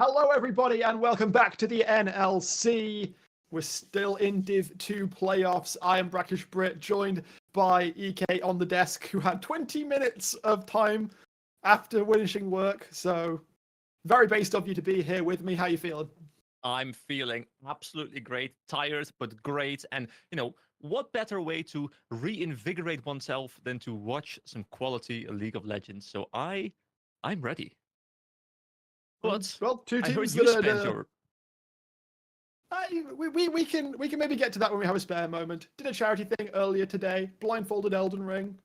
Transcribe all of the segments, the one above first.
Hello, everybody, and welcome back to the NLC. We're still in Div 2 playoffs. I am Brackish Brit, joined by EK on the desk, who had 20 minutes of time after finishing work. So, very based of you to be here with me. How you feeling? I'm feeling absolutely great, tired, but great. And, what better way to reinvigorate oneself than to watch some quality League of Legends? So I'm ready. But Well, two I heard teams you that spent are. your We can maybe get to that when we have a spare moment. Did a charity thing earlier today. Blindfolded Elden Ring.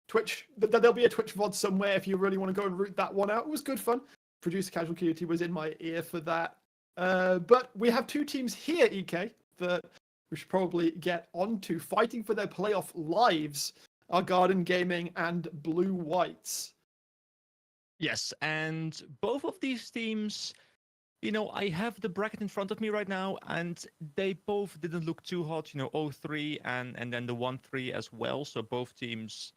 Twitch. There'll be a Twitch VOD somewhere if you really want to go and root that one out. It was good fun. Producer Casual Community was in my ear for that. But we have two teams here, EK, that we should probably get onto, fighting for their playoff lives. Are Garden Gaming and Blue Whites. Yes, and both of these teams, I have the bracket in front of me right now, and they both didn't look too hot, 0-3 and then the 1-3 as well. So both teams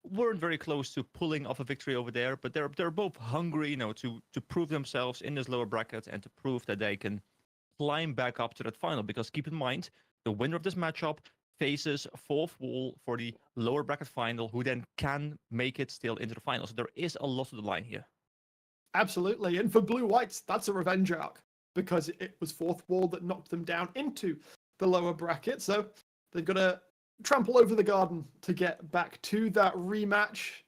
weren't very close to pulling off a victory over there, but they're both hungry, to prove themselves in this lower bracket and to prove that they can climb back up to that final. Because keep in mind, the winner of this matchup faces fourth wall for the lower bracket final, who then can make it still into the final. So there is a lot of the line here. Absolutely. And for Blue Whites, that's a revenge arc because it was fourth wall that knocked them down into the lower bracket. So they've got to trample over the garden to get back to that rematch,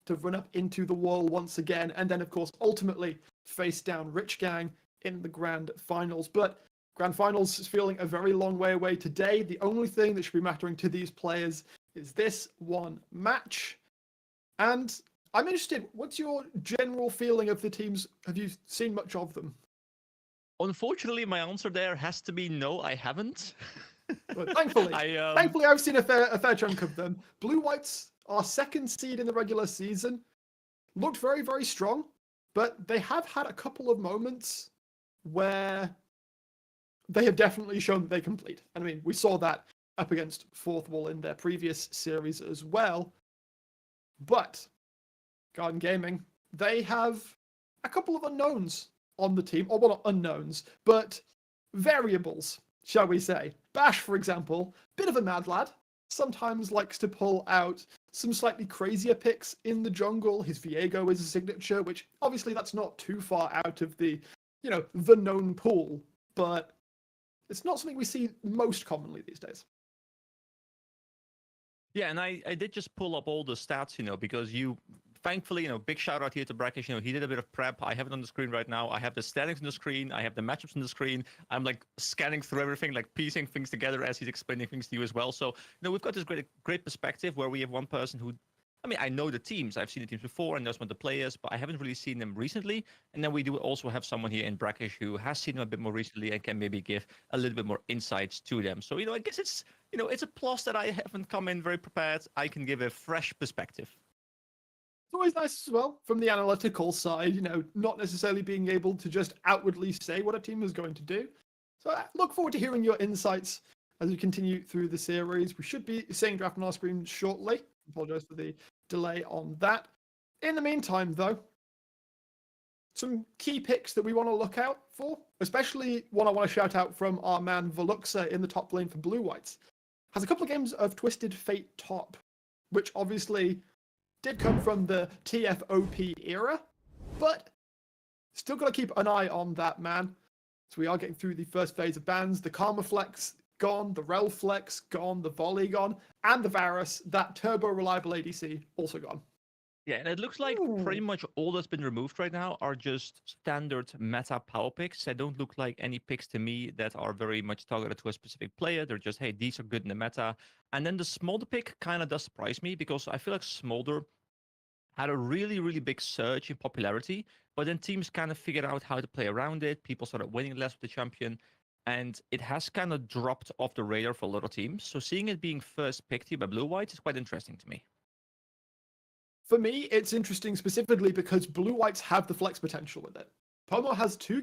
to run up into the wall once again, and then, of course, ultimately face down Rich Gang in the grand finals. But grand finals is feeling a very long way away today. The only thing that should be mattering to these players is this one match. And I'm interested, what's your general feeling of the teams? Have you seen much of them? Unfortunately, my answer there has to be no, I haven't. But thankfully, thankfully, I've seen a fair chunk of them. Blue Whites, our second seed in the regular season, looked very, very strong, but they have had a couple of moments where they have definitely shown that they can bleed. And I mean, we saw that up against Fourth Wall in their previous series as well. But Garden Gaming, they have a couple of unknowns on the team, or well, not unknowns, but variables, shall we say. Bash, for example, bit of a mad lad, sometimes likes to pull out some slightly crazier picks in the jungle. His Viego is a signature, which obviously that's not too far out of the, the known pool, but it's not something we see most commonly these days. Yeah, and I did just pull up all the stats, because thankfully, big shout out here to Brackish. He did a bit of prep. I have it on the screen right now. I have the standings on the screen. I have the matchups on the screen. I'm like scanning through everything, like piecing things together as he's explaining things to you as well. So, we've got this great perspective where we have one person who, I know the teams. I've seen the teams before and know some of the players, but I haven't really seen them recently. And then we do also have someone here in Brackish who has seen them a bit more recently and can maybe give a little bit more insights to them. So, I guess it's, it's a plus that I haven't come in very prepared. I can give a fresh perspective. It's always nice as well from the analytical side, not necessarily being able to just outwardly say what a team is going to do. So I look forward to hearing your insights as we continue through the series. We should be seeing draft on our screen shortly. Apologize for the delay on that. In the meantime, though, some key picks that we want to look out for, especially one I want to shout out from our man Veluxa in the top lane for Blue Whites. Has a couple of games of Twisted Fate top, which obviously did come from the TFOP era, but still got to keep an eye on that man. So we are getting through the first phase of bans. The Karma Flex gone, the Rel Flex gone, the Volley gone, and the Varus, that turbo reliable ADC, also gone. Yeah, and it looks like pretty much all that's been removed right now are just standard meta power picks. They don't look like any picks to me that are very much targeted to a specific player. They're just, hey, these are good in the meta. And then the Smolder pick kind of does surprise me because I feel like Smolder had a really, really big surge in popularity, but then teams kind of figured out how to play around it. People started winning less with the champion, and it has kind of dropped off the radar for a lot of teams. So seeing it being first picked here by Blue White is quite interesting to me. For me, it's interesting specifically because Blue Whites have the flex potential with it. Pomo has 2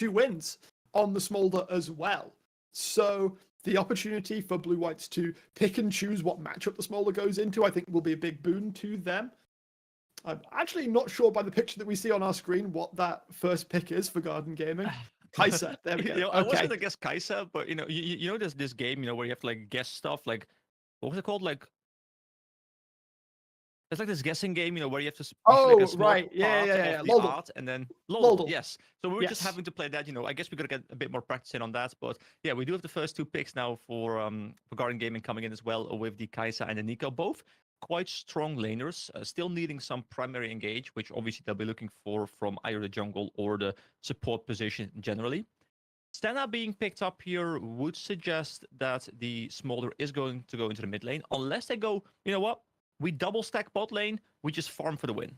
wins on the Smolder as well. So the opportunity for Blue Whites to pick and choose what matchup the Smolder goes into, I think will be a big boon to them. I'm actually not sure by the picture that we see on our screen what that first pick is for Garden Gaming. Kaiser, there we go. I was gonna guess Kaiser, but you know, there's this game, where you have to like guess stuff. Like, what was it called? Like, it's like this guessing game, where you have to pick like a small part of the art, and then Lodel. Yes. So we were just having to play that. I guess we gotta get a bit more practice in on that. But yeah, we do have the first 2 picks now for Garden Gaming coming in as well, with the Kaiser and the Nico, both quite strong laners, still needing some primary engage, which obviously they'll be looking for from either the jungle or the support position generally. Stana being picked up here would suggest that the Smolder is going to go into the mid lane, unless they go, you know what, we double stack bot lane, we just farm for the win.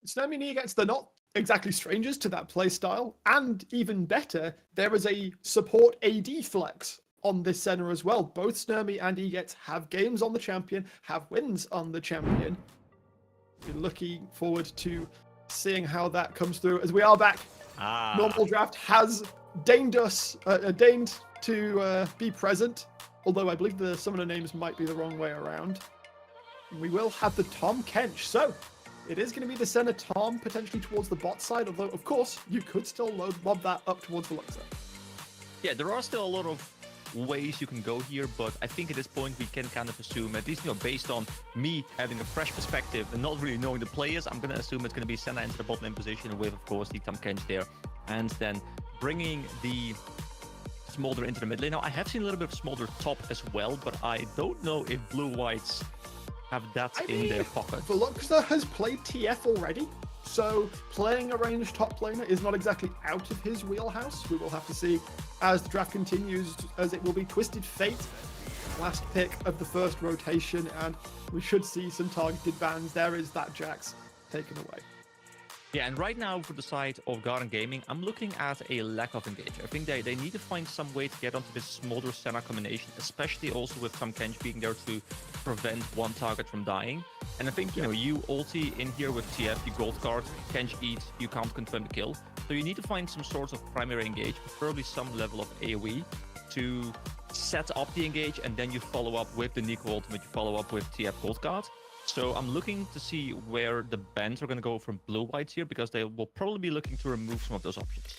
Snurmy and Egats, they're not exactly strangers to that playstyle, and even better, there is a support AD flex on this center as well. Both Snurmy and Egats have games on the champion, have wins on the champion. We're looking forward to seeing how that comes through as we are back. Normal Draft has deigned to be present, although I believe the summoner names might be the wrong way around. And we will have the Tom Kench. So it is going to be the center Tom potentially towards the bot side, although of course you could still lob that up towards the Luxor. Yeah, there are still a lot of ways you can go here, but I think at this point we can kind of assume, at least based on me having a fresh perspective and not really knowing the players, I'm going to assume it's going to be Senna into the bot lane position with, of course, the Tom Kench there, and then bringing the Smolder into the mid lane. Now, I have seen a little bit of Smolder top as well, but I don't know if Blue-Whites have that in their pocket. The Luxor has played TF already, so playing a ranged top laner is not exactly out of his wheelhouse. We will have to see as the draft continues, as it will be Twisted Fate, last pick of the first rotation, and we should see some targeted bans. There is that Jax taken away. Yeah, and right now for the side of Garden Gaming, I'm looking at a lack of engage. I think they need to find some way to get onto this Smolder Senna combination, especially also with Tom Kench being there to prevent one target from dying. And I think, you ulti in here with TF, you gold card, Kench eats, you can't confirm the kill. So you need to find some sort of primary engage, preferably some level of AoE, to set up the engage, and then you follow up with the Nico ultimate, you follow up with TF gold card. So I'm looking to see where the bans are going to go from Blue-Whites here, because they will probably be looking to remove some of those options.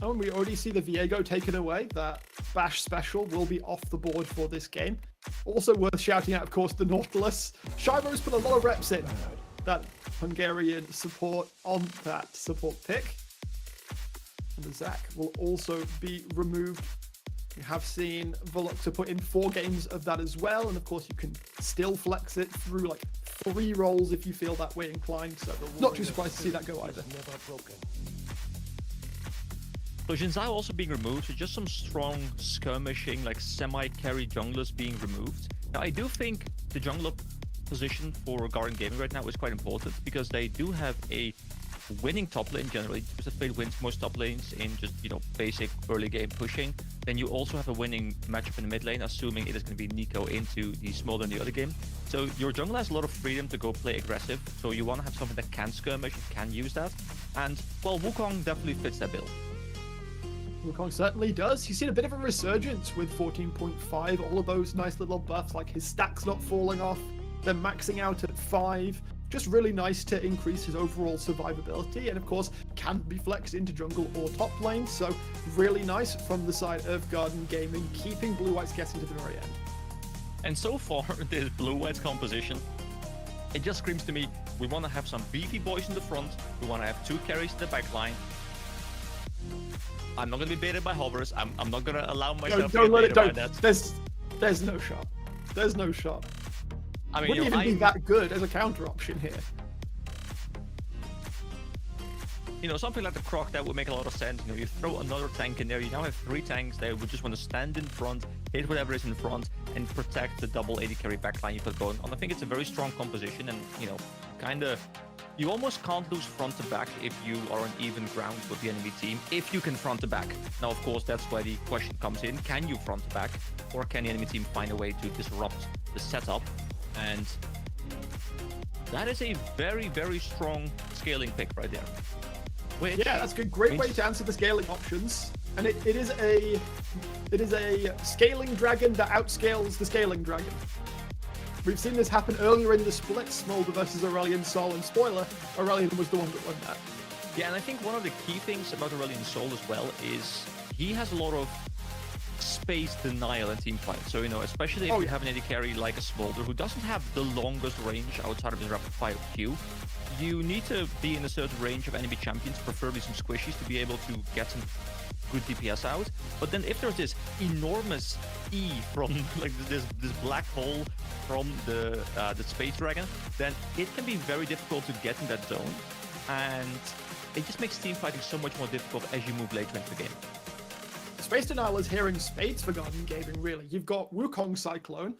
Oh, and we already see the Viego taken away. That Bash special will be off the board for this game. Also worth shouting out, of course, the Nautilus. Shivo's put a lot of reps in. That Hungarian support on that support pick. And the Zac will also be removed. We have seen Volux put in 4 games of that as well, and of course you can still flex it through like 3 rolls if you feel that way inclined, so not too surprised to see that go either. So Xin Zhao also being removed, so just some strong skirmishing, like semi-carry junglers being removed. Now I do think the jungler position for Garden Gaming right now is quite important, because they do have a winning top lane generally. Twisted Fate wins most top lanes in just, basic early game pushing. Then you also have a winning matchup in the mid lane, assuming it is going to be Nico into the Smolder in the other game. So your jungle has a lot of freedom to go play aggressive, so you want to have something that can skirmish and can use that. And, well, Wukong definitely fits that bill. Wukong certainly does. He's seen a bit of a resurgence with 14.5, all of those nice little buffs, like his stack's not falling off, then maxing out at 5. Just really nice to increase his overall survivability, and of course can be flexed into jungle or top lane, so really nice from the side of Garden Gaming, keeping Blue-Whites getting to the very end. And so far, this Blue-Whites composition, it just screams to me, we want to have some beefy boys in the front, we want to have 2 carries in the back line. I'm not going to be baited by hovers, I'm not going to allow myself to get baited by that. There's no shot. There's no shot. I mean, wouldn't even be that good as a counter option here. Something like the Croc, that would make a lot of sense. You throw another tank in there, you now have 3 tanks there who just want to stand in front, hit whatever is in front, and protect the double 80 carry backline you've got going on. I think it's a very strong composition, and, you almost can't lose front to back if you are on even ground with the enemy team, if you can front to back. Now, of course, that's where the question comes in. Can you front to back, or can the enemy team find a way to disrupt the setup? And that is a very, very strong scaling pick right there. Yeah, that's a great way to answer the scaling options. And it is a scaling dragon that outscales the scaling dragon. We've seen this happen earlier in the split, Smolder versus Aurelion Sol, and spoiler, Aurelion was the one that won that. Yeah, and I think one of the key things about Aurelion Sol as well is he has a lot of space denial in team fight. So, especially if you have an AD carry like a Smolder who doesn't have the longest range outside of his rapid fire Q, you need to be in a certain range of enemy champions, preferably some squishies, to be able to get some good DPS out. But then if there's this enormous E from like this black hole from the Space Dragon, then it can be very difficult to get in that zone. And it just makes team fighting so much more difficult as you move later into the game. Space Denial is here in spades for Garden Gaming, really. You've got Wukong Cyclone.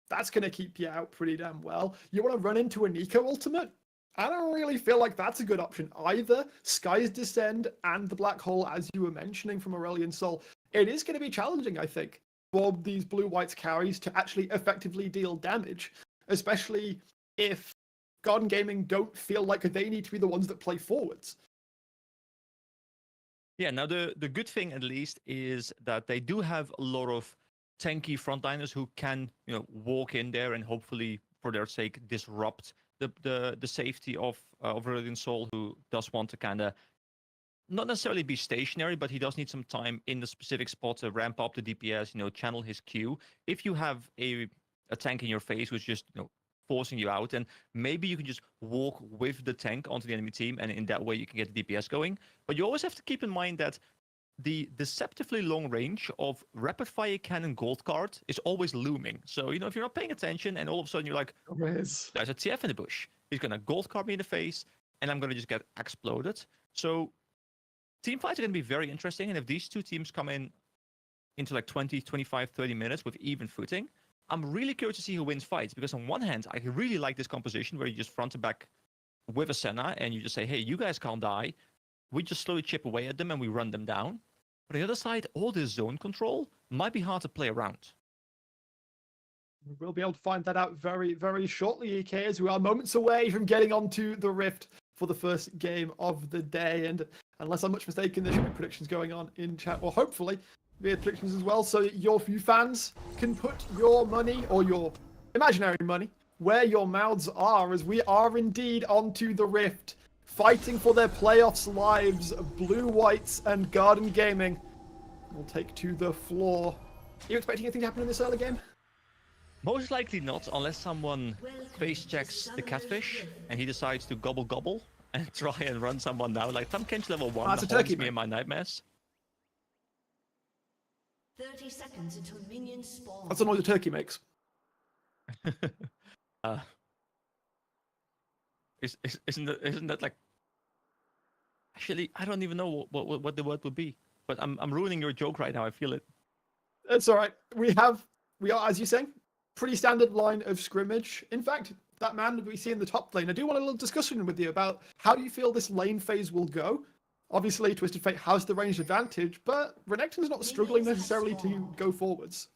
That's going to keep you out pretty damn well. You want to run into a Nico Ultimate? I don't really feel like that's a good option either. Sky's Descend and the Black Hole, as you were mentioning from Aurelion Sol. It is going to be challenging, I think, for these Blue-White's carries to actually effectively deal damage, especially if Garden Gaming don't feel like they need to be the ones that play forwards. Yeah, now the good thing at least is that they do have a lot of tanky frontliners who can, walk in there and hopefully, for their sake, disrupt the safety of Aurelion Sol, who does want to kind of not necessarily be stationary, but he does need some time in the specific spot to ramp up the DPS, channel his Q. If you have a tank in your face who's just, forcing you out, and maybe you can just walk with the tank onto the enemy team, and in that way you can get the DPS going. But you always have to keep in mind that the deceptively long range of rapid fire cannon gold card is always looming. So, if you're not paying attention and all of a sudden you're like, there's a TF in the bush, he's going to gold card me in the face and I'm going to just get exploded. So team fights are going to be very interesting. And if these two teams come into like 20, 25, 30 minutes with even footing, I'm really curious to see who wins fights, because on one hand, I really like this composition where you just front to back with a Senna and you just say, hey, you guys can't die. We just slowly chip away at them and we run them down. But on the other side, all this zone control might be hard to play around. We'll be able to find that out very, very shortly, EK, as we are moments away from getting onto the Rift for the first game of the day. And unless I'm much mistaken, there should be predictions going on in chat, or hopefully we had predictions as well, so you fans can put your money, or your imaginary money, where your mouths are, as we are indeed onto the Rift, fighting for their playoffs lives. Blue Whites and Garden Gaming will take to the floor. Are you expecting anything to happen in this early game? Most likely not, unless someone face checks the catfish and he decides to gobble and try and run someone down. Like Tom Kench level 1 that's a turkey, me in my nightmares. 30 seconds until minions spawn. That's the noise a turkey makes. Isn't that like? Actually, I don't even know what the word would be. But I'm ruining your joke right now. I feel it. It's all right. We are, as you say, pretty standard line of scrimmage. In fact, that man that we see in the top lane, I do want a little discussion with you about how do you feel this lane phase will go. Obviously, Twisted Fate has the ranged advantage, but Renekton's not struggling necessarily to go forwards.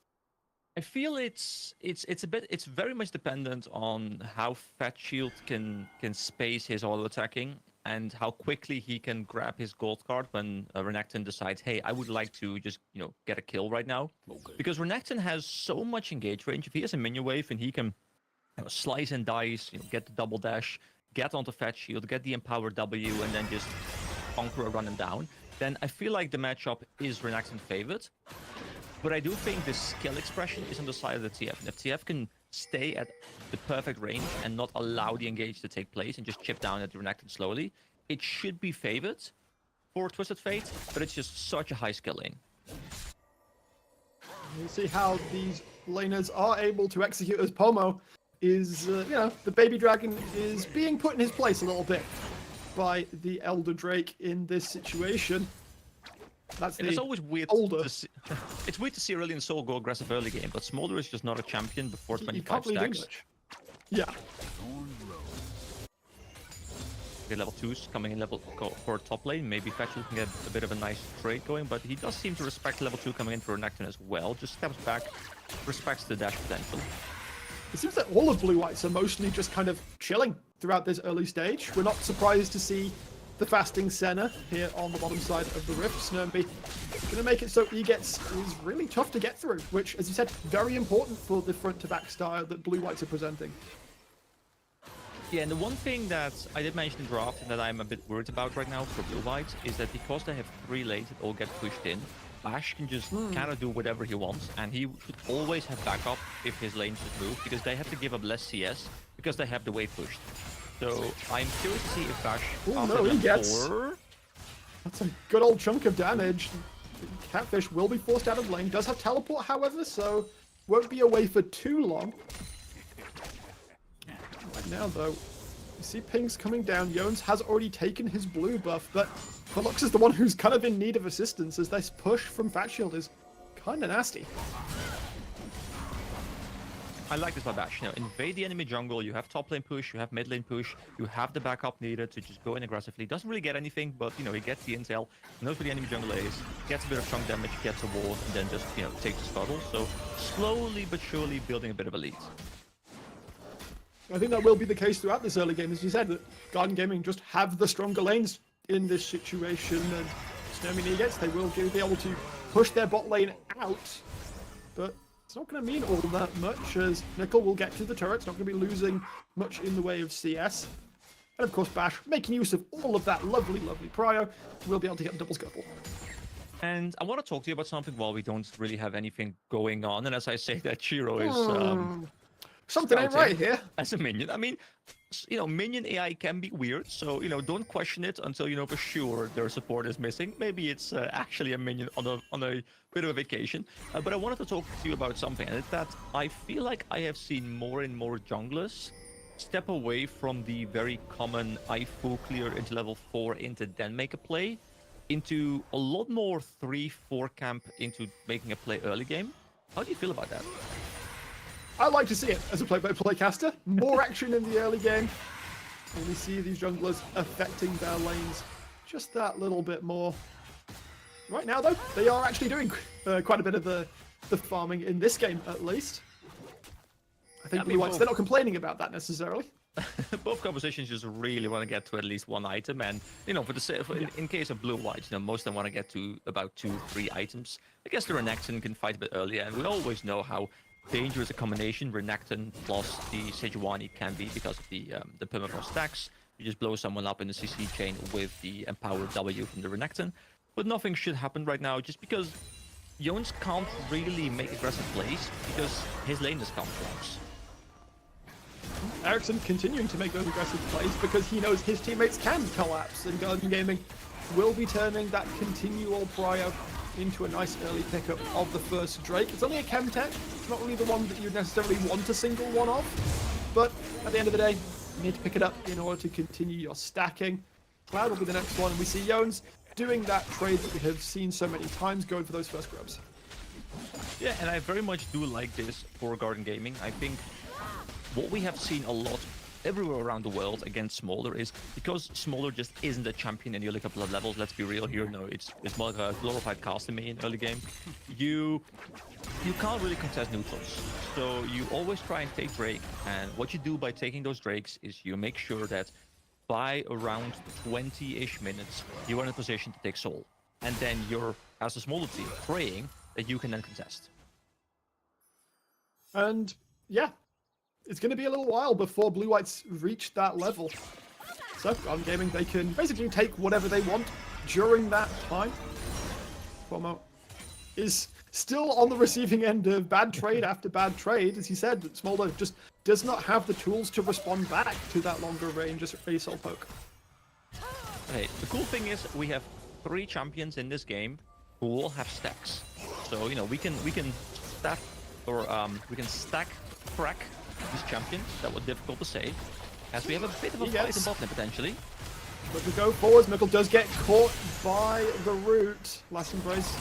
I feel it's very much dependent on how Fat Shield can space his auto attacking and how quickly he can grab his gold card when Renekton decides, hey, I would like to just get a kill right now. Okay. Because Renekton has so much engage range. If he has a minion wave and he can slice and dice, get the double dash, get onto Fat Shield, get the empowered W, and then just conquer or run him down, then I feel like the matchup is Renekton favored. But I do think the skill expression is on the side of the TF. And if TF can stay at the perfect range and not allow the engage to take place and just chip down at the Renekton slowly, it should be favored for Twisted Fate, but it's just such a high skill lane. We'll see how these laners are able to execute, as Pomo is, the baby dragon is being put in his place a little bit by the Elder Drake in this situation. It's always weird to see, it's weird to see Aurelion Sol go aggressive early game, but Smolder is just not a champion before 25 stacks. Yeah. Get level 2s coming in for top lane. Maybe Fetchel can get a bit of a nice trade going, but he does seem to respect level 2 coming in for Renekton as well. Just steps back, respects the dash potential. It seems that all of Blue Whites are mostly just kind of chilling throughout this early stage. We're not surprised to see the fasting Senna here on the bottom side of the Rift. Snurby going to make it so Egets is really tough to get through, which, as you said, very important for the front-to-back style that Blue-Whites are presenting. Yeah, and the one thing that I did mention in draft and that I'm a bit worried about right now for Blue-Whites is that because they have 3 lanes that all get pushed in, Bash can just kind of do whatever he wants, and he should always have backup if his lane should move, because they have to give up less CS because they have the wave pushed. So I'm curious to see if Bash That's a good old chunk of damage. Catfish will be forced out of lane. Does have teleport, however, so won't be away for too long. Right now, though, you see pings coming down. Jones has already taken his blue buff, but Velux is the one who's kind of in need of assistance, as this push from Fat Shield is kind of nasty. I like this by Bash. You know, invade the enemy jungle, you have top lane push, you have mid lane push, you have the backup needed to just go in aggressively. Doesn't really get anything, but, you know, he gets the intel, knows where the enemy jungle is, gets a bit of chunk damage, gets a wall, and then just, you know, takes the scuttle. So, slowly but surely building a bit of a lead. I think that will be the case throughout this early game, as you said, that Garden Gaming just have the stronger lanes in this situation, and Snurmy and Egets, they will be able to push their bot lane out, but it's not going to mean all that much, as Nickel will get to the turret. It's not going to be losing much in the way of CS. And of course, Bash, making use of all of that lovely, lovely prio, will be able to get the double scuttle. And I want to talk to you about something while we don't really have anything going on. And as I say that, Chiro is... something ain't right here. As a minion. I mean, you know, minion AI can be weird. So, you know, don't question it until you know for sure their support is missing. Maybe it's actually a minion on a bit of a vacation. But I wanted to talk to you about something. And it's that I feel like I have seen more and more junglers step away from the very common I full clear into level 4 into then make a play into a lot more 3-4 camp into making a play early game. How do you feel about that? I like to see it as a play-by-play caster. More action in the early game. And we see these junglers affecting their lanes just that little bit more. Right now, though, they are actually doing quite a bit of the farming in this game, at least. I think Blue-Whites, they're not complaining about that necessarily. Both compositions just really want to get to at least 1 item, and you know, in case of Blue-White, you know, most of them want to get to about 2-3 items. I guess the Renekton can fight a bit earlier, and we always know how dangerous a combination Renekton plus the Sejuani can be because of the permafrost stacks. You just blow someone up in the CC chain with the empowered W from the Renekton, but nothing should happen right now just because Jones can't really make aggressive plays because his lane is collapse. Ericsson continuing to make those aggressive plays because he knows his teammates can collapse, and Garden Gaming will be turning that continual prio into a nice early pickup of the first Drake. It's only a chem tech. It's not really the one that you'd necessarily want a single one of, but at the end of the day, you need to pick it up in order to continue your stacking. Cloud will be the next one, and we see Jones doing that trade that we have seen so many times, going for those first grubs. Yeah, and I very much do like this for Garden Gaming. I think what we have seen a lot everywhere around the world against Smolder is because Smolder just isn't a champion in the early couple of levels. Let's be real here. No, it's more like a glorified caster main early game. You can't really contest neutrals, so you always try and take Drake. And what you do by taking those Drakes is you make sure that by around 20-ish minutes you are in a position to take Soul, and then you're, as a Smolder team, praying that you can then contest. And yeah, it's going to be a little while before Blue-Whites reach that level. So, Garden Gaming, they can basically take whatever they want during that time. Cuomo is still on the receiving end of bad trade after bad trade. As he said, Smolder just does not have the tools to respond back to that longer range as a soul poke. Hey, the cool thing is we have 3 champions in this game who all have stacks. So, you know, we can stack or we can stack crack these champions. That was difficult to say, as we have a bit of a fight in bot lane potentially. But we go forwards. Mickle does get caught by the root. Last embrace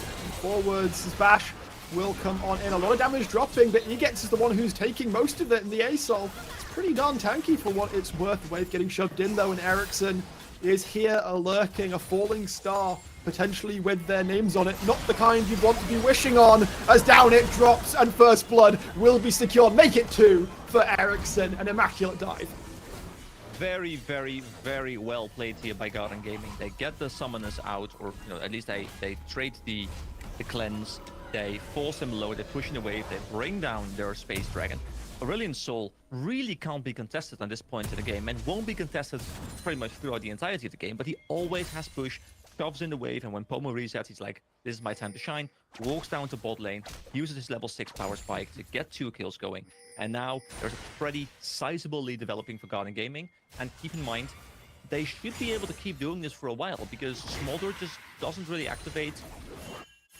forwards. Bash will come on in. A lot of damage dropping, but Egets is the one who's taking most of it in the ASOL. It's pretty darn tanky for what it's worth. Wave getting shoved in though, and Ericsson is here lurking, a falling star, potentially with their names on it. Not the kind you'd want to be wishing on, as down it drops, and first blood will be secured. Make it 2 for Ericsson, an immaculate dive. very, very, very well played here by Garden Gaming. They get the summoners out, or at least they trade the cleanse. They force them low. They push in the wave. They bring down their Space Dragon. Aurelion Sol really can't be contested on this point in the game, and won't be contested pretty much throughout the entirety of the game. But he always has push, shoves in the wave, and when Pomo resets, he's like, "This is my time to shine." Walks down to bot lane, uses his level 6 power spike to get 2 kills going. And now there's a pretty sizable lead developing for Garden Gaming. And keep in mind, they should be able to keep doing this for a while, because Smolder just doesn't really activate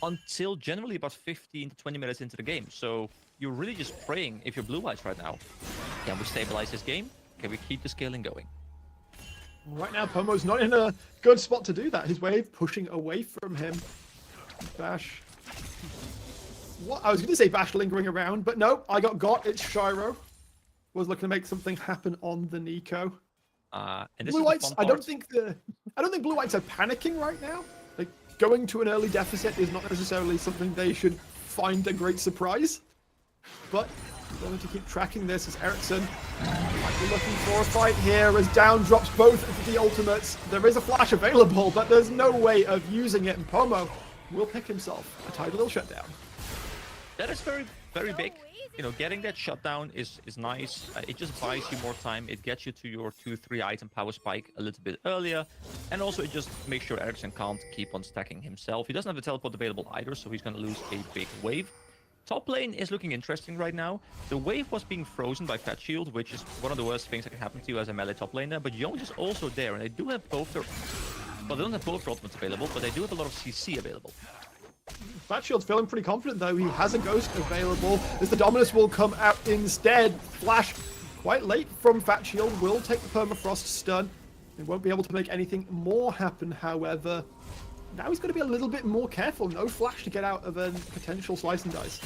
until generally about 15 to 20 minutes into the game. So you're really just praying, if you're Blue Whites right now, can we stabilize this game? Can we keep the scaling going? Right now, Pomo's not in a good spot to do that. His wave pushing away from him. Bash. What? I was going to say Bash lingering around, but no, I got. It's Shiro. Was looking to make something happen on the Nico. And this Blue is Whites. the fun I don't think Blue Whites are panicking right now. Like, going to an early deficit is not necessarily something they should find a great surprise. But we're going to keep tracking this as Ericsson might be looking for a fight here as down drops both of the ultimates. There is a flash available, but there's no way of using it, and Pomo will pick himself a tidy little shutdown. That is very, very big. Getting that shutdown is nice. It just buys you more time. It gets you to your 2-3 item power spike a little bit earlier. And also it just makes sure Ericsson can't keep on stacking himself. He doesn't have the teleport available either, so he's going to lose a big wave. Top lane is looking interesting right now. The wave was being frozen by Fat Shield, which is one of the worst things that can happen to you as a melee top laner. But Jones is also there, and they do have both their... Well, they don't have both their ultimates available, but they do have a lot of CC available. Fat Shield's feeling pretty confident though. He has a Ghost available as the Dominus will come out instead. Flash quite late from Fat Shield will take the permafrost stun. He won't be able to make anything more happen, however. Now he's going to be a little bit more careful. No flash to get out of a potential slice and dice.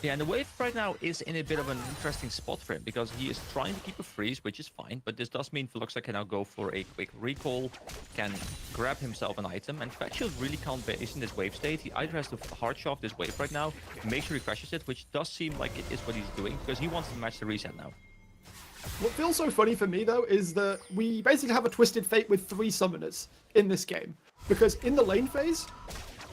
Yeah, and the wave right now is in a bit of an interesting spot for him, because he is trying to keep a freeze, which is fine, but this does mean Veluxa can now go for a quick recall, can grab himself an item, and Fat Shield really can't base in this wave state. He either has to hard shove this wave right now, make sure he crashes it, which does seem like it is what he's doing, because he wants to match the reset now. What feels so funny for me though is that we basically have a twisted fate with 3 summoners in this game, because in the lane phase,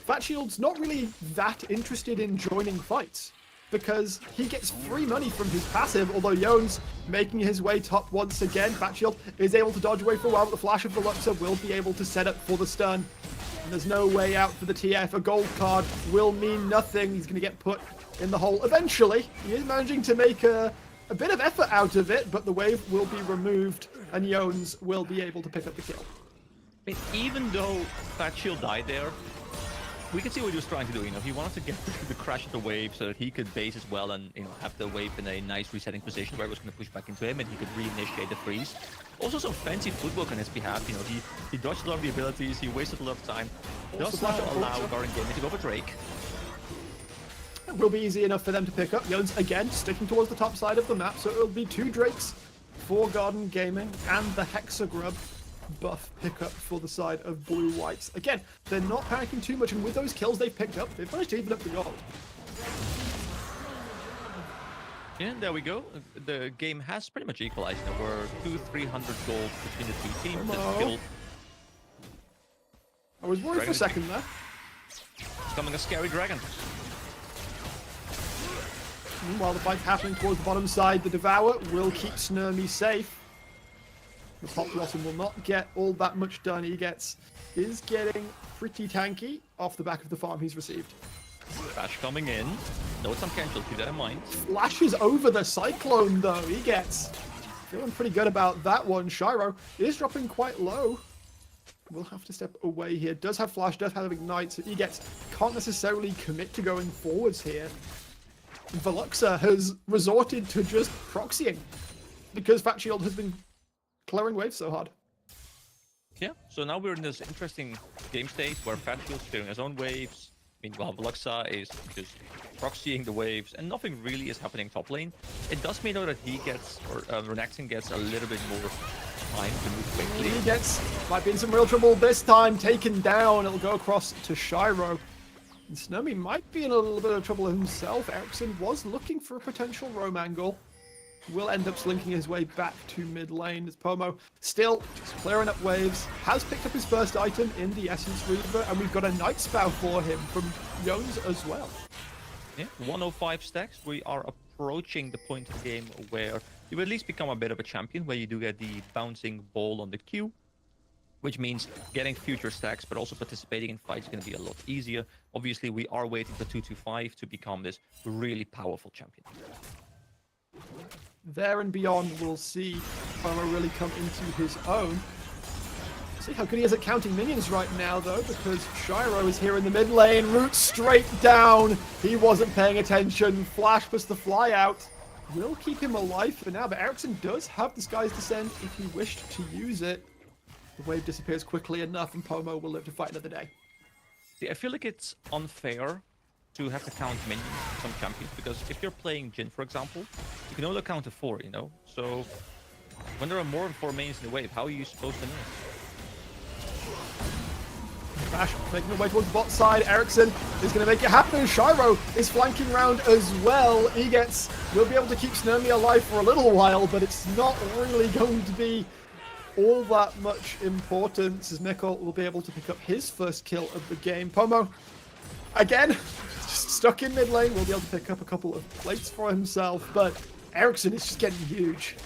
Fat Shield's not really that interested in joining fights, because he gets free money from his passive, although Jones making his way top once again. Fat Shield is able to dodge away for a while, but the flash of Veluxa will be able to set up for the stun. And there's no way out for the TF. A gold card will mean nothing. He's going to get put in the hole eventually. He is managing to make a bit of effort out of it, but the wave will be removed, and Jones will be able to pick up the kill. I mean, even though Fat Shield died there, we can see what he was trying to do. He wanted to get the crash of the wave so that he could base as well and have the wave in a nice resetting position where it was going to push back into him and he could reinitiate the freeze. Also some fancy footwork on his behalf. He dodged a lot of the abilities, he wasted a lot of time. Does not allow Garden Gaming to go for Drake. It will be easy enough for them to pick up. Jones again sticking towards the top side of the map, so it'll be 2 Drakes for Garden Gaming and the Hexagrub buff pickup for the side of Blue Whites. Again, they're not panicking too much, and with those kills they've picked up, they've managed to even up the gold. Yeah, there we go. The game has pretty much equalized. We're 200-300 gold between the 2 teams. Still... I was worried for a second there. It's coming a scary dragon. Meanwhile, the fight's happening towards the bottom side. The Devour will keep Snurmy safe. The Pop Blossom will not get all that much done. He is getting pretty tanky off the back of the farm he's received. Flash coming in. No, some cancel, keep that in mind. Flashes over the Cyclone though. He gets feeling pretty good about that one. Shiro is dropping quite low. Will have to step away here. Does have flash, does have ignite, so he can't necessarily commit to going forwards here. Veluxa has resorted to just proxying because Fat Shield has been clearing waves so hard. Yeah, so now we're in this interesting game state where Fat Shield's clearing his own waves. Meanwhile, Veluxa is just proxying the waves, and nothing really is happening top lane. It does mean though that he gets, or Renekton gets a little bit more time to move quickly. He might be in some real trouble this time, taken down. It'll go across to Shiro. And Snurmy might be in a little bit of trouble himself. Ericsson was looking for a potential roam angle. will end up slinking his way back to mid lane as Pomo still just clearing up waves, has picked up his first item in the Essence Reaver, and we've got a Night Spout for him from Jones as well. Yeah, 105 stacks. We are approaching the point of the game where you at least become a bit of a champion, where you do get the bouncing ball on the Q, which means getting future stacks, but also participating in fights is going to be a lot easier. Obviously, we are waiting for 225 to become this really powerful champion. There and beyond, we'll see Pomo really come into his own. See how good he is at counting minions right now, though, because Shiro is here in the mid lane, root straight down. He wasn't paying attention. Flash puts the fly out. Will keep him alive for now, but Ericsson does have Disguise Descent if he wished to use it. The wave disappears quickly enough, and Pomo will live to fight another day. See, I feel like it's unfair to have to count minions for some champions, because if you're playing Jhin, for example, you can only count to 4, you know? So when there are more than 4 minions in the wave, how are you supposed to know? Crash making their way towards the bot side. Ericsson is going to make it happen. Shiro is flanking round as well. Egets will be able to keep Snurmy alive for a little while, but it's not really going to be all that much importance, as Mikkel will be able to pick up his first kill of the game. Pomo, again, just stuck in mid lane, will be able to pick up a couple of plates for himself, but Ericsson is just getting huge.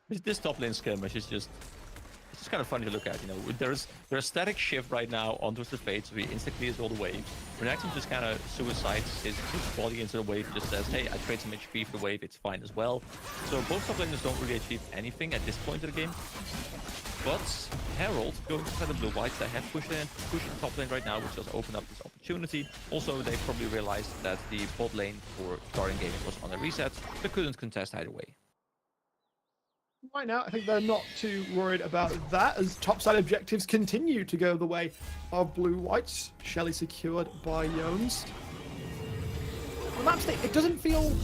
This top lane skirmish is just... It's kind of funny to look at, you know. There's a static shift right now onto the fade, so he instantly is all the waves. Renekton just kind of suicides his body into the wave and just says, hey, I trade some HP for the wave, it's fine as well. So both top laners don't really achieve anything at this point of the game. But Herald going to the blue whites, they have pushed top lane right now, which does open up this opportunity. Also, they probably realized that the bot lane for Garden Gaming was on a reset, but couldn't contest either way. Right now, I think they're not too worried about that, as topside objectives continue to go the way of blue-whites. Shelly secured by Jones. The map state, it doesn't feel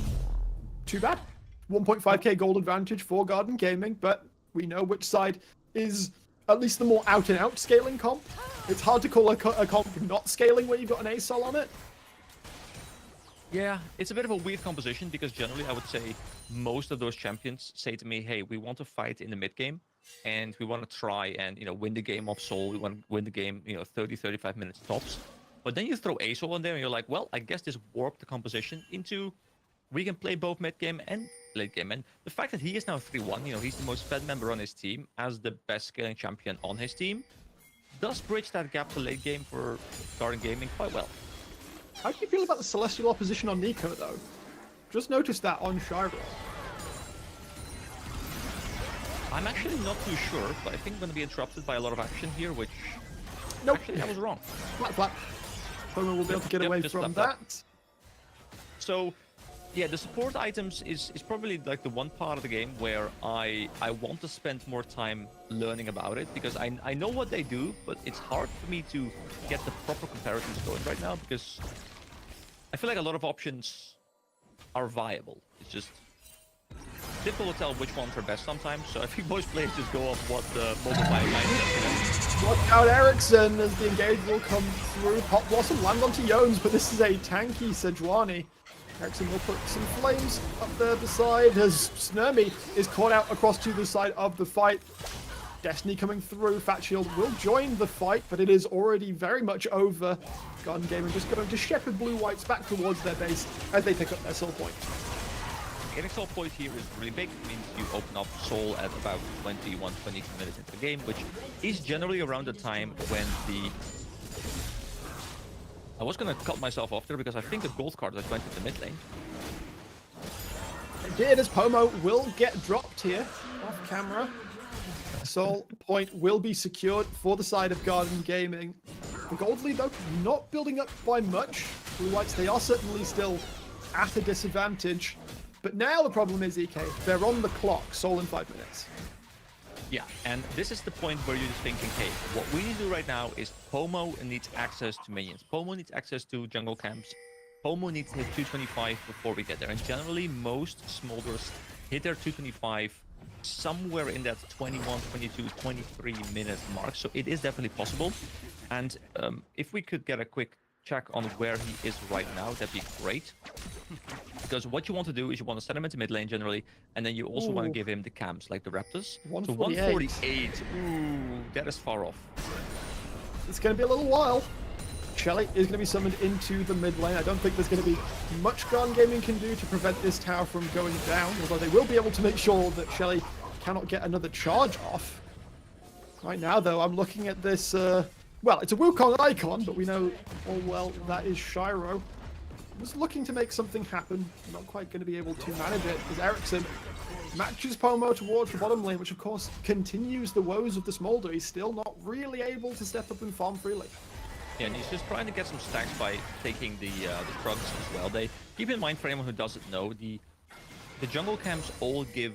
too bad. 1.5k gold advantage for Garden Gaming, but we know which side is at least the more out-and-out scaling comp. It's hard to call a comp not scaling where you've got an ASOL on it. Yeah, it's a bit of a weird composition, because generally I would say most of those champions say to me, hey, we want to fight in the mid game and we want to try and, you know, win the game off soul. We want to win the game, you know, 30-35 minutes tops. But then you throw ASOL on there and you're like, well, I guess this warped the composition into we can play both mid game and late game. And the fact that he is now 3-1, you know, he's the most fed member on his team as the best scaling champion on his team, does bridge that gap to late game for Garden Gaming quite well. How do you feel about the Celestial opposition on Nico, though? Just noticed that on Shiro. I'm actually not too sure, but I think I'm going to be interrupted by a lot of action here, which... Nope. Actually, I was wrong. Flat. Pomo will be able to get away from that. So, yeah, the support items is probably like the one part of the game where I want to spend more time learning about it, because I know what they do, but it's hard for me to get the proper comparisons going right now, because I feel like a lot of options are viable. It's just difficult to tell which ones are best sometimes, so I think most players just go off what the mobile fighting line is. Watch out, Ericsson, as the engage will come through. Hot Blossom land onto Jones, but this is a tanky Sejuani. Ericsson will put some flames up there beside as Snurmy is caught out across to the side of the fight. Destiny coming through. Fat Shield will join the fight, but it is already very much over. Garden Gaming just going to shepherd blue-whites back towards their base as they pick up their soul point. Getting soul point here is really big. It means you open up soul at about 21, 22 minutes into the game, which is generally around the time when the... I was going to cut myself off there because I think the gold card just went to the mid lane. It did, as Pomo will get dropped here off camera. Soul point will be secured for the side of Garden Gaming. The gold lead, though, not building up by much. Blue Whites, they are certainly still at a disadvantage. But now the problem is, EK, they're on the clock, Soul in 5 minutes. Yeah, and this is the point where you're just thinking, hey, what we need to do right now is Pomo needs access to minions. Pomo needs access to jungle camps. Pomo needs to hit 225 before we get there. And generally, most Smolders hit their 225 somewhere in that 21, 22, 23 minute mark. So it is definitely possible. And if we could get a quick check on where he is right now, that'd be great. Because what you want to do is you want to set him into mid lane generally, and then you also want to give him the camps, like the Raptors. 148. So 148, ooh, that is far off. It's going to be a little while. Shelly is going to be summoned into the mid lane. I don't think there's going to be much Garden Gaming can do to prevent this tower from going down, although they will be able to make sure that Shelly cannot get another charge off. Right now, though, I'm looking at this, well, it's a Wukong icon, but we know all well that is Shiro. Was looking to make something happen, not quite going to be able to manage it, as Ericsson matches Pomo towards the bottom lane, which of course continues the woes of the Smolder. He's still not really able to step up and farm freely. Yeah, and he's just trying to get some stacks by taking the trucks as well. They keep in mind, for anyone who doesn't know, the jungle camps all give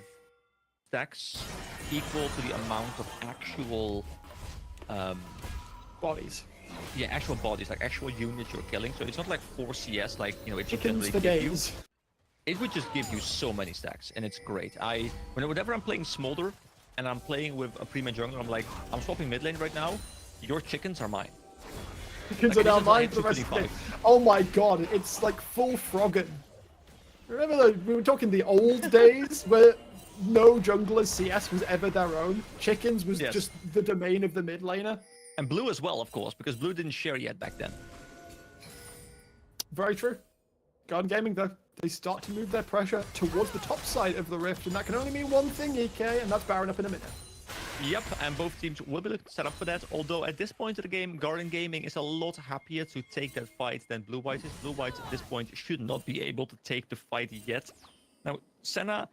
stacks equal to the amount of actual Bodies. yeah, actual bodies, like actual units you're killing. So it's not like 4 CS, like, you know, it just Chickens generally for give you. days. It would just give you so many stacks, and it's great. Whenever I'm playing Smolder and I'm playing with a pre-main jungler, I'm like, I'm swapping mid lane right now. Your chickens are mine. Chickens Like, are now this is like mine for the rest of the game. 225. Oh my god, it's like full Froggen. Remember we were talking the old days where no jungler CS was ever their own. Chickens was Yes. just the domain of the mid laner. And blue as well, of course, because blue didn't share yet back then. Very true. Garden Gaming, though, they start to move their pressure towards the top side of the rift, and that can only mean one thing, EK, and that's Baron up in a minute. Yep, and both teams will be set up for that, although at this point of the game, Garden Gaming is a lot happier to take that fight than Blue White is. Blue White at this point should not be able to take the fight yet. Now, Senna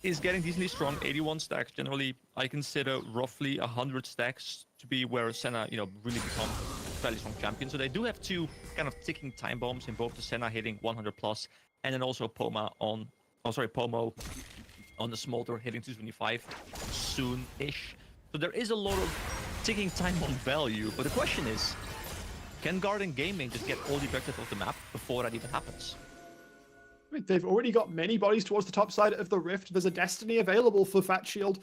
is getting decently strong, 81 stacks. Generally, I consider roughly 100 stacks to be where Senna, you know, really becomes a fairly strong champion. So they do have two kind of ticking time bombs in both the Senna hitting 100 plus, and then also Pomo on the Smolder hitting 225 soon-ish. So there is a lot of ticking time bomb value, but the question is, can Garden Gaming just get all the objectives off the map before that even happens? I mean, they've already got many bodies towards the top side of the rift. There's a Destiny available for Fat Shield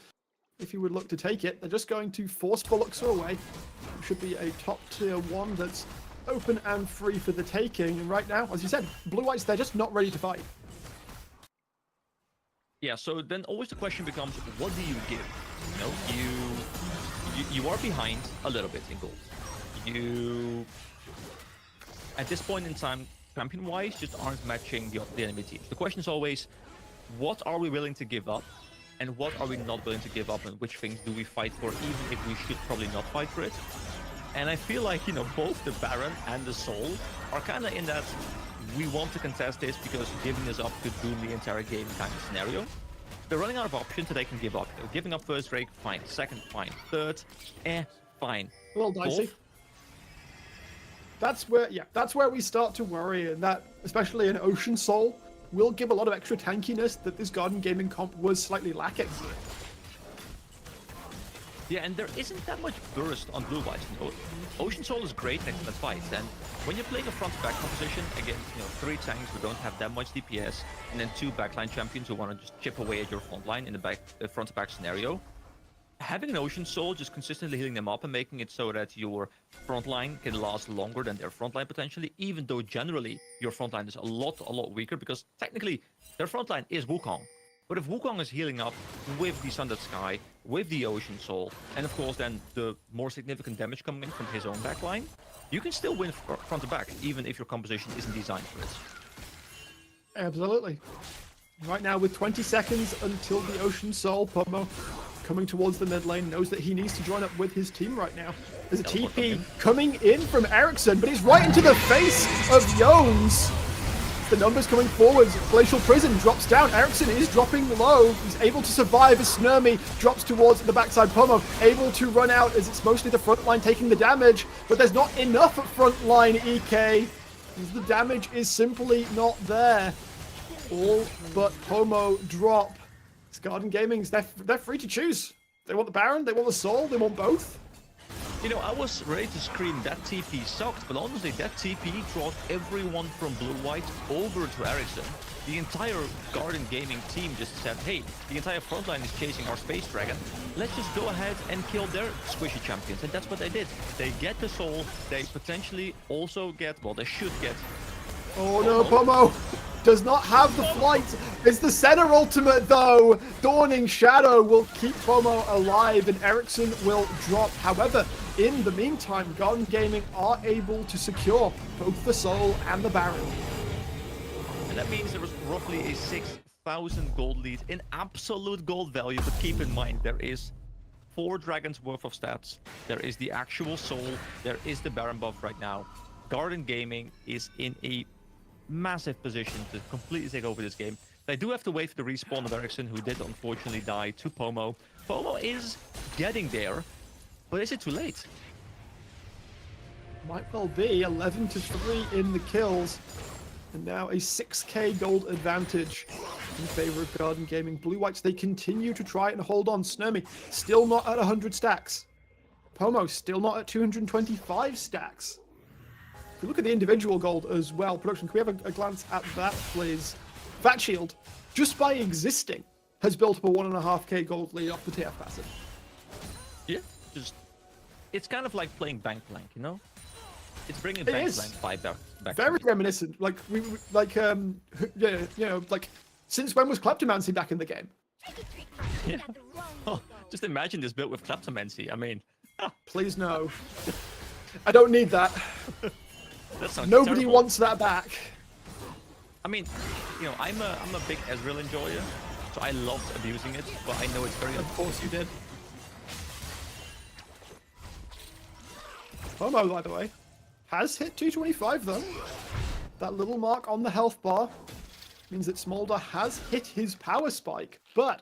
if you would look to take it. They're just going to force Bullocks away. It should be a top tier 1 that's open and free for the taking. And right now, as you said, Blue White's they're just not ready to fight. Yeah, so then always the question becomes, what do you give? You know, you are behind a little bit in gold. You, at this point in time, champion-wise, just aren't matching the enemy teams. The question is always, what are we willing to give up? And what are we not willing to give up? And which things do we fight for, even if we should probably not fight for it? And I feel like, you know, both the Baron and the Soul are kind of in that we want to contest this because giving this up could doom the entire game kind of scenario. They're running out of options that they can give up. They're giving up first Drake, fine. Second, fine. Third, fine. A little dicey. Fourth, That's where we start to worry, and that, especially in Ocean Soul, will give a lot of extra tankiness that this Garden Gaming comp was slightly lacking. yeah, and there isn't that much burst on Blue White. You know, Ocean Soul is great next to the fight, and when you're playing a front-to-back composition against, you know, 3 tanks who don't have that much DPS, and then 2 backline champions who want to just chip away at your front line in the front-to-back scenario, having an Ocean Soul just consistently healing them up and making it so that your front line can last longer than their front line potentially, even though generally your front line is a lot weaker, because technically their front line is Wukong. But if Wukong is healing up with the Sundered Sky, with the Ocean Soul, and of course then the more significant damage coming in from his own backline, you can still win front to back, even if your composition isn't designed for it. Absolutely. Right now, with 20 seconds until the Ocean Soul, Pomo coming towards the mid lane, knows that he needs to join up with his team right now. There's a TP coming in from Ericsson, but he's right into the face of Jones. The numbers coming forwards. Glacial Prison drops down. Ericsson is dropping low. He's able to survive as Snurmy drops towards the backside. Pomo able to run out as it's mostly the front line taking the damage, but there's not enough front line EK. The damage is simply not there. All but Pomo drop. It's Garden Gaming's, they're free to choose. They want the Baron, they want the Soul, they want both. You know, I was ready to scream that TP sucked, but honestly, that TP brought everyone from Blue White over to Ericsson. The entire Garden Gaming team just said, hey, the entire frontline is chasing our Space Dragon. Let's just go ahead and kill their squishy champions. And that's what they did. They get the Soul, they potentially also get, well, they should get... Oh no, Pomo! does not have the flight. It's the center ultimate, though. Dawning Shadow will keep Pomo alive, and Ericsson will drop. However, in the meantime, Garden Gaming are able to secure both the Soul and the Baron. And that means there was roughly a 6,000 gold lead in absolute gold value. But keep in mind, there is 4 dragons worth of stats. There is the actual Soul. There is the Baron buff right now. Garden Gaming is in a massive position to completely take over this game. They do have to wait for the respawn of Ericsson, who did unfortunately die to Pomo. Pomo is getting there, but is it too late? Might well be 11-3 in the kills. And now a 6k gold advantage in favor of Garden Gaming. Blue Whites, they continue to try and hold on. Snurmy still not at 100 stacks. Pomo still not at 225 stacks. If you look at the individual gold as well, production, can we have a glance at that, please? Fat Shield, just by existing, has built up a 1.5k gold lead off the TF passive. Yeah, just it's kind of like playing Bank Blank, you know? It's bringing Bank Blank back. Very reminiscent, like yeah, you know, like since when was Kleptomancy back in the game? Yeah. Oh, just imagine this build with Kleptomancy. I mean, please no. I don't need that. Nobody terrible. wants that back. I mean, you know, I'm a big Ezreal enjoyer, so I loved abusing it, but I know it's very. Of course you did. Pomo, by the way, has hit 225 though. That little mark on the health bar means that Smolder has hit his power spike, but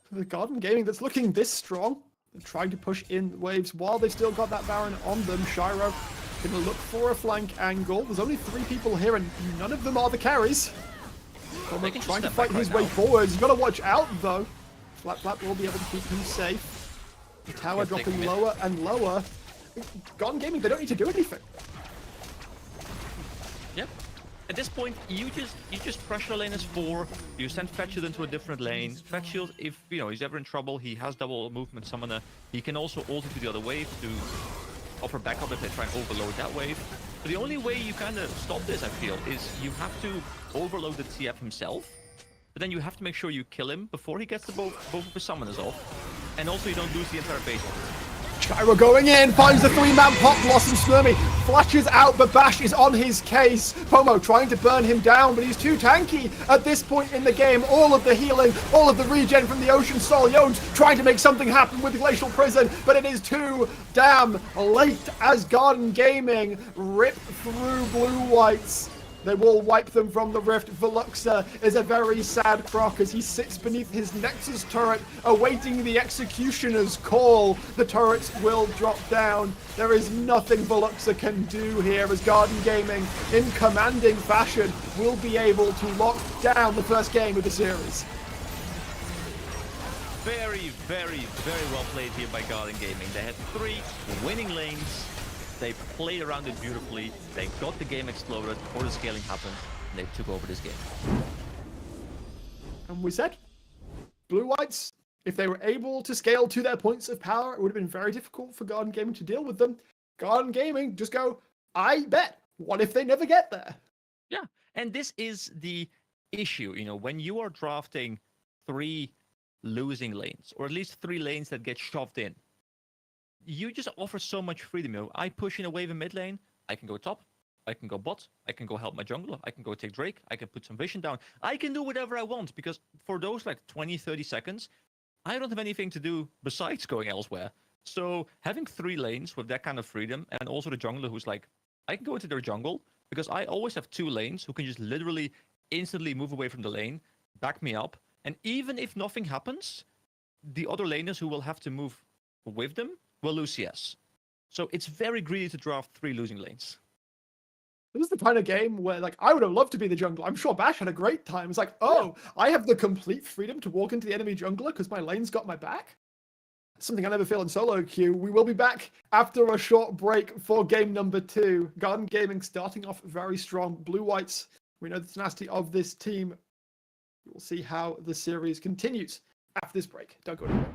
for the Garden Gaming that's looking this strong, they're trying to push in waves while they've still got that Baron on them. Shiro gonna look for a flank angle. There's only 3 people here and none of them are the carries. Pomo trying to fight his way forward. He's gotta watch out though. Flap will be able to keep him safe. The tower dropping lower and lower. Garden Gaming, they don't need to do anything. Yep. At this point, you just pressure lane as 4. You send Fat Shield into a different lane. Fat Shield, if you know he's ever in trouble, he has double movement summoner. He can also ult to the other wave to offer backup if they try and overload that wave. But the only way you kind of stop this, I feel, is you have to overload the TF himself. But then you have to make sure you kill him before he gets the both of his summoners off. And also you don't lose the entire base. Gyro going in, finds the 3-man pop, Blossom Snurmy flashes out, but Bash is on his case. Pomo trying to burn him down, but he's too tanky at this point in the game. All of the healing, all of the regen from the Ocean Soul. Yones trying to make something happen with the Glacial Prison, but it is too damn late as Garden Gaming rip through Blue Whites. They will wipe them from the rift. Veluxa is a very sad croc as he sits beneath his Nexus turret, awaiting the Executioner's call. The turrets will drop down. There is nothing Veluxa can do here as Garden Gaming, in commanding fashion, will be able to lock down the first game of the series. Very, very, very well played here by Garden Gaming. They had 3 winning lanes. They played around it beautifully. They got the game exploded before the scaling happened, and they took over this game. And we said, Blue Whites, if they were able to scale to their points of power, it would have been very difficult for Garden Gaming to deal with them. Garden Gaming just go, I bet. What if they never get there? Yeah, and this is the issue, you know, when you are drafting 3 losing lanes, or at least 3 lanes that get shoved in, you just offer so much freedom. You know, I push in a wave in mid lane, I can go top, I can go bot, I can go help my jungler, I can go take Drake, I can put some vision down. I can do whatever I want because for those like 20-30 seconds, I don't have anything to do besides going elsewhere. So having 3 lanes with that kind of freedom, and also the jungler who's like, I can go into their jungle because I always have 2 lanes who can just literally instantly move away from the lane, back me up, and even if nothing happens, the other laners who will have to move with them will lose CS. So it's very greedy to draft 3 losing lanes. This is the kind of game where, like, I would have loved to be the jungler. I'm sure Bash had a great time. It's like, oh, I have the complete freedom to walk into the enemy jungler because my lane's got my back. Something I never feel in solo queue. We will be back after a short break for game number 2. Garden Gaming starting off very strong. Blue Whites, we know the tenacity of this team. We'll see how the series continues after this break. Don't go anywhere.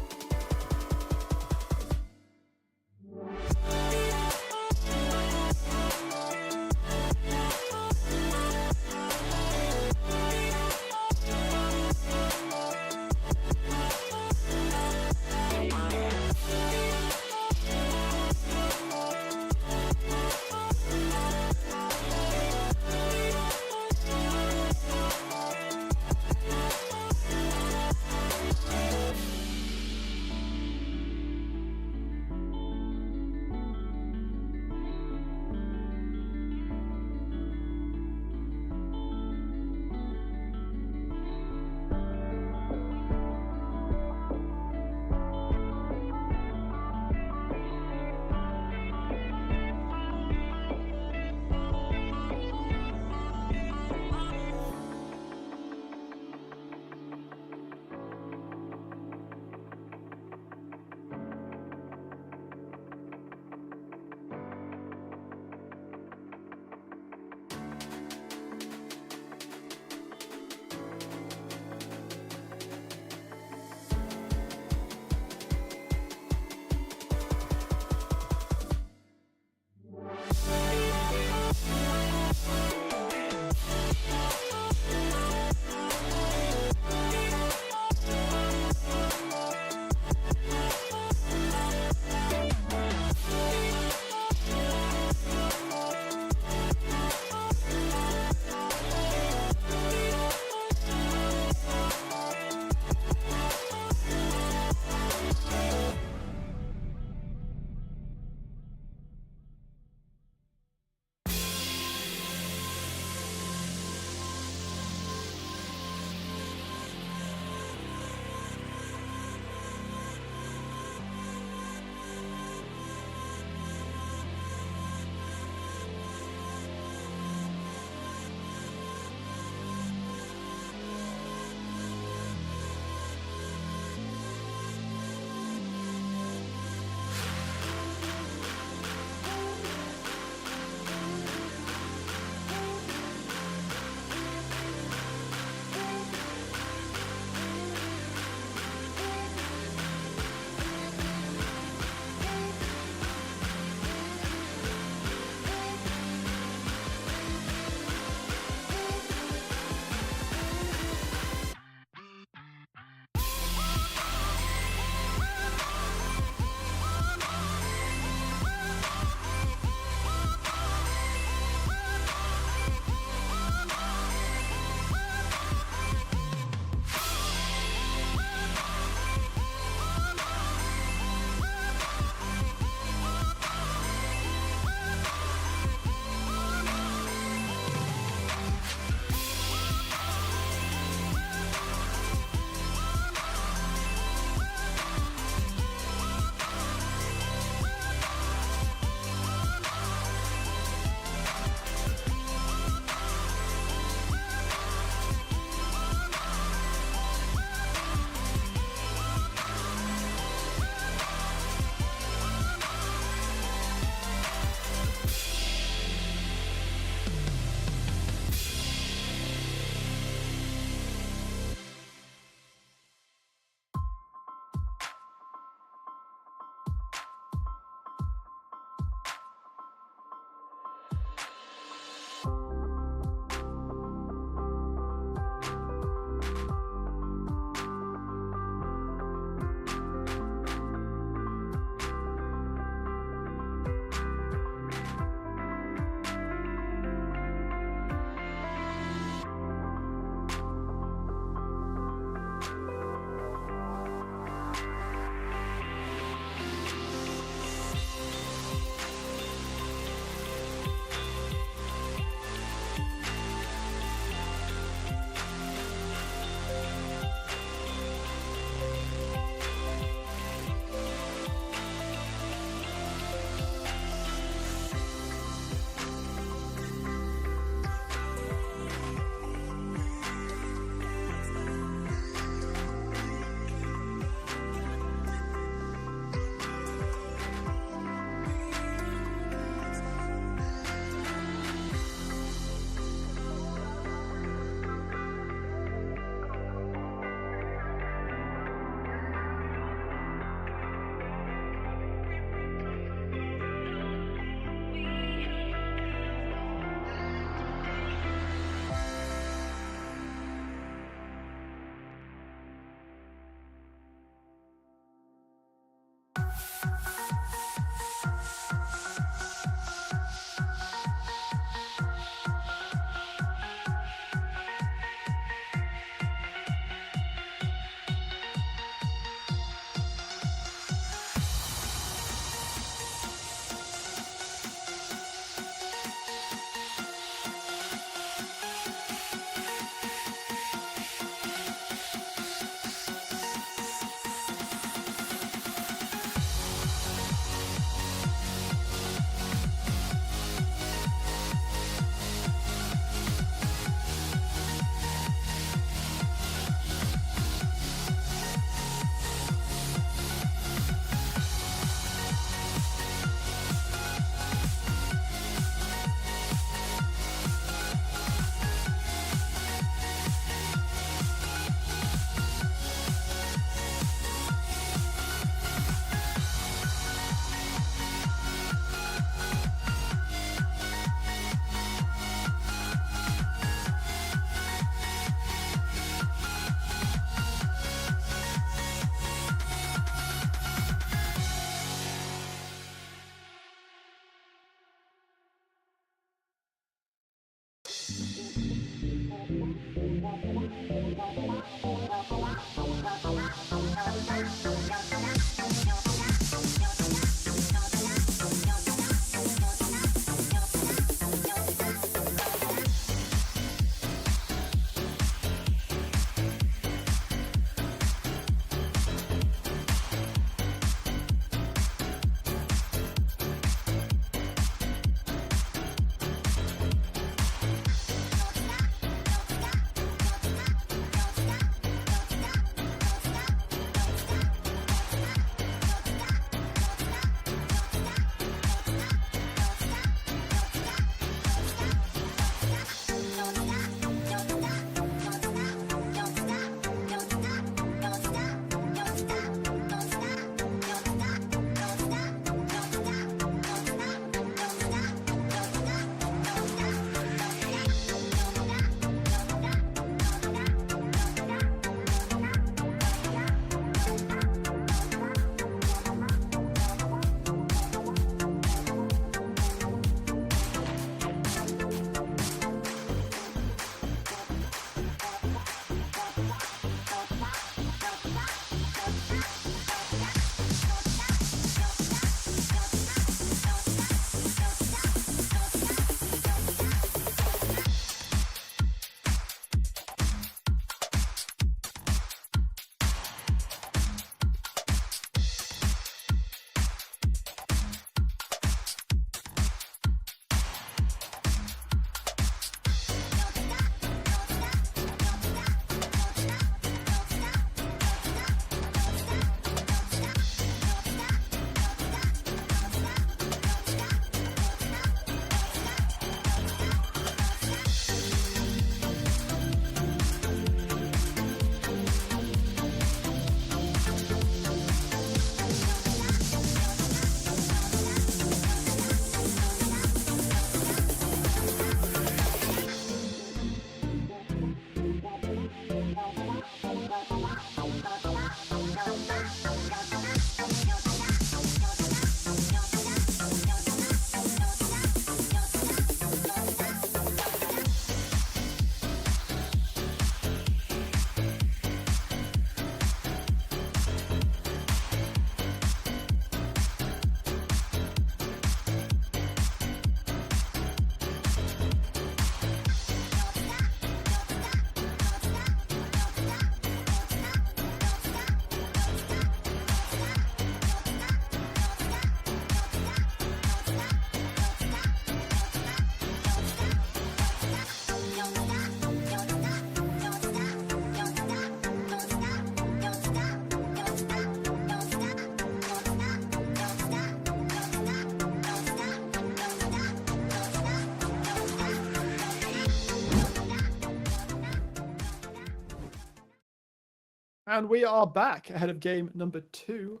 And we are back ahead of game number 2.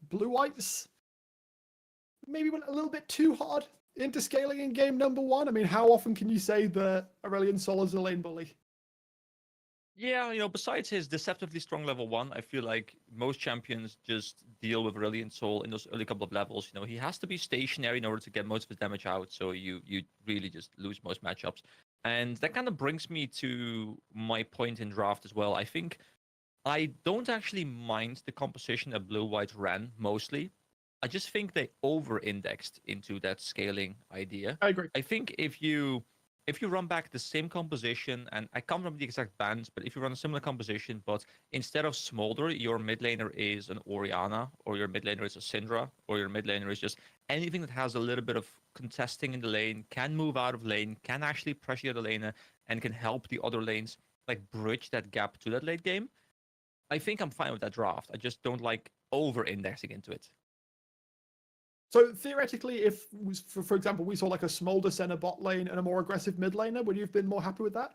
Blue Whites maybe went a little bit too hard into scaling in game number 1. I mean, how often can you say that Aurelion Sol is a lane bully? Yeah, besides his deceptively strong level 1, I feel like most champions just deal with Aurelion Sol in those early couple of levels. He has to be stationary in order to get most of his damage out, so you really just lose most matchups. And that kind of brings me to my point in draft as well. I think I don't actually mind the composition that Blue White ran mostly. I just think they over-indexed into that scaling idea. I agree. I think if you run back the same composition, and I can't remember the exact bans, but if you run a similar composition, but instead of Smolder, your mid laner is an Orianna, or your mid laner is a Syndra, or your mid laner is just anything that has a little bit of contesting in the lane, can move out of lane, can actually pressure the other laner, and can help the other lanes like bridge that gap to that late game. I think I'm fine with that draft. I just don't like over-indexing into it. So theoretically, if, for example, we saw like a Smolder center bot lane and a more aggressive mid laner, would you have been more happy with that?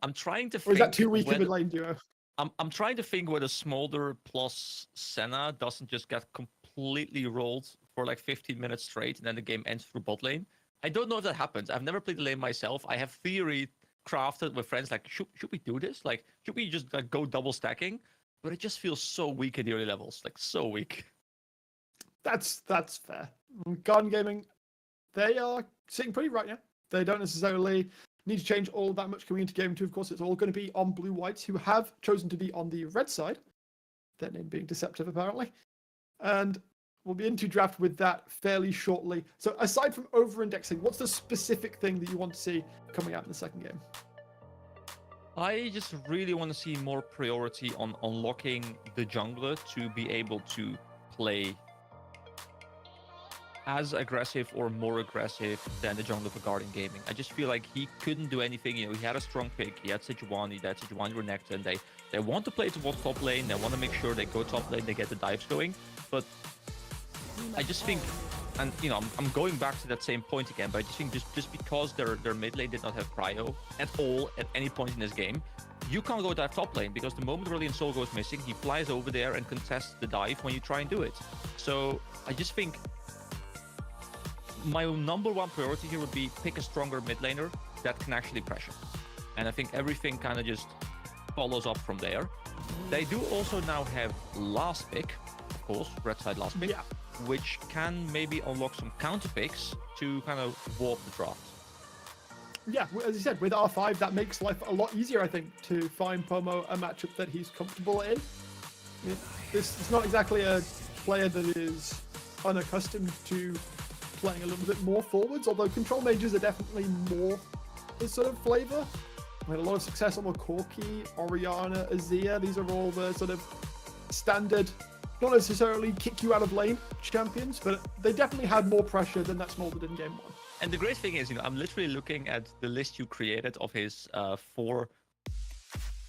I'm trying to think. Or is that too weak a mid lane duo? I'm trying to think whether Smolder plus Senna doesn't just get completely rolled for like 15 minutes straight, and then the game ends through bot lane. I don't know if that happens. I've never played the lane myself. I have theory crafted with friends like, should we do this? Like, should we just like go double stacking? But it just feels so weak in the early levels, like so weak. That's fair. Garden Gaming, they are sitting pretty right now. They don't necessarily need to change all that much coming into game 2. Of course, it's all going to be on blue-whites, who have chosen to be on the red side. Their name being deceptive, apparently. And we'll be into draft with that fairly shortly. So aside from over-indexing, what's the specific thing that you want to see coming out in the second game? I just really want to see more priority on unlocking the jungler to be able to play as aggressive or more aggressive than the jungler for Guardian Gaming. I just feel like he couldn't do anything. He had a strong pick. He had Sejuani, he had Sejuani Renekton, and they want to play towards top lane. They want to make sure they go top lane, they get the dives going. But I just think, and I'm going back to that same point again, but I just think just because their mid lane did not have prio at all at any point in this game, you can't go dive top lane, because the moment Brilliant Soul goes missing, he flies over there and contests the dive when you try and do it. So I just think my number one priority here would be pick a stronger mid laner that can actually pressure. And I think everything kind of just follows up from there. They do also now have last pick, of course, red side last pick, which can maybe unlock some counter picks to kind of warp the draft. Yeah, as you said, with R5, that makes life a lot easier, I think, to find Pomo a matchup that he's comfortable in. I mean, this is not exactly a player that is unaccustomed to playing a little bit more forwards, although control mages are definitely more his sort of flavor. We had a lot of success on the Corki, Orianna, Azir. These are all the sort of standard, not necessarily kick you out of lane champions, but they definitely had more pressure than that Smolder did in game 1. And the great thing is, I'm literally looking at the list you created of his 4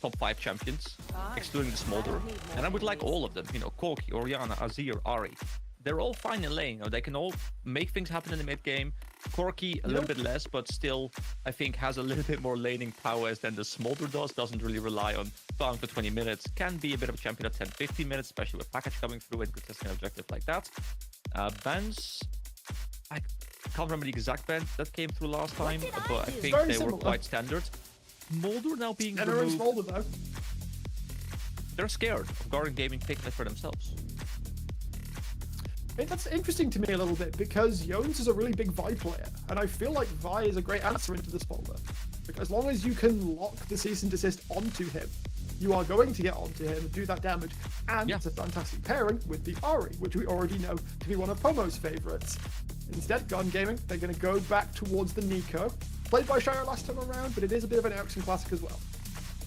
top 5 champions, excluding the Smolder, and I would like all of them. Corki, Orianna, Azir, Ahri. They're all fine in lane. They can all make things happen in the mid game. Corki a little bit less, but still, I think, has a little bit more laning prowess than the Smolder does. Doesn't really rely on farming for 20 minutes. Can be a bit of a champion at 10-15 minutes, especially with package coming through and contesting an objective like that. Bans, I can't remember the exact ban that came through last time, but I think they were quite standard. Smolder now being removed. Smolder, though. They're scared of Guardian Gaming picking it for themselves. That's interesting to me a little bit, because Jones is a really big Vi player, and I feel like Vi is a great answer into this folder. Because as long as you can lock the cease and desist onto him, you are going to get onto him and do that damage, and it's a fantastic pairing with the Ahri, which we already know to be one of Pomo's favorites. Instead, Guardian Gaming, they're going to go back towards the Nico, played by Shiro last time around, but it is a bit of an Ericsson classic as well.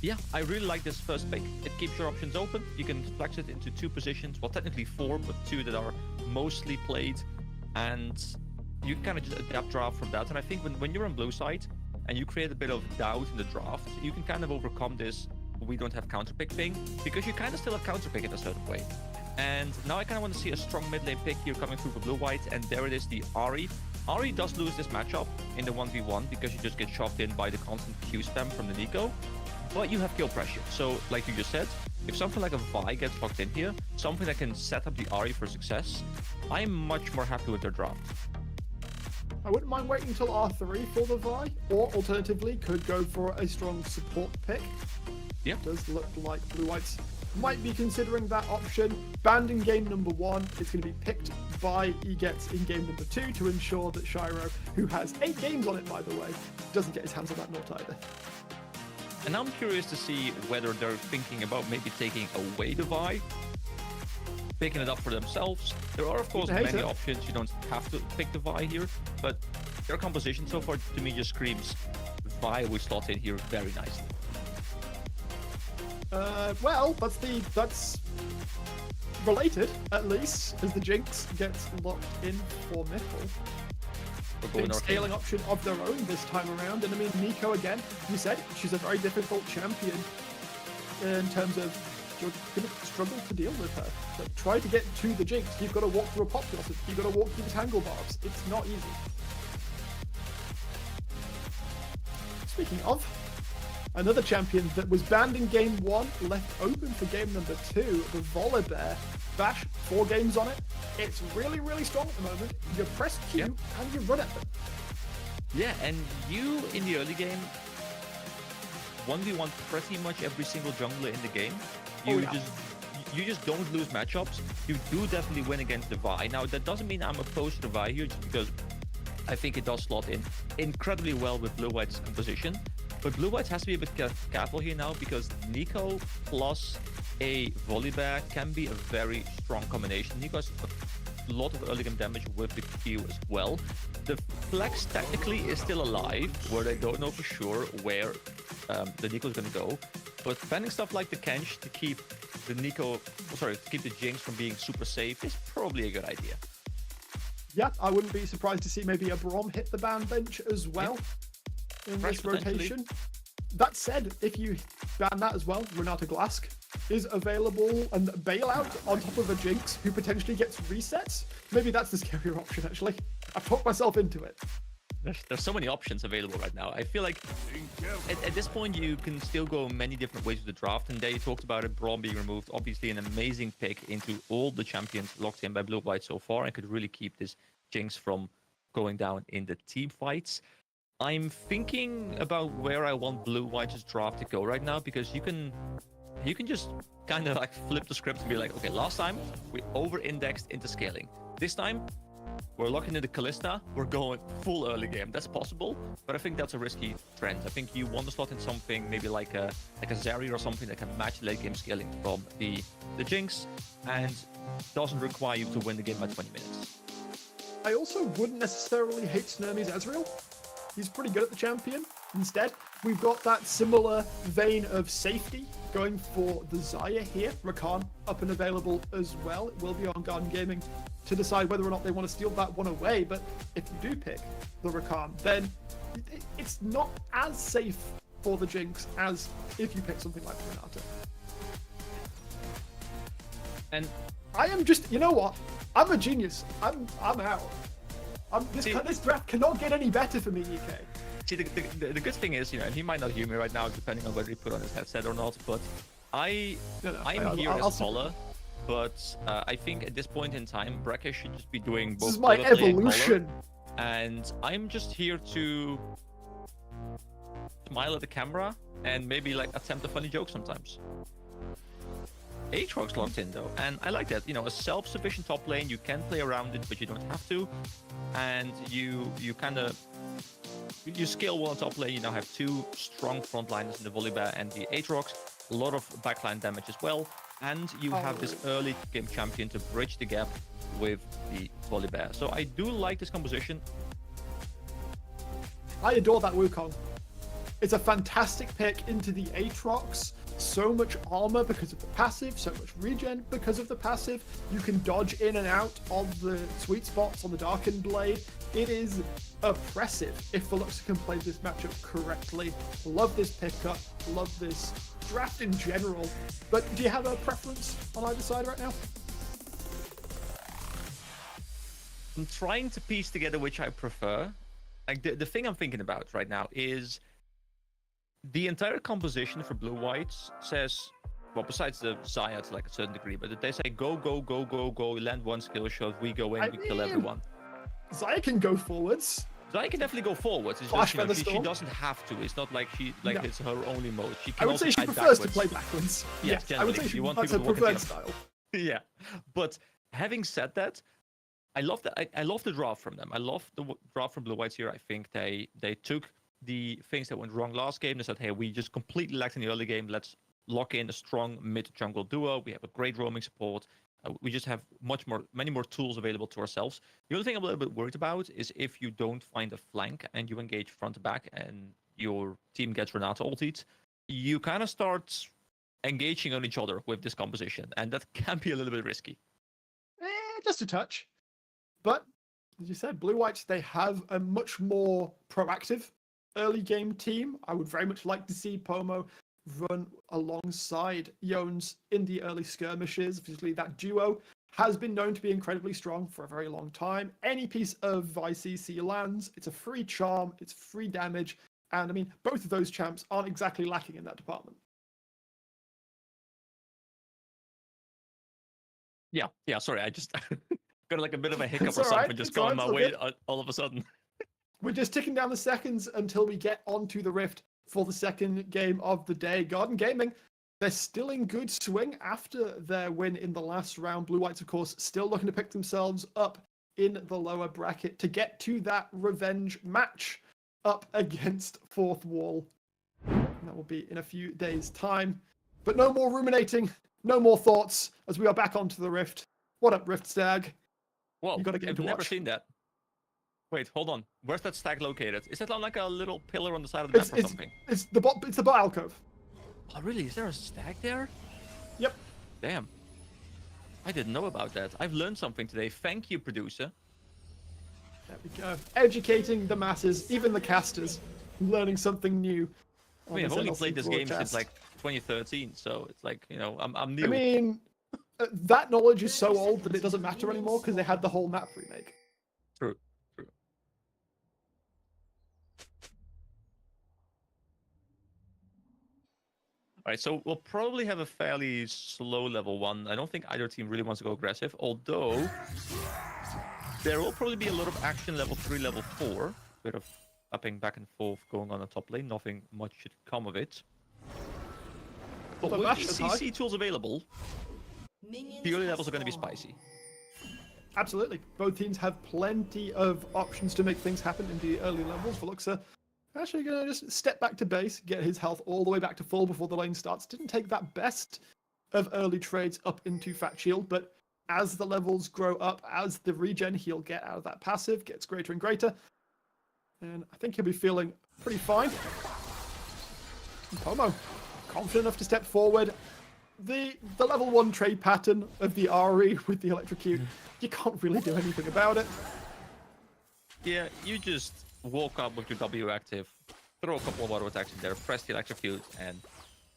Yeah, I really like this first pick. It keeps your options open. You can flex it into 2 positions. Well, technically 4, but 2 that are mostly played. And you kind of just adapt draft from that. And I think when you're on blue side and you create a bit of doubt in the draft, you can kind of overcome this we don't have counter pick thing, because you kind of still have counter pick in a certain way. And now I kind of want to see a strong mid lane pick here coming through for blue-white. And there it is, the Ahri. Ahri does lose this matchup in the 1v1 because you just get shoved in by the constant Q spam from the Nico. But you have kill pressure. So, like you just said, if something like a Vi gets locked in here, something that can set up the Ahri for success, I'm much more happy with their draft. I wouldn't mind waiting until R3 for the Vi, or alternatively, could go for a strong support pick. Yeah. It does look like blue-whites might be considering that option. Banned in game number 1, it's going to be picked by Egets in game number 2 to ensure that Shiro, who has 8 games on it by the way, doesn't get his hands on that Nort either. And I'm curious to see whether they're thinking about maybe taking away the Vi, picking it up for themselves. There are, of course, many options. You don't have to pick the Vi here, but their composition so far to me just screams Vi will slot in here very nicely. Well, that's related, at least, as the Jinx gets locked in for Miffle. Big scaling option of their own this time around, and I mean, Nico again, you said, she's a very difficult champion in terms of you're going to struggle to deal with her. Like, try to get to the Jinx, you've got to walk through a populace, you've got to walk through the tangle barbs. It's not easy. Speaking of, another champion that was banned in game 1, left open for game number 2, the Volibear. Bash, 4 games on it. It's really, really strong at the moment. You press Q and you run at them. Yeah, and you, in the early game, 1v1 pretty much every single jungler in the game. You just don't lose matchups. You do definitely win against the Vi. Now, that doesn't mean I'm opposed to the Vi here, just because I think it does slot in incredibly well with Blue White's composition. But Blue White has to be a bit careful here now, because Nico plus a Volibear can be a very strong combination. Nico has a lot of early game damage with the Q as well. The Flex technically is still alive, where they don't know for sure where the Nico is going to go. But banning stuff like the Kench to keep the Jinx from being super safe is probably a good idea. Yeah, I wouldn't be surprised to see maybe a Brom hit the ban bench as well in this rotation. That said, if you ban that as well, Renata Glask is available, and Bailout on top of a Jinx who potentially gets resets. Maybe that's the scarier option, actually. I've talked myself into it. There's so many options available right now. I feel like at this point you can still go many different ways with the draft, and they talked about it, Braum being removed. Obviously an amazing pick into all the champions locked in by Blue White so far, and could really keep this Jinx from going down in the team fights. I'm thinking about where I want Blue White's draft to go right now, because you can just kind of like flip the script and be like, okay, last time we over-indexed into scaling. This time we're locking into Kalista, we're going full early game. That's possible, but I think that's a risky trend. I think you want to slot in something maybe like a Zarya or something that can match late game scaling from the Jinx and doesn't require you to win the game by 20 minutes. I also wouldn't necessarily hate Snurmy's Ezreal. He's pretty good at the champion. Instead, we've got that similar vein of safety going for the Zarya here. Rakan up and available as well. It will be on Garden Gaming to decide whether or not they want to steal that one away. But if you do pick the Rakan, then it's not as safe for the Jinx as if you pick something like Renata. And I am just, you know what? I'm a genius. I'm out. This draft cannot get any better for me, EK. See, the good thing is, and he might not hear me right now, depending on whether he put on his headset or not, but I'm here as a scholar, but I think at this point in time, Bracket should just be doing both. This is my evolution. And I'm just here to smile at the camera and maybe like attempt a funny joke sometimes. Aatrox locked in though, and I like that. A self-sufficient top lane, you can play around it, but you don't have to. And you scale well on top lane. You now have two strong frontliners in the Volibear and the Aatrox, a lot of backline damage as well, and you have this early game champion to bridge the gap with the Volibear. So I do like this composition. I adore that Wukong. It's a fantastic pick into the Aatrox. So much armor because of the passive, so much regen because of the passive. You can dodge in and out of the sweet spots on the Darkened Blade. It is oppressive if Veluxa can play this matchup correctly. Love this pickup, love this draft in general. But do you have a preference on either side right now? I'm trying to piece together which I prefer. Like the thing I'm thinking about right now is the entire composition for Blue Whites says, well, besides the Zarya to like a certain degree, but they say go, go, go, go, go, land one skill shot, we go in, we kill everyone. Zarya can go forwards. Zarya can definitely go forwards. It's just, she doesn't have to. It's not like it's her only mode. She can I would say she prefers to play backwards. Yes, I would say that's her preferred style. Yeah, but having said that, I love the draft from them. I love the draft from Blue Whites here. I think they took the things that went wrong last game. They said, hey, we just completely lacked in the early game. Let's lock in a strong mid-jungle duo. We have a great roaming support. We just have many more tools available to ourselves. The only thing I'm a little bit worried about is if you don't find a flank and you engage front to back and your team gets Renata ultied, you kind of start engaging on each other with this composition, and that can be a little bit risky. Just a touch. But, as you said, Blue Whites, they have a much more proactive early game team. I would very much like to see Pomo run alongside Jones in the early skirmishes. Obviously, that duo has been known to be incredibly strong for a very long time. Any piece of ICC lands, it's a free charm, it's free damage, and I mean, both of those champs aren't exactly lacking in that department. Yeah, sorry, I just got like a bit of a hiccup or something just going my way all of a sudden. We're just ticking down the seconds until we get onto the Rift for the second game of the day. Garden Gaming, they're still in good swing after their win in the last round. Blue Whites, of course, still looking to pick themselves up in the lower bracket to get to that revenge match up against Fourth Wall. And that will be in a few days' time. But no more ruminating, no more thoughts, as we are back onto the Rift. What up, Rift Stag? Whoa, You got a game I've to never watch. seen that. Wait, hold on. Where's that stag located? Is that on like a little pillar on the side of the map or something? It's the bot alcove. Oh, really? Is there a stag there? Yep. Damn. I didn't know about that. I've learned something today. Thank you, producer. There we go. Educating the masses, even the casters, learning something new. I mean, I've only NLC played this game since broadcast. like 2013, so it's like, you know, I'm new. I mean, that knowledge is so old that it doesn't matter anymore because they had the whole map remake. True, true. All right, so we'll probably have a fairly slow level 1. I don't think either team really wants to go aggressive, although there will probably be a lot of action level 3, level 4. Bit of upping back and forth going on the top lane. Nothing much should come of it. But Although with Bash these is high. CC tools available, the early levels are going to be spicy. Absolutely. Both teams have plenty of options to make things happen in the early levels. Veluxa actually going to just step back to base, get his health all the way back to full before the lane starts. Didn't take that best of early trades up into Fat Shield, but as the levels grow up, as the regen he'll get out of that passive gets greater and greater, and I think he'll be feeling pretty fine. And Pomo, confident enough to step forward. The level 1 trade pattern of the RE with the electrocute, you can't really do anything about it. Yeah, you just walk up with your W active, throw a couple of auto attacks in there, press the electrocute, and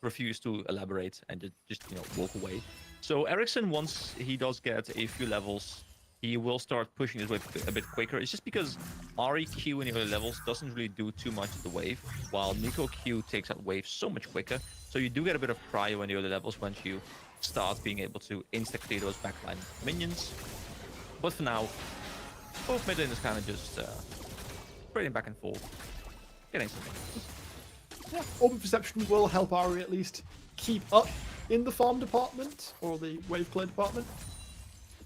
refuse to elaborate, and just you know, walk away. So Ericsson, once he does get a few levels, he will start pushing his wave a bit quicker. It's just because REQ in the early levels doesn't really do too much of the wave, while Nico Q takes out waves so much quicker. So you do get a bit of prio in the early levels once you start being able to insta-clear those backline minions. But for now, both mid laners kind of just trading back and forth, getting something. Yeah, Orbit Perception will help Ari at least keep up in the farm department, or the wave clear department.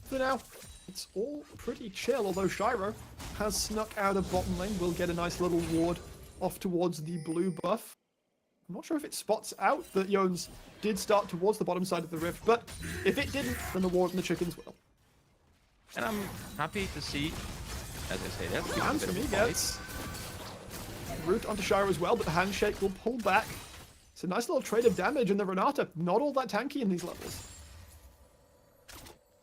For now, it's all pretty chill, although Shiro has snuck out of bottom lane, will get a nice little ward off towards the blue buff. I'm not sure if it spots out that Jones did start towards the bottom side of the rift, but if it didn't, then the ward and the chickens will. And I'm happy to see, as I say that, Hands from me gets root onto Shiro as well, but the handshake will pull back. It's a nice little trade of damage, and the Renata, not all that tanky in these levels.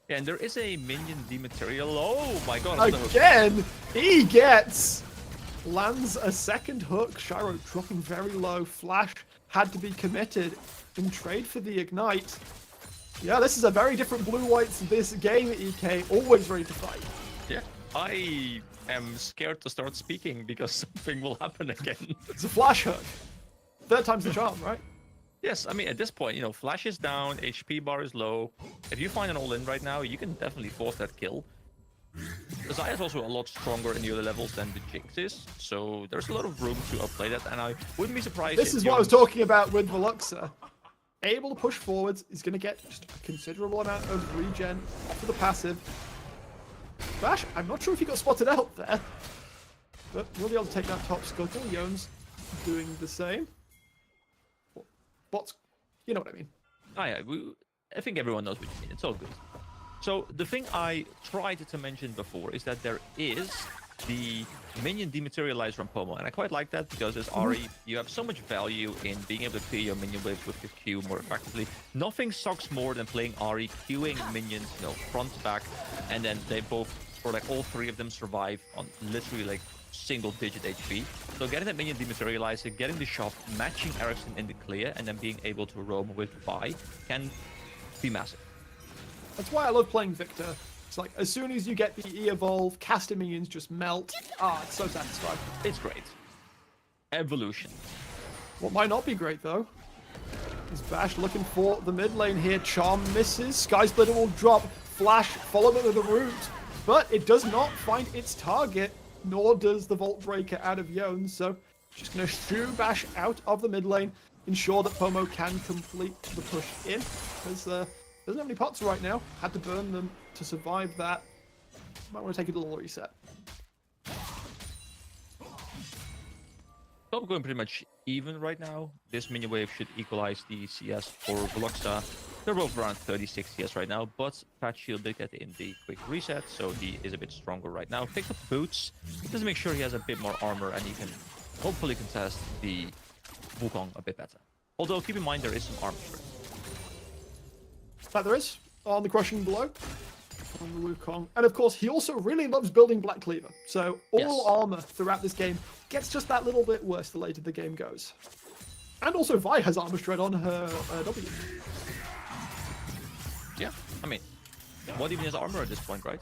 Yeah, and there is a minion dematerial. Oh my god. Again, he lands a second hook. Shiro dropping very low. Flash had to be committed in trade for the ignite. Yeah, this is a very different blue-whites this game, EK. Always ready to fight. Yeah, I am scared to start speaking because something will happen again. It's a flash hook. Third time's the charm, right? Yes, I mean, at this point, you know, flash is down, HP bar is low. If you find an all-in right now, you can definitely force that kill. Zaya is also a lot stronger in the other levels than the Jinx is, so there's a lot of room to outplay that, and I wouldn't be surprised This if is what I was talking about with Veluxa. Able to push forwards, is going to get just a considerable amount of regen for the passive. Bash, I'm not sure if he got spotted out there, but we'll be able to take that top scuttle. Yones doing the same. Bots, you know what I mean. Oh, yeah, I think everyone knows what you mean. It's all good. So the thing I tried to mention before is that there is the minion dematerialize from Pomo, and I quite like that because as Ari, you have so much value in being able to clear your minion waves with your Q more effectively. Nothing sucks more than playing Ari, queuing minions, you know, front to back, and then they both, or like all three of them, survive on literally like single-digit HP. So getting that minion dematerializer, getting the shot, matching Ericsson in the clear, and then being able to roam with Vi can be massive. That's why I love playing Victor. It's like, as soon as you get the E-Evolve, caster minions just melt. Ah, it's so satisfying. It's great. Evolution. What might not be great, though, is Bash looking for the mid lane here. Charm misses. Sky Splitter will drop. Flash, followed with the root. But it does not find its target, nor does the Vault Breaker out of Yone. So, just going to shoo Bash out of the mid lane, ensure that Pomo can complete the push in. Because doesn't have any pots right now. Had to burn them to survive that. Might want to take a little reset. Top going pretty much even right now. This mini wave should equalize the CS for Veloxa. They're both around 36 CS right now, but Fat Shield did get in the quick reset, so he is a bit stronger right now. Picked up boots, just to make sure he has a bit more armor and he can hopefully contest the Wukong a bit better. Although, keep in mind, there is some armor strength. That there is, on the crushing blow. On the Wukong. And of course, he also really loves building Black Cleaver. So all armor throughout this game gets just that little bit worse the later the game goes. And also Vi has armor shred on her W. Yeah, I mean, what even is armor at this point, right?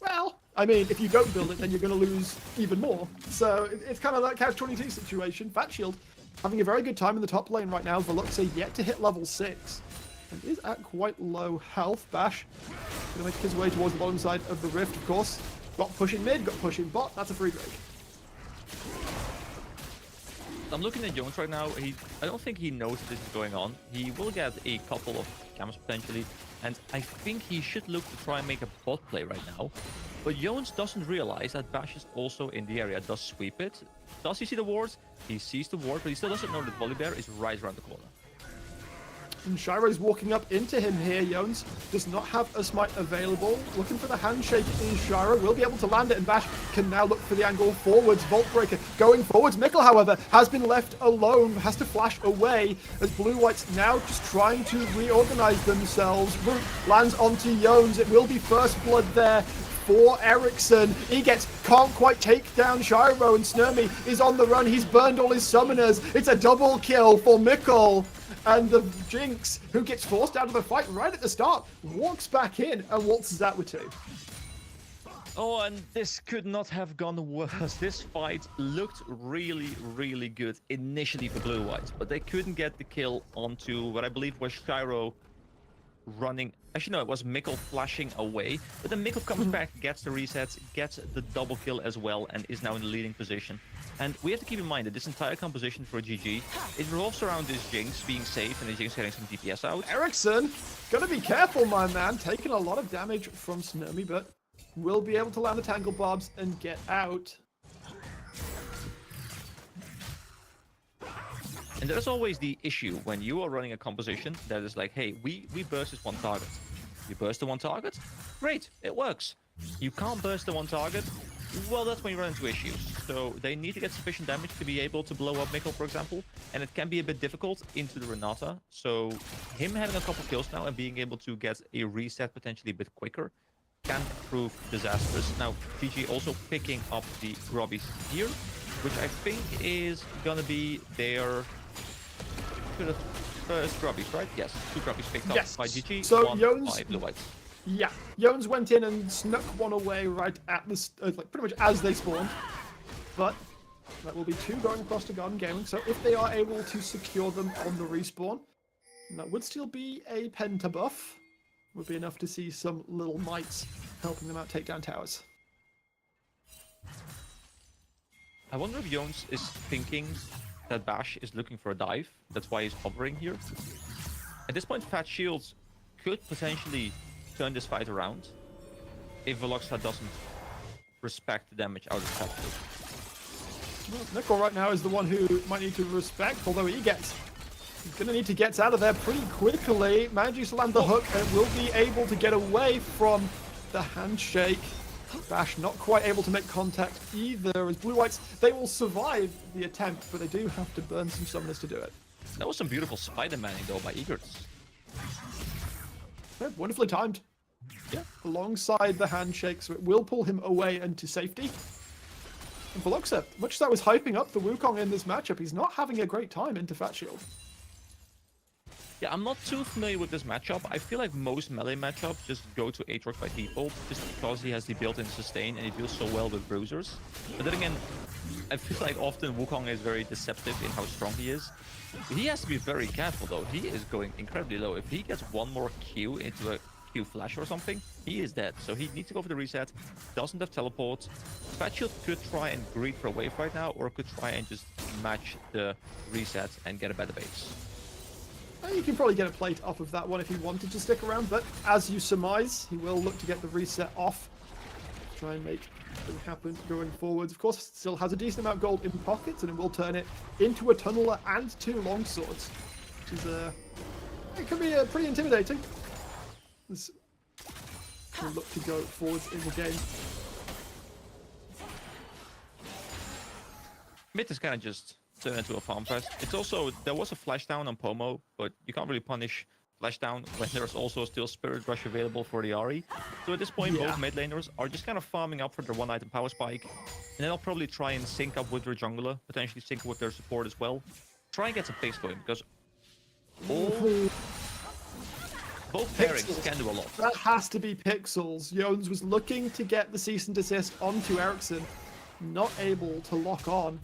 Well, I mean, if you don't build it, then you're going to lose even more. So it's kind of that catch-22 situation. Fat Shield having a very good time in the top lane right now. Veloxa yet to hit level 6. And is at quite low health. Bash gonna make his way towards the bottom side of the rift, of course. Got pushing mid, got pushing bot. That's a free break. I'm looking at Jones right now. I don't think he knows this is going on. He will get a couple of cams potentially, and I think he should look to try and make a bot play right now. But Jones doesn't realize that Bash is also in the area. Does sweep it. Does he see the ward? He sees the ward, but he still doesn't know that Volibear is right around the corner. And Shiro's walking up into him here. Jones does not have a smite available. Looking for the handshake is Shiro. Will be able to land it, and Bash can now look for the angle forwards. Vault Breaker going forwards. Mikkel, however, has been left alone. Has to flash away as Blue-White's now just trying to reorganize themselves. Root lands onto Jones. It will be first blood there for Ericsson. Can't quite take down Shiro, and Snurmy is on the run. He's burned all his summoners. It's a double kill for Mikkel. And the Jinx, who gets forced out of the fight right at the start, walks back in and waltzes out with 2. Oh, and this could not have gone worse. This fight looked really, really good initially for Blue White, but they couldn't get the kill onto what I believe was Shiro running. Actually, no, it was Mikkel flashing away. But then Mikkel comes back, gets the resets, gets the double kill as well, and is now in the leading position. And we have to keep in mind that this entire composition for GG, it revolves around this Jinx being safe and the Jinx getting some DPS out. Ericsson, gotta be careful, my man. Taking a lot of damage from Snurmy, but will be able to land the Tangle Barbs and get out. And there's always the issue when you are running a composition that is like, hey, we burst this one target. You burst the one target? Great, it works. You can't burst the one target? Well, that's when you run into issues. So they need to get sufficient damage to be able to blow up Mikkel, for example. And it can be a bit difficult into the Renata. So him having a couple kills now and being able to get a reset potentially a bit quicker can prove disastrous. Now, GG also picking up the Grubbies here, which I think is gonna be their first Grubbies, right? Yes, 2 Grubbies picked up by GG, so 1 Jones, by Blue Whites. Yeah, Jones went in and snuck one away right at the like pretty much as they spawned. But that will be 2 going across to Garden Gaming. So if they are able to secure them on the respawn, that would still be a penta buff. Would be enough to see some little mites helping them out take down towers. I wonder if Jones is thinking that Bash is looking for a dive. That's why he's hovering here. At this point, Fat Shields could potentially turn this fight around if Veloxa doesn't respect the damage out of Fat Shield. Well, Mikkel right now is the one who might need to respect, although he's going to need to get out of there pretty quickly. Manages to land the hook and will be able to get away from the handshake. Bash not quite able to make contact either, as Blue Whites, they will survive the attempt, but they do have to burn some summoners to do it. That was some beautiful Spider-Manning though by Egerts. Yeah, wonderfully timed. Yeah. Alongside the handshake, so it will pull him away into safety. And Veloxa, much as I was hyping up the Wukong in this matchup, he's not having a great time into Fat Shield. Yeah, I'm not too familiar with this matchup. I feel like most melee matchups just go to Aatrox by default, just because he has the built-in sustain and he deals so well with bruisers. But then again, I feel like often Wukong is very deceptive in how strong he is. He has to be very careful though. He is going incredibly low. If he gets one more Q into a Q flash or something, he is dead. So he needs to go for the reset. Doesn't have teleport. Fat Shield could try and greed for a wave right now, or could try and just match the reset and get a better base. You can probably get a plate off of that one if he wanted to stick around, but as you surmise, he will look to get the reset off. Try and make it happen going forwards. Of course, still has a decent amount of gold in pockets, and it will turn it into a tunneler and 2 longswords, which is it can be pretty intimidating. This will look to go forwards in the game. Mid is kind of just turned into a farm fest. It's also, there was a flash down on Pomo, but you can't really punish flash down when there's also still Spirit Rush available for the Ahri. So at this point, both mid laners are just kind of farming up for their 1-item power spike. And then they'll probably try and sync up with their jungler, potentially sync up with their support as well. Try and get some pace going, because both pairings can do a lot. That has to be Pixels. Jones was looking to get the cease and desist onto Ericsson, not able to lock on.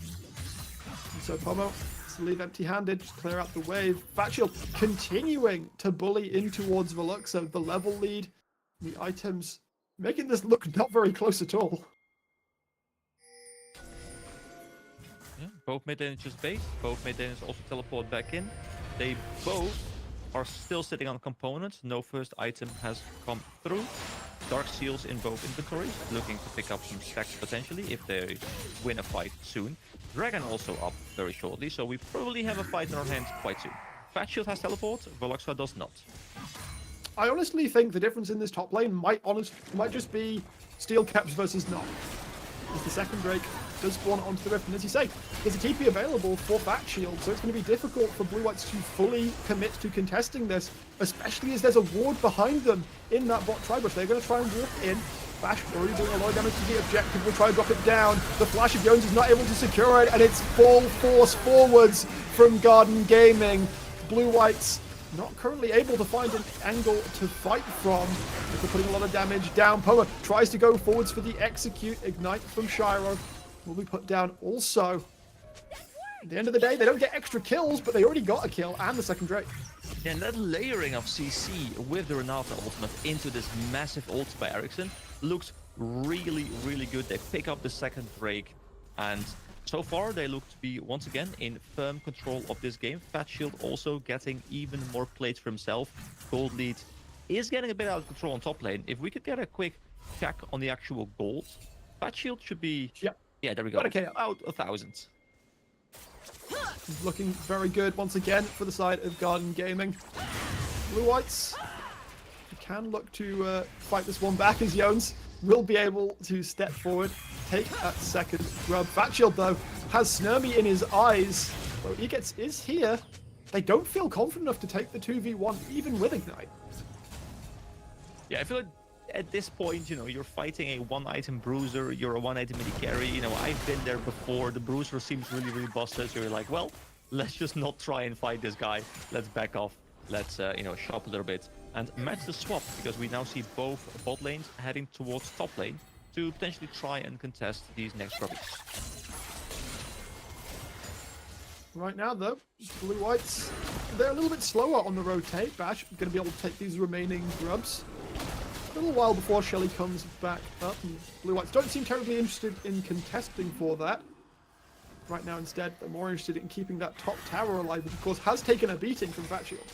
And so Pomo to leave empty-handed, just clear out the wave. Fatshield continuing to bully in towards Veluxa. The level lead, the items, making this look not very close at all. Yeah, both mid laners just base, both mid laners also teleport back in. They both are still sitting on components. No first item has come through. Dark Seals in both inventories, looking to pick up some stacks potentially if they win a fight soon. Dragon also up very shortly, so we probably have a fight in our hands quite soon. Fatshield has teleport, Veluxa does not. I honestly think the difference in this top lane might just be steel caps versus not. As the second Drake does spawn onto the rift, and as you say, there's a TP available for Fatshield, so it's going to be difficult for Blue Whites to fully commit to contesting this, especially as there's a ward behind them in that bot tribush. They're going to try and walk in. Bash already doing a lot of damage to the objective. We'll try and drop it down. The flash of Jones is not able to secure it, and it's full force forwards from Garden Gaming. Blue Whites not currently able to find an angle to fight from. They're putting a lot of damage down. Pomo tries to go forwards for the execute. Ignite from Shiro will be put down also. At the end of the day, they don't get extra kills, but they already got a kill and the second Drake. Yeah, and that layering of CC with the Renata ultimate into this massive ult by Ericsson looks really, really good. They pick up the second Drake, and so far they look to be once again in firm control of this game. Fatshield also getting even more plates for himself. Gold lead is getting a bit out of control on top lane. If we could get a quick check on the actual gold, Fatshield should be... Yeah, there we go. Okay. About 1,000. Looking very good once again for the side of Garden Gaming. Blue Whites can look to fight this one back, as Jones will be able to step forward, take that second grub. Fatshield, though, has Snurmy in his eyes. So Egetz is here. They don't feel confident enough to take the 2v1, even with Ignite. Yeah, I feel like at this point, you know, you're fighting a 1-item bruiser, you're a 1-item midi carry. You know, I've been there before. The bruiser seems really, really busted. So you're like, well, let's just not try and fight this guy. Let's back off. Let's, you know, shop a little bit and match the swap, because we now see both bot lanes heading towards top lane to potentially try and contest these next rubbies. Right now, though, Blue Whites, they're a little bit slower on the rotate. Bash going to be able to take these remaining grubs. A little while before Shelly comes back up, and Blue Whites don't seem terribly interested in contesting for that. Right now, instead, they're more interested in keeping that top tower alive, which of course has taken a beating from Fatshield.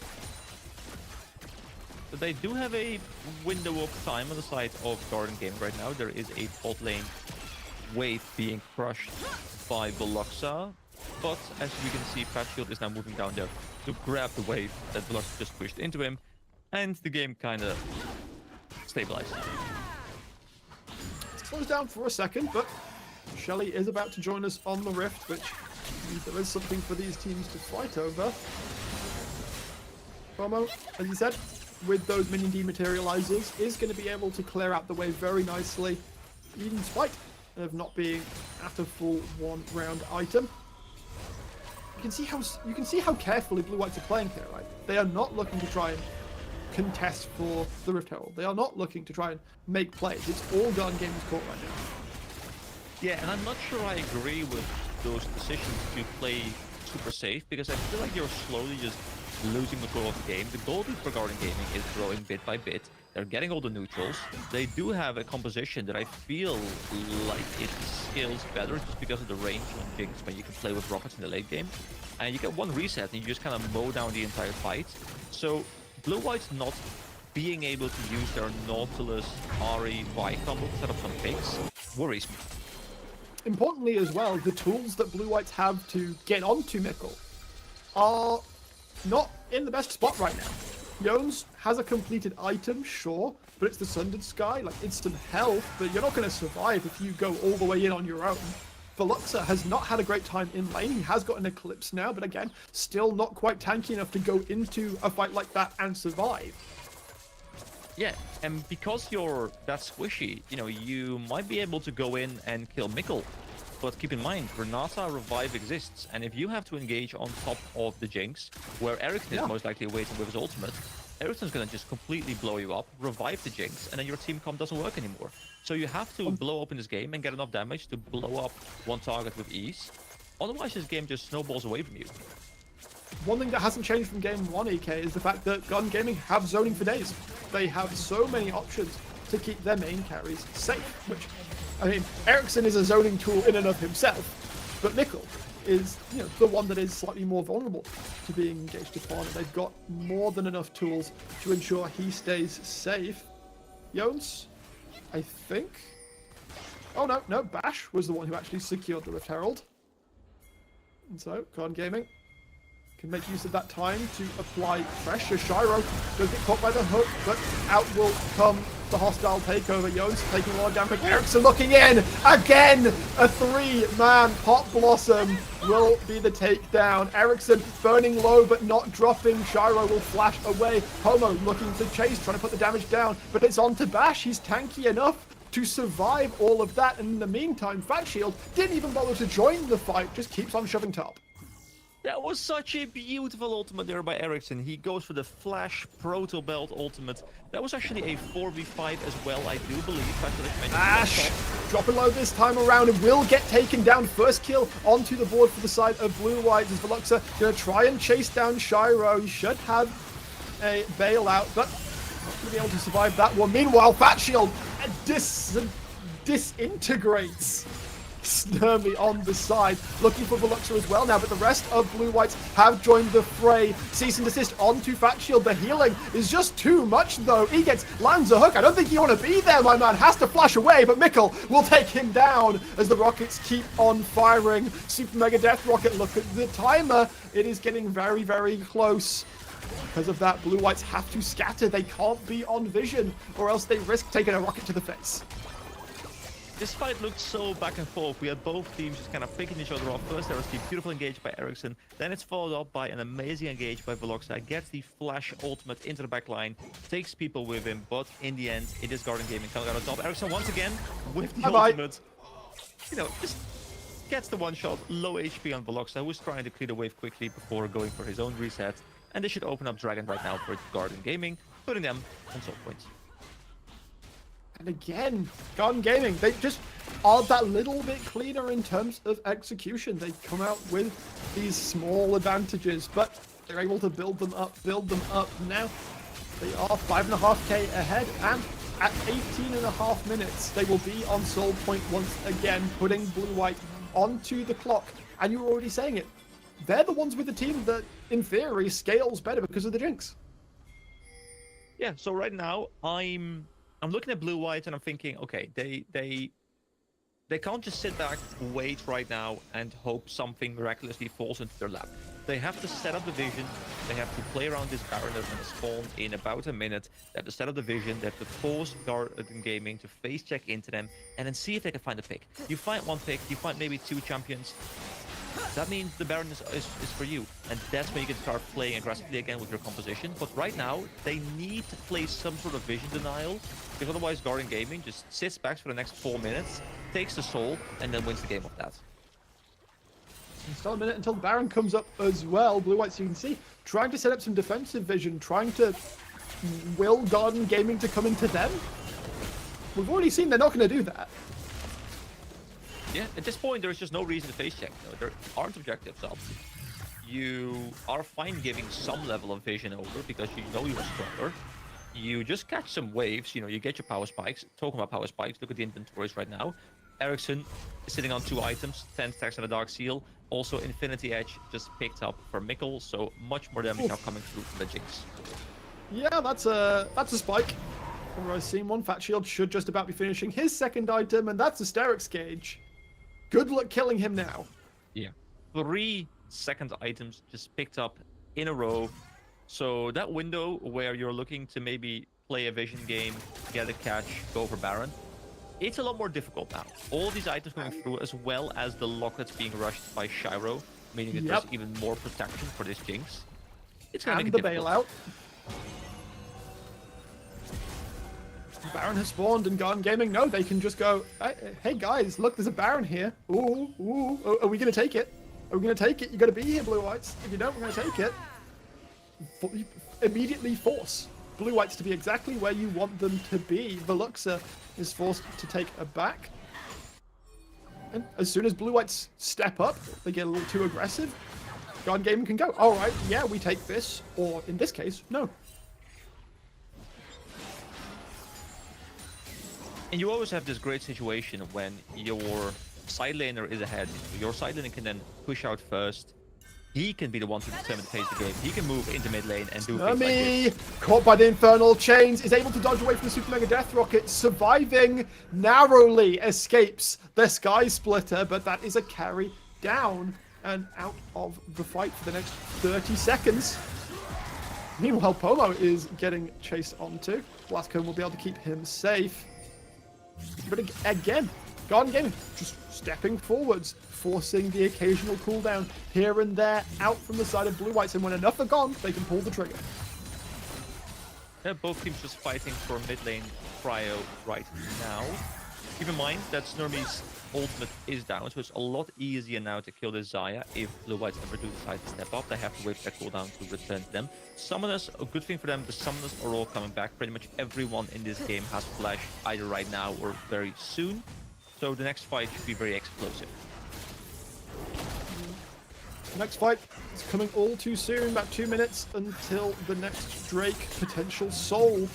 But they do have a window of time on the side of Garden Game right now. There is a bot lane wave being crushed by Veluxa, but as you can see, Fatshield is now moving down there to grab the wave that Veluxa just pushed into him, and the game kind of stabilized. It slows down for a second, but Shelly is about to join us on the Rift, which means there is something for these teams to fight over. Pomo, as you said, with those minion dematerializers, is going to be able to clear out the wave very nicely, even in spite of not being at a full one-round item. You can see how carefully Blue Whites are playing here, right? They are not looking to try and contest for the Rift Herald. They are not looking to try and make plays. It's all Garden Gaming's court right now. Yeah, and I'm not sure I agree with those decisions to play super safe, because I feel like you're slowly just losing control of the game. The goal lead for Garden Gaming is growing bit by bit. They're getting all the neutrals. They do have a composition that I feel like it scales better just because of the range on Jinx when you can play with rockets in the late game. And you get one reset and you just kind of mow down the entire fight. So Blue-White's not being able to use their Nautilus RE-Y combo to set up some picks worries me. Importantly as well, the tools that Blue-Whites have to get onto Mikkel are not in the best spot right now. Jones has a completed item, sure, but it's the Sundered Sky, like instant health, but you're not going to survive if you go all the way in on your own. Veluxa has not had a great time in lane. He has got an Eclipse now, but again, still not quite tanky enough to go into a fight like that and survive. Yeah, and because you're that squishy, you know, you might be able to go in and kill Mikkel. But keep in mind, Renata Revive exists, and if you have to engage on top of the Jinx, where Ericsson is most likely waiting with his ultimate, Ericsson's gonna just completely blow you up, revive the Jinx, and then your team comp doesn't work anymore. So you have to blow up in this game and get enough damage to blow up one target with ease. Otherwise, this game just snowballs away from you. One thing that hasn't changed from game 1, EK, is the fact that Garden Gaming have zoning for days. They have so many options to keep their main carries safe, which, I mean, Ericsson is a zoning tool in and of himself, but Mikkel is, you know, the one that is slightly more vulnerable to being engaged upon. And they've got more than enough tools to ensure he stays safe. Jones, I think. Oh no, Bash was the one who actually secured the Rift Herald. And so, Garden Gaming can make use of that time to apply pressure. Shiro does get caught by the hook, but out will come the hostile takeover. Jones taking a lot of damage. Ericsson looking in again. A 3-man Pot Blossom will be the takedown. Ericsson burning low but not dropping. Shiro will flash away. Homo looking to chase, trying to put the damage down, but it's on to Bash. He's tanky enough to survive all of that, and in the meantime, Fat Shield didn't even bother to join the fight, just keeps on shoving top. That was such a beautiful ultimate there by Ericsson. He goes for the Flash Proto Belt ultimate. That was actually a 4v5 as well, I do believe. Ash dropping low this time around and will get taken down. First kill onto the board for the side of Blue-White as Veluxa going to try and chase down Shiro. He should have a bailout, but not going to be able to survive that one. Meanwhile, Fat Shield disintegrates Snurmy on the side, looking for Veluxa as well now, but the rest of Blue-Whites have joined the fray. Cease and desist onto Fat Shield. The healing is just too much though. He lands a hook. I don't think you want to be there, my man. Has to flash away, but Mikkel will take him down as the rockets keep on firing. Super Mega Death Rocket, look at the timer. It is getting very, very close. Because of that, Blue-Whites have to scatter. They can't be on vision, or else they risk taking a rocket to the face. This fight looked so back and forth. We had both teams just kind of picking each other off. First, there was the beautiful engage by Ericsson. Then it's followed up by an amazing engage by Veluxa. Gets the Flash ultimate into the back line. Takes people with him. But in the end, it is Garden Gaming coming out on top. Ericsson once again with the ultimate. You know, just gets the one shot. Low HP on Veluxa, who was trying to clear the wave quickly before going for his own reset. And they should open up Dragon right now for Garden Gaming, putting them on soul points. And again, Garden Gaming, they just are that little bit cleaner in terms of execution. They come out with these small advantages, but they're able to build them up now. They are 5.5k ahead, and at 18.5 minutes, they will be on soul point once again, putting Blue-White onto the clock. And you were already saying it. They're the ones with the team that, in theory, scales better because of the Jinx. Yeah, so right now, I'm looking at Blue-White and I'm thinking, okay, they can't just sit back, wait right now, and hope something miraculously falls into their lap. They have to set up the vision. They have to play around this Baron that's going to spawn in about a minute. They have to set up the vision. They have to force Garden Gaming to face check into them, and then see if they can find a pick. You find one pick, you find maybe 2 champions. That means the Baron is for you, and that's when you can start playing aggressively again with your composition. But right now, they need to play some sort of vision denial, because otherwise Garden Gaming just sits back for the next 4 minutes, takes the soul, and then wins the game of that. Still a minute until the Baron comes up as well. Blue-White, so you can see, trying to set up some defensive vision, trying to will Garden Gaming to come into them. We've already seen they're not going to do that. Yeah, at this point, there's just no reason to face check. No, there aren't objectives up. you are fine giving some level of vision over because you know you're stronger. You just catch some waves, you get your power spikes. Talking about power spikes, look at the inventories right now. Ericsson is sitting on 2 items, 10 stacks and a Dark Seal. Also, Infinity Edge just picked up for Mikkel, so much more damage now coming through from the Jinx. Yeah, that's a spike. I've seen one. Fat Shield should just about be finishing his second item, and that's a Sterix Gauge. Good luck killing him now. Yeah. 3 second items just picked up in a row. So that window where you're looking to maybe play a vision game, get a catch, go for Baron, it's a lot more difficult now. All these items going through, as well as the lockets being rushed by Shiro, meaning that there's even more protection for this Jinx. It's going to make it difficult. Bailout. Baron has spawned and Garden Gaming. No, they can just go, hey guys, look, there's a Baron here. Ooh, are we going to take it? Are we going to take it? You got to be here, Blue Whites. If you don't, we're going to take it. Immediately force Blue Whites to be exactly where you want them to be. Veluxa is forced to take a back. And as soon as Blue Whites step up, they get a little too aggressive. Garden Gaming can go, all right, yeah, we take this. Or in this case, no. And you always have this great situation when your side laner is ahead. Your side laner can then push out first. He can be the one to determine the pace of the game. He can move into mid lane and do things like this. Caught by the Infernal Chains, is able to dodge away from the Super Mega Death Rocket, surviving, narrowly escapes the Sky Splitter, but that is a carry down and out of the fight for the next 30 seconds. Meanwhile, Pomo is getting chased onto. Blastcone will be able to keep him safe. But again, Garden Gaming just stepping forwards, forcing the occasional cooldown here and there out from the side of Blue Whites, and when enough are gone, they can pull the trigger. Yeah, both teams just fighting for mid lane prio right now. Keep in mind that Snurmy's ultimate is down, so it's a lot easier now to kill this Xayah if Blue Whites ever do decide to step up. They have to wait for that cooldown to return to them. Summoners, a good thing for them, the summoners are all coming back. Pretty much everyone in this game has flash either right now or very soon. So the next fight should be very explosive. Next fight is coming all too soon, about 2 minutes until the next Drake potential soul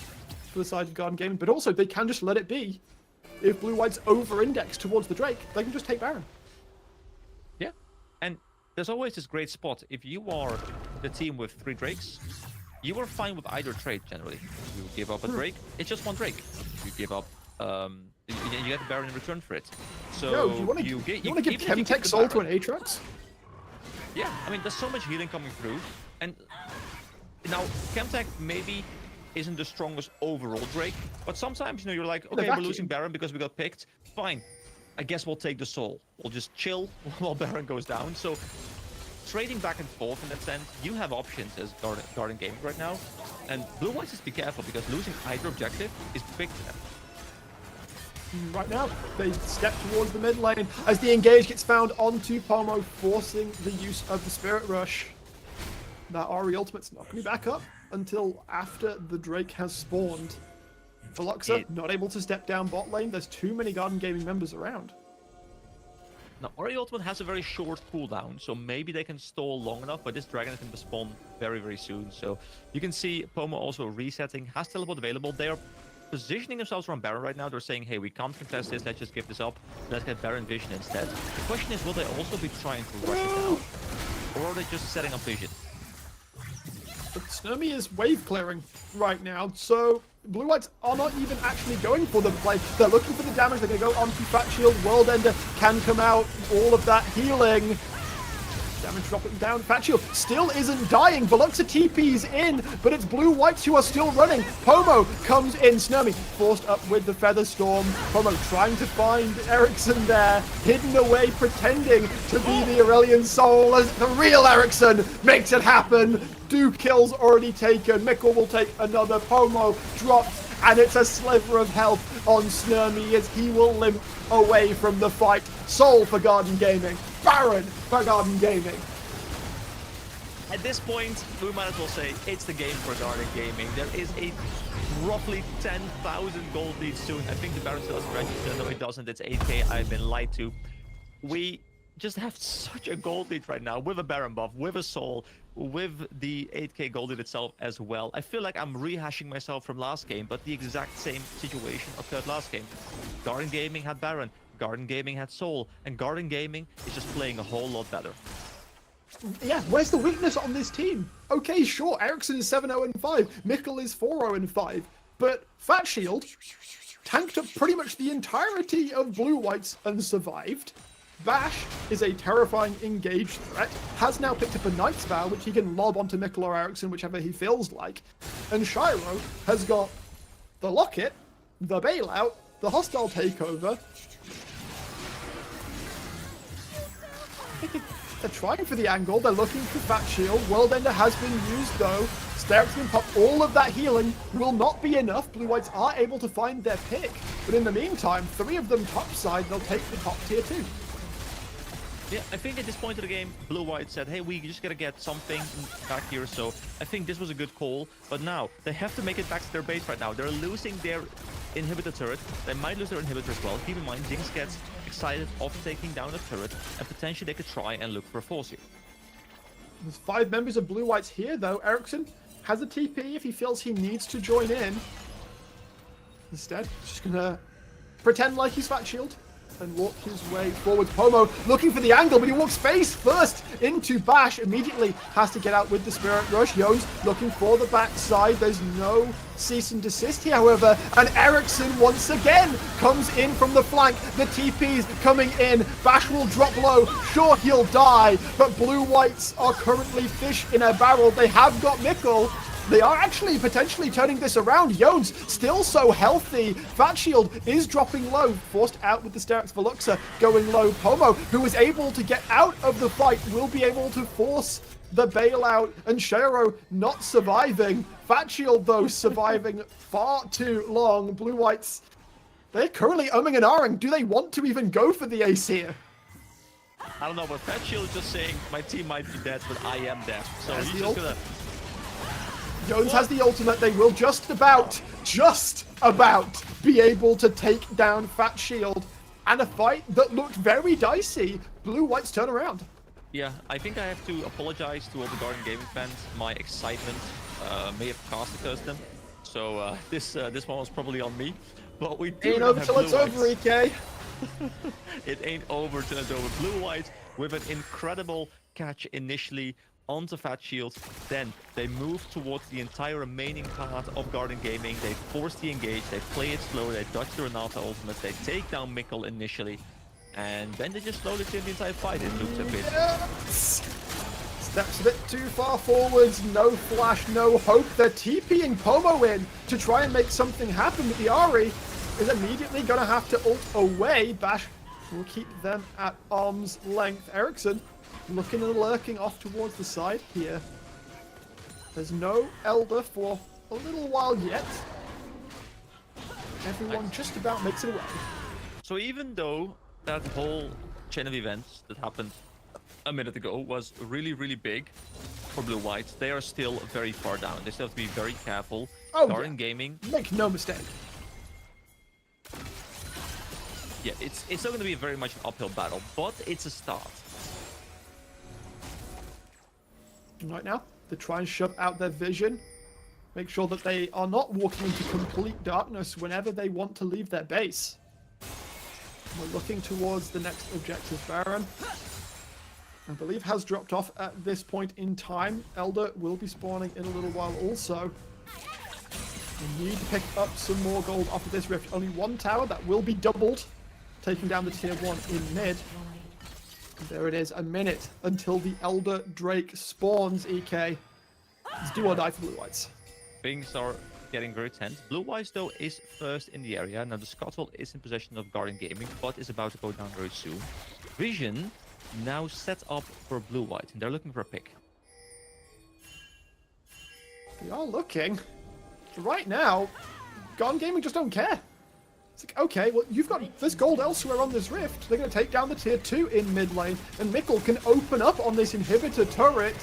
for the side of Garden Gaming. But also, they can just let it be. If Blue White's over-index towards the Drake, they can just take Baron. Yeah, and there's always this great spot. If you are the team with 3 Drakes, you are fine with either trade generally. You give up a Drake, it's just 1 Drake. You give up, you get the Baron in return for it. So Yo, you want to give Chemtech Soul to an Aatrox? Yeah, I mean, there's so much healing coming through. And now, Chemtech maybe isn't the strongest overall Drake, but sometimes, you're like, okay, we're losing Baron because we got picked. Fine. I guess we'll take the soul. We'll just chill while Baron goes down. So, trading back and forth in that sense, you have options as Garden Gaming right now. And Blue Whites just be careful because losing either objective is big to them. Right now, they step towards the mid lane as the engage gets found onto Pomo, forcing the use of the Spirit Rush. That Ari ultimate's not going to be back up until after the Drake has spawned. Veluxa not able to step down bot lane. There's too many Garden Gaming members around. Now, Ari ultimate has a very short cooldown, so maybe they can stall long enough, but this dragon is going to spawn very, very soon. So you can see Pomo also resetting, has teleport available. They are positioning themselves around Baron right now. They're saying, hey, we can't contest this, let's just give this up. Let's get Baron Vision instead. The question is, will they also be trying to rush it down? Or are they just setting up Vision? But Snurmy is wave clearing right now, so Blue Whites are not even actually going for the play. They're looking for the damage. They're going to go onto Fat Shield. World Ender can come out. All of that healing. Damage dropping down. Fat Shield still isn't dying. Veluxa TP's in, but it's Blue Whites who are still running. Pomo comes in. Snurmy forced up with the Feather Storm. Pomo trying to find Ericsson there, hidden away, pretending to be the Aurelian Soul as the real Ericsson makes it happen. 2 kills already taken. Mikkel will take another. Pomo dropped, and it's a sliver of health on Snurmy as he will limp away from the fight. Soul for Garden Gaming. Baron for Garden Gaming. At this point, we might as well say it's the game for Garden Gaming. There is a roughly 10,000 gold lead soon. I think the Baron still doesn't register. No, it doesn't. It's 8k. I've been lied to. We just have such a gold lead right now with a Baron buff, with a Soul, with the 8k gold lead itself as well. I feel like I'm rehashing myself from last game, but the exact same situation occurred last game. Garden Gaming had Baron, Garden Gaming had Soul, and Garden Gaming is just playing a whole lot better. Yeah, where's the weakness on this team? Okay, sure, Ericsson is 7-0-5, Mikkel is 4-0-5, but Fat Shield tanked up pretty much the entirety of Blue Whites and survived. Bash is a terrifying engaged threat, has now picked up a Knight's Vow, which he can lob onto Mikkel or Ericsson, whichever he feels like. And Shiro has got the Locket, the Bailout, the Hostile Takeover. They're trying for the angle, they're looking for Fat Shield. World Ender has been used though. Ericsson pop all of that healing will not be enough. Blue Whites are able to find their pick, but in the meantime, 3 of them topside, they'll take the top tier 2. Yeah, I think at this point of the game, Blue White said, hey, we just gotta get something back here, so I think this was a good call, but now they have to make it back to their base right now. They're losing their inhibitor turret. They might lose their inhibitor as well. Keep in mind, Jinx gets excited of taking down a turret, and potentially they could try and look for a force here. There's 5 members of Blue Whites here, though. Ericsson has a TP if he feels he needs to join in. Instead, just gonna pretend like he's Fat Shield and walk his way forwards. Pomo looking for the angle, but he walks face first into Bash. Immediately has to get out with the Spirit Rush. Yo's looking for the backside. There's no cease and desist here, however, and Ericsson once again comes in from the flank. The TP's coming in. Bash will drop low. Sure, he'll die, but Blue Whites are currently fish in a barrel. They have got Mikkel. They are actually potentially turning this around. Yones still so healthy. Fat Shield is dropping low, forced out with the Sterak's Veluxa going low. Pomo, who is able to get out of the fight, will be able to force the bailout, and Shiro not surviving. Fat Shield, though, surviving far too long. Blue Whites, they're currently umming and ahhing. Do they want to even go for the ace here? I don't know, but Fat Shield is just saying, my team might be dead, but I am dead. So he's just gonna... Jones has the ultimate. They will just about be able to take down Fat Shield. And a fight that looked very dicey. Blue White's turn around. Yeah, I think I have to apologize to all the Garden Gaming fans. My excitement may have cursed them. So this one was probably on me. But we do ain't over till it's over, EK. It ain't over till it's over. Blue White with an incredible catch initially onto Fat Shield, then they move towards the entire remaining part of Garden Gaming. They force the engage, they play it slow, they dodge the Renata ultimate, they take down Mikkel initially, and then they just slowly turn the entire fight. It looks a bit... Yes! Steps a bit too far forwards, no flash, no hope. They're TPing Pomo in to try and make something happen, but the Ahri is immediately going to have to ult away. Bash will keep them at arm's length. Ericsson looking and lurking off towards the side here. There's no Elder for a little while yet. Everyone just about makes it away. So even though that whole chain of events that happened a minute ago was really, really big for Blue Whites, they are still very far down. They still have to be very careful. Garden Gaming... Make no mistake. Yeah, it's still going to be very much an uphill battle, but it's a start. Right now, they try and shove out their vision. Make sure that they are not walking into complete darkness whenever they want to leave their base. We're looking towards the next objective, Baron. I believe has dropped off at this point in time. Elder will be spawning in a little while also. We need to pick up some more gold off of this rift. Only one tower that will be doubled, taking down the tier 1 in mid. There it is, a minute until the Elder Drake spawns, EK. It's do or die for Blue Whites. Things are getting very tense. Blue Whites, though, is first in the area. Now, the Scotwell is in possession of Garden Gaming, but is about to go down very soon. Vision now set up for Blue White, and they're looking for a pick. They are looking. Right now, Garden Gaming just don't care. It's like, okay, well, you've got this gold elsewhere on this rift. They're going to take down the tier 2 in mid lane, and Mikkel can open up on this inhibitor turret.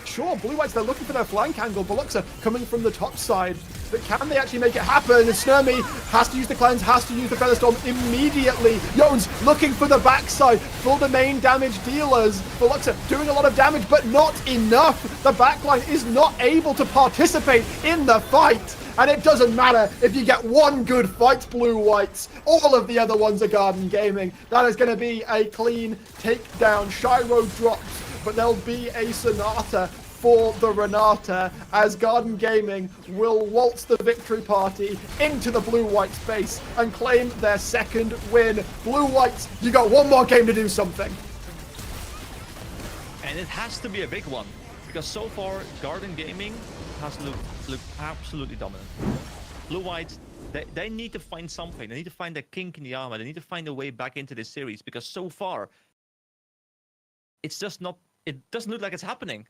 Sure, Blue Whites, they're looking for their flank angle. Veluxa coming from the top side. but can they actually make it happen? And Snurmy has to use the cleanse, has to use the Featherstorm immediately. Jones looking for the backside for the main damage dealers. Veluxa doing a lot of damage, but not enough. The backline is not able to participate in the fight. And it doesn't matter if you get one good fight, Blue Whites. All of the other ones are Garden Gaming. That is going to be a clean takedown. Shiro drops, but there'll be a Sonata for the Renata as Garden Gaming will waltz the victory party into the Blue-White space and claim their second win. Blue-Whites, you got one more game to do something. And it has to be a big one, because so far Garden Gaming has looked absolutely dominant. Blue-Whites, they need to find something. They need to find a kink in the armor. They need to find a way back into this series, because so far it's just not, it doesn't look like it's happening.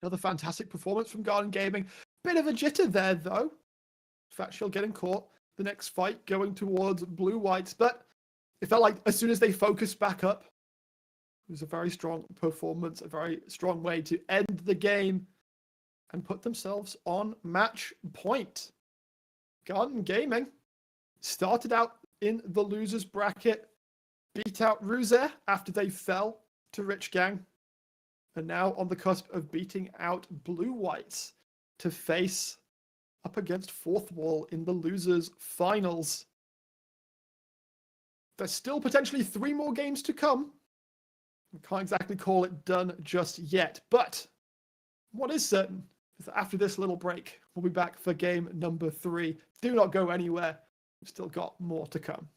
Another fantastic performance from Garden Gaming. Bit of a jitter there, though. Fatshell getting caught. The next fight going towards Blue Whites. But it felt like as soon as they focused back up, it was a very strong performance, a very strong way to end the game and put themselves on match point. Garden Gaming started out in the losers bracket, beat out Ruzer after they fell to Rich Gang. And now on the cusp of beating out Blue Whites to face up against Fourth Wall in the losers finals. There's still potentially 3 more games to come. We can't exactly call it done just yet, but what is certain is that after this little break, we'll be back for game number 3. Do not go anywhere. We've still got more to come.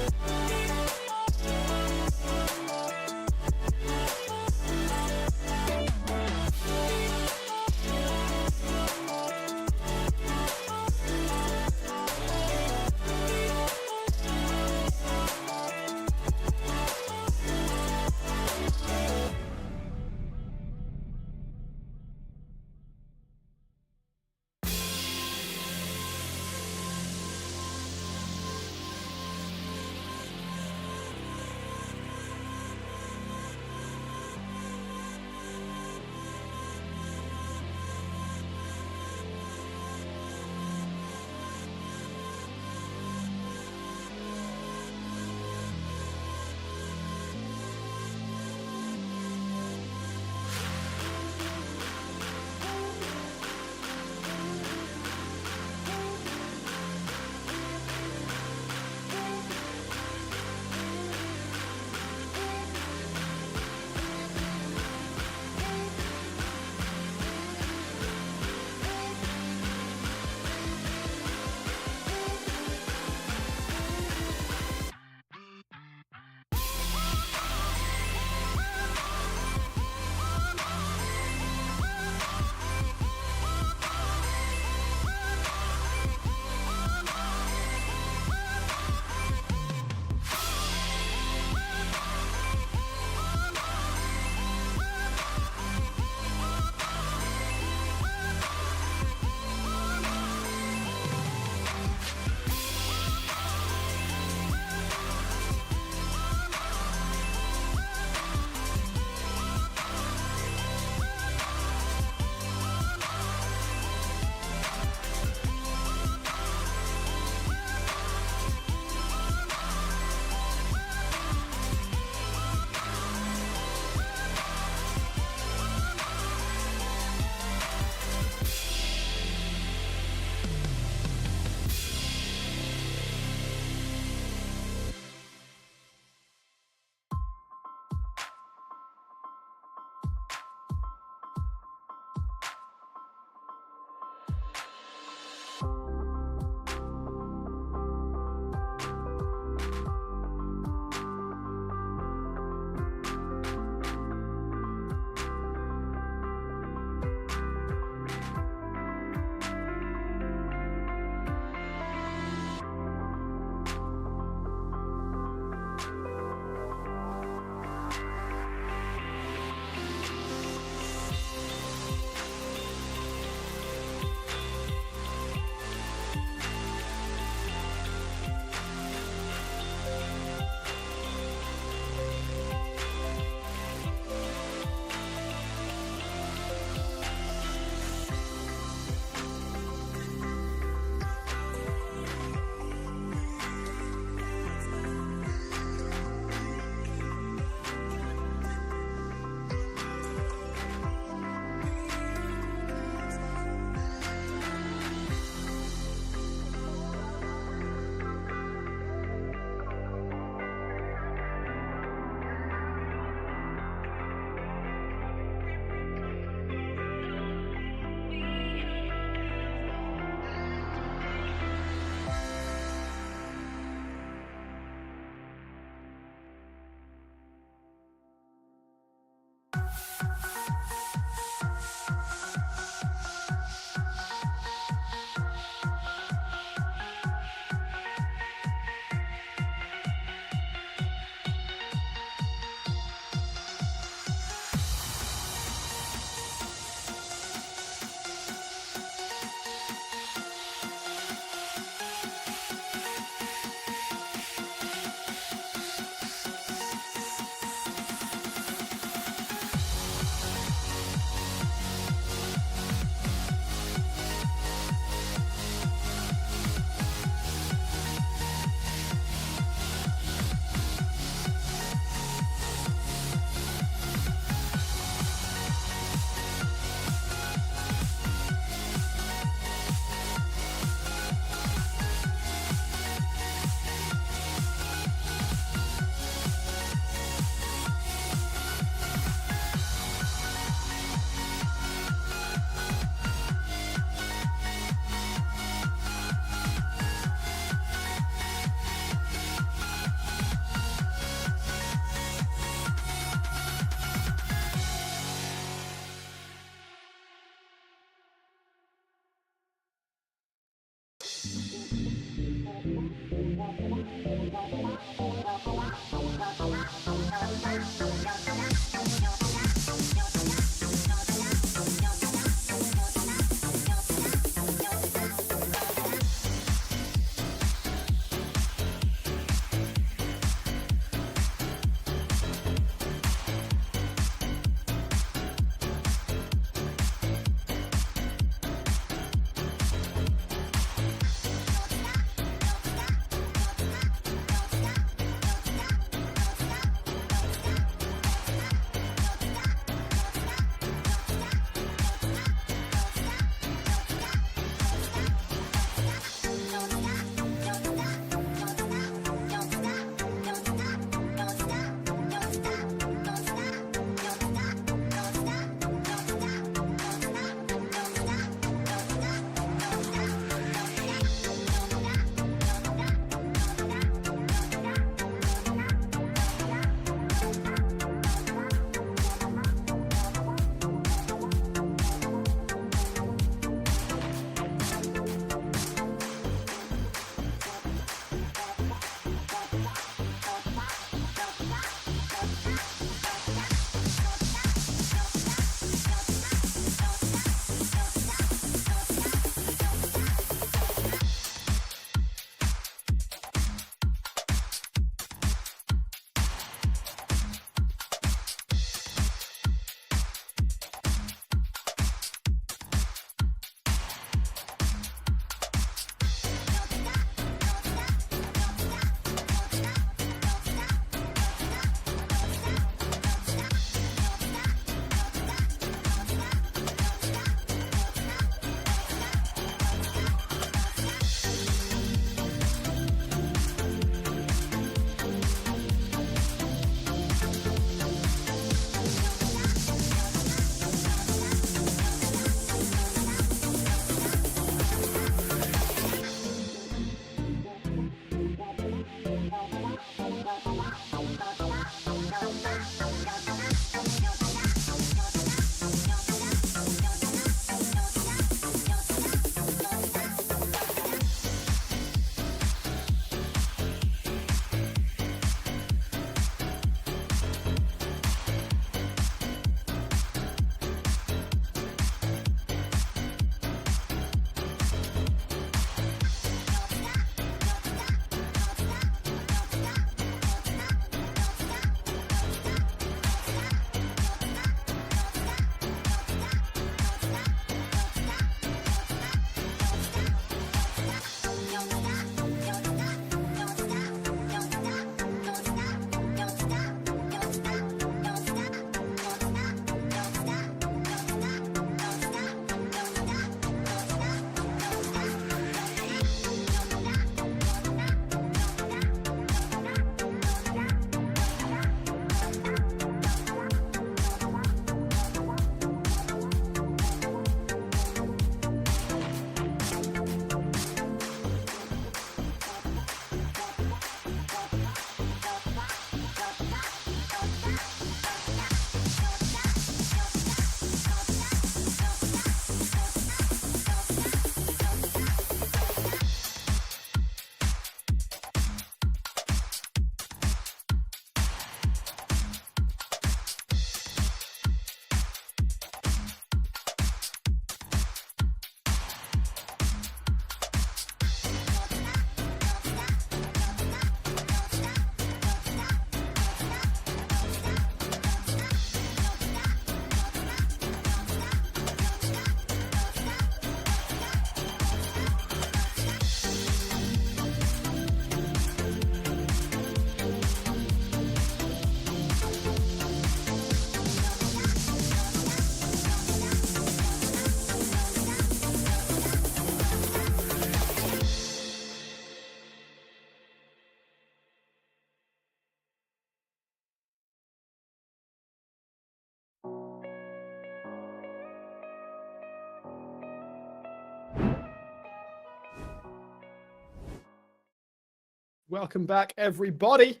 Welcome back, everybody.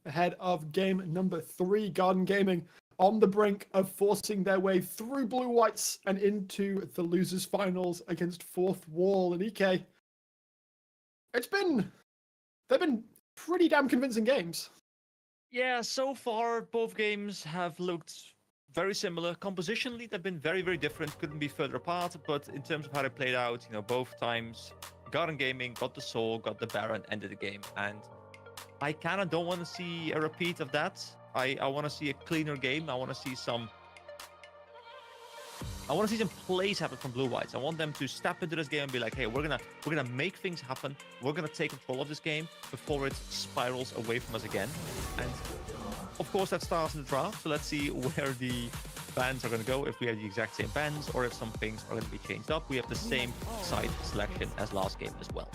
Ahead of game number 3, Garden Gaming on the brink of forcing their way through Blue Whites and into the losers finals against Fourth Wall and EK. They've been pretty damn convincing games. Yeah, so far both games have looked very similar. Compositionally, they've been very, very different. Couldn't be further apart. But in terms of how they played out, both times, Garden Gaming got the Soul, got the Baron, ended the game. And I kind of don't want to see a repeat of that. I want to see a cleaner game. I want to see some plays happen from Blue Whites. I want them to step into this game and be like, hey, we're gonna make things happen. We're gonna take control of this game before it spirals away from us again. And of course, that starts in the draft. So let's see where the bans are gonna go. If we have the exact same bans, or if some things are gonna be changed up. We have the same side selection as last game as well.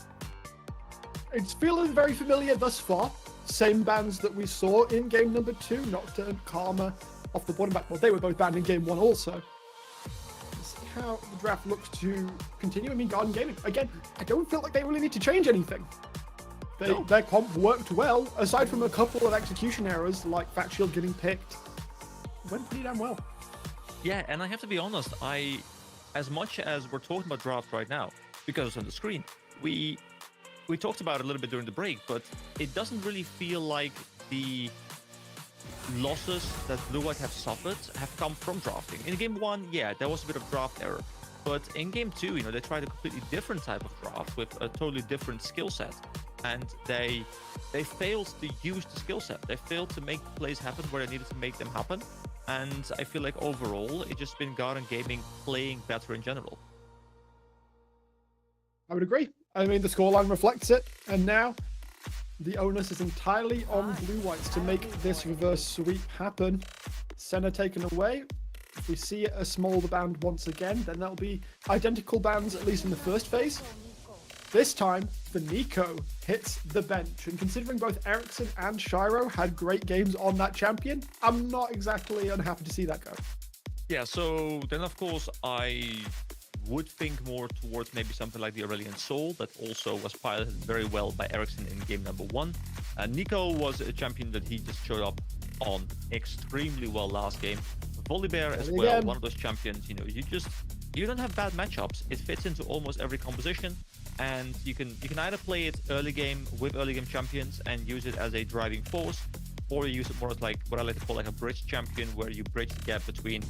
It's feeling very familiar thus far. Same bans that we saw in game number 2, Nocturne, Karma, off the bottom back. Well, they were both banned in game 1 also. How the draft looks to continue. I mean, Garden Gaming, again, I don't feel like they really need to change anything. Their comp worked well, aside from a couple of execution errors, like Fat Shield getting picked. Went pretty damn well. Yeah, and I have to be honest, as much as we're talking about draft right now, because it's on the screen, we talked about it a little bit during the break, but it doesn't really feel like the losses that Blue White have suffered have come from drafting. In game 1, yeah, there was a bit of draft error, but in game 2, they tried a completely different type of draft with a totally different skill set, and they failed to use the skill set. They failed to make plays happen where they needed to make them happen, and I feel like overall it's just been Garden Gaming playing better in general. I would agree. I mean, the scoreline reflects it, and now the onus is entirely on Blue Whites to make this reverse sweep happen. Senna taken away. If we see a Smolder band once again, then that'll be identical bands, at least in the first phase. This time, the Nico hits the bench, and considering both Ericsson and Shiro had great games on that champion, I'm not exactly unhappy to see that go. Yeah, so then of course I would think more towards maybe something like the Aurelian Soul that also was piloted very well by Ericsson in game number 1. Nico was a champion that he just showed up on extremely well last game. Volibear as well, one of those champions, you don't have bad matchups. It fits into almost every composition, and you can either play it early game with early game champions and use it as a driving force, or you use it more as like what I like to call like a bridge champion, where you bridge the gap between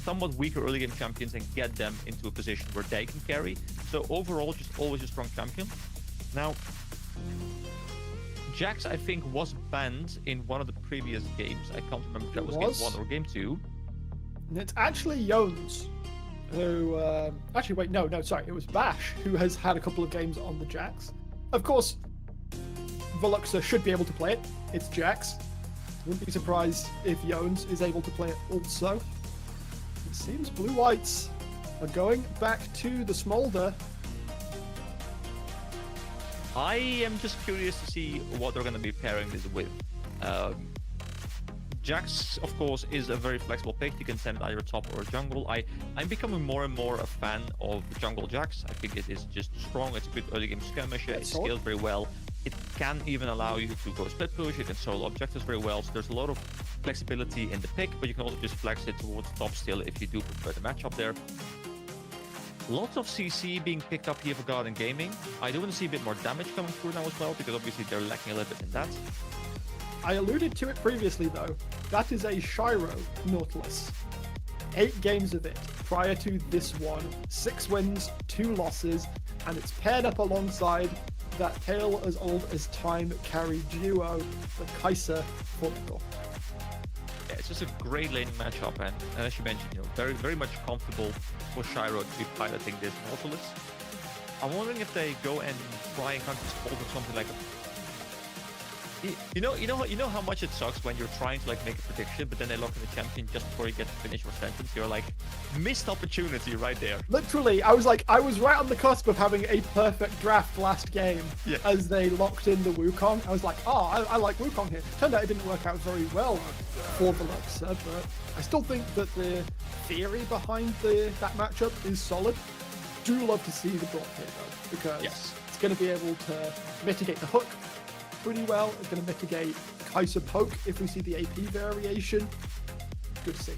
somewhat weaker early game champions and get them into a position where they can carry. So overall, just always a strong champion. Now, Jax, I think, was banned in one of the previous games. I can't remember if that was game 1 or game 2. And it's actually Jones who... actually, wait, no, sorry. It was Bash who has had a couple of games on the Jax. Of course, Veluxa should be able to play it. It's Jax. Wouldn't be surprised if Jones is able to play it also. It seems Blue Whites are going back to the Smolder. I am just curious to see what they're going to be pairing this with. Jax, of course, is a very flexible pick. You can send it either top or jungle. I'm becoming more and more a fan of the jungle Jax. I think it is just strong. It's a good early game skirmisher. It scales very well. It can even allow you to go split push. You can solo objectives very well. So there's a lot of flexibility in the pick, but you can also just flex it towards top still if you do prefer the matchup there. Lots of CC being picked up here for Garden Gaming. I do want to see a bit more damage coming through now as well, because obviously they're lacking a little bit in that. I alluded to it previously though. That is a Shiro Nautilus. 8 games of it prior to this one. 6 wins, 2 losses, and it's paired up alongside that tale as old as time carry duo, the Kaiser Portugal. Yeah, it's just a great laning matchup, and as you mentioned, very, very much comfortable for Shiro to be piloting this Nautilus. I'm wondering if they go and try and counter spot or something like a... You know how much it sucks when you're trying to make a prediction, but then they lock in the champion just before you get to finish your sentence. You're like, missed opportunity right there. Literally, I was right on the cusp of having a perfect draft last game as they locked in the Wukong. I was like, I like Wukong here. Turned out it didn't work out very well for Veluxa, but I still think that the theory behind that matchup is solid. Do love to see the Brock here though, because it's going to be able to mitigate the hook pretty well. It's going to mitigate Kaiser poke if we see the AP variation. Good to see.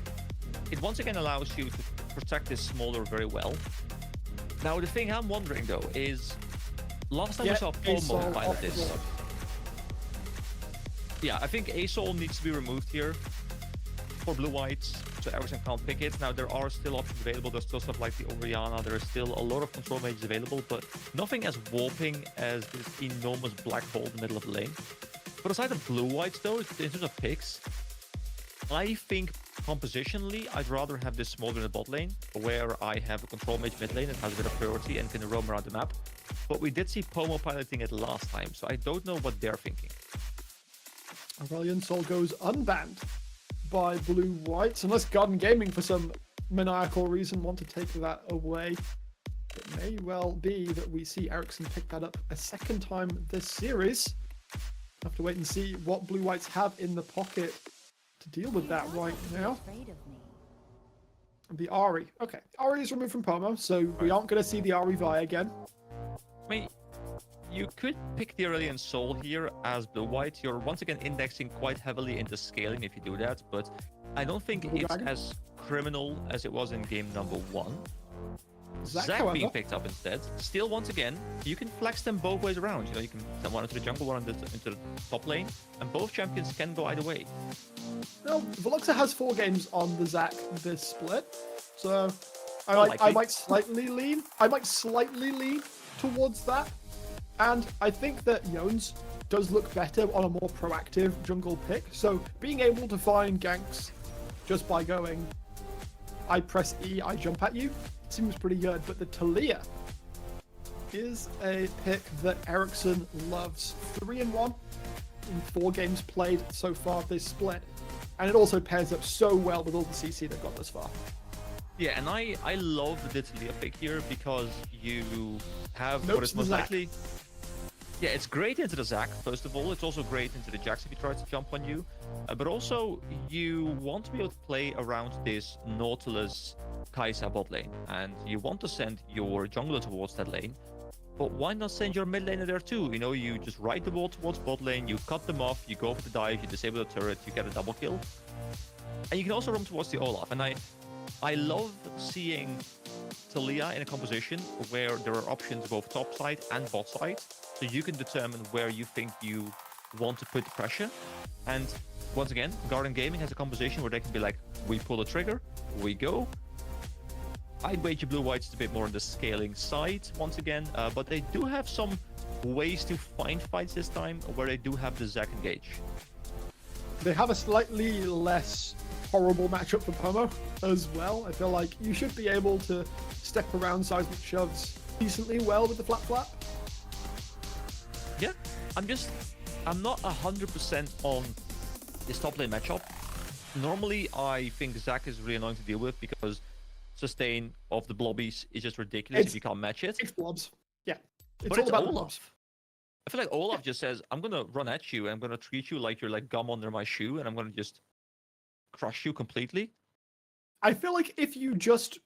It once again allows you to protect this Smolder very well. Now the thing I'm wondering though is, last time we saw FOMO pilot this. Yeah, I think A-Soul needs to be removed here for blue whites, so Ericsson can't pick it. Now, there are still options available. There's still stuff like the Oriana. There is still a lot of control mages available, but nothing as warping as this enormous black hole in the middle of the lane. But aside of blue whites, though, in terms of picks, I think compositionally, I'd rather have this smaller in the bot lane, where I have a control mage mid lane that has a bit of priority and can roam around the map. But we did see Pomo piloting it last time, so I don't know what they're thinking. Aurelion Sol goes unbanned by blue whites, unless Garden Gaming, for some maniacal reason, want to take that away. It may well be that we see Ericsson pick that up a second time this series. Have to wait and see what blue whites have in the pocket to deal with that right now. The Ahri. Okay, Ahri is removed from Pomo, so we aren't going to see the Ahri Vi again. I mean, you could pick the Aurelion Soul here as blue-white. You're once again indexing quite heavily into scaling if you do that, but I don't think it's as criminal as it was in game number 1. Zac being picked up instead. Still, once again, you can flex them both ways around. You know, you can send one into the jungle, one into the top lane, and both champions can go either way. Well, Veluxa has 4 games on the Zac this split, so I might slightly lean towards that. And I think that Yones does look better on a more proactive jungle pick. So being able to find ganks just by going, I press E, I jump at you, seems pretty good. But the Talia is a pick that Ericsson loves. 3-1 in 4 games played so far this split. And it also pairs up so well with all the CC they've got thus far. Yeah, and I love the Talia pick here because you have what is most likely... Yeah, it's great into the Zac, first of all. It's also great into the Jax if he tries to jump on you. But also, you want to be able to play around this Nautilus Kai'Sa bot lane. And you want to send your jungler towards that lane. But why not send your mid laner there too? You know, you just ride the wall towards bot lane, you cut them off, you go for the dive, you disable the turret, you get a double kill. And you can also run towards the Olaf. And I love seeing Talia in a composition where there are options both top side and bot side, so you can determine where you think you want to put the pressure. And once again, Garden Gaming has a composition where they can be like, we pull the trigger, we go. I'd wager blue whites a bit more on the scaling side once again, but they do have some ways to find fights this time where they do have the Zac engage. They have a slightly less horrible matchup for Pomo as well. I feel like you should be able to step around seismic shoves decently well with the flap. Yeah, I'm not 100% on this top lane matchup. Normally, I think Zac is really annoying to deal with because sustain of the blobbies is just ridiculous if you can't match it. It's blobs. Yeah. But it's Olaf. I feel like Olaf just says, I'm going to run at you and I'm going to treat you like you're like gum under my shoe and I'm going to just crush you completely. I feel like if you just,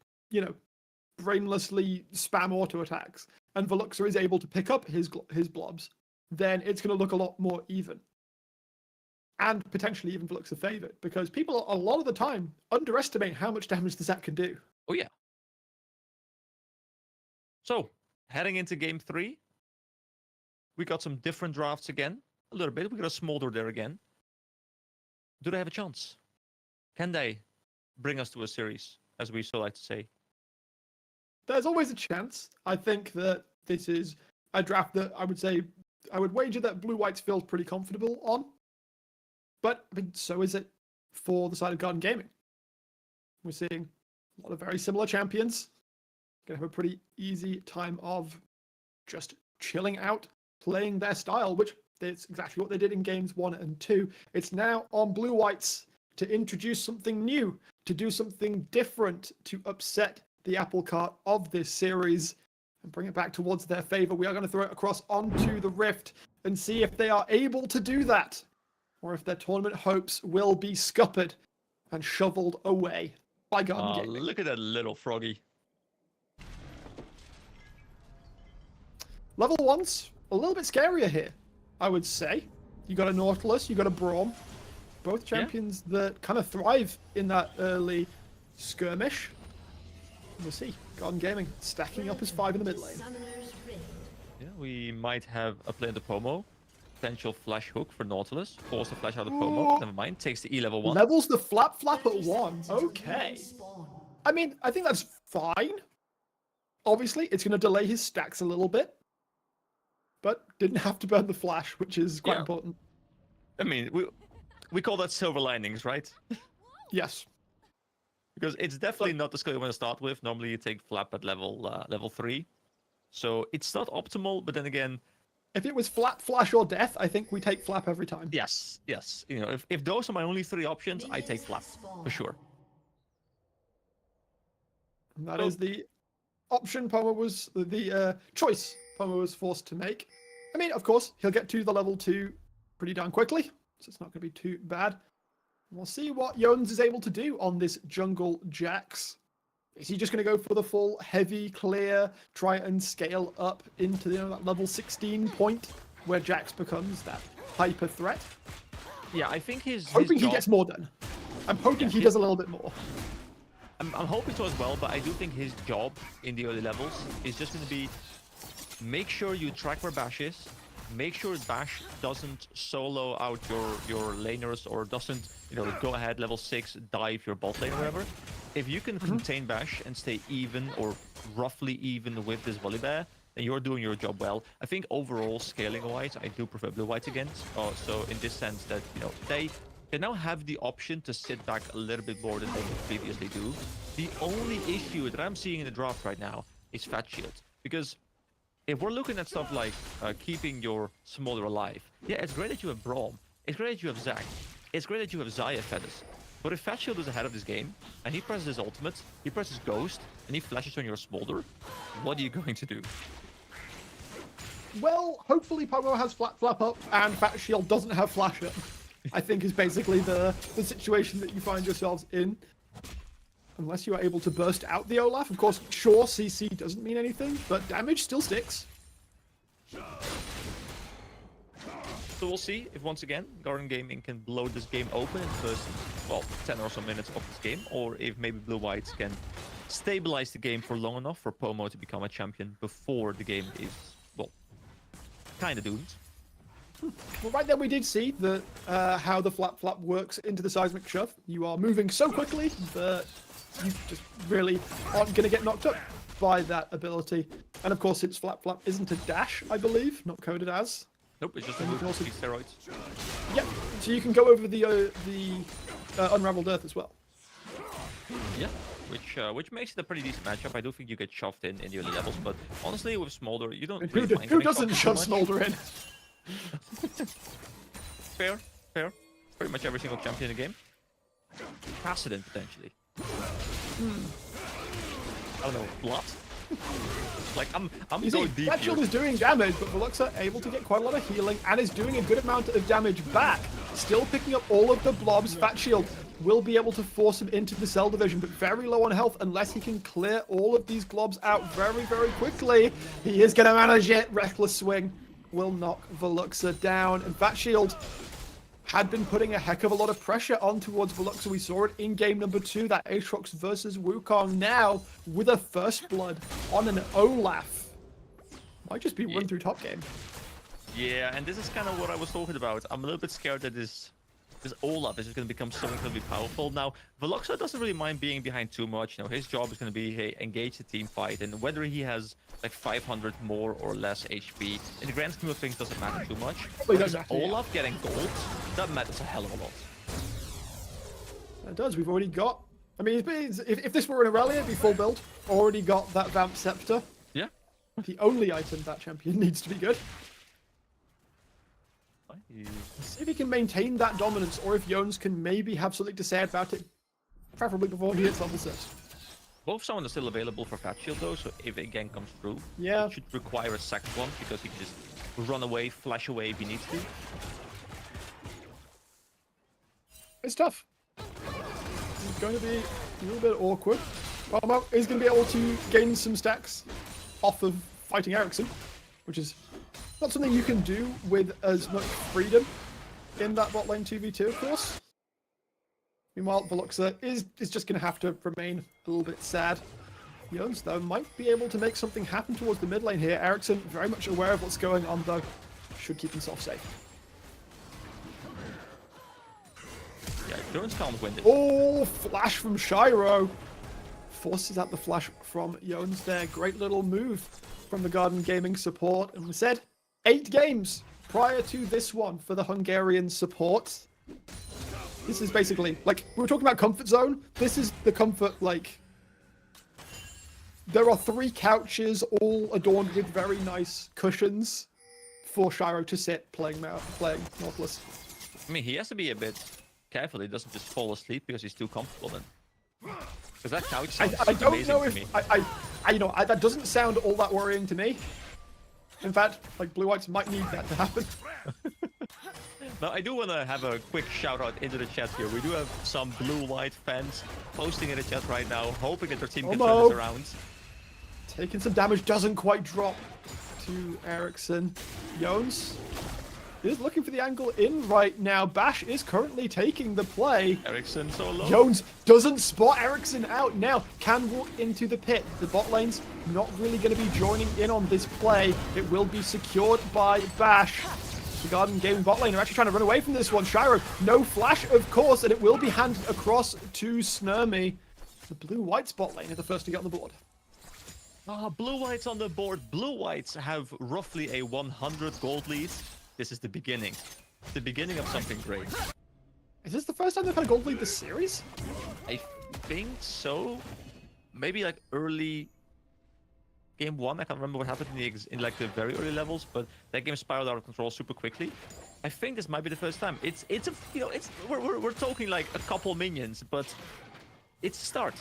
brainlessly spam auto attacks and Veluxa is able to pick up his blobs, then it's going to look a lot more even. And potentially even Veluxa favored, because people a lot of the time underestimate how much damage the Zac can do. Oh yeah. So, heading into game 3, we got some different drafts again. A little bit. We got a Smolder there again. Do they have a chance? Can they bring us to a series, as we so like to say? There's always a chance. I think that this is a draft that I would wager that Blue White's feels pretty comfortable on. But so is it for the side of Garden Gaming. We're seeing a lot of very similar champions. Gonna have a pretty easy time of just chilling out, playing their style, which is exactly what they did in games 1 and 2. It's now on Blue Whites to introduce something new, to do something different, to upset the apple cart of this series and bring it back towards their favor. We are going to throw it across onto the Rift and see if they are able to do that, or if their tournament hopes will be scuppered and shoveled away by Garden Gaming. Look at that little froggy. Level 1's a little bit scarier here, I would say. You got a Nautilus, you got a Braum. Both champions that kind of thrive in that early skirmish. We'll see. Garden Gaming stacking up as 5 in the mid lane. Yeah, we might have a play in the Pomo. potential flash hook for Nautilus. Force the flash out of Pomo. Never mind. Takes the E level 1. Levels the flap at 30 1. seconds until Okay. minions spawn. I mean, I think that's fine. Obviously, it's going to delay his stacks a little bit. But didn't have to burn the flash, which is quite important. I mean, we call that silver linings, right? Yes. Because it's definitely not the skill you want to start with. Normally you take flap at level 3. So it's not optimal, but then again... If it was flap, flash, or death, I think we take flap every time. Yes. You know, if those are my only 3 options, I take flap, for sure. And that is the option Pomo was... The choice Pomo was forced to make. I mean, of course, he'll get to the level 2 pretty darn quickly. So it's not going to be too bad. We'll see what Jones is able to do on this jungle Jax. Is he just going to go for the full heavy clear, try and scale up into that level 16 point where Jax becomes that hyper threat? Yeah, I think his hoping job... he gets more done. I'm hoping he does a little bit more. I'm hoping so as well, but I do think his job in the early levels is just going to be make sure you track where Bash is, make sure Bash doesn't solo out your laners or doesn't, go ahead level 6, dive your bot lane or whatever. If you can contain Bash and stay even or roughly even with this Volibear, then you're doing your job well. I think overall, scaling-wise, I do prefer Blue White again. So in this sense that, they now have the option to sit back a little bit more than they previously do. The only issue that I'm seeing in the draft right now is Fat Shield. Because if we're looking at stuff like keeping your Smolder alive, yeah, it's great that you have Braum. It's great that you have Zac. It's great that you have Xayah Feathers. But if Fat Shield is ahead of this game, and he presses his ultimate, he presses Ghost, and he flashes on your Smolder, what are you going to do? Well, hopefully Pomo has flap up, and Fat Shield doesn't have flash up. I think is basically the situation that you find yourselves in. Unless you are able to burst out the Olaf. Of course, sure, CC doesn't mean anything, but damage still sticks. So we'll see if once again Garden Gaming can blow this game open in the first, 10 or so minutes of this game, or if maybe Blue Whites can stabilize the game for long enough for Pomo to become a champion before the game is, kind of doomed. Well, right there we did see how the flap works into the seismic shove. You are moving so quickly that you just really aren't going to get knocked up by that ability. And of course, its flap isn't a dash, I believe, not coded as. Nope, it's just a move also steroids. Yep, so you can go over the Unraveled Earth as well. Yeah, which makes it a pretty decent matchup. I do think you get shoved in the early levels, but honestly, with Smolder, you don't. Really Who doesn't shove Smolder in? Fair. Pretty much every single champion in the game. Precedent potentially. I don't know, Blood. Like I'm going deep. That shield is doing damage, but Veluxa able to get quite a lot of healing and is doing a good amount of damage back. Still picking up all of the blobs. Fat Shield will be able to force him into the cell division, but very low on health unless he can clear all of these globs out very, very quickly. He is going to manage it. Reckless Swing will knock Veluxa down, and Fat Shield had been putting a heck of a lot of pressure on towards Veluxa. We saw it in game number 2, that Aatrox versus Wukong. Now, with a first blood on an Olaf. Might just be run through top game. Yeah, and this is kind of what I was talking about. I'm a little bit scared that this Olaf is just going to become so incredibly powerful. Now, Veluxa doesn't really mind being behind too much. His job is going to be, hey, engage the team fight, and whether he has like 500 more or less HP, in the grand scheme of things, doesn't matter too much. Because Olaf getting gold, that matters a hell of a lot. It does. We've already got. I mean, if this were an Aurelia, it'd be full build. Already got that Vamp Scepter. Yeah. The only item that champion needs to be good. See if he can maintain that dominance, or if Jones can maybe have something to say about it, preferably before he hits level 6. Both someone are still available for Fat Shield though, so if it again comes through, it should require a second one, because he can just run away, flash away if he needs to. It's tough. It's going to be a little bit awkward. Well, he's going to be able to gain some stacks off of fighting Ericsson, which is not something you can do with as much freedom in that bot lane 2v2, of course. Meanwhile, Veluxa is just going to have to remain a little bit sad. Jones, though, might be able to make something happen towards the mid lane here. Ericsson, very much aware of what's going on, though, should keep himself safe. Jones can't win this. Oh, flash from Shiro. Forces out the flash from Jones there. Great little move from the Garden Gaming support. And we said 8 games prior to this one for the Hungarian support. This is basically, like, we were talking about comfort zone. This is the comfort, like, there are 3 couches all adorned with very nice cushions for Shiro to sit playing Nautilus. I mean, he has to be a bit careful. He doesn't just fall asleep because he's too comfortable then. Because that couch sounds I don't amazing know to if me. that doesn't sound all that worrying to me. In fact, like, Blue Whites might need that to happen. Now, I do want to have a quick shout out into the chat here. We do have some blue-white fans posting in the chat right now, hoping that their team can turn this around. Taking some damage, doesn't quite drop to Ericsson. Jones is looking for the angle in right now. Bash is currently taking the play. Ericsson so low. Jones doesn't spot Ericsson out now. Can walk into the pit. The bot lane's not really going to be joining in on this play. It will be secured by Bash. The Garden Gaming bot lane are actually trying to run away from this one. Shiro, no flash, of course, and it will be handed across to Snurmy. The blue-white bot lane are the first to get on the board. Blue-whites on the board. Blue-whites have roughly a 100 gold lead. This is the beginning. The beginning of something great. Is this the first time they've had a gold lead this series? I think so. Maybe like early game 1. I can't remember what happened in like the very early levels, but that game spiraled out of control super quickly. I think this might be the first time. We're talking like a couple minions, but it's a start.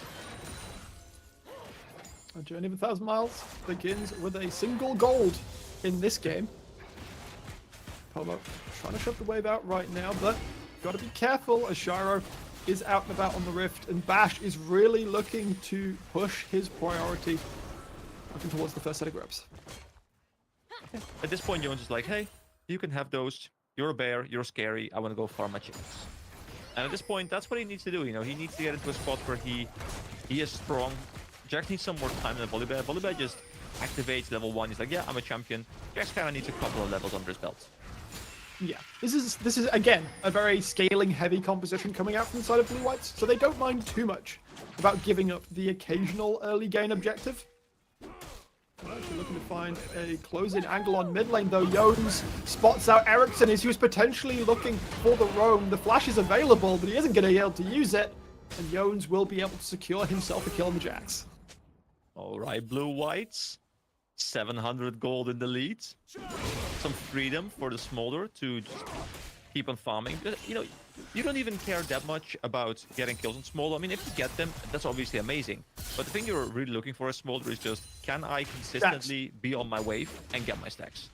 A journey of 1,000 miles begins with a single gold in this game. Pomo trying to shove the wave out right now, but got to be careful as Shiro is out and about on the rift, and Bash is really looking to push his priority, looking towards the first set of grabs. At this point, Jones is like, hey, you can have those. You're a bear, you're scary, I want to go farm my chickens. And at this point, that's what he needs to do, you know, he needs to get into a spot where he is strong. Jack needs some more time than Volibear. Volibear just activates level 1, he's like, yeah, I'm a champion. Jax kind of needs a couple of levels under his belt. Yeah, this is again a very scaling heavy composition coming out from the side of Blue Whites, so they don't mind too much about giving up the occasional early gain objective. Actually looking to find a close-in angle on mid lane though. Jones spots out Ericsson as he was potentially looking for the roam. The flash is available, but he isn't going to be able to use it, and Jones will be able to secure himself a kill on the Jax. All right, Blue Whites. 700 gold in the lead. Some freedom for the Smolder to just keep on farming. You know, you don't even care that much about getting kills on Smolder. I mean, if you get them, that's obviously amazing. But the thing you're really looking for as Smolder is just, can I consistently be on my wave and get my stacks?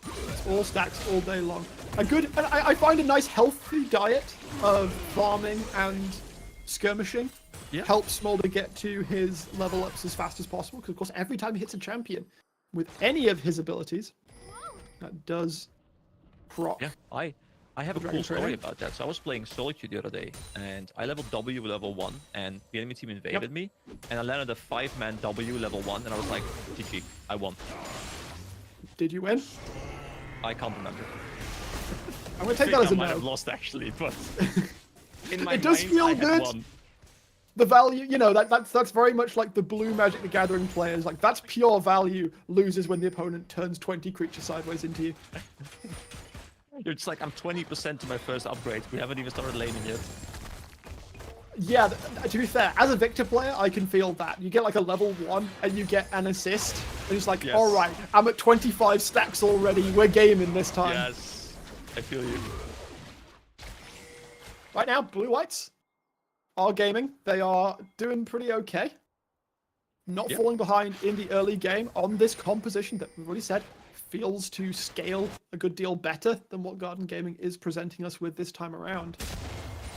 It's all stacks all day long. I find a nice healthy diet of farming and skirmishing. Yeah. Helps Smolder get to his level ups as fast as possible, because of course every time he hits a champion with any of his abilities, that does proc. Yeah, I have a cool story about that. So I was playing Solitude the other day, and I leveled W level 1, and the enemy team invaded me, and I landed a 5-man W level 1, and I was like, GG, I won. Did you win? I can't remember. I'm gonna take that as a no. I might have lost actually, but in my it does mind, feel good. The value, you know, that's very much like the blue Magic the Gathering players. Like, that's pure value loses when the opponent turns 20 creatures sideways into you. You're just like, I'm 20% to my first upgrade. We haven't even started laning yet. Yeah, to be fair, as a Victor player, I can feel that. You get like a level 1 and you get an assist. And it's like, yes. All right, I'm at 25 stacks already. We're gaming this time. Yes, I feel you. Right now, Blue Whites are gaming. They are doing pretty okay. Not falling behind in the early game on this composition that we've already said feels to scale a good deal better than what Garden Gaming is presenting us with this time around.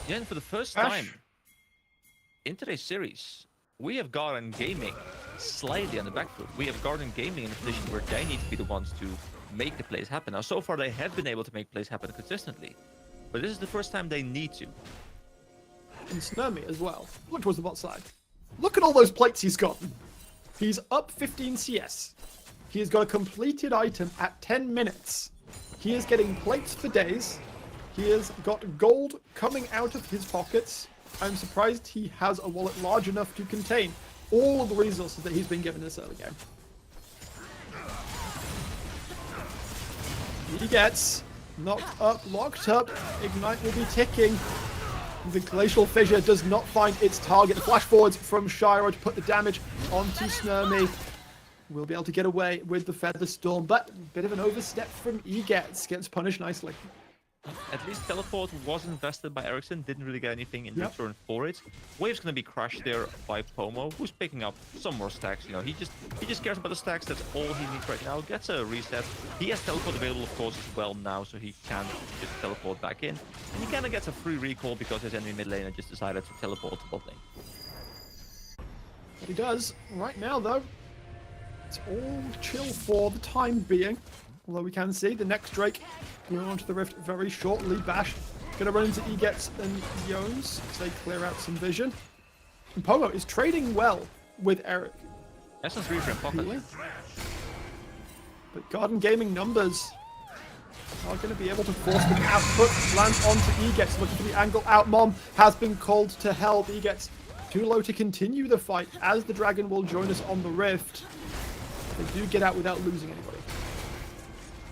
Yeah, and for the first time in today's series, we have Garden Gaming slightly on the back foot. We have Garden Gaming in a position where they need to be the ones to make the plays happen. Now, so far they have been able to make plays happen consistently, but this is the first time they need to. And Snurmy as well. Look towards the bot side. Look at all those plates he's got. He's up 15 CS. He has got a completed item at 10 minutes. He is getting plates for days. He has got gold coming out of his pockets. I'm surprised he has a wallet large enough to contain all of the resources that he's been given this early game. He gets knocked up, locked up. Ignite will be ticking. The Glacial Fissure does not find its target. The flash forwards from Shiro to put the damage onto Snurmy. Will be able to get away with the Feather Storm, but a bit of an overstep from Egets. Gets punished nicely. At least teleport was invested by Ericsson, didn't really get anything in return for it. Wave's gonna be crushed there by Pomo, who's picking up some more stacks. You know, he just cares about the stacks. That's all he needs right now. Gets a reset. He has teleport available, of course, as well now, so he can just teleport back in. And he kind of gets a free recall because his enemy mid laner just decided to teleport to bot lane. He does right now, though. It's all chill for the time being. Although we can see the next Drake going onto the Rift very shortly. Bash gonna run into Egets and Yones as they clear out some vision. And Pomo is trading well with Eric. Essence Reaper in pocket. Really? But Garden Gaming numbers are going to be able to force the output. Lands onto Egets, looking for the angle out. Mom has been called to help. Egets too low to continue the fight as the Dragon will join us on the Rift. They do get out without losing anybody.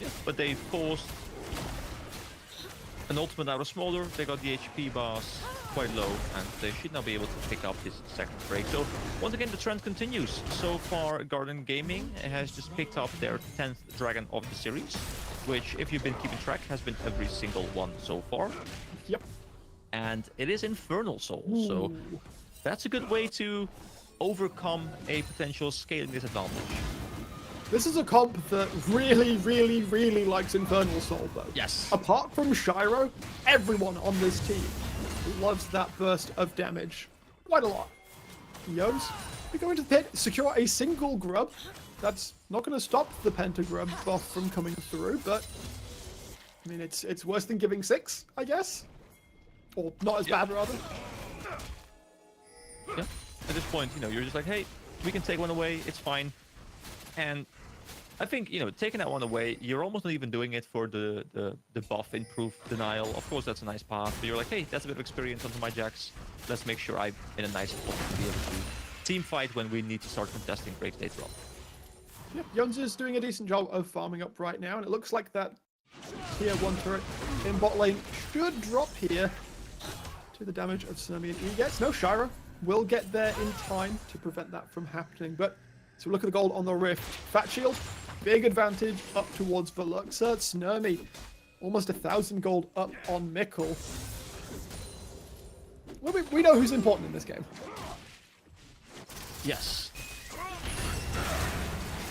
Yeah, but they forced an ultimate out of Smolder. They got the HP bars quite low, and they should now be able to pick up this second break. So once again, the trend continues. So far, Garden Gaming has just picked up their 10th Dragon of the series, which, if you've been keeping track, has been every single one so far. Yep. And it is Infernal Soul, so that's a good way to overcome a potential scaling disadvantage. This is a comp that really, really, really likes Infernal Soul, though. Yes. Apart from Shiro, everyone on this team loves that burst of damage quite a lot. Yones, we go into the pit, secure a single grub. That's not going to stop the pentagram buff from coming through, but I mean, it's worse than giving 6, I guess. Or not as bad, rather. Yeah. At this point, you know, you're just like, hey, we can take one away, it's fine. And I think, you know, taking that one away, you're almost not even doing it for the buff improve denial. Of course, that's a nice path, but you're like, hey, that's a bit of experience onto my Jax. Let's make sure I'm in a nice spot to be able to team fight when we need to start contesting breaks later on. Yep, Yones is doing a decent job of farming up right now, and it looks like that tier 1 turret in bot lane should drop here to the damage of Tsunami and Egets. No, Shiro will get there in time to prevent that from happening, but so look at the gold on the Rift. Fat Shield, big advantage up towards Veluxa. Snurmy, almost 1,000 gold up on Mikkel. Well, we know who's important in this game. Yes.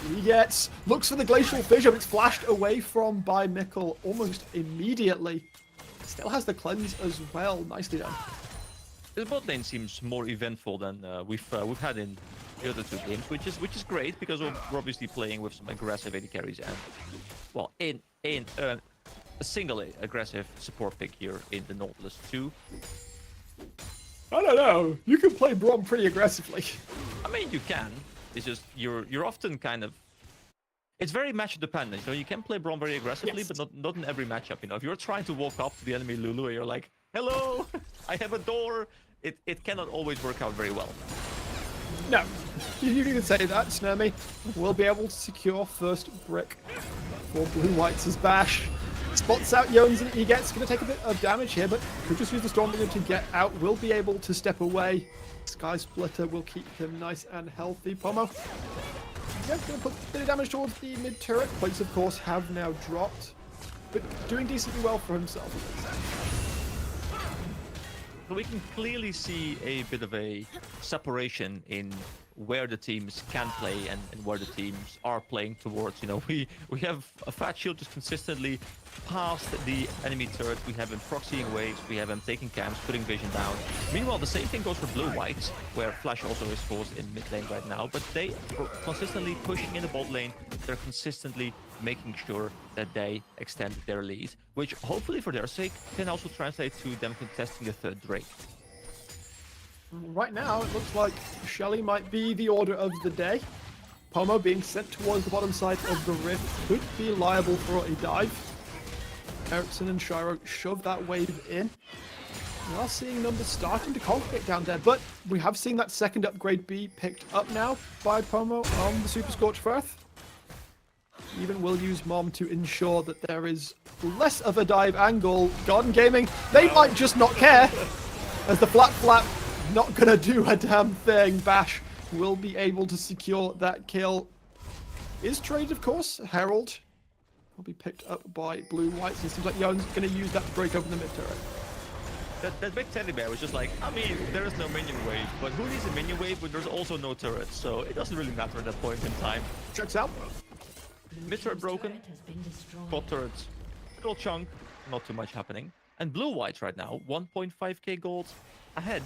He looks for the Glacial Fissure, but it's flashed away from by Mikkel almost immediately. Still has the cleanse as well. Nicely done. The bot lane seems more eventful than we've had in the other two games, which is great because we're obviously playing with some aggressive AD carries and, well, in a single aggressive support pick here in the Nautilus 2. I don't know. You can play Braum pretty aggressively. I mean, you can. It's just you're often kind of. It's very match dependent. You know, you can play Braum very aggressively, Yes. but not in every matchup. You know, if you're trying to walk up to the enemy Lulu, and you're like, "Hello, I have a door." It cannot always work out very well. No, you can say that. Snurmy will be able to secure first brick for Blue Whites as Bash spots out Yones and Egets. Going to take a bit of damage here, but could just use the Stormbringer to get out. Will be able to step away. Sky Splitter will keep him nice and healthy. Pomo, yeah, going to put a bit of damage towards the mid turret. Plates, of course, have now dropped, but doing decently well for himself. So we can clearly see a bit of a separation in where the teams can play and where the teams are playing towards. You know, we have a Fat Shield just consistently past the enemy turret. We have him proxying waves. We have him taking camps, putting vision down. Meanwhile, the same thing goes for Blue Whites, where Flash also is forced in mid lane right now. But they are consistently pushing in the bot lane. They're consistently making sure that they extend their lead, which hopefully for their sake can also translate to them contesting the third Drake. Right now, it looks like Shelly might be the order of the day. Pomo being sent towards the bottom side of the Rift could be liable for a dive. Ericsson and Shiro shove that wave in. We are seeing numbers starting to congregate down there, but we have seen that second upgrade be picked up now by Pomo on the Super Scorched Earth. Even will use Mom to ensure that there is less of a dive angle. Garden Gaming, they might just not care, as the flat flap not gonna do a damn thing. Bash will be able to secure that kill. Is traded, of course. Herald will be picked up by Blue Whites. It seems like Young's gonna use that to break open the mid turret. That big teddy bear was just like, I mean, there is no minion wave, but who needs a minion wave when there's also no turret? So it doesn't really matter at that point in time. Checks out. Mid turret broken, bot turrets, little chunk, not too much happening. And Blue White right now, 1.5k gold ahead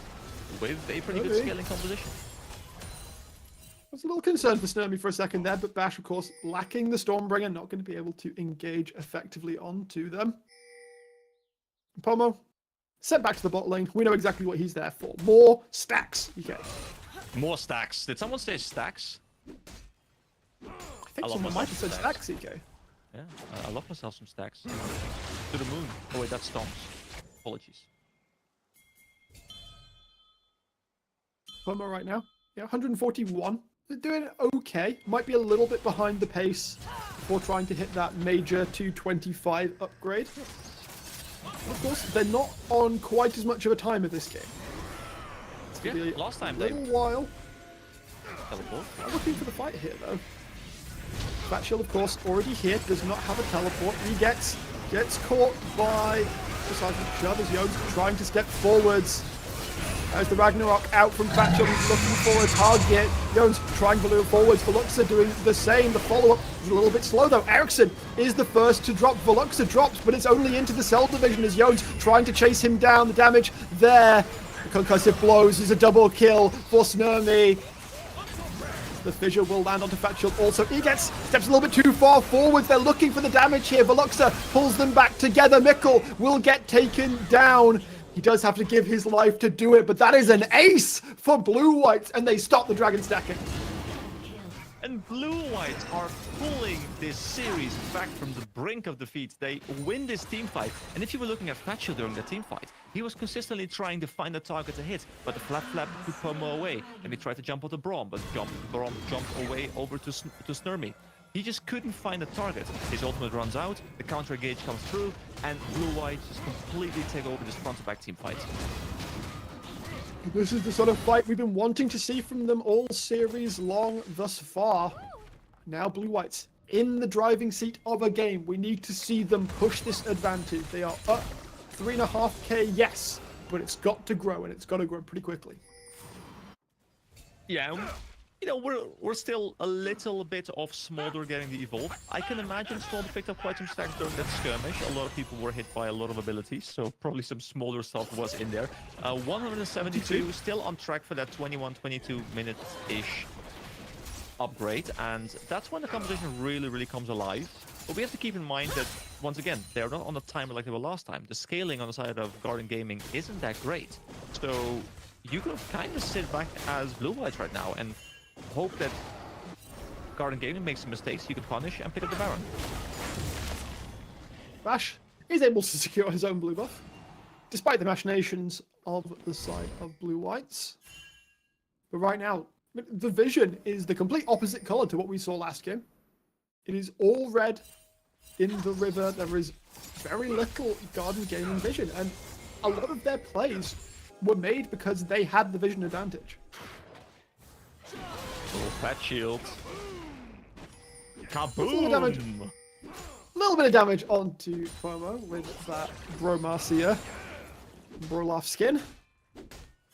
with a pretty good scaling composition. I was a little concerned for Snurmy for a second there, but Bash, of course, lacking the Stormbringer, not going to be able to engage effectively onto them. Pomo, sent back to the bot lane. We know exactly what he's there for. More stacks. Okay. More stacks. Did someone say stacks? I think someone might have said stacks, EK. Yeah, I love myself some stacks. To the moon. Oh wait, that's stomps. Apologies. Pomo right now. Yeah, 141. They're doing okay. Might be a little bit behind the pace before trying to hit that major 225 upgrade. Of course, they're not on quite as much of a time of this game. Yeah, last time they... A little while. Teleport. I'm looking for the fight here, though. Fat Shield, of course, already here. Does not have a teleport. He gets caught by the Seismic Shove as Yode's trying to step forwards. As the Ragnarok out from Fat Shield, he's looking for a target. Jones trying to lure forwards. Veluxa doing the same. The follow-up is a little bit slow, though. Ericsson is the first to drop. Veluxa drops, but it's only into the cell division as Jones trying to chase him down. The damage there. The concussive blows is a double kill for Snurmy. The fissure will land onto Fat Shield also. He steps a little bit too far forwards. They're looking for the damage here. Veluxa pulls them back together. Mikkel will get taken down. He does have to give his life to do it, but that is an ace for Blue Whites, and they stop the dragon stacking. And Blue Whites are pulling this series back from the brink of defeat. They win this team fight. And if you were looking at Fat Shield during the team fight, he was consistently trying to find a target to hit, but the flap took Pomo away, and he tried to jump onto Braum, but Braum jumped away over to Snurmy. He just couldn't find a target. His ultimate runs out, the counter engage comes through, and Blue White just completely take over this front-to-back team fight. This is the sort of fight we've been wanting to see from them all series long thus far. Now Blue Whites in the driving seat of a game. We need to see them push this advantage. They are up 3.5k, yes, but it's got to grow, and it's got to grow pretty quickly. Yeah. You know, we're still a little bit off Smolder getting the evolve. I can imagine Smolder picked up quite some stacks during that skirmish. A lot of people were hit by a lot of abilities, so probably some Smolder stuff was in there. 172, still on track for that 21-22 minutes-ish upgrade, and that's when the competition really comes alive. But we have to keep in mind that, once again, they're not on the timer like they were last time. The scaling on the side of Garden Gaming isn't that great. So you can kind of sit back as Blue Whites right now and hope that Garden Gaming makes some mistakes you can punish and pick up the Baron. Bash is able to secure his own blue buff, despite the machinations of the side of Blue Whites. But right now, the vision is the complete opposite color to what we saw last game. It is all red in the river. There is very little Garden Gaming vision, and a lot of their plays were made because they had the vision advantage. Oh, Fat Shield. Kaboom! A little bit of damage onto Pomo with that Bromarcia Brolaf skin.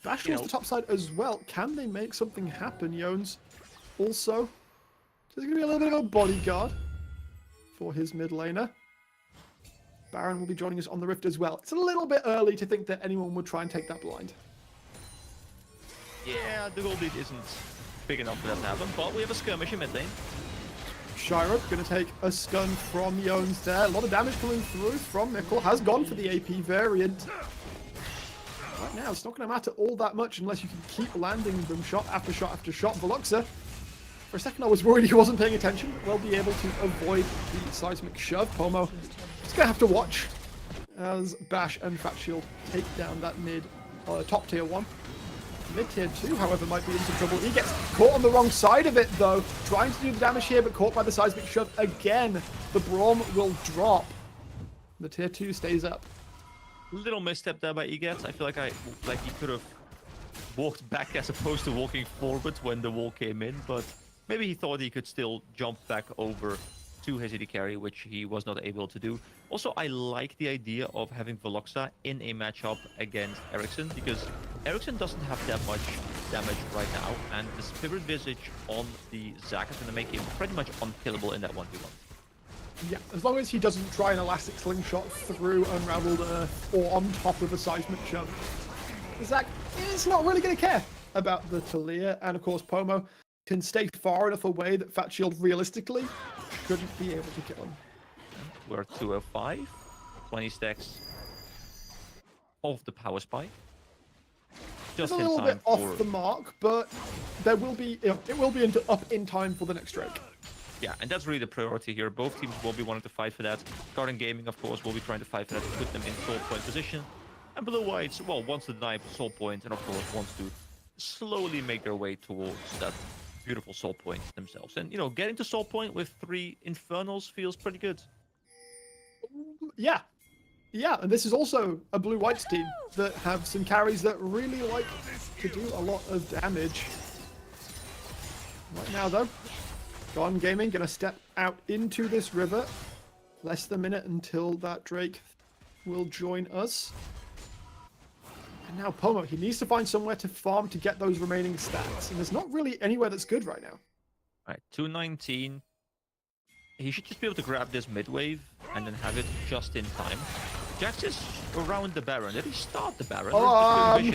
Bash towards the top side as well. Can they make something happen, Yones? Also, there's going to be a little bit of a bodyguard for his mid laner. Baron will be joining us on the Rift as well. It's a little bit early to think that anyone would try and take that blind. Yeah, the gold lead isn't big enough for that to happen, but we have a skirmish in mid lane. Shiro going to take a stun from Yones there. A lot of damage coming through from Mikkel. Has gone for the AP variant. Right now, it's not going to matter all that much unless you can keep landing them shot after shot after shot. Veluxa, for a second I was worried he wasn't paying attention, but will be able to avoid the seismic shove. Pomo is going to have to watch as Bash and Fat Shield take down that top tier 1. Mid tier 2, however, might be in some trouble. He gets caught on the wrong side of it, though. Trying to do the damage here, but caught by the seismic shove again. The Braum will drop. The tier 2 stays up. Little misstep there by Egat. I feel like he could have walked back as opposed to walking forward when the wall came in, but maybe he thought he could still jump back over to his AD carry, which he was not able to do. Also, I like the idea of having Veloxa in a matchup against Ericsson, because Ericsson doesn't have that much damage right now, and the Spirit Visage on the Zac is going to make him pretty much unkillable in that 1v1. Yeah, as long as he doesn't try an elastic slingshot through Unraveled Earth or on top of a seismic shove, Zac is not really going to care about the Talia, and of course Pomo can stay far enough away that Fat Shield realistically shouldn't be able to kill him. We're 205, 20 stacks of the power spike. Just a little bit off the mark, but there will be it will be up in time for the next Drake. Yeah, and that's really the priority here. Both teams will be wanting to fight for that. Garden Gaming, of course, will be trying to fight for that to put them in soul point position. And Blue Whites, well, wants to deny soul point, and of course wants to slowly make their way towards that beautiful soul point themselves. And, you know, getting to soul point with 3 Infernals feels pretty good. Yeah. Yeah, and this is also a Blue Whites team that have some carries that really like to do a lot of damage. Right now, though, Garden Gaming going to step out into this river. Less than a minute until that Drake will join us. And now Pomo, he needs to find somewhere to farm to get those remaining stats. And there's not really anywhere that's good right now. All right, 219. He should just be able to grab this mid-wave and then have it just in time. Jax is around the Baron. Did he start the Baron?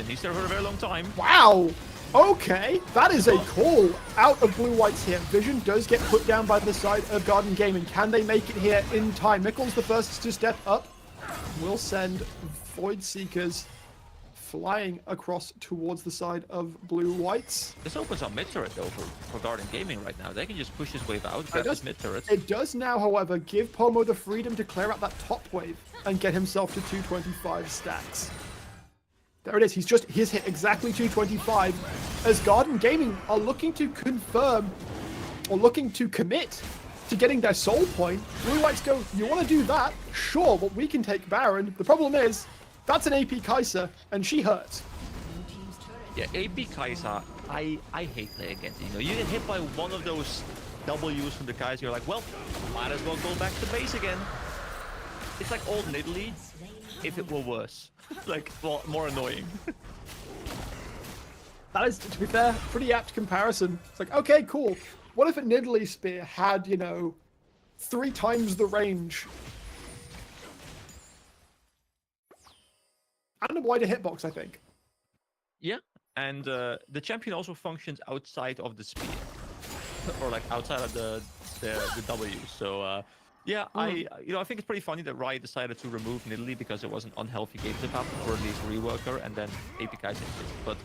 He's there for a very long time. Wow. Okay, that is a call out of Blue Whites here. Vision does get put down by the side of Garden Gaming. Can they make it here in time? Mikkels, the first to step up, will send Void Seekers flying across towards the side of Blue Whites. This opens up mid turret though for Garden Gaming right now. They can just push this wave out, grab this mid turret. It does now, however, give Pomo the freedom to clear out that top wave and get himself to 225 stacks. There it is. He's hit exactly 225 as Garden Gaming are looking to confirm or looking to commit to getting their soul point. Blue Whites go, you want to do that? Sure, but we can take Baron. The problem is, that's an AP Kai'Sa, and she hurts. Yeah, AP Kai'Sa, I hate playing against it. You know, you get hit by one of those W's from the Kai'Sa, you're like, well, might as well go back to base again. It's like old Nidalee, if it were worse. Like, well, more annoying. That is, to be fair, pretty apt comparison. It's like, okay, cool. What if a Nidalee spear had, 3 times the range? And a wider hitbox, I think. Yeah, and the champion also functions outside of the spear. Or like outside of the W. So yeah, I think it's pretty funny that Riot decided to remove Nidalee because it was an unhealthy game to happen, or at least rework her, and then AP Kai'Sa exists. But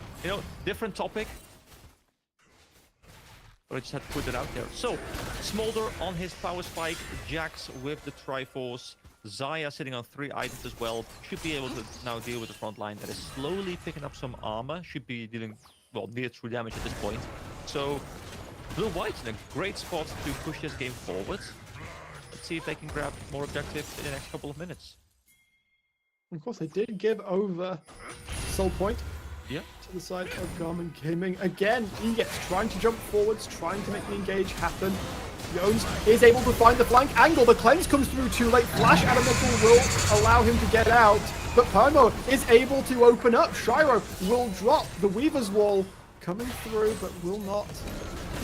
different topic. But I just had to put it out there. So, Smolder on his power spike, Jax with the Triforce, Xayah sitting on 3 items as well. Should be able to now deal with the front line that is slowly picking up some armor. Should be dealing, well, near true damage at this point. So, Blue White's in a great spot to push this game forward. Let's see if they can grab more objectives in the next couple of minutes. Of course, they did give over Soul Point. Yeah. To the side of Garmin Gaming. Again, Eget's trying to jump forwards, trying to make the engage happen. Jones is able to find the flank angle. The cleanse comes through too late. Flash out of Mikkel will allow him to get out. But Pomo is able to open up. Shiro will drop the Weaver's Wall coming through, but will not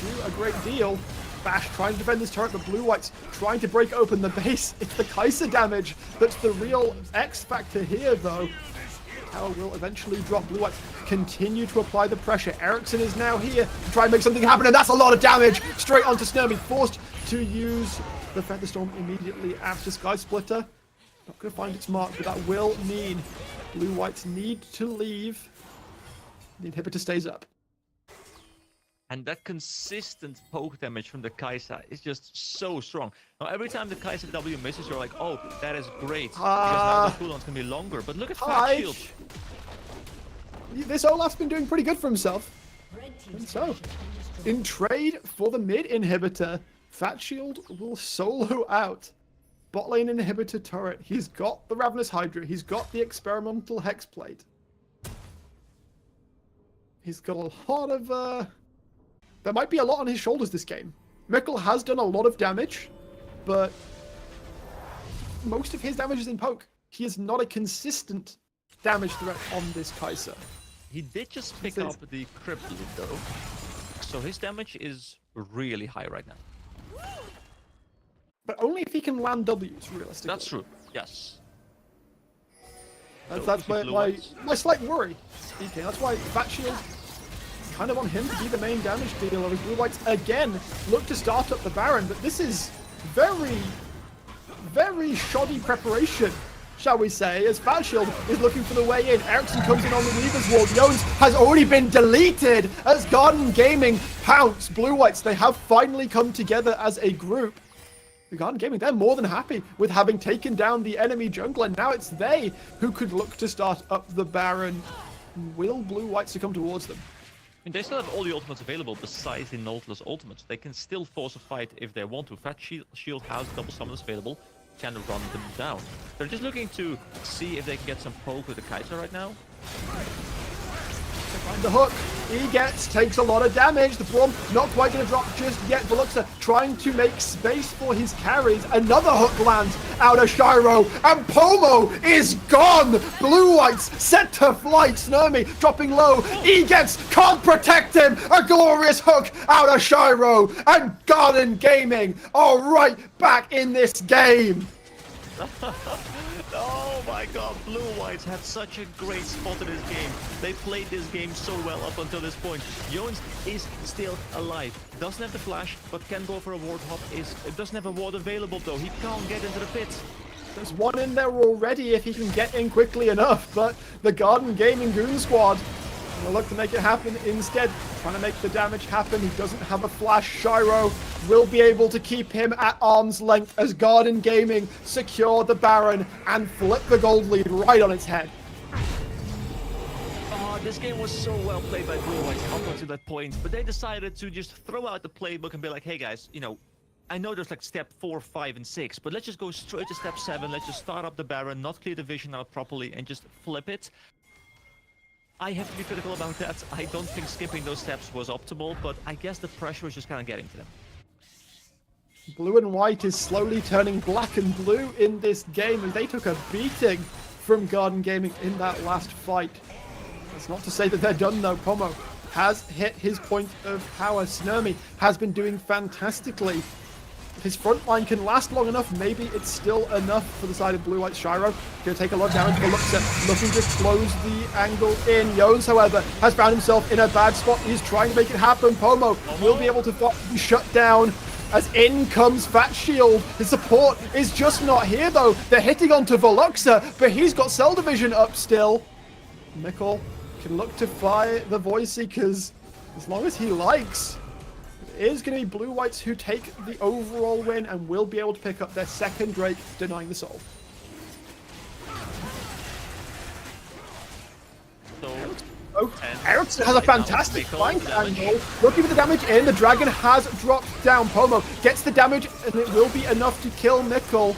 do a great deal. Bash trying to defend this turret, but Blue White's trying to break open the base. It's the Kai'Sa damage that's the real X factor here, though. Tower will eventually drop. Blue Whites continue to apply the pressure. Ericsson is now here to try and make something happen, and that's a lot of damage straight onto Snurmy. Forced to use the Featherstorm immediately after Sky Splitter. Not going to find its mark, but that will mean Blue Whites need to leave. The inhibitor stays up. And that consistent poke damage from the Kai'Sa is just so strong. Now, every time the Kai'Sa W misses, you're like, oh, that is great. Because now the cooldowns can be longer. But look at Fat Shield. This Olaf's been doing pretty good for himself. And so, in trade for the mid inhibitor, Fat Shield will solo out bot lane inhibitor turret. He's got the Ravenous Hydra. He's got the experimental Hexblade. He's got a lot of... There might be a lot on his shoulders this game. Mikkel has done a lot of damage, but most of his damage is in poke. He is not a consistent damage threat on this Kai'Sa. He did just pick up the Crypt Loop though, so his damage is really high right now. But only if he can land W's, realistically. That's true, yes. That's my slight worry. Okay, that's why Fat Shield kind of on him to be the main damage dealer. As Blue Whites again look to start up the Baron, but this is very, very shoddy preparation, shall we say, as Fat Shield is looking for the way in. Ericsson comes in on the Weaver's Wall. Jones has already been deleted as Garden Gaming pounce. Blue Whites, they have finally come together as a group. The Garden Gaming, they're more than happy with having taken down the enemy jungler. Now it's they who could look to start up the Baron. Will Blue Whites to come towards them? I mean, they still have all the ultimates available besides the Nautilus ultimates. They can still force a fight if they want to. Fat Shield has double summons available, can run them down. They're just looking to see if they can get some poke with the Kai'Sa right now. Find the hook. Takes a lot of damage. The Braum not quite going to drop just yet. Veluxa trying to make space for his carries. Another hook lands out of Shiro. And Pomo is gone. Blue Whites set to flight. Snurmy dropping low. Can't protect him. A glorious hook out of Shiro. And Garden Gaming are right back in this game. Oh my god, Blue Whites had such a great spot in this game. They played this game so well up until this point. Jones is still alive. Doesn't have the flash, but can go for a ward hop. Doesn't have a ward available though. He can't get into the pit. There's one in there already if he can get in quickly enough, but the Garden Gaming Goon Squad will look to make it happen instead. Trying to make the damage happen. He doesn't have a flash. Shiro will be able to keep him at arm's length as Garden Gaming secure the Baron and flip the gold lead right on its head. Oh, this game was so well played by Blue Whites up until that point, but they decided to just throw out the playbook and be like, hey guys, you know, I know there's like step 4, 5, and 6, but let's just go straight to step 7. Let's just start up the Baron, not clear the vision out properly, and just flip it. I have to be critical about that. I don't think skipping those steps was optimal, but I guess the pressure was just kind of getting to them. Blue and white is slowly turning black and blue in this game, and they took a beating from Garden Gaming in that last fight. That's not to say that they're done though. Pomo has hit his point of power. Snurmy has been doing fantastically. If his front line can last long enough, maybe it's still enough for the side of Blue White. Shiro going to take a lot of damage, but looks at looking to close the angle in. Jones, however, has found himself in a bad spot. He's trying to make it happen. Pomo will be able to be shut down as in comes Fat Shield. His support is just not here, though. They're hitting onto Veluxa, but he's got Cell Division up still. Mikkel can look to fire the Void Seekers as long as he likes. It is going to be Blue Whites who take the overall win and will be able to pick up their second Drake, denying the soul. Ericsson has a fantastic flank angle. Looking for the damage in. The dragon has dropped down. Pomo gets the damage, and it will be enough to kill Mikkel.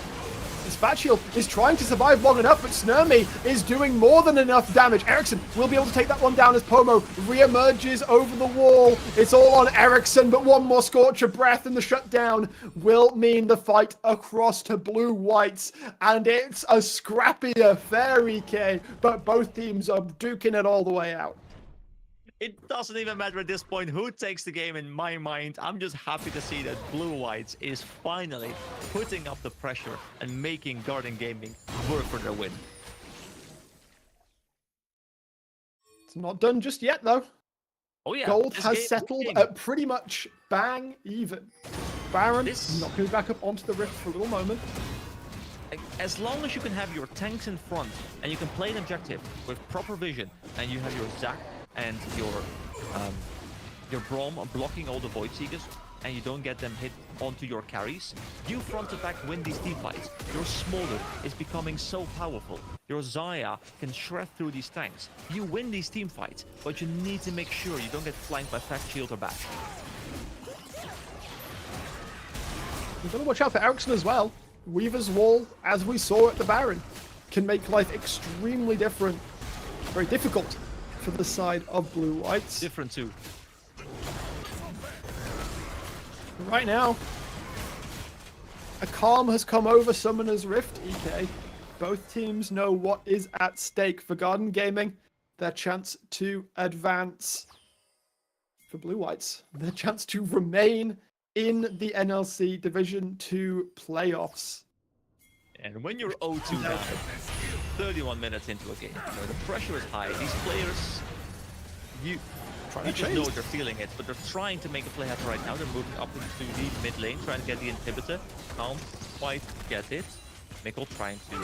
His Fat Shield is trying to survive long enough, but Snurmy is doing more than enough damage. Ericsson will be able to take that one down as Pomo re-emerges over the wall. It's all on Ericsson, but one more Scorcher Breath and the shutdown will mean the fight across to Blue Whites. And it's a scrappy affair, EK, but both teams are duking it all the way out. It doesn't even matter at this point who takes the game in my mind. I'm just happy to see that Blue Whites is finally putting up the pressure and making Garden Gaming work for their win. It's not done just yet, though. Oh yeah, Gold has settled at pretty much bang even. Baron not going back up onto the rift for a little moment. As long as you can have your tanks in front and you can play an objective with proper vision, and you have your Zac and your your Braum blocking all the Void Seekers, and you don't get them hit onto your carries, you front attack win these team fights. Your Smolder is becoming so powerful. Your Xayah can shred through these tanks. You win these team fights, but you need to make sure you don't get flanked by Fat Shield or Bash. You've got to watch out for Ericsson as well. Weaver's Wall, as we saw at the Baron, can make life extremely different. Very difficult for the side of blue-whites. Different too. Right now, a calm has come over Summoner's Rift, EK. Both teams know what is at stake for Garden Gaming. Their chance to advance for blue-whites. Their chance to remain in the NLC Division 2 playoffs. And when you're 0-2 down, 31 minutes into a game, the pressure is high. These players, you just know they're feeling it, but they're trying to make a play happen right now. They're moving up into the mid lane, trying to get the inhibitor. Can't quite get it. Mikkel trying to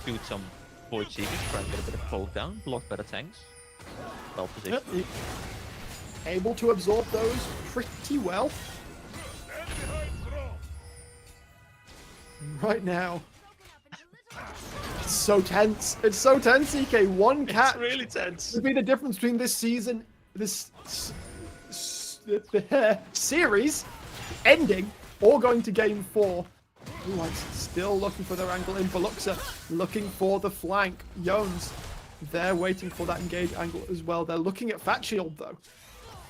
do some Void Seekers, trying to get a bit of poke down, blocked by the tanks. Well positioned. Yep, able to absorb those pretty well. Right now, it's so tense. It's so tense, EK. One cat. It's really tense. Would be the difference between this season, this series ending, or going to game 4. Blue Whites still looking for their angle in. Veluxa looking for the flank. Jones, they're waiting for that engage angle as well. They're looking at Fat Shield though.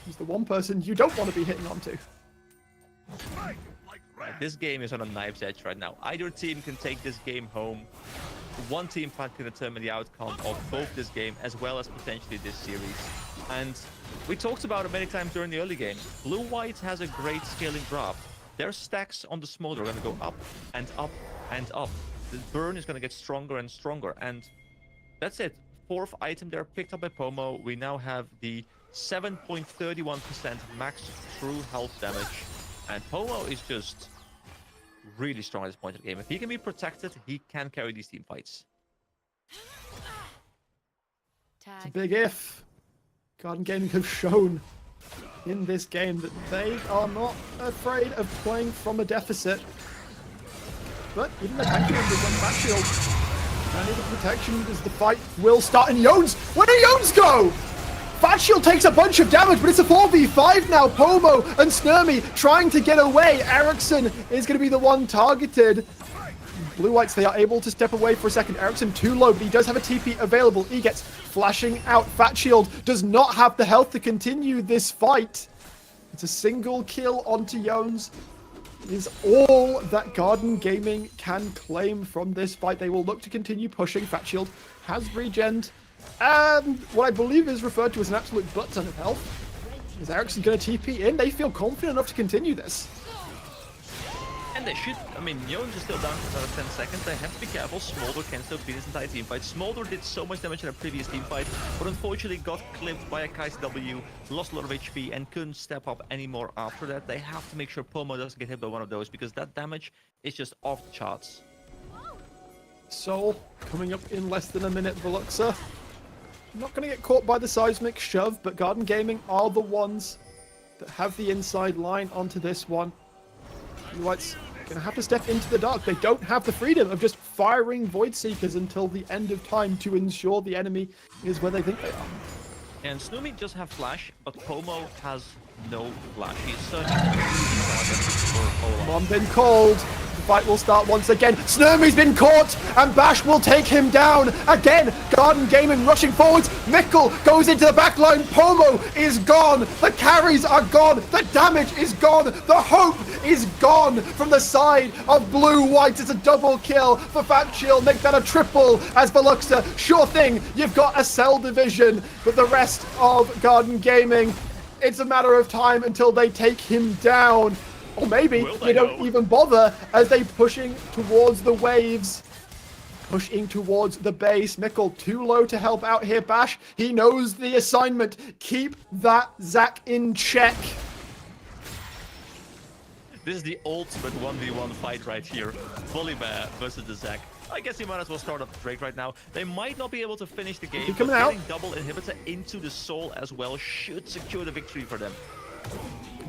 He's the one person you don't want to be hitting onto. This game is on a knife's edge right now. Either team can take this game home. One team fight can determine the outcome of both this game as well as potentially this series. And we talked about it many times during the early game. Blue-White has a great scaling draft. Their stacks on the Smolder are going to go up and up and up. The burn is going to get stronger and stronger. And that's it. 4th item there picked up by Pomo. We now have the 7.31% max true health damage. And Pomo is just really strong at this point of the game. If he can be protected, he can carry these team fights. It's a big if. Garden Gaming have shown in this game that they are not afraid of playing from a deficit. But even the tank members on Fat Shield, I need the protection as the fight will start. And Jones, where did Jones go? Fat Shield takes a bunch of damage, but it's a 4v5 now. Pomo and Snurmy trying to get away. Ericsson is going to be the one targeted. Blue-Whites, they are able to step away for a second. Ericsson too low, but he does have a TP available. He gets flashing out. Fat Shield does not have the health to continue this fight. It's a single kill onto Jones. Is all that Garden Gaming can claim from this fight. They will look to continue pushing. Fat Shield has regened. And what I believe is referred to as an absolute butt ton of health. Is Ericsson going to TP in? They feel confident enough to continue this. And they should. I mean, Jones is still down for another 10 seconds. They have to be careful. Smolder can still beat this entire team fight. Smolder did so much damage in a previous team fight, but unfortunately got clipped by a Kai's W, lost a lot of HP, and couldn't step up anymore after that. They have to make sure Pomo doesn't get hit by one of those, because that damage is just off the charts. Soul coming up in less than a minute. Veluxa not going to get caught by the seismic shove, but Garden Gaming are the ones that have the inside line onto this one. Blue-Whites going to have to step into the dark. They don't have the freedom of just firing Void Seekers until the end of time to ensure the enemy is where they think they are. And Snoomy just have flash, but Pomo has no flash. He's searching for Olaf. One been called. The fight will start once again. Snurmy's been caught, and Bash will take him down again. Garden Gaming rushing forwards. Mikkel goes into the back line. Pomo is gone. The carries are gone. The damage is gone. The hope is gone from the side of Blue-White. It's a double kill for Fat Shield. Make that a triple as Veluxa. Sure thing, you've got a cell division, but the rest of Garden Gaming, it's a matter of time until they take him down. Or maybe they don't even bother as they pushing towards the waves. Pushing towards the base. Mikkel too low to help out here. Bash, he knows the assignment. Keep that Zac in check. This is the ultimate 1v1 fight right here. Volibear versus the Zac. I guess you might as well start up Drake right now. They might not be able to finish the game, but coming out. getting double inhibitor into the soul as well should secure the victory for them.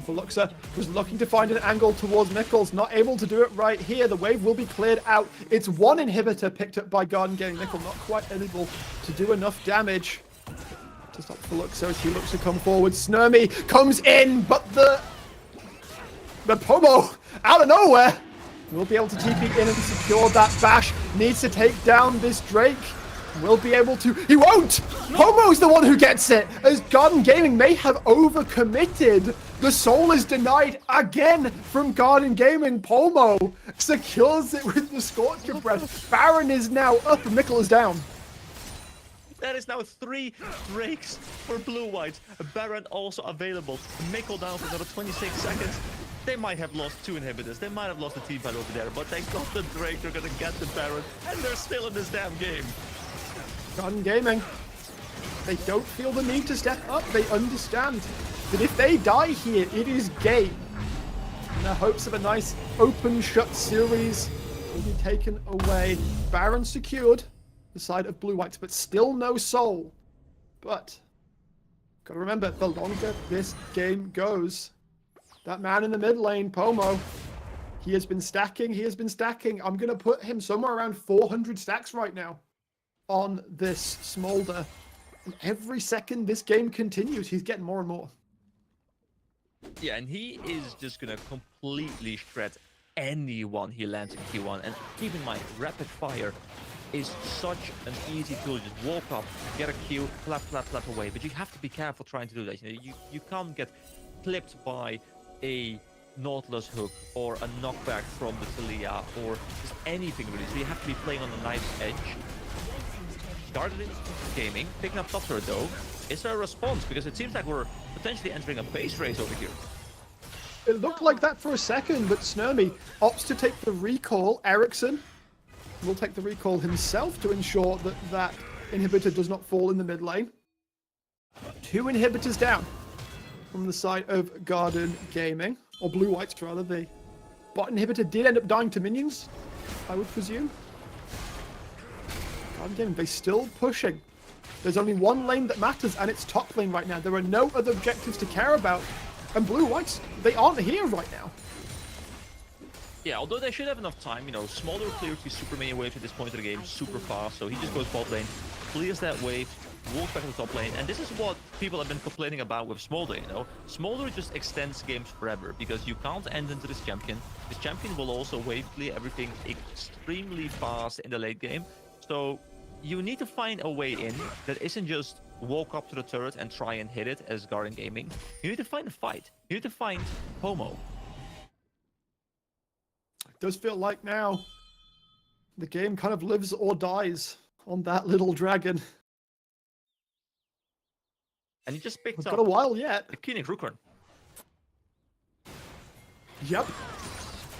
Veluxa was looking to find an angle towards Mikkels, not able to do it right here. The wave will be cleared out. It's one inhibitor picked up by Garden Gaming. Mikkels not quite able to do enough damage to stop Veluxa as he looks to come forward. Snurmy comes in, but the Pomo out of nowhere will be able to TP in and secure that bash. Needs to take down this Drake. Will be able to. He won't! Pomo's the one who gets it, as Garden Gaming may have overcommitted. The soul is denied again from Garden Gaming. Pomo secures it with the Scorcher Breath. Baron is now up and Mikkel is down. That is now 3 Drakes for Blue White. Baron also available. Mikkel down for another 26 seconds. They might have lost 2 inhibitors. They might have lost the team fight over there, but they got the Drake. They're gonna get the Baron, and they're still in this damn game. Garden Gaming, they don't feel the need to step up. They understand that if they die here, it is game. And their hopes of a nice open shut series will be taken away. Baron secured the side of Blue Whites, but still no soul. But gotta remember, the longer this game goes, that man in the mid lane, Pomo, he has been stacking. I'm gonna put him somewhere around 400 stacks right now on this Smolder. And every second this game continues, he's getting more and more. Yeah, and he is just gonna completely shred anyone he lands in Q1. And keep in mind, rapid fire is such an easy tool. Just walk up, get a Q, flap away. But you have to be careful trying to do that. You can't get clipped by a Nautilus hook or a knockback from the Talia or just anything really. So you have to be playing on the knife's edge. Garden Gaming picking up top turret though. Is there a response? Because it seems like we're potentially entering a base race over here. It looked like that for a second, but Snurmy opts to take the recall. Ericsson will take the recall himself to ensure that that inhibitor does not fall in the mid lane. 2 inhibitors down from the side of Garden Gaming, or Blue Whites rather. The bot inhibitor did end up dying to minions, I would presume. Garden Gaming, they still pushing. There's only one lane that matters, and it's top lane right now. There are no other objectives to care about. And Blue Whites, they aren't here right now. Yeah, although they should have enough time, Smolder clears these super many waves at this point of the game super fast, so he just goes bot lane, clears that wave, walks back to the top lane, and this is what people have been complaining about with Smolder, Smolder just extends games forever, because you can't end into this champion. This champion will also wave clear everything extremely fast in the late game, so you need to find a way in that isn't just walk up to the turret and try and hit it as Garden Gaming. You need to find a fight. You need to find Pomo. It does feel like now the game kind of lives or dies on that little dragon. And he just picked We've up got a while yet. the Koenig Rookhorn. Yep.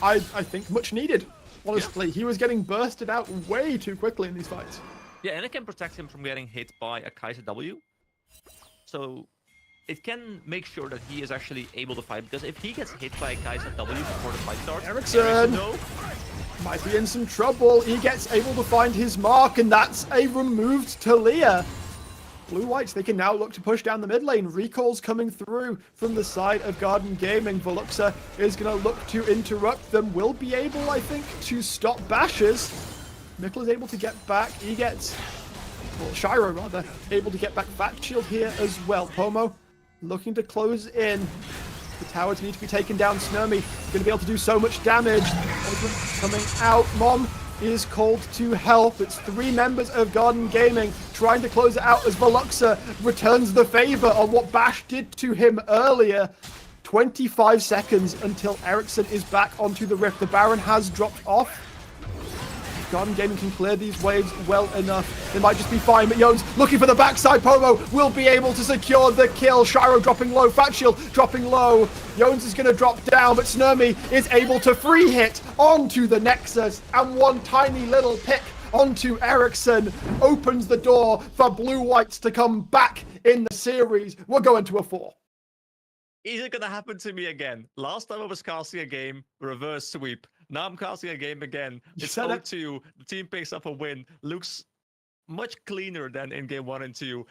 I think much needed. Honestly, he was getting bursted out way too quickly in these fights. Yeah, and it can protect him from getting hit by a Kaiser W. So it can make sure that he is actually able to fight, because if he gets hit by a Kaiser W before the fight starts, Ericsson might be in some trouble. He gets able to find his mark, and that's a removed Talia. Blue Whites, they can now look to push down the mid lane. Recalls coming through from the side of Garden Gaming. Veluxa is going to look to interrupt them. Will be able, I think, to stop bashes. Mikkel is able to get back. He gets, well, Shiro rather, able to get back Fat Shield here as well. Pomo looking to close in. The towers need to be taken down. Snurmy going to be able to do so much damage. Coming out. Mom is called to help. It's 3 members of Garden Gaming trying to close it out as Veluxa returns the favor on what Bash did to him earlier. 25 seconds until Ericsson is back onto the Rift. The Baron has dropped off. Garden Gaming can clear these waves well enough. They might just be fine, but Jones looking for the backside. Pomo will be able to secure the kill. Shiro dropping low. Fat Shield dropping low. Jones is going to drop down, but Snurmy is able to free hit onto the Nexus. And one tiny little pick onto Ericsson opens the door for Blue Whites to come back in the series. We're going to a 4. Is it gonna happen to me again? Last time I was casting a game, reverse sweep. Now I'm casting a game again. It's said it. 0-2. The team picks up a win. Looks much cleaner than in game 1 and 2.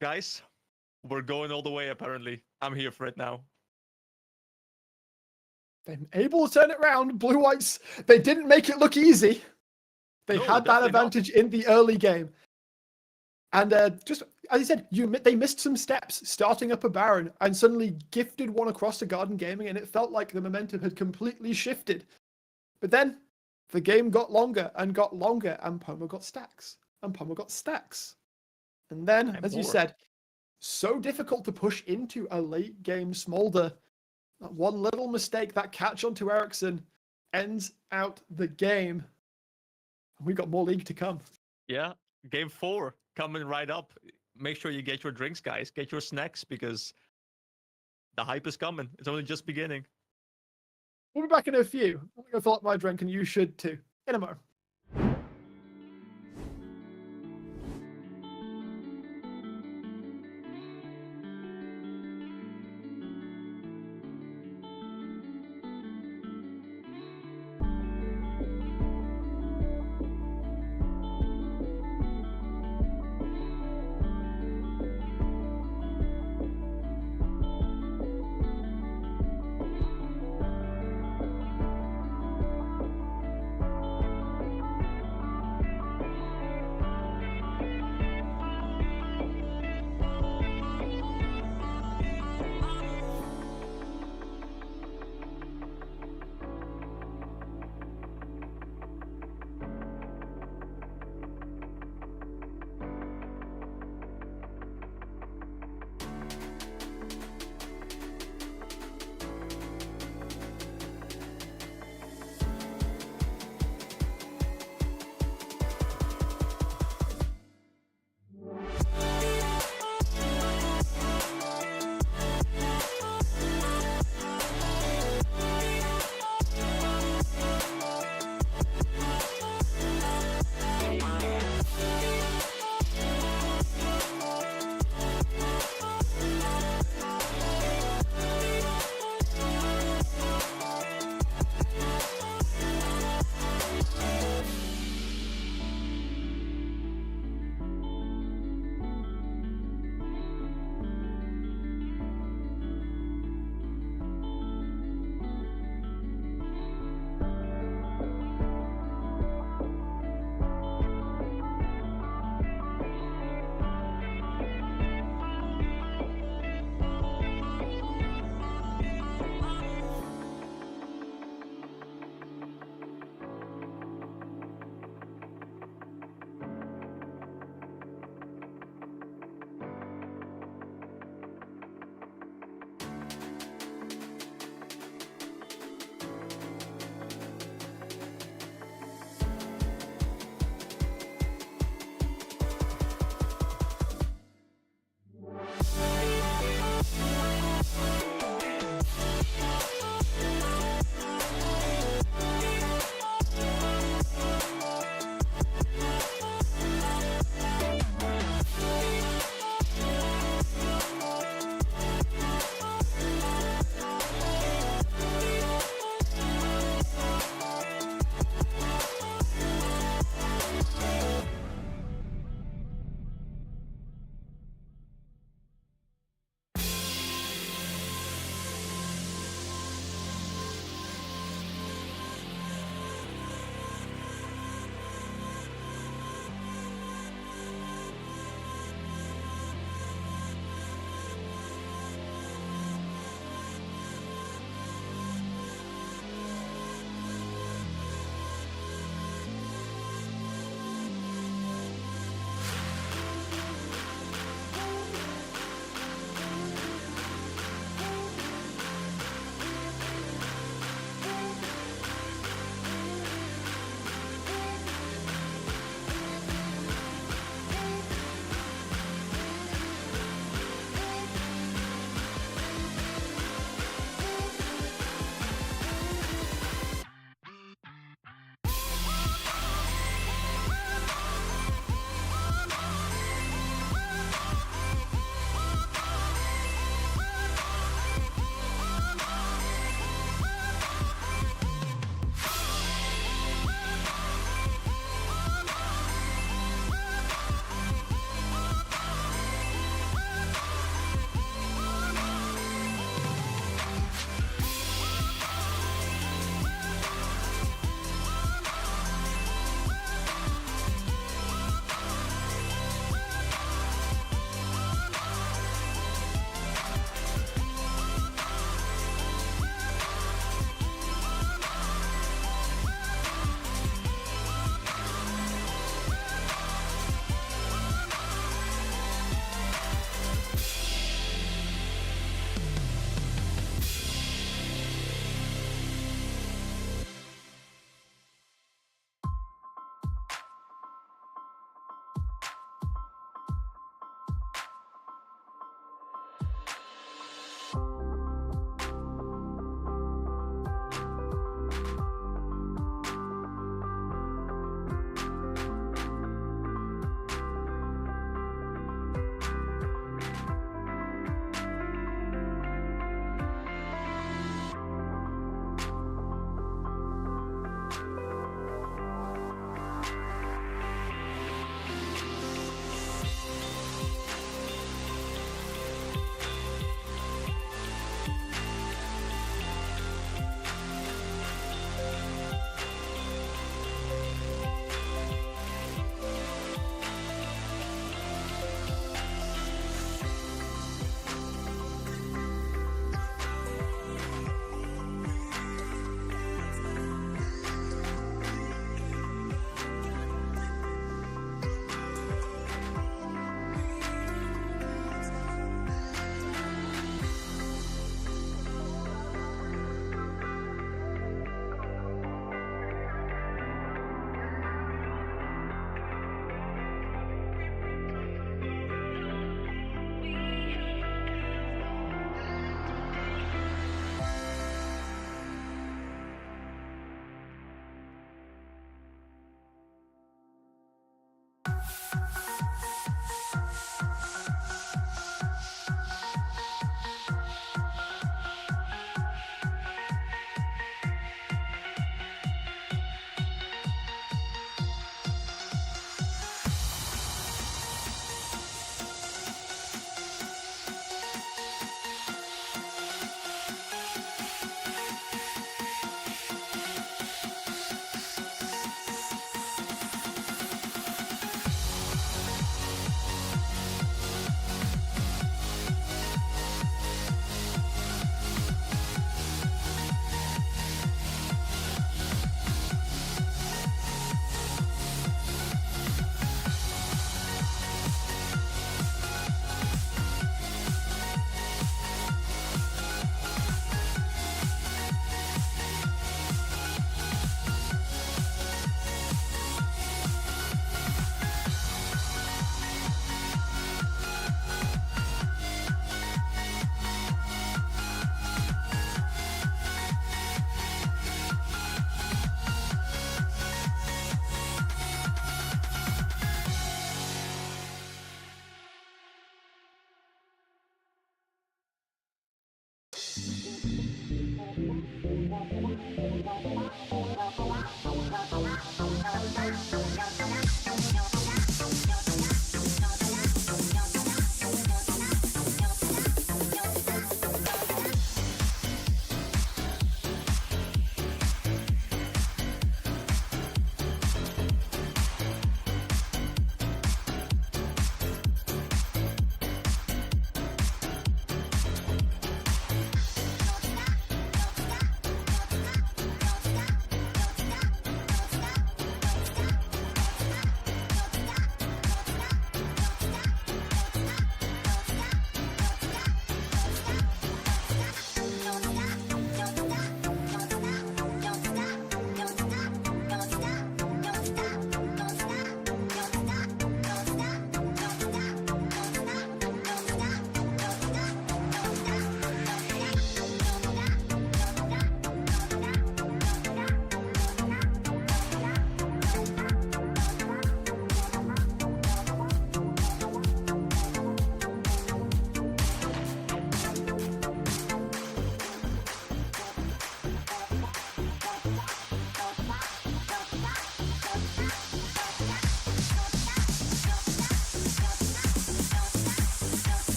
Guys, we're going all the way, apparently. I'm here for it now. They're able to turn it around. Blue Whites, they didn't make it look easy. They No, had that definitely not. advantage in the early game. And just, as you said, they missed some steps starting up a Baron and suddenly gifted one across to Garden Gaming, and it felt like the momentum had completely shifted. But then the game got longer, and Poma got stacks. And Poma got stacks. And then, And as you more. said, so difficult to push into a late game Smolder. That one little mistake, that catch onto Ericsson, ends out the game. And we got more league to come. Yeah, game 4 coming right up. Make sure you get your drinks, guys. Get your snacks, because the hype is coming. It's only just beginning. We'll be back in a few. I'm going to go fill up my drink, and you should too. In a moment.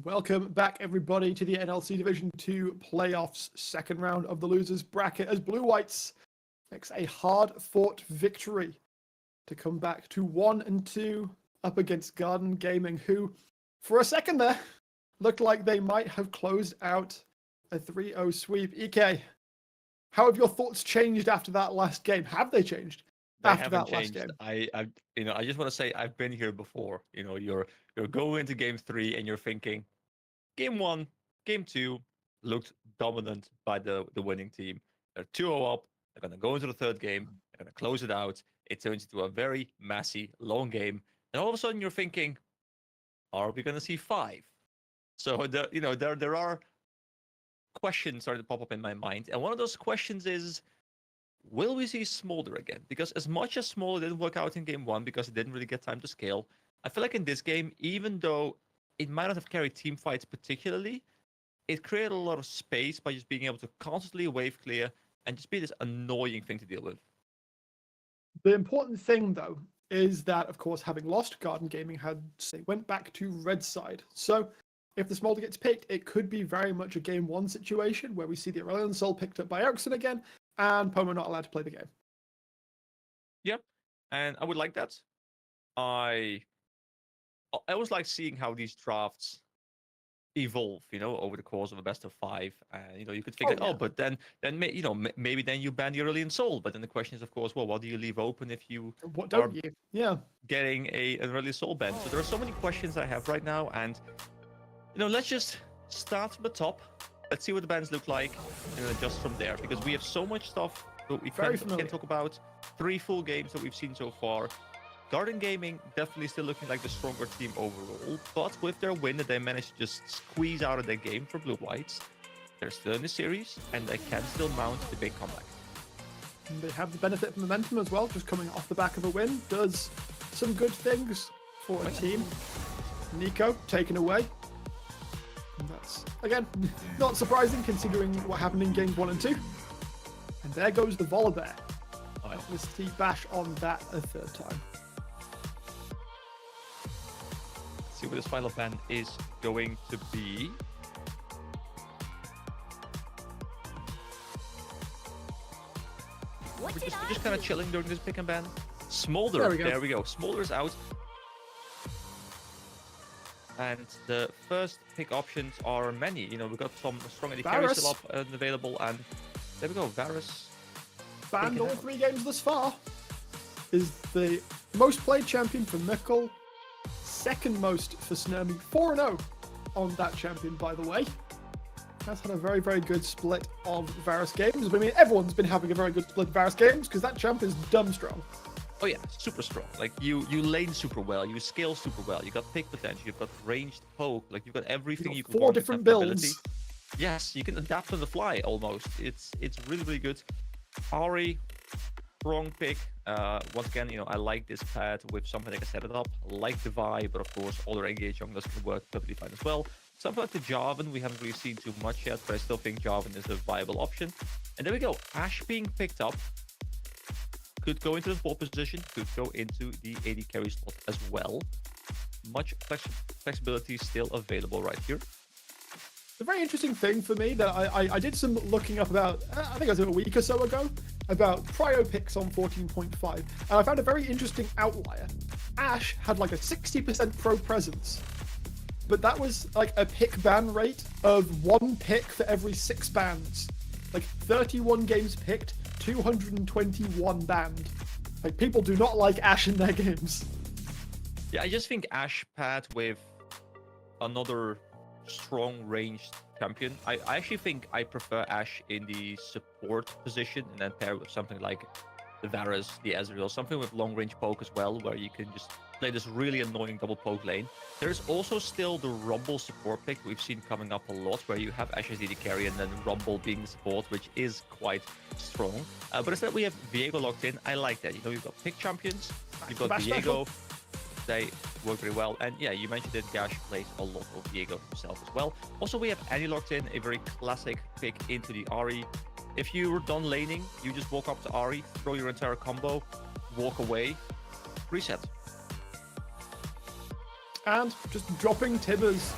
Welcome back, everybody, to the NLC Division 2 playoffs, second round of the losers bracket, as Blue Whites makes a hard-fought victory to come back to 1-2 up against Garden Gaming, who, for a second there, looked like they might have closed out a 3-0 sweep. EK, how have your thoughts changed after that last game? Have they changed after that last game? I just want to say I've been here before. You're going into game 3 and you're thinking, game 1, game 2 looked dominant by the winning team. They're 2-0 up. They're going to go into the third game. They're going to close it out. It turns into a very messy, long game. And all of a sudden you're thinking, are we going to see 5? So there are questions starting to pop up in my mind. And one of those questions is, will we see Smolder again? Because as much as Smolder didn't work out in game 1 because it didn't really get time to scale, I feel like in this game, even though it might not have carried team fights particularly, it created a lot of space by just being able to constantly wave clear and just be this annoying thing to deal with. The important thing, though, is that, of course, having lost, Garden Gaming went back to red side. So if the Smolder gets picked, it could be very much a game 1 situation where we see the Aurelion Soul picked up by Ericsson again, and Pomo not allowed to play the game. Yeah, and I would like that. I always like seeing how these drafts evolve, over the course of a best of 5. And you could Oh, think, yeah. but then maybe then you ban the early and soul. But then the question is, of course, well, what do you leave open if you What are don't you? Yeah. getting an early soul ban? So there are so many questions I have right now, and let's just start from the top. Let's see what the bans look like, and then adjust from there, because we have so much stuff that we can talk about. 3 full games that we've seen so far. Garden Gaming definitely still looking like the stronger team overall, but with their win that they managed to just squeeze out of their game for Blue Whites, they're still in the series, and they can still mount the big comeback. And they have the benefit of momentum as well, just coming off the back of a win. Does some good things for a team. Nico taken away. And that's, again, not surprising considering what happened in games 1 and 2. And there goes the Volibear. Let's see Bash on that a third time. Let's see what this final ban is going to be. We're just kind of chilling during this pick and ban. Smolder, there we go. Smolder's out. And the first pick options are many. We've got some strong AD carries still up and available, and there we go. Varus banned all 3 games thus far. Is the most played champion for Mikkel, second most for Snurmy, 4-0 on that champion, by the way. Has had a very, very good split of Varus games. But I mean, everyone's been having a very good split of Varus games because that champ is dumb strong. Oh yeah, super strong. Like you lane super well, you scale super well. You got pick potential, you've got ranged poke, like you've got everything you can. 4 different builds. Yes, you can adapt on the fly almost. It's really, really good. Ahri, strong pick. Once again, I like this pad with something that can set it up. I like the vibe, but of course, other engage junglers can work perfectly fine as well. Something like the Jarvan, we haven't really seen too much yet, but I still think Jarvan is a viable option. And there we go. Ashe being picked up. Could go into the support position, could go into the AD carry slot as well. Much flexibility still available right here. The very interesting thing for me that I did some looking up about, I think it was a week or so ago, about prio picks on 14.5, and I found a very interesting outlier. Ashe had like a 60% pro presence, but that was like a pick ban rate of 1 pick for every 6 bans. Like 31 games picked, 221 banned. Like, people do not like Ashe in their games. Yeah, I just think Ashe paired with another strong ranged champion. I actually think I prefer Ashe in the support position and then pair with something like the Varus, the Ezreal, something with long range poke as well, where you can just play this really annoying double poke lane. There's also still the Rumble support pick we've seen coming up a lot, where you have Ashe as DD carry and then Rumble being the support, which is quite strong. But instead we have Viego locked in. I like that. You've got pick champions, you've got Viego. They work very well. And yeah, you mentioned that Gash plays a lot of Viego himself as well. Also, we have Annie locked in, a very classic pick into the Ahri. If you were done laning, you just walk up to Ahri, throw your entire combo, walk away, reset. And just dropping Tibbers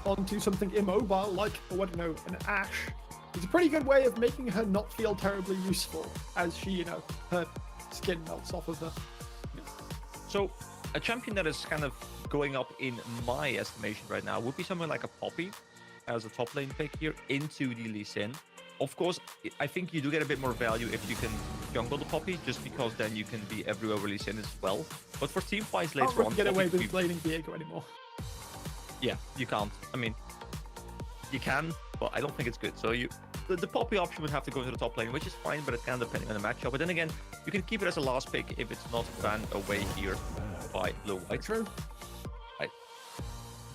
onto something immobile like, I don't know, an Ashe. It's a pretty good way of making her not feel terribly useful as she, her skin melts off of her. So, a champion that is kind of going up in my estimation right now would be someone like a Poppy as a top lane pick here into the Lee Sin. Of course, I think you do get a bit more value if you can jungle the Poppy, just because then you can be everywhere where Lee Sin as well. But for team fights later on, get away with laning Viego anymore. Yeah, you can't. I mean, you can, but I don't think it's good. So the Poppy option would have to go into the top lane, which is fine, but it's kind of depending on the matchup. But then again, you can keep it as a last pick if it's not banned away here by Blue White. True.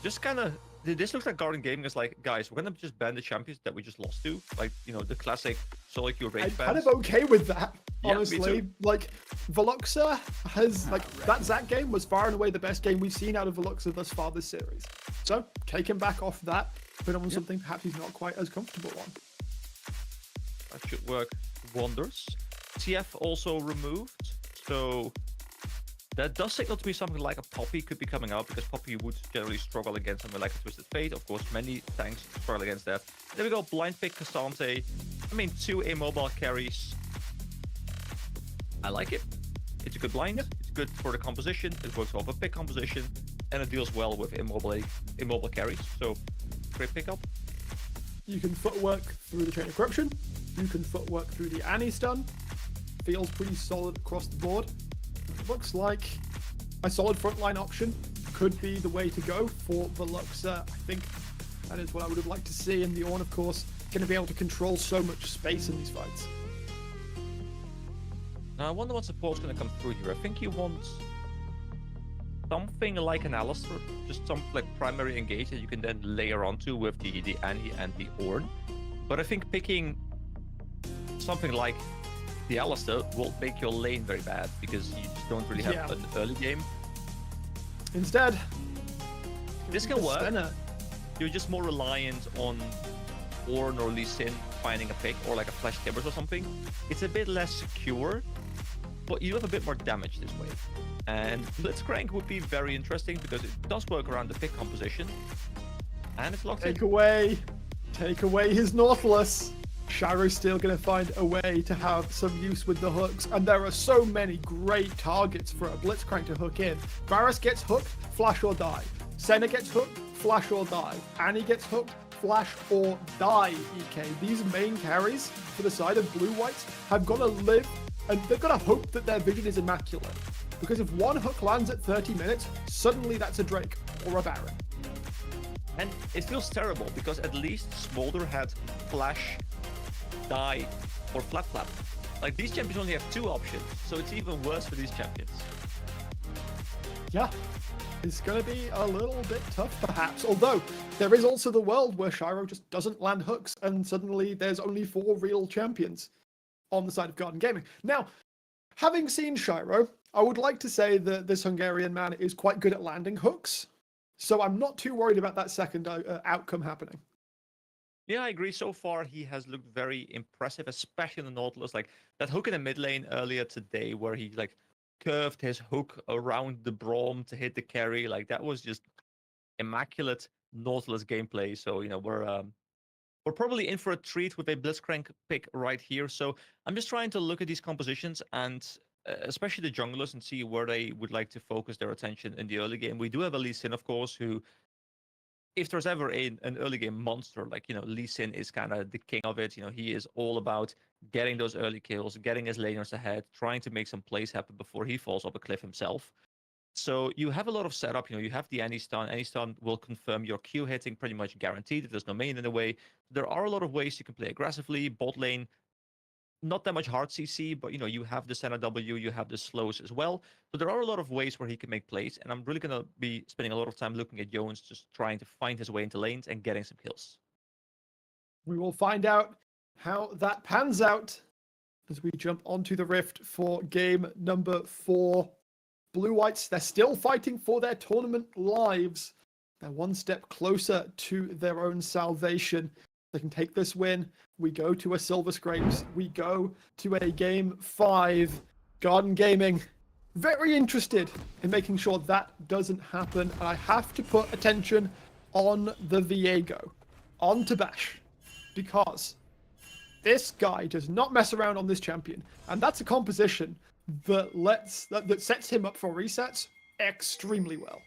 Just kind of, this looks like Garden Gaming is like, guys, we're gonna just ban the champions that we just lost to, like the classic solo queue range bans. I'm kind of okay with that, Yeah, honestly. Like, Veluxa has that Zac game was far and away the best game we've seen out of Veluxa thus far this series. So take him back off that, put him on something perhaps he's not quite as comfortable on. That should work wonders. TF also removed, so that does signal to me something like a Poppy could be coming out, because Poppy would generally struggle against something like a Twisted Fate. Of course, many tanks struggle against that. There we go, blind pick Cassante. I mean, 2 immobile carries. I like it. It's a good blind. It's good for the composition. It works off a pick composition, and it deals well with immobile carries. So great pickup. You can footwork through the Chain of Corruption. You can footwork through the Annie stun. Feels pretty solid across the board. It looks like a solid frontline option could be the way to go for Veluxa. I think that is what I would have liked to see. And the Ornn, of course, going to be able to control so much space in these fights. Now I wonder what support's going to come through here. I think you want something like an Alistair, just some like primary engage that you can then layer onto with the Annie and the Ornn. But I think picking something like the Alistair will make your lane very bad because you just don't really have an early game. Instead, this can work. You're just more reliant on Ornn or Lee Sin finding a pick or like a Flash Tibbers or something. It's a bit less secure, but you have a bit more damage this way. And Blitzcrank would be very interesting because it does work around the pick composition. And it's locked in. Take away his Nautilus. Shiro's still going to find a way to have some use with the hooks, and there are so many great targets for a Blitzcrank to hook in. Varus gets hooked, flash or die. Senna gets hooked, flash or die. Annie gets hooked, flash or die, EK. These main carries for the side of blue-whites have got to live, and they've got to hope that their vision is immaculate. Because if one hook lands at 30 minutes, suddenly that's a Drake or a Baron. And it feels terrible because at least Smolder had flash, die, or flap. Like, these champions only have 2 options, so it's even worse for these champions. Yeah, it's going to be a little bit tough, perhaps. Although, there is also the world where Shiro just doesn't land hooks, and suddenly there's only 4 real champions on the side of Garden Gaming. Now, having seen Shiro, I would like to say that this Hungarian man is quite good at landing hooks, so I'm not too worried about that second outcome happening. Yeah, I agree. So far, he has looked very impressive, especially in the Nautilus. Like that hook in the mid lane earlier today, where he like curved his hook around the Braum to hit the carry. Like that was just immaculate Nautilus gameplay. So we're probably in for a treat with a Blitzcrank pick right here. So I'm just trying to look at these compositions and especially the junglers and see where they would like to focus their attention in the early game. We do have a Lee Sin, of course, who, if there's ever an early game monster, like, Lee Sin is kind of the king of it. He is all about getting those early kills, getting his laners ahead, trying to make some plays happen before he falls off a cliff himself. So you have a lot of setup. You have the Annie stun. Annie stun will confirm your Q hitting pretty much guaranteed if there's no main in the way. There are a lot of ways you can play aggressively. Bot lane, not that much hard CC, but you have the Senna W, you have the slows as well. So there are a lot of ways where he can make plays, and I'm really going to be spending a lot of time looking at Jones, just trying to find his way into lanes and getting some kills. We will find out how that pans out as we jump onto the Rift for game number 4. Blue-whites, they're still fighting for their tournament lives. They're one step closer to their own salvation. They can take this win. We go to a Silver Scrapes. We go to a game 5. Garden Gaming, very interested in making sure that doesn't happen. And I have to put attention on the Viego, on Tabash, because this guy does not mess around on this champion. And that's a composition that sets him up for resets extremely well.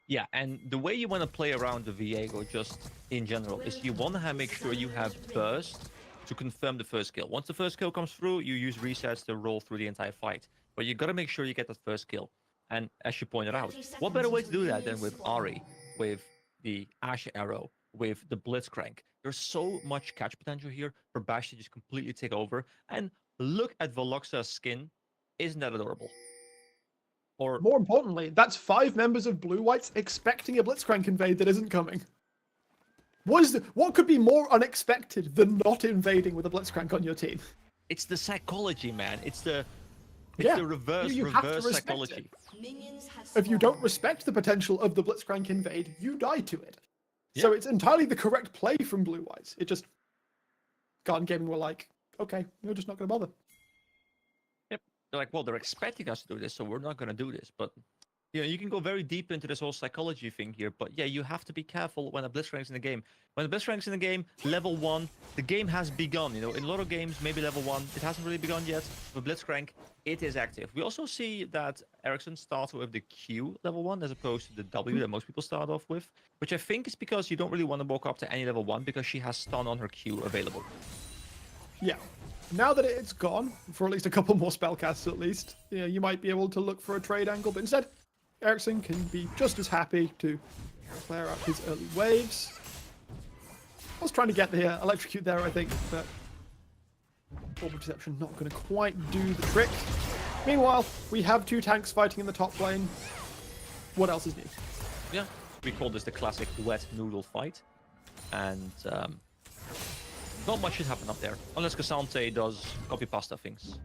Yeah, and the way you want to play around the Viego just in general is you want to make sure you have burst to confirm the first kill. Once the first kill comes through, you use resets to roll through the entire fight. But you got to make sure you get that first kill. And as you pointed out, what better way to do that than with Ahri, with the Ash Arrow, with the Blitzcrank? There's so much catch potential here for Bash to just completely take over. And look at Veluxa's skin. Isn't that adorable? Or more importantly, that's 5 members of Blue-whites expecting a Blitzcrank invade that isn't coming. What could be more unexpected than not invading with a Blitzcrank on your team? It's the psychology, man. It's the reverse psychology. If you don't respect the potential of the Blitzcrank invade, you die to it. Yeah. So it's entirely the correct play from Blue-whites. It just, Garden Gaming were like, okay, we're just not going to bother. They're like, well, they're expecting us to do this, so we're not going to do this. But You know, you can go very deep into this whole psychology thing here, but yeah, you have to be careful when a Blitzcrank's in the game. When the Blitzcrank's in the game, level 1, the game has begun. You know, in a lot of games, maybe level 1, it hasn't really begun yet. With Blitzcrank, it is active. We also see that Ericsson starts with the Q level 1 as opposed to the W that most people start off with, which I think is because you don't really want to walk up to any level 1 because she has stun on her Q available. Yeah. Now that it's gone, for at least a couple more spellcasts at least, you know, you might be able to look for a trade angle, but instead, Ericsson can be just as happy to clear out his early waves. I was trying to get the electrocute there, I think, but Orb of Deception not going to quite do the trick. Meanwhile, we have 2 tanks fighting in the top lane. What else is new? Yeah, we call this the classic wet noodle fight, and not much should happen up there, unless Cassante does copy pasta things.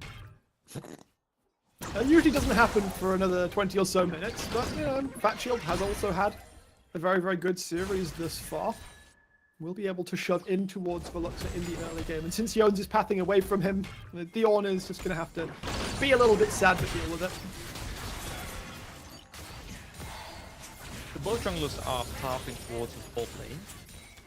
It usually doesn't happen for another 20 or so minutes, but, you know, Fat Shield has also had a very, very good series thus far. We'll be able to shove in towards Veluxa in the early game, and since Jones is pathing away from him, the Ornn is just going to have to be a little bit sad to deal with it. The both junglers are pathing towards his bot lane,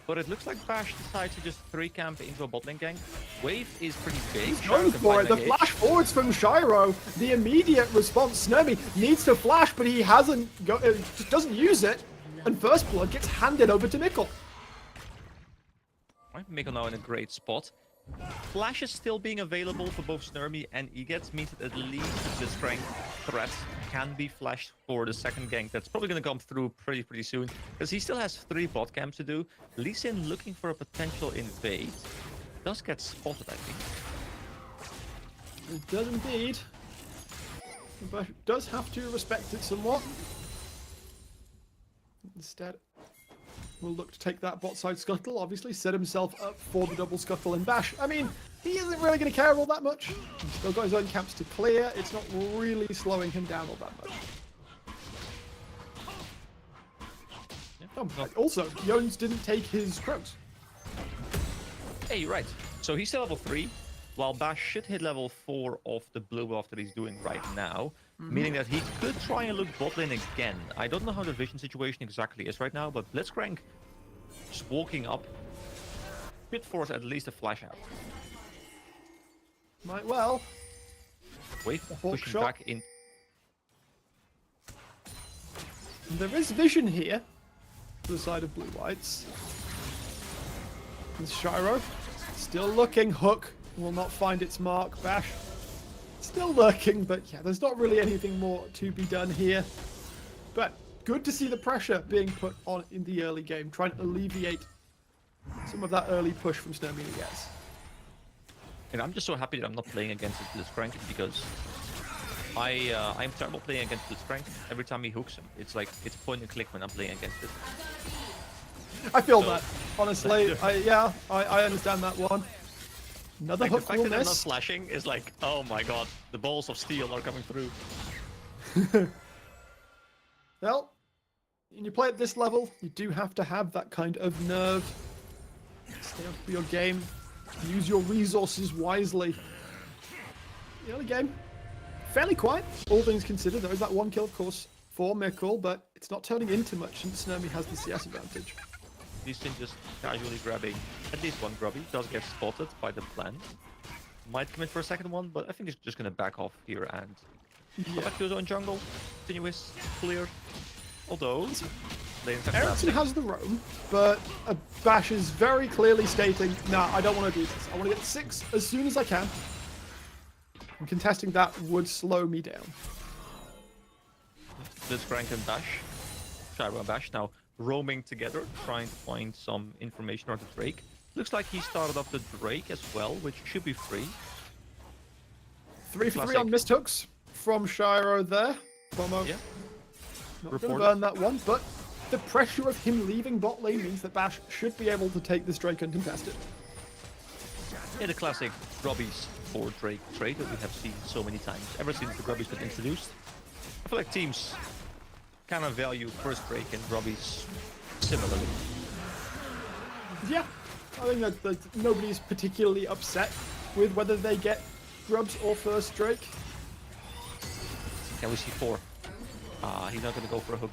but it looks like Bash decides to just 3-camp into a bot lane gank. Wave is pretty big. He's going for it. The flash forwards from Shiro. The immediate response, Snurmy needs to flash, but he hasn't, just doesn't use it. And First Blood gets handed over to Mikkel. Right, Mikkel now in a great spot. Flash is still being available for both Snurmy and Egets, means that at least the strength threat can be flashed for the second gank. That's probably going to come through pretty soon, because he still has 3 bot camps to do. Lee Sin looking for a potential invade. Does get spotted, I think. It does indeed. But does have to respect it somewhat. Instead, we'll look to take that bot side scuttle, obviously, set himself up for the double scuttle and bash. I mean, he isn't really going to care all that much. He's still got his own camps to clear. It's not really slowing him down all that much. Oh, also, Jones didn't take his crows. Hey, you're right. So he's still level 3, while Bash should hit level 4 of the blue buff that he's doing right now, meaning that he could try and look bot lane again. I don't know how the vision situation exactly is right now, but Blitzcrank just walking up could force at least a flash out. Might well. Wave pushing shot. back in. There is vision here to the side of blue whites. There's Shiro still looking. Hook will not find its mark. Bash still lurking, but yeah, there's not really anything more to be done here. But good to see the pressure being put on in the early game, trying to alleviate some of that early push from Snurmy and Egets. And I'm just so happy that I'm not playing against Blitzcrank, because I'm terrible playing against Blitzcrank. Every time he hooks him, it's like it's point and click when I'm playing against it. I feel that, honestly. I understand that one. Another like, hook the fact will that I'm not miss. flashing is like, oh my god, the balls of steel are coming through. Well, when you play at this level, you do have to have that kind of nerve. Stay up for your game. Use your resources wisely. The early game, fairly quiet, all things considered. There is that 1 kill, of course, for Mikkel, but it's not turning into much since Snurmy has the CS advantage. Lee Sin just casually grabbing at least 1 grubby. Does get spotted by the plant. Might commit for a second one, but I think he's just going to back off here and go back to his own jungle. Continuous, clear. Although, Ericsson has the roam, but Bash is very clearly stating, nah, I don't want to do this. I want to get 6 as soon as I can. And contesting that would slow me down. Blitzcrank and Bash. Shiro and Bash now roaming together, trying to find some information on the Drake. Looks like he started up the Drake as well, which should be free. 3 for 3 on missed hooks from Shiro there. Pomo. Yeah. Not going to burn that one, but the pressure of him leaving bot lane means that Bash should be able to take this Drake uncontested. Yeah, the classic Grubbies for Drake trade that we have seen so many times ever since the Grubbies been introduced. I feel like teams kind of value first Drake and Grubbies similarly. Yeah, I think that nobody's particularly upset with whether they get Grubs or first Drake. Can we see 4? He's not gonna go for a hook.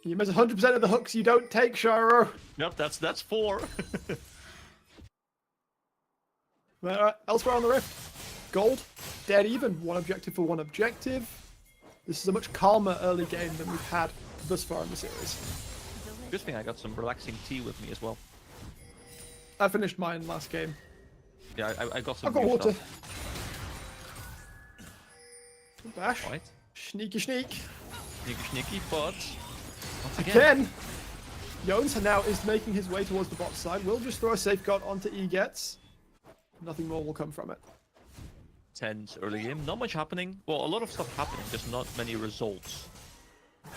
You miss 100% of the hooks you don't take, Shiro. Yep, that's 4. Elsewhere on the rift, gold, dead even. One objective for one objective. This is a much calmer early game than we've had thus far in the series. Good thing I got some relaxing tea with me as well. I finished mine last game. Yeah, I got some. I've got new water. stuff. Bash. Right. Sneaky sneak. Sneaky, but once Again, Jones now is making his way towards the bot side. We'll just throw a safeguard onto Egets. Nothing more will come from it. tense early game. Not much happening. Well, a lot of stuff happening, just not many results.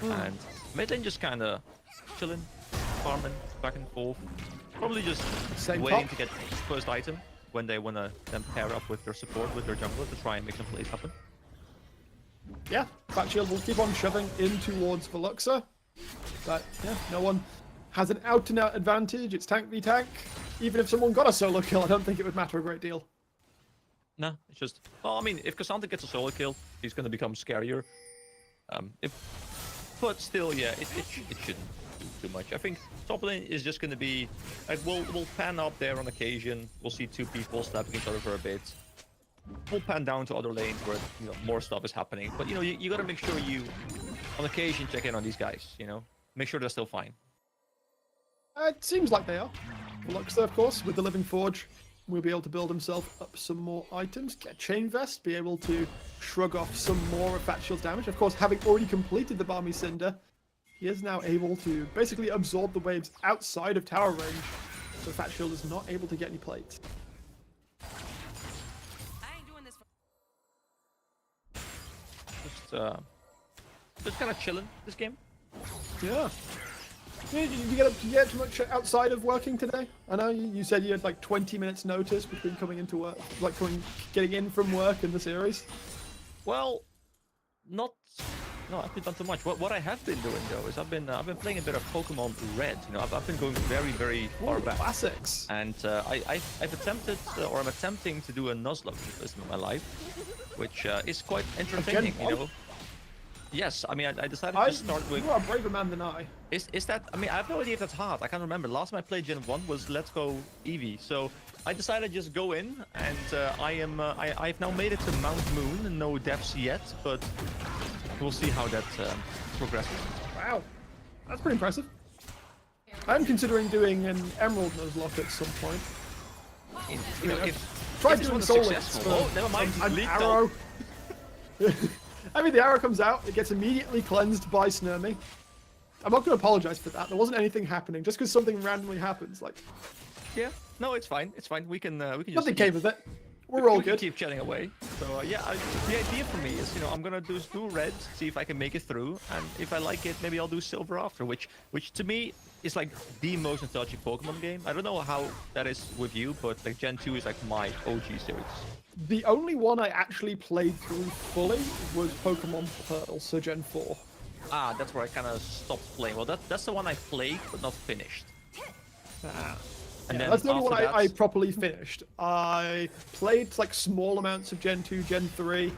And mid lane just kind of chilling, farming back and forth. Probably just waiting to get first item when they want to then pair up with their support, with their jungler, to try and make some plays happen. Yeah, Fat Shield will keep on shoving in towards Veluxa. But yeah, no one has an out-and-out advantage. It's tank v tank. Even if someone got a solo kill, I don't think it would matter a great deal. No, it's just... Well, I mean, if Cassandra gets a solo kill, he's going to become scarier. But still, yeah, it shouldn't do too much. I think top lane is just going to be... Like, we'll pan up there on occasion. We'll see two people slapping each other for a bit. We'll pan down to other lanes where, you know, more stuff is happening. But, you know, you got to make sure you, on occasion, check in on these guys, you know? Make sure they're still fine. It seems like they are. Veluxa, of course, with the Living Forge, will be able to build himself up some more items, get a Chain Vest, be able to shrug off some more of Fat Shield's damage. Of course, having already completed the Balmy Cinder, he is now able to basically absorb the waves outside of tower range, so Fat Shield is not able to get any plates. Just kind of chilling this game. Yeah. Did you get too much outside of working today? I know you said you had like 20 minutes notice between coming into work, like getting in from work in the series. Well, no, I haven't done too much. What I have been doing though is I've been playing a bit of Pokemon Red. You know, I've been going very far back. Classics. And I've attempted, or I'm attempting to do a Nuzlocke first in my life, which is quite entertaining. You know. Yes, I mean, I decided to start with... You are a braver man than I. Is that... I mean, I have no idea if that's hard. I can't remember. Last time I played Gen 1 was Let's Go Eevee. So I decided to just go in, and I've now made it to Mount Moon. No depths yet, but we'll see how that progresses. Wow. That's pretty impressive. I'm considering doing an Emerald Nuzlocke at some point. You know, if try this doing one's Soul successful... Oh, never mind. An Leaked arrow. out. I mean, the arrow comes out, it gets immediately cleansed by Snurmy. I'm not going to apologize for that. There wasn't anything happening. Just because something randomly happens, like... Yeah, no, it's fine. It's fine. We can just... Nothing came of it. We're all good. Keep chatting away. So, yeah, the idea for me is, you know, I'm going to do red, see if I can make it through. And if I like it, maybe I'll do silver after, which to me is like the most nostalgic Pokemon game. I don't know how that is with you, but like Gen 2 is like my OG series. The only one I actually played through fully was Pokemon Pearl, so Gen 4. Ah, that's where I kind of stopped playing. Well, that's the one I played, but not finished. And then that's the only one I properly finished. I played like small amounts of Gen 2, Gen 3,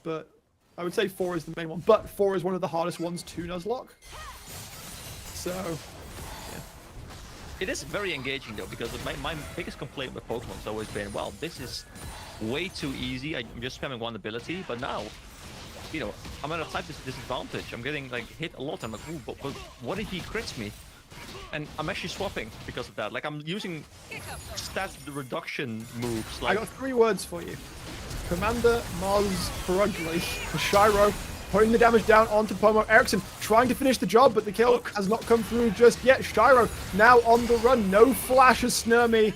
but I would say 4 is the main one. But 4 is one of the hardest ones to Nuzlocke. So, yeah. It is very engaging though, because my biggest complaint with Pokemon has always been, well, this is way too easy. I'm just spamming one ability, but now, you know, I'm at a type disadvantage. I'm getting like hit a lot. I'm like, ooh, but what if he crits me? And I'm actually swapping because of that. Like, I'm using stat reduction moves. Like... I got 3 words for you. Commander Mars Perugly, Shiro, putting the damage down onto Pomo. Ericsson trying to finish the job, but the kill has not come through just yet. Shiro now on the run. No flash as Snurmy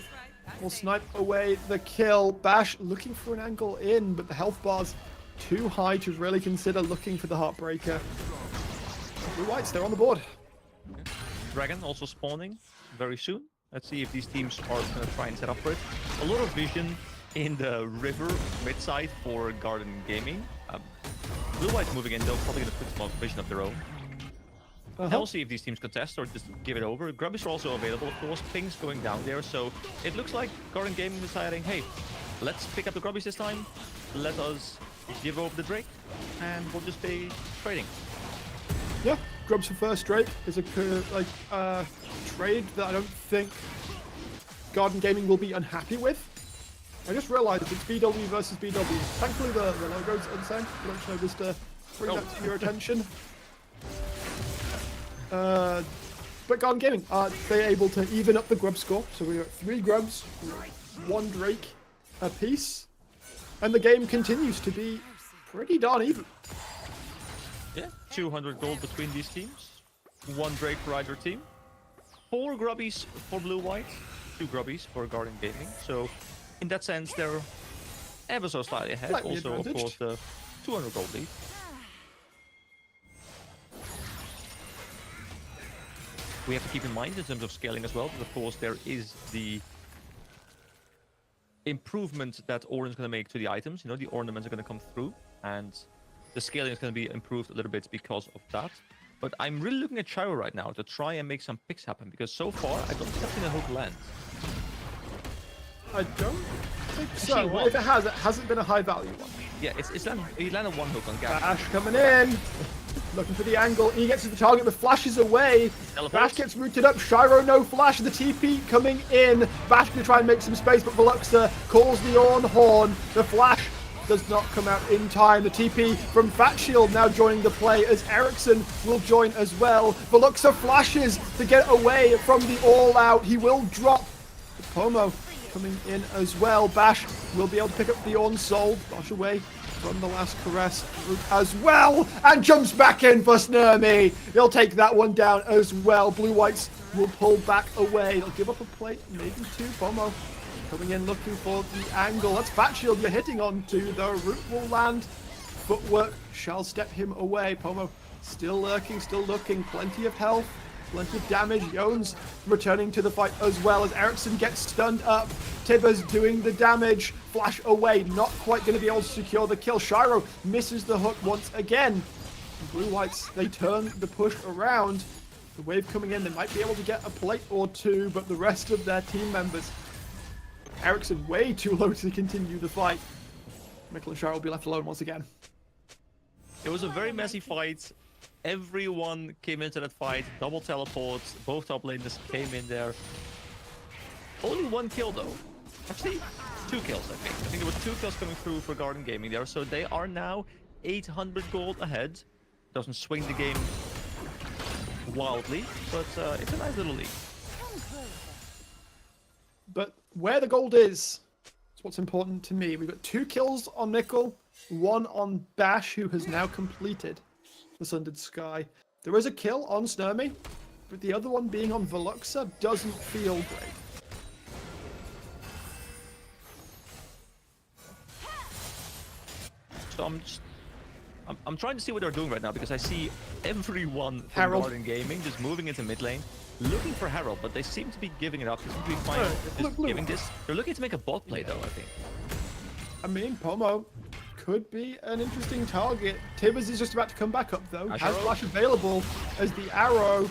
will snipe away the kill. Bash looking for an angle in, but the health bar's too high to really consider looking for the Heartbreaker. Blue Whites, they're on the board. Dragon also spawning very soon. Let's see if these teams are going to try and set up for it. A lot of vision in the river mid-side for Garden Gaming. Blue White's moving in, they're probably going to put some vision of their own. We'll see if these teams contest or just give it over. Grubbies are also available, of course. Ping's going down there, so it looks like Garden Gaming deciding, hey, let's pick up the Grubbies this time. Let us give over the Drake, and we'll just be trading. Yeah, grubs for first Drake is a trade that I don't think Garden Gaming will be unhappy with. I just realized it's BW versus BW. Thankfully the logo's insane. I don't know, just to bring that to your attention. But Garden Gaming, are they able to even up the grub score? So we got 3 grubs, 1 Drake apiece. And the game continues to be pretty darn even. Yeah, 200 gold between these teams. 1 Drake for either team. 4 grubbies for blue-white. 2 grubbies for Garden Gaming. So, in that sense, they're ever so slightly ahead. Slightly also, advantaged. of course, the 200 gold lead. We have to keep in mind in terms of scaling as well, because of course there is the improvement that Orin's going to make to the items. You know, the ornaments are going to come through, and the scaling is going to be improved a little bit because of that. But I'm really looking at Shiro right now to try and make some picks happen, because so far I don't think I've seen a hook land. I don't think so. Well, if it has, it hasn't been a high value one. Yeah, he landed 1 hook on Gash. Bash coming in. Looking for the angle. He gets to the target, but flashes away. Bash gets rooted up. Shiro, no flash. The TP coming in. Bash going to try and make some space, but Veluxa calls the Orn Horn. The flash does not come out in time. The TP from Fat Shield now joining the play as Ericsson will join as well. Veluxa flashes to get away from the all-out. He will drop. The Pomo coming in as well. Bash will be able to pick up the Orn Soul. Bash away from the last caress route as well, and jumps back in for Snurmy. He'll take that one down as well. Blue-whites will pull back away. They'll give up a plate, maybe 2. Pomo coming in looking for the angle. That's Fat Shield you're hitting onto. The root will land. Footwork shall step him away. Pomo still lurking, still looking. Plenty of health, plenty of damage. Jones returning to the fight as well as Ericsson gets stunned up. Tibbers doing the damage. Flash away, not quite going to be able to secure the kill. Shiro misses the hook once again. Blue-whites, they turn the push around. The wave coming in, they might be able to get a plate or 2, but the rest of their team members, Ericsson way too low to continue the fight. Mikkel and Shiro will be left alone once again. It was a very messy fight. Everyone came into that fight. Double teleports. Both top laners came in there. Only 1 kill though. Actually, 2 kills, I think. I think there were 2 kills coming through for Garden Gaming there. So they are now 800 gold ahead. Doesn't swing the game wildly, but it's a nice little lead. But where the gold is what's important to me. We've got 2 kills on Mikkel, 1 on Bash, who has now completed the Sundered Sky. There is a kill on Snurmy, but the other one being on Veluxa doesn't feel great. So I'm trying to see what they're doing right now, because I see everyone from Herald. Garden Gaming just moving into mid lane, looking for Herald, but they seem to be giving it up. They seem to be fine just giving this. They're looking to make a bot play though, I think. I mean, Pomo could be an interesting target. Tibbers is just about to come back up though. Has flash available as the arrow.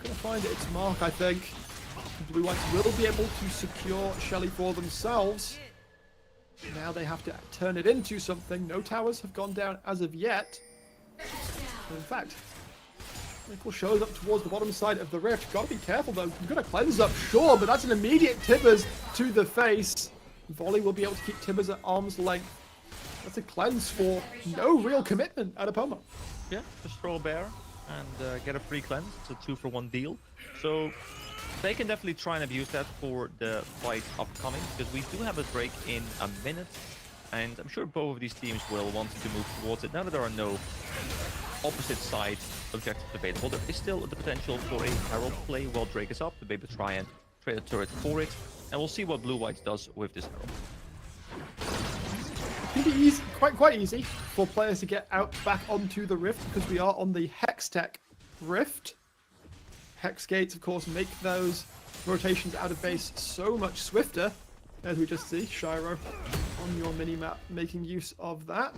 Gonna find its mark, I think. Blue Whites will be able to secure Shelly for themselves. Now they have to turn it into something. No towers have gone down as of yet. In fact, Mikkel shows up towards the bottom side of the rift. Gotta be careful though. You've got to cleanse up, sure, but that's an immediate Tibbers to the face. Volley will be able to keep Tibbers at arm's length. That's a cleanse for no real commitment out of Pomo. Yeah, just throw a bear and get a free cleanse. It's a 2-for-1 deal. So they can definitely try and abuse that for the fight upcoming, because we do have a break in a minute, and I'm sure both of these teams will want to move towards it. Now that there are no opposite side objectives available, there is still the potential for a Herald play while Drake is up to be able to try and trade a turret for it, and we'll see what Blue White does with this Herald. It can be easy, quite easy for players to get out back onto the rift, because we are on the Hextech rift. Hex gates, of course, make those rotations out of base so much swifter, as we just see Shiro on your mini-map making use of that.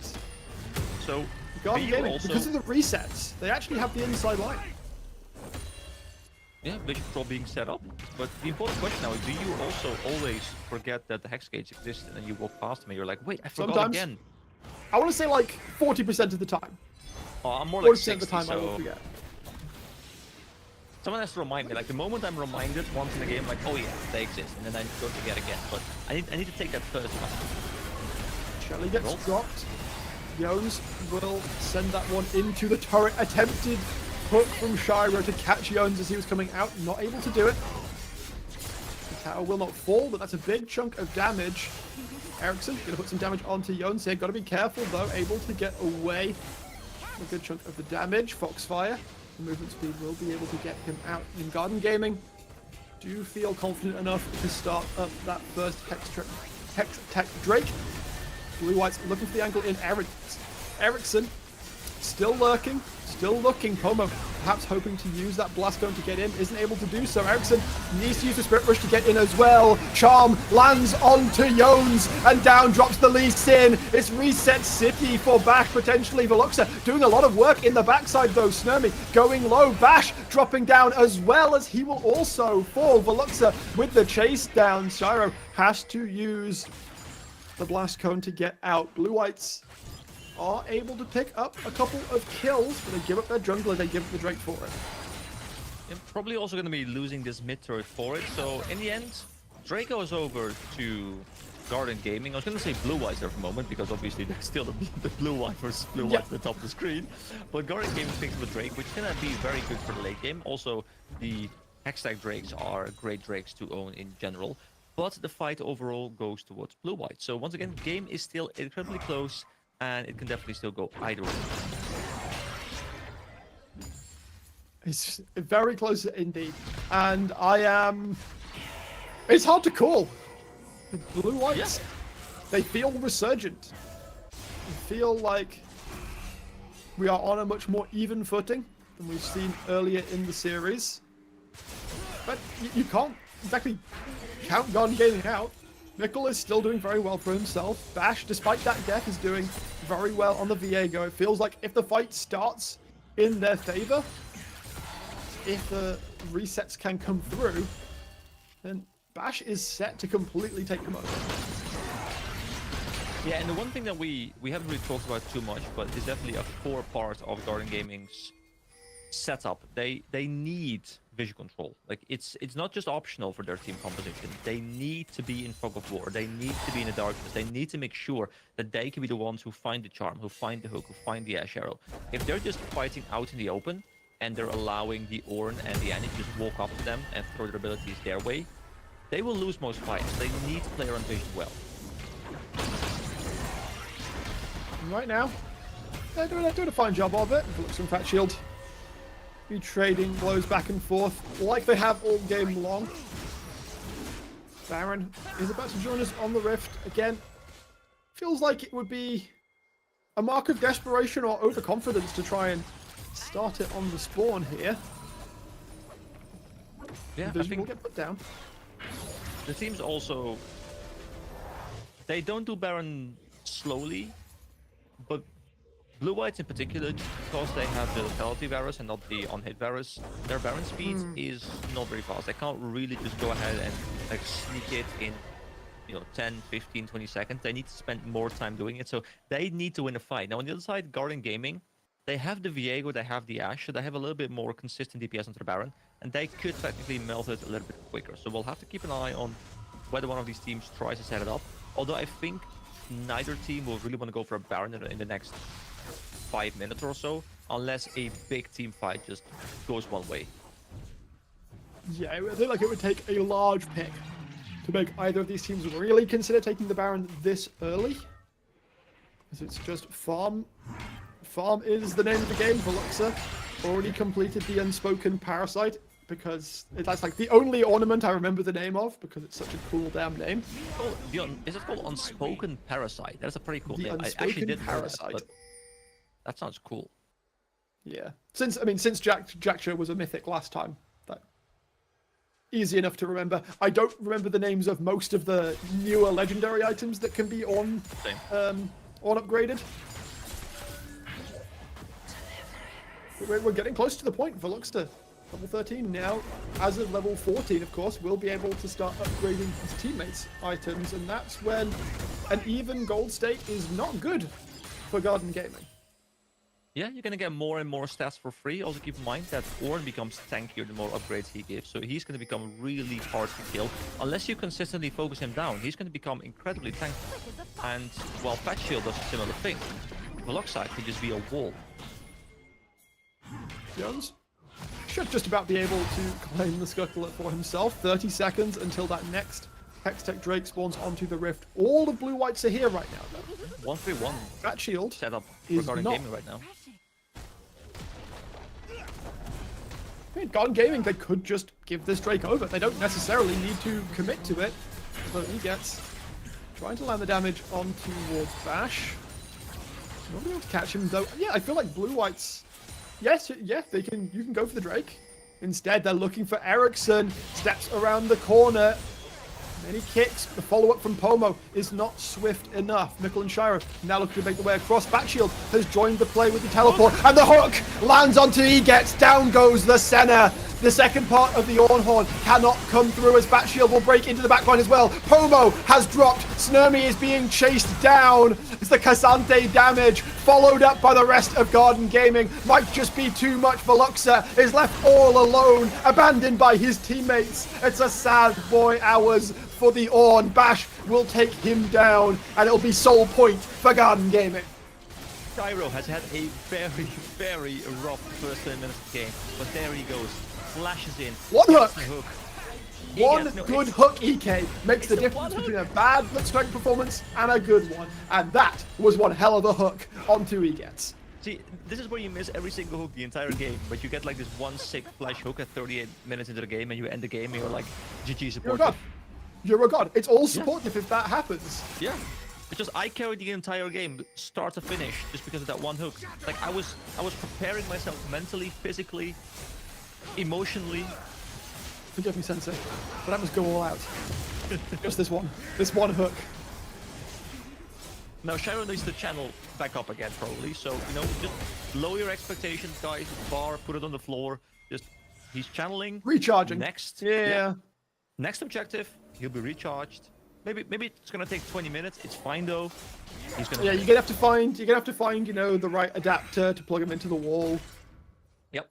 So, Garden Gaming, because of the resets, they actually have the inside line. Yeah, Bishop Troll being set up, but the important question now is, do you also always forget that the Hex gates exist, and then you walk past them and you're like, wait, I forgot Sometimes. again? I want to say like 40% of the time. Oh, I'm more like 40% 60, of the time I will so forget. someone has to remind me. Like the moment I'm reminded once in the game, like, oh yeah, they exist, and then I don't forget again. But I need to take that first one. Shelly gets Roll. dropped. Jones will send that one into the turret. Attempted hook from Shiro to catch Jones as he was coming out. Not able to do it. The tower will not fall, but that's a big chunk of damage. Ericsson going to put some damage onto Jones here. Got to be careful though. Able to get away a good chunk of the damage. Foxfire. The movement speed will be able to get him out in Garden Gaming. Do feel confident enough to start up that first Hex Tech Drake. Blue White's looking for the angle in Ericsson. Still lurking, still looking. Pomo perhaps hoping to use that blast cone to get in. Isn't able to do so. Ericsson needs to use the Spirit Rush to get in as well. Charm lands onto Jones and down drops the Lee Sin. It's Reset City for Bash potentially. Veluxa doing a lot of work in the backside though. Snurmy going low. Bash dropping down as well as he will also fall. Veluxa with the chase down. Shiro has to use the blast cone to get out. Blue Whites are able to pick up a couple of kills, but they give up their jungler, they give up the Drake for it. I'm probably also going to be losing this mid turret for it. So in the end, Drake goes over to Garden Gaming. I was going to say Blue White there for a moment because obviously there's still the Blue White versus Blue White at the top of the screen. But Garden Gaming picks up the Drake, which is going to be very good for the late game. Also, the Hextech Drakes are great Drakes to own in general. But the fight overall goes towards Blue White. So once again, game is still incredibly close. And it can definitely still go either way. It's very close indeed. And I am... It's hard to call. The Blue Whites, they feel resurgent. They feel like we are on a much more even footing than we've seen earlier in the series. But you can't exactly count Garden Gaming out. Nickel is still doing very well for himself. Bash, despite that death, is doing very well on the Viego. It feels like if the fight starts in their favor, if the resets can come through, then Bash is set to completely take them over. Yeah, and the one thing that we haven't really talked about too much, but is definitely a core part of Garden Gaming's setup. They need vision control. Like it's not just optional for their team composition. They need to be in fog of war. They need to be in the darkness. They need to make sure that they can be the ones who find the charm, who find the hook, who find the Ash Arrow. If they're just fighting out in the open and they're allowing the Ornn and the Annie to just walk up to them and throw their abilities their way, they will lose most fights. They need to play around vision well. Right now, they're doing a fine job of it. Looks some Fat Shield. Be trading blows back and forth like they have all game long. Baron is about to join us on the Rift again. Feels like it would be a mark of desperation or overconfidence to try and start it on the spawn here. Yeah, Vision will get put down. The teams also, they don't do Baron slowly, but Blue Whites in particular, because they have the lethality virus and not the on-hit virus, their Baron speed is not very fast. They can't really just go ahead and like sneak it in, 10, 15, 20 seconds. They need to spend more time doing it, so they need to win a fight. Now on the other side, Garden Gaming, they have the Viego, they have the Ashe, so they have a little bit more consistent DPS onto the Baron, and they could technically melt it a little bit quicker. So we'll have to keep an eye on whether one of these teams tries to set it up. Although I think neither team will really want to go for a Baron in the next 5 minutes or so, unless a big team fight just goes one way. Yeah, I think like it would take a large pick to make either of these teams really consider taking the Baron this early. Because it's just farm. Farm is the name of the game. Veluxa already completed the Unspoken Parasite because that's like the only ornament I remember the name of because it's such a cool damn name. Is it called Unspoken Parasite? That's a pretty cool The name. I Unspoken actually didn't know Parasite. that, but that sounds cool. Yeah. Since Jackshire was a mythic last time, that easy enough to remember. I don't remember the names of most of the newer legendary items that can be on upgraded. We're getting close to the point. Veluxa, level 13 now. As of level 14, of course, we'll be able to start upgrading his teammates' items, and that's when an even gold state is not good for Garden Gaming. Yeah, you're gonna get more and more stats for free. Also keep in mind that Ornn becomes tankier the more upgrades he gives, so he's gonna become really hard to kill. Unless you consistently focus him down, he's gonna become incredibly tanky. And while Fat Shield does a similar thing, Veloxite can just be a wall. Jones should just about be able to claim the Scuttlet for himself. 30 seconds until that next Hextech Drake spawns onto the Rift. All the blue whites are here right now, though. 1-3-1 That shield setup is regarding not. gaming right now. I mean, Garden Gaming, they could just give this Drake over. They don't necessarily need to commit to it. Although he gets trying to land the damage on towards Bash. Not being able to catch him though. Yeah, I feel like blue whites. Yes, yeah, they can. You can go for the Drake. Instead, they're looking for Ericsson. Steps around the corner. Many kicks. The follow-up from Pomo is not swift enough. Mikkel and Shiro now looking to make the way across. Batshield has joined the play with the teleport, and the hook lands onto Egets. Down goes the Senna. The second part of the Ornhorn cannot come through as Batshield will break into the backline as well. Pomo has dropped. Snurmy is being chased down. It's the Cassante damage, followed up by the rest of Garden Gaming. Might just be too much for Luxa. Is left all alone, abandoned by his teammates. It's a sad boy hours for the Ornn. Bash will take him down, and it'll be sole point for Garden Gaming. Shiro has had a very, very rough first 10 minutes of the game, but there he goes. Flashes in. One hook. One Egets, no, good it's- hook EK makes the a difference one between a bad Blitzcrank performance and a good one. And that was one hell of a hook onto Egets. See, this is where you miss every single hook the entire game, but you get like this one sick flash hook at 38 minutes into the game, and you end the game, and you're like, GG You're a supportive. god. You're a god. It's all supportive if that happens. Yeah. Because I carried the entire game, start to finish, just because of that one hook. Like I was preparing myself mentally, physically, emotionally. Forgive me, Sensei, but I must go all out. Just this one hook. Now Shiro needs to channel back up again, probably. So just lower your expectations, guys. Bar, put it on the floor. Just he's channeling. Recharging. Next. Yeah. Next objective, he'll be recharged. Maybe it's gonna take 20 minutes. It's fine though. He's gonna. Yeah, you're gonna have to find, the right adapter to plug him into the wall. Yep.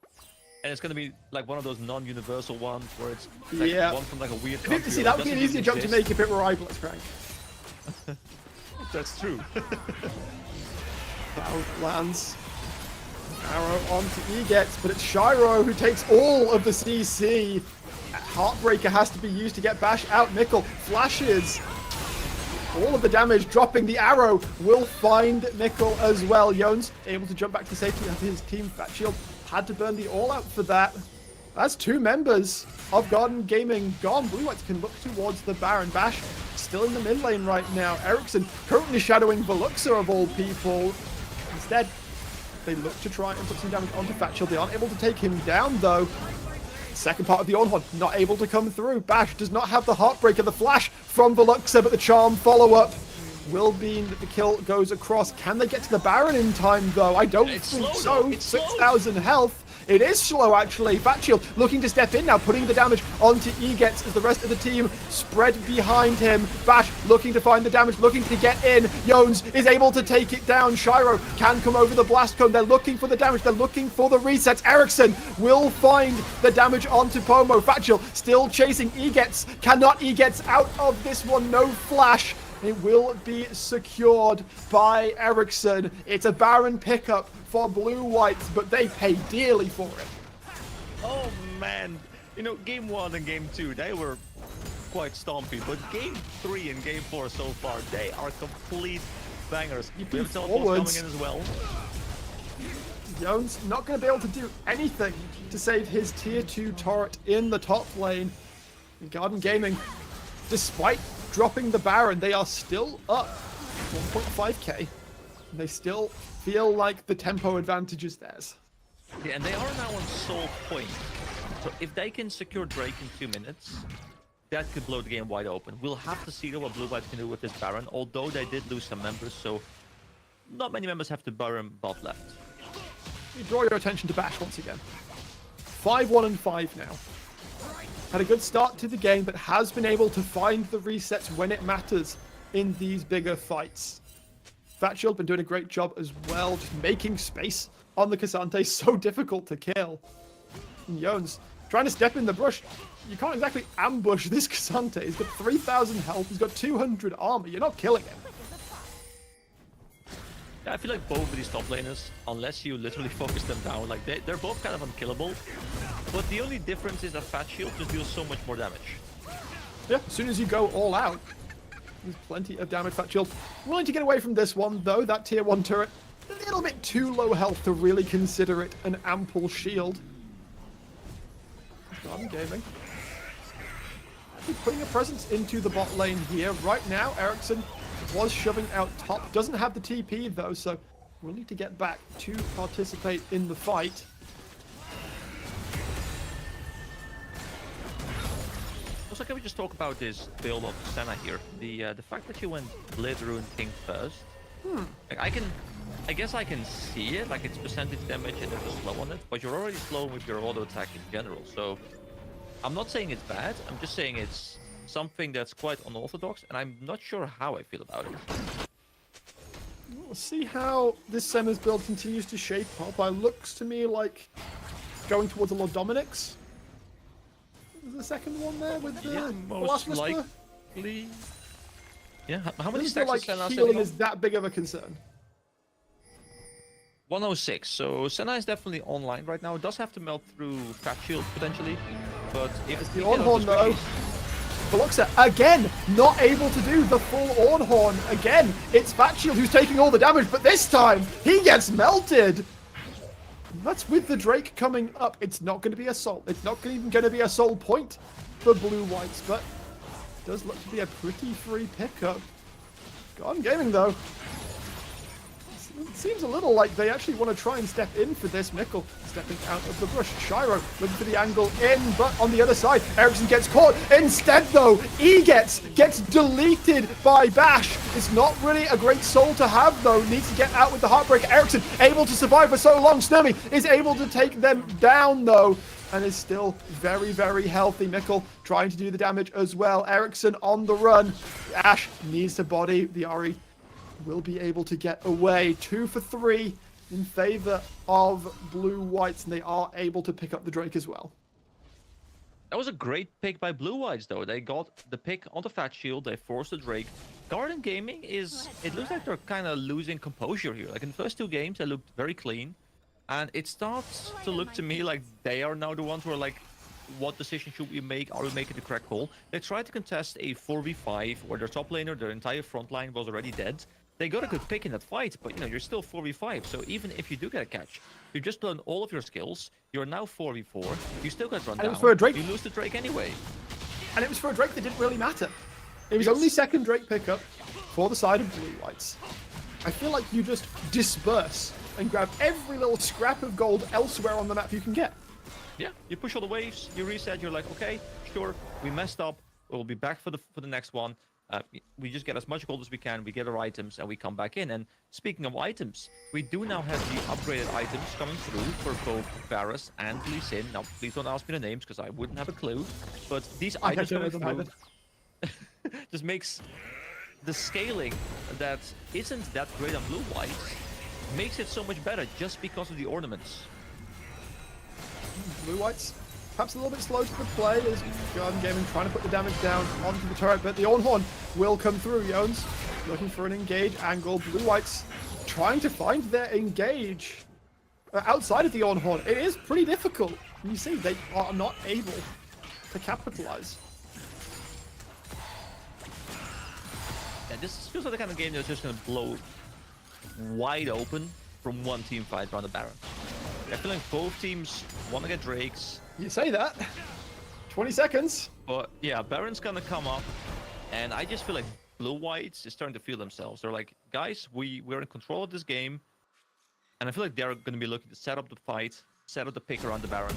And it's gonna be like one of those non-universal ones where it's like one from like a weird country. See, or that would be an doesn't easier even jump to exist. make if it were Blitzcrank. That's true. Cloud lands. Arrow onto Egets, but it's Shiro who takes all of the CC. Heartbreaker has to be used to get Bash out. Mikkel flashes. All of the damage dropping. The arrow will find Mikkel as well. Jones able to jump back to safety of his team. Fat Shield had to burn the all out for that. That's two members of Garden Gaming gone. Blue Whites can look towards the Baron. Bash still in the mid lane right now. Ericsson currently shadowing Veluxa of all people. Instead, they look to try and put some damage onto Fat Shield. They aren't able to take him down though. Second part of the Ornhorn not able to come through. Bash does not have the Heartbreaker. The flash from Veluxa, but the charm follow-up will be that the kill goes across. Can they get to the Baron in time though? I don't think slow, so. though. It's slow. 6,000 health. It is slow actually. Fatshield looking to step in now, putting the damage onto Egets as the rest of the team spread behind him. Bash looking to find the damage, looking to get in. Jones is able to take it down. Shiro can come over the blast cone. They're looking for the damage. They're looking for the resets. Ericsson will find the damage onto Pomo. Fatshield still chasing Egets. Cannot Egets out of this one. No flash. It will be secured by Ericsson. It's a Baron pickup for Blue Whites, but they pay dearly for it. Oh man, game 1 and game 2, they were quite stompy, but game 3 and game 4 so far, they are complete bangers. We have teleports coming in as well. Jones not going to be able to do anything to save his tier 2 turret in the top lane. And Garden Gaming, despite dropping the Baron, they are still up 1.5k. They still feel like the tempo advantage is theirs. Yeah, and they are now on sole point. So if they can secure Drake in 2 minutes, that could blow the game wide open. We'll have to see what Blue White can do with this Baron, although they did lose some members, so not many members have the Baron bot left. You draw your attention to Bash once again. 5-1-5 now. Had a good start to the game, but has been able to find the resets when it matters in these bigger fights. Fatshield been doing a great job as well, just making space on the Cassante, so difficult to kill. And Jones trying to step in the brush. You can't exactly ambush this Cassante. He's got 3,000 health. He's got 200 armor. You're not killing him. Yeah, I feel like both of these top laners, unless you literally focus them down, like they're both kind of unkillable. But the only difference is that Fat Shield just deals so much more damage. Yeah, as soon as you go all out, there's plenty of damage. Fat Shield willing to get away from this one, though. That tier 1 turret, a little bit too low health to really consider it an ample shield. Garden Gaming putting a presence into the bot lane here. Right now, Ericsson was shoving out top. Doesn't have the TP, though, so we'll need to get back to participate in the fight. Also, can we just talk about this build of Senna here? The fact that you went Blade Rune King first. Like, I guess I can see it, like it's percentage damage and there's a slow on it, but you're already slow with your auto attack in general, so I'm not saying it's bad, I'm just saying it's something that's quite unorthodox, and I'm not sure how I feel about it. We'll see how this Senna's build continues to shape up. It looks to me like going towards a Lord Dominic's. There's the second one there with the most Blast Whisper. likely. Yeah, how many Doesn't stacks feel is Senna like sitting healing on? is that big of a concern. 106, so Senna is definitely online right now. It does have to melt through Fat Shield potentially, but if The we get Ornhorn, those though. squishies- Veloxa, again, not able to do the full Ornhorn. Again, it's Fat Shield who's taking all the damage, but this time, he gets melted. That's with the Drake coming up. It's not going to be a soul. It's not even going to be a soul point for Blue Whites, but it does look to be a pretty free pickup. Garden Gaming, though. It seems a little like they actually want to try and step in for this. Mikkel stepping out of the brush. Shiro looking for the angle in, but on the other side, Ericsson gets caught. Instead, though, gets deleted by Bash. It's not really a great soul to have, though. Needs to get out with the Heartbreaker. Ericsson able to survive for so long. Snurmy is able to take them down, though, and is still very, very healthy. Mikkel trying to do the damage as well. Ericsson on the run. Ash needs to body the Ahri. Will be able to get away. 2 for 3 in favor of Blue Whites, and they are able to pick up the Drake as well. That was a great pick by Blue Whites, though. They got the pick on the Fat Shield, they forced the Drake. Garden Gaming is... It looks like they're kind of losing composure here. Like in the first 2 games, they looked very clean. And it starts to look to me like they are now the ones who are like, what decision should we make? Are we making the correct call? They tried to contest a 4v5 where their top laner, their entire front line was already dead. They got a good pick in that fight, but you know, you're still 4v5, so even if you do get a catch, you just learn all of your skills, you're now 4v4, you still get run down, it was for a Drake. You lose the Drake anyway. And it was for a Drake that didn't really matter. It was only second Drake pickup for the side of Blue Whites. I feel like you just disperse and grab every little scrap of gold elsewhere on the map you can get. Yeah, you push all the waves, you reset, you're like, okay, sure, we messed up, we'll be back for the next one. We just get as much gold as we can, we get our items, and we come back in. And speaking of items, we do now have the upgraded items coming through for both Varus and Lee Sin. Now, please don't ask me the names, because I wouldn't have a clue. But these items coming through just makes the scaling that isn't that great on Blue White, makes it so much better just because of the ornaments. Blue Whites perhaps a little bit slow to the play as Garden Gaming trying to put the damage down onto the turret, but the Ornhorn will come through. Jones looking for an engage angle. Blue Whites trying to find their engage outside of the Ornhorn. It is pretty difficult. You see, they are not able to capitalize. Yeah, this feels like the kind of game that's just going to blow wide open from one team fight around the Baron. I feel like both teams want to get Drakes. You say that. 20 seconds. But yeah, Baron's gonna come up, and I just feel like Blue Whites is starting to feel themselves. They're like, guys, we're in control of this game, and I feel like they're gonna be looking to set up the fight, set up the pick around the Baron,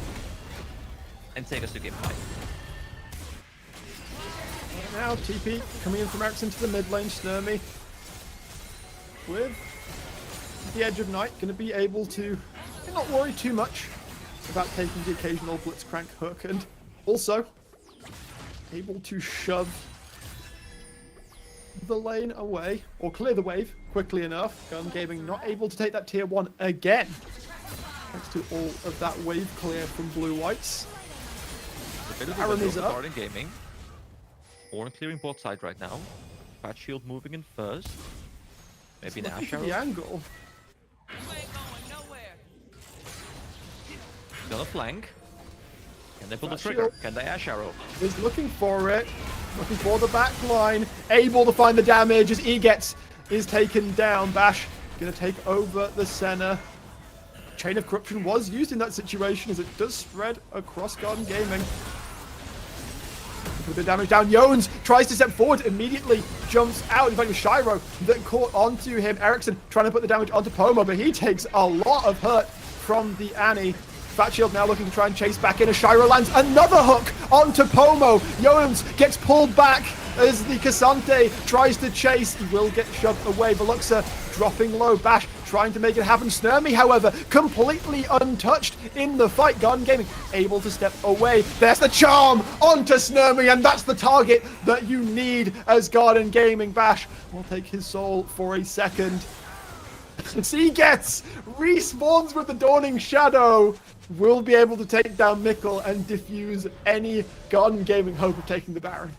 and take us to game 5. Right now, TP coming in from Ericsson to the mid lane. Snurmy with the Edge of Night, going to be able to not worry too much about taking the occasional Blitzcrank hook, and also able to shove the lane away, or clear the wave quickly enough. Gun Gaming not able to take that tier 1 again. Thanks to all of that wave clear from Blue Whites. A bit of a Aaron window is for up. Garden Gaming. Ornn clearing bot side right now. Fat Shield moving in first. Maybe an Looking Ash for Arrow. the angle. Gonna flank. Can they pull the Fat trigger? Shield. Can they Ash Arrow? Is looking for it. Looking for the back line. Able to find the damage as Egets is taken down. Bash gonna take over the center. Chain of Corruption was used in that situation as it does spread across Garden Gaming. With the damage down, Jones tries to step forward, immediately jumps out. In fact, it was Shiro that caught onto him. Ericsson trying to put the damage onto Pomo, but he takes a lot of hurt from the Annie. Fat Shield now looking to try and chase back in as Shiro lands another hook onto Pomo. Jones gets pulled back as the Cassante tries to chase. He will get shoved away. Veluxa dropping low. Bash trying to make it happen. Snurmy, however, completely untouched in the fight. Garden Gaming able to step away. There's the charm onto Snurmy, and that's the target that you need as Garden Gaming. Bash will take his soul for a second. Gets respawns with the Dawning Shadow. Will be able to take down Mikkel and diffuse any Garden Gaming hope of taking the Baron.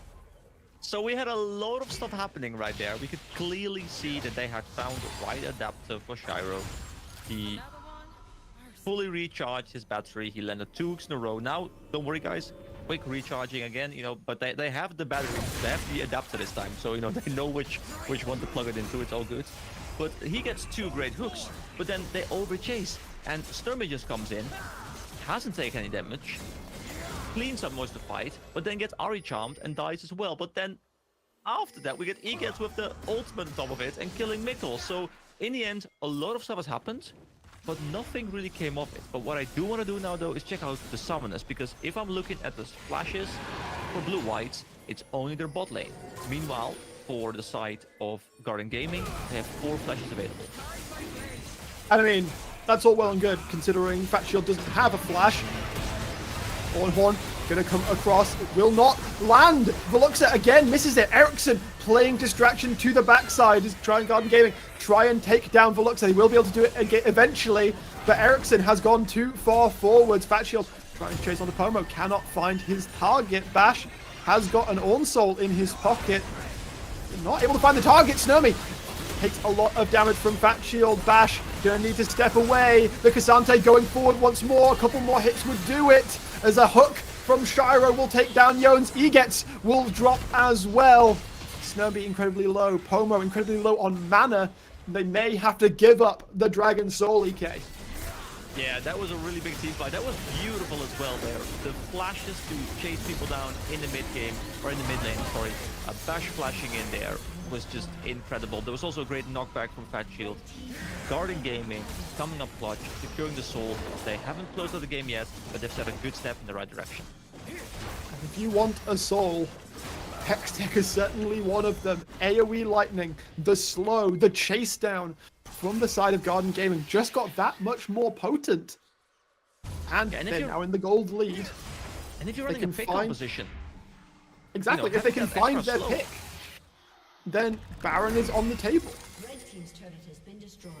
So we had a lot of stuff happening right there. We could clearly see that they had found the right adapter for Shiro. He fully recharged his battery. He landed 2 hooks in a row. Now, don't worry, guys. Quick recharging again, you know, but they have the battery. They have the adapter this time. So, you know, they know which one to plug it into. It's all good. But he gets 2 great hooks, but then they overchase. And Sturmy just comes in, hasn't taken any damage, cleans up most of the fight, but then gets Ari charmed and dies as well. But then after that, we get Egets with the ultimate on top of it and killing Mikkel. So in the end, a lot of stuff has happened, but nothing really came of it. But what I do want to do now, though, is check out the summoners, because if I'm looking at the splashes for Blue Whites, it's only their bot lane. Meanwhile, for the side of Garden Gaming, they have 4 flashes available. And I mean, that's all well and good, considering Fat Shield doesn't have a flash. Horn gonna come across, it will not land. Veluxa again misses it. Ericsson playing distraction to the backside is trying Garden Gaming, try and take down Veluxa. He will be able to do it again eventually, but Ericsson has gone too far forwards. Fat Shield trying to chase on the Pomo, cannot find his target. Bash has got an Ornn Soul in his pocket. Not able to find the target. Snurmy takes a lot of damage from Fat Shield. Bash gonna need to step away. The Cassante going forward once more. A couple more hits would do it. As a hook from Shiro will take down Jones. Egets will drop as well. Snurby incredibly low. Pomo incredibly low on mana. They may have to give up the Dragon Soul, EK. Yeah, that was a really big team fight. That was beautiful as well there. The flashes to chase people down in the mid game, or in the mid lane, sorry. Bash flashing in there was just incredible. There was also a great knockback from Fat Shield. Garden Gaming coming up clutch, securing the soul. They haven't closed out the game yet, but they've set a good step in the right direction. If you want a soul, Hextech is certainly one of them. AoE Lightning, the slow, the chase down from the side of Garden Gaming just got that much more potent. And they're now in the gold lead. And if you're running a pick composition. Exactly, if they can find their pick, then Baron is on the table. Red team's turret has been destroyed.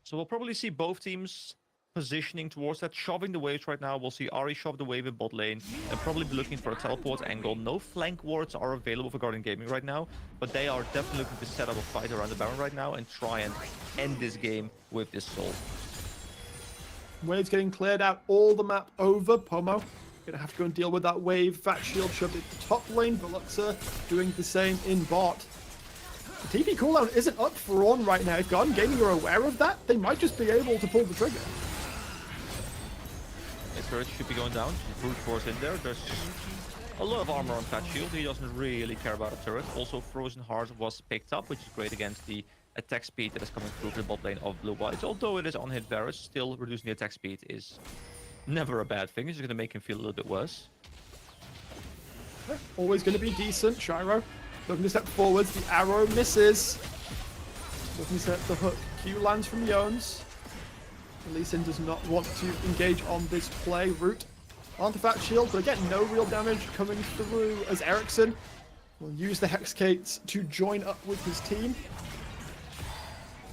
So we'll probably see both teams positioning towards that, shoving the waves right now. We'll see Ari shove the wave in bot lane and probably be looking for a teleport angle. No flank wards are available for Garden Gaming right now, but they are definitely looking to set up a fight around the Baron right now and try and end this game with this soul. Waves getting cleared out all the map over. Pomo gonna have to go and deal with that wave. Fat Shield shoved it to top lane. Veluxa doing the same in bot. The TP cooldown isn't up for Ornn right now. If Garden Gaming are aware of that, they might just be able to pull the trigger. His turret should be going down. Brute force in there. There's a lot of armor on Fat Shield. He doesn't really care about a turret. Also, Frozen Heart was picked up, which is great against the attack speed that is coming through the bot lane of Blue Whites. Although it is on hit Varus, still reducing the attack speed is never a bad thing. It's just going to make him feel a little bit worse. Always going to be decent. Shiro looking to step forwards. The arrow misses. Looking to set the hook. Q lands from Jones. Lee Sin does not want to engage on this play. Root onto Fat Shield, but again, no real damage coming through as Ericsson will use the Hexcates to join up with his team.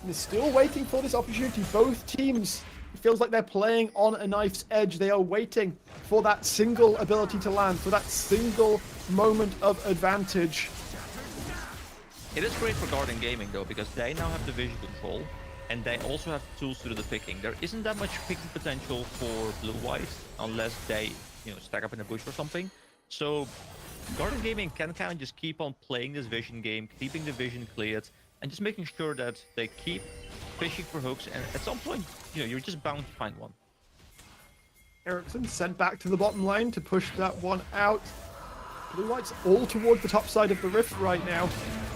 And is still waiting for this opportunity. Both teams feels like they're playing on a knife's edge. They are waiting for that single ability to land, for that single moment of advantage. It is great for Guardian Gaming though, because they now have the vision control, and they also have tools to do the picking. There isn't that much picking potential for blue-white unless they, stack up in a bush or something. So Guardian Gaming can kind of just keep on playing this vision game, keeping the vision cleared, and just making sure that they keep fishing for hooks. And at some point, you're just bound to find one. Ericsson sent back to the bottom lane to push that one out. Blue-white's all towards the top side of the rift right now.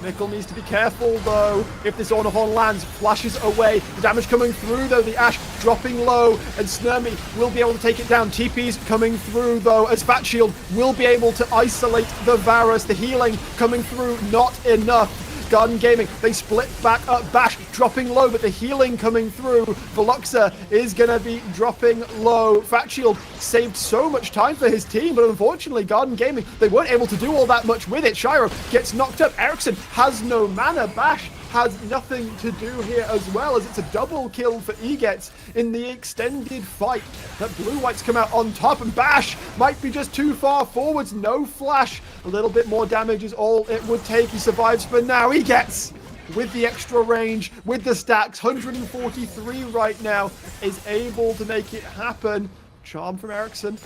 Nickel needs to be careful though. If this Honor Horn lands, flashes away. The damage coming through though, the Ashe dropping low, and Snurmy will be able to take it down. TP's coming through though, as Fat Shield will be able to isolate the Varus. The healing coming through, not enough. Guardian Gaming, they split back up. Bash dropping low, but the healing coming through. Veloxa is going to be dropping low. Fat Shield saved so much time for his team, but unfortunately, Guardian Gaming, they weren't able to do all that much with it. Shiro gets knocked up. Ericsson has no mana. Bash has nothing to do here as well, as it's a double kill for Egetz in the extended fight. That blue-whites come out on top, and Bash might be just too far forwards. No flash. A little bit more damage is all it would take. He survives for now. Egetz, with the extra range, with the stacks, 143 right now, is able to make it happen. Charm from Ericsson.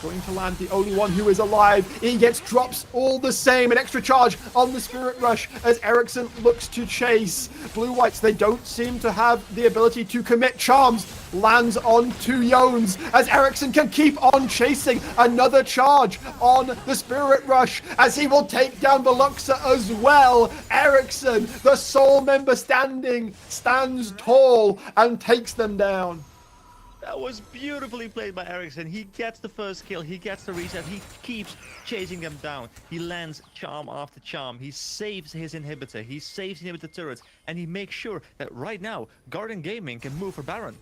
Going to land, the only one who is alive. Egetz drops all the same. An extra charge on the Spirit Rush as Ericsson looks to chase. Blue-whites, they don't seem to have the ability to commit. Charms lands on 2 Yones as Ericsson can keep on chasing. Another charge on the Spirit Rush as he will take down Veloxa as well. Ericsson, the sole member stands tall and takes them down. That was beautifully played by Ericsson. He gets the first kill, he gets the reset, he keeps chasing them down. He lands charm after charm, he saves his inhibitor, he saves inhibitor turrets, and he makes sure that right now, Guardian Gaming can move for Baron.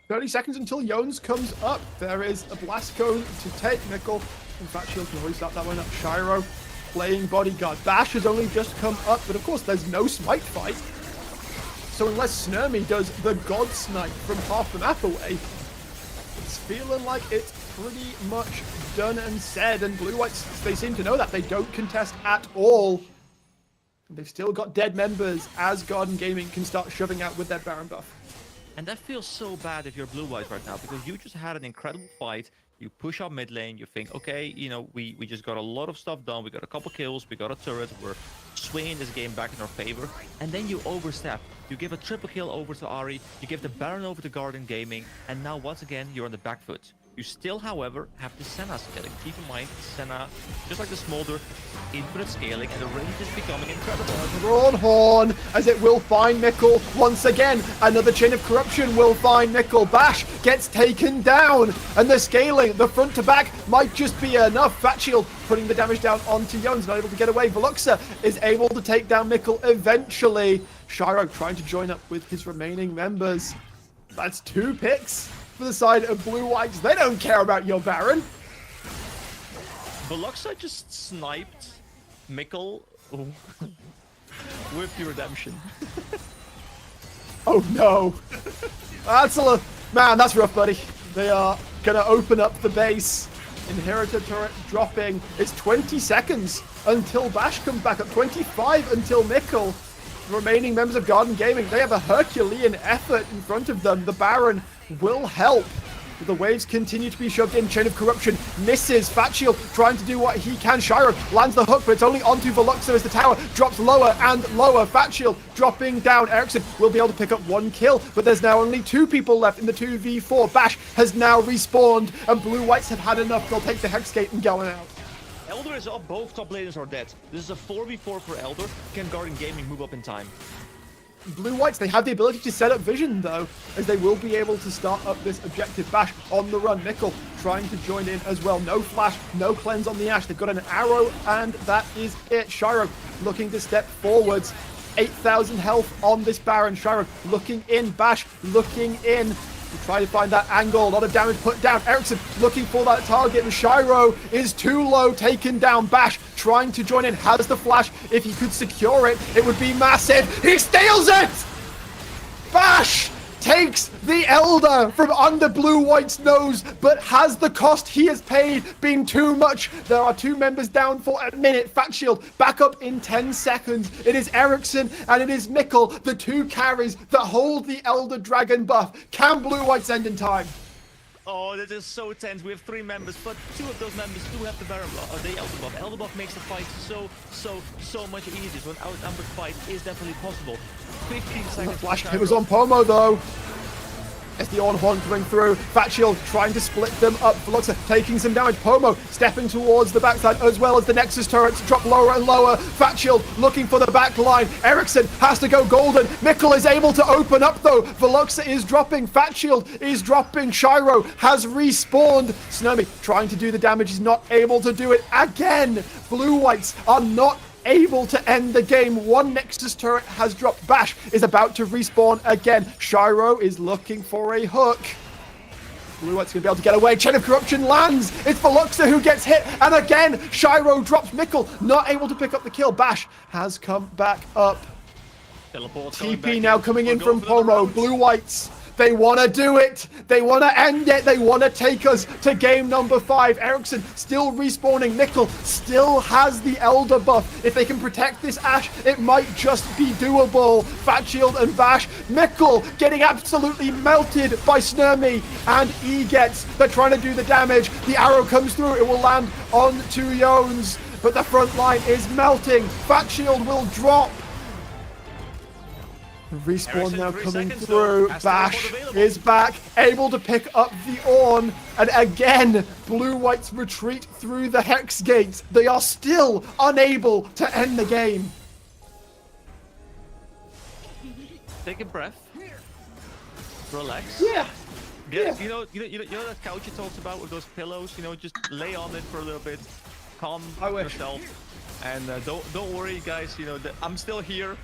30 seconds until Yones comes up. There is a blast cone to take. Nickel, in fact, Shield can always start that one up. Shiro playing bodyguard. Bash has only just come up, but of course there's no smite fight. So unless Snurmy does the God Snipe from half the map away, it's feeling like it's pretty much done and said. And blue-whites, they seem to know that. They don't contest at all. And they've still got dead members as Guardian Gaming can start shoving out with their Baron buff. And that feels so bad if you're blue-white right now, because you just had an incredible fight. You push up mid lane, you think, okay, we just got a lot of stuff done. We got a couple kills, we got a turret, we're swinging this game back in our favor. And then you overstep. You give a triple kill over to Ahri, you give the Baron over to Guardian Gaming, and now once again, you're on the back foot. You still, however, have the Senna scaling. Keep in mind, Senna, just like the Smolder, infinite scaling, and the range is becoming incredible. Drawn Horn, as it will find Nickel once again. Another chain of corruption will find Nickel. Bash gets taken down, and the scaling, the front to back, might just be enough. Fat Shield putting the damage down onto Yones, not able to get away. Veloxa is able to take down Nickel eventually. Shiro trying to join up with his remaining members. That's 2 picks for the side of blue-whites. They don't care about your Baron. Veloxa just sniped Mikkel with the redemption. Oh no. Man, that's rough, buddy. They are gonna open up the base. Inheritor turret dropping. It's 20 seconds until Bash comes back up. 25 until Mikkel. The remaining members of Guardian Gaming, they have a Herculean effort in front of them. The Baron will help. The waves continue to be shoved in. Chain of Corruption misses. Fat Shield trying to do what he can. Shiro lands the hook, but it's only onto Veloxa as the tower drops lower and lower. Fat Shield dropping down. Ericsson will be able to pick up 1 kill, but there's now only 2 people left in the 2v4. Bash has now respawned, and blue-whites have had enough. They'll take the Hex Gate and go out. Elder is up, both top laners are dead. This is a 4v4 for Elder. Can Guardian Gaming move up in time? Blue-whites, they have the ability to set up vision though, as they will be able to start up this objective. Bash on the run. Nickel trying to join in as well. No flash, no cleanse on the Ashe. They've got an arrow, and that is it. Shiro looking to step forwards. 8,000 health on this Baron. Shiro looking in. Bash looking in. Try to find that angle. A lot of damage put down. Ericsson looking for that target, and Shiro is too low, taken down. Bash trying to join in, has the flash. If he could secure it, it would be massive. He steals it! Bash takes the Elder from under Blue White's nose, but has the cost he has paid been too much? There are 2 members down for a minute. Fat Shield back up in 10 seconds. It is Ericsson and it is Mikkel, the 2 carries that hold the Elder Dragon buff. Can Blue Whites end in time? Oh, this is so tense. We have 3 members, but 2 of those members do have the Baron buff, the Elder buff. Elder buff makes the fight so much easier. So an outnumbered fight is definitely possible. 15 seconds. Flash it was on Pomo though. As the Ornhorn coming through, Fat Shield trying to split them up. Veloxa taking some damage. Pomo stepping towards the backside as well as the Nexus turrets drop lower and lower. Fat Shield looking for the back line. Ericsson has to go golden. Mikkel is able to open up though. Veloxa is dropping. Fat Shield is dropping. Shiro has respawned. Snurmy trying to do the damage. He's not able to do it again. Blue Whites are not able to end the game. 1 Nexus turret has dropped. Bash is about to respawn again. Shiro is looking for a hook. Blue White's going to be able to get away. Chain of Corruption lands. It's Veloxa who gets hit. And again, Shiro drops. Mikkel not able to pick up the kill. Bash has come back up. TP now coming in from Pomo. Blue Whites, they want to do it. They want to end it. They want to take us to game number 5. Ericsson still respawning. Mikkel still has the Elder buff. If they can protect this Ashe, it might just be doable. Fat Shield and Bash. Mikkel getting absolutely melted by Snurmy and Egets. They're trying to do the damage. The arrow comes through. It will land on 2 Yones, but the front line is melting. Fat Shield will drop. Respawn now coming through. Bash is back, able to pick up the Ornn. And again, Blue Whites retreat through the Hex gates. They are still unable to end the game. Take a breath. Relax. Yeah. You know that couch you talked about with those pillows? You know, just lay on it for a little bit. Calm yourself. And don't worry, guys. You know, I'm still here.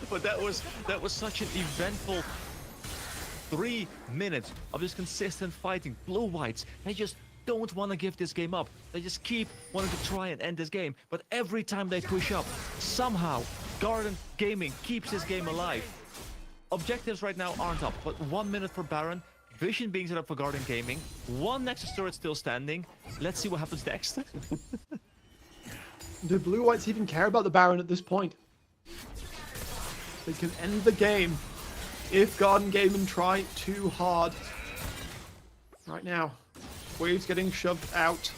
But that was such an eventful 3 minutes of just consistent fighting. Blue Whites, they just don't want to give this game up. They just keep wanting to try and end this game. But every time they push up, somehow Garden Gaming keeps this game alive. Objectives right now aren't up, but 1 minute for Baron. Vision being set up for Garden Gaming. 1 Nexus turret still standing. Let's see what happens next. Do Blue Whites even care about the Baron at this point? They can end the game if Garden Gaming try too hard. Right now, Waves getting shoved out.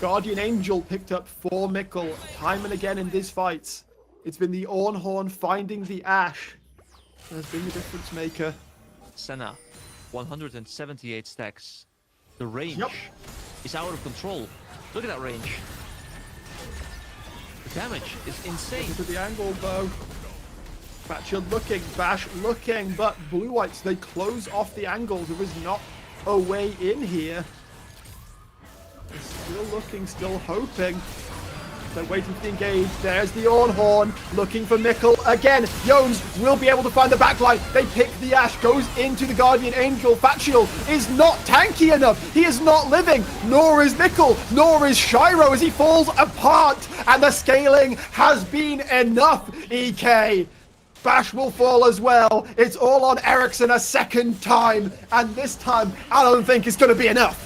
Guardian Angel picked up for Mikkel time and again in this fight. It's been the Ornhorn finding the Ashe that has been the difference maker. Senna, 178 stacks. The range is out of control. Look at that range. The damage is insane. Look at the angle though. Fat Shield looking, Bash looking, but Blue Whites, they close off the angle. There is not a way in here. They're still looking, still hoping. They're waiting to engage. There's the Ornhorn looking for Mikkel again. Yones will be able to find the backline. They pick the Ashe, goes into the Guardian Angel. Fat Shield is not tanky enough. He is not living, nor is Mikkel, nor is Shiro as he falls apart. And the scaling has been enough, EK. Bash will fall as well. It's all on Ericsson a second time. And this time, I don't think it's going to be enough.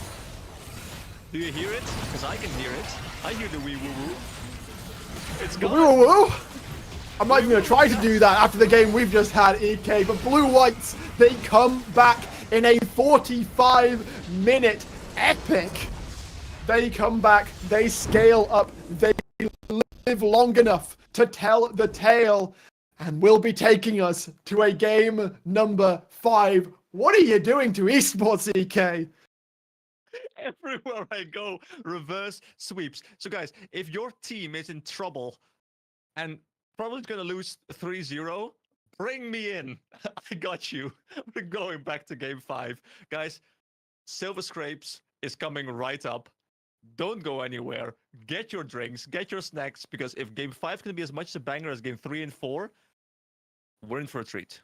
Do you hear it? Because I can hear it. I hear the wee woo woo. It's gone. Woo woo. I'm not even going to try to do that after the game we've just had, EK. But Blue Whites, they come back in a 45-minute epic. They come back. They scale up. They live long enough to tell the tale. And will be taking us to a game number 5. What are you doing to esports, EK? Everywhere I go, reverse sweeps. So guys, if your team is in trouble and probably going to lose 3-0, bring me in. I got you. We're going back to game 5. Guys, Silver Scrapes is coming right up. Don't go anywhere. Get your drinks, get your snacks, because if game 5 can be as much a banger as game 3 and 4, we're in for a treat.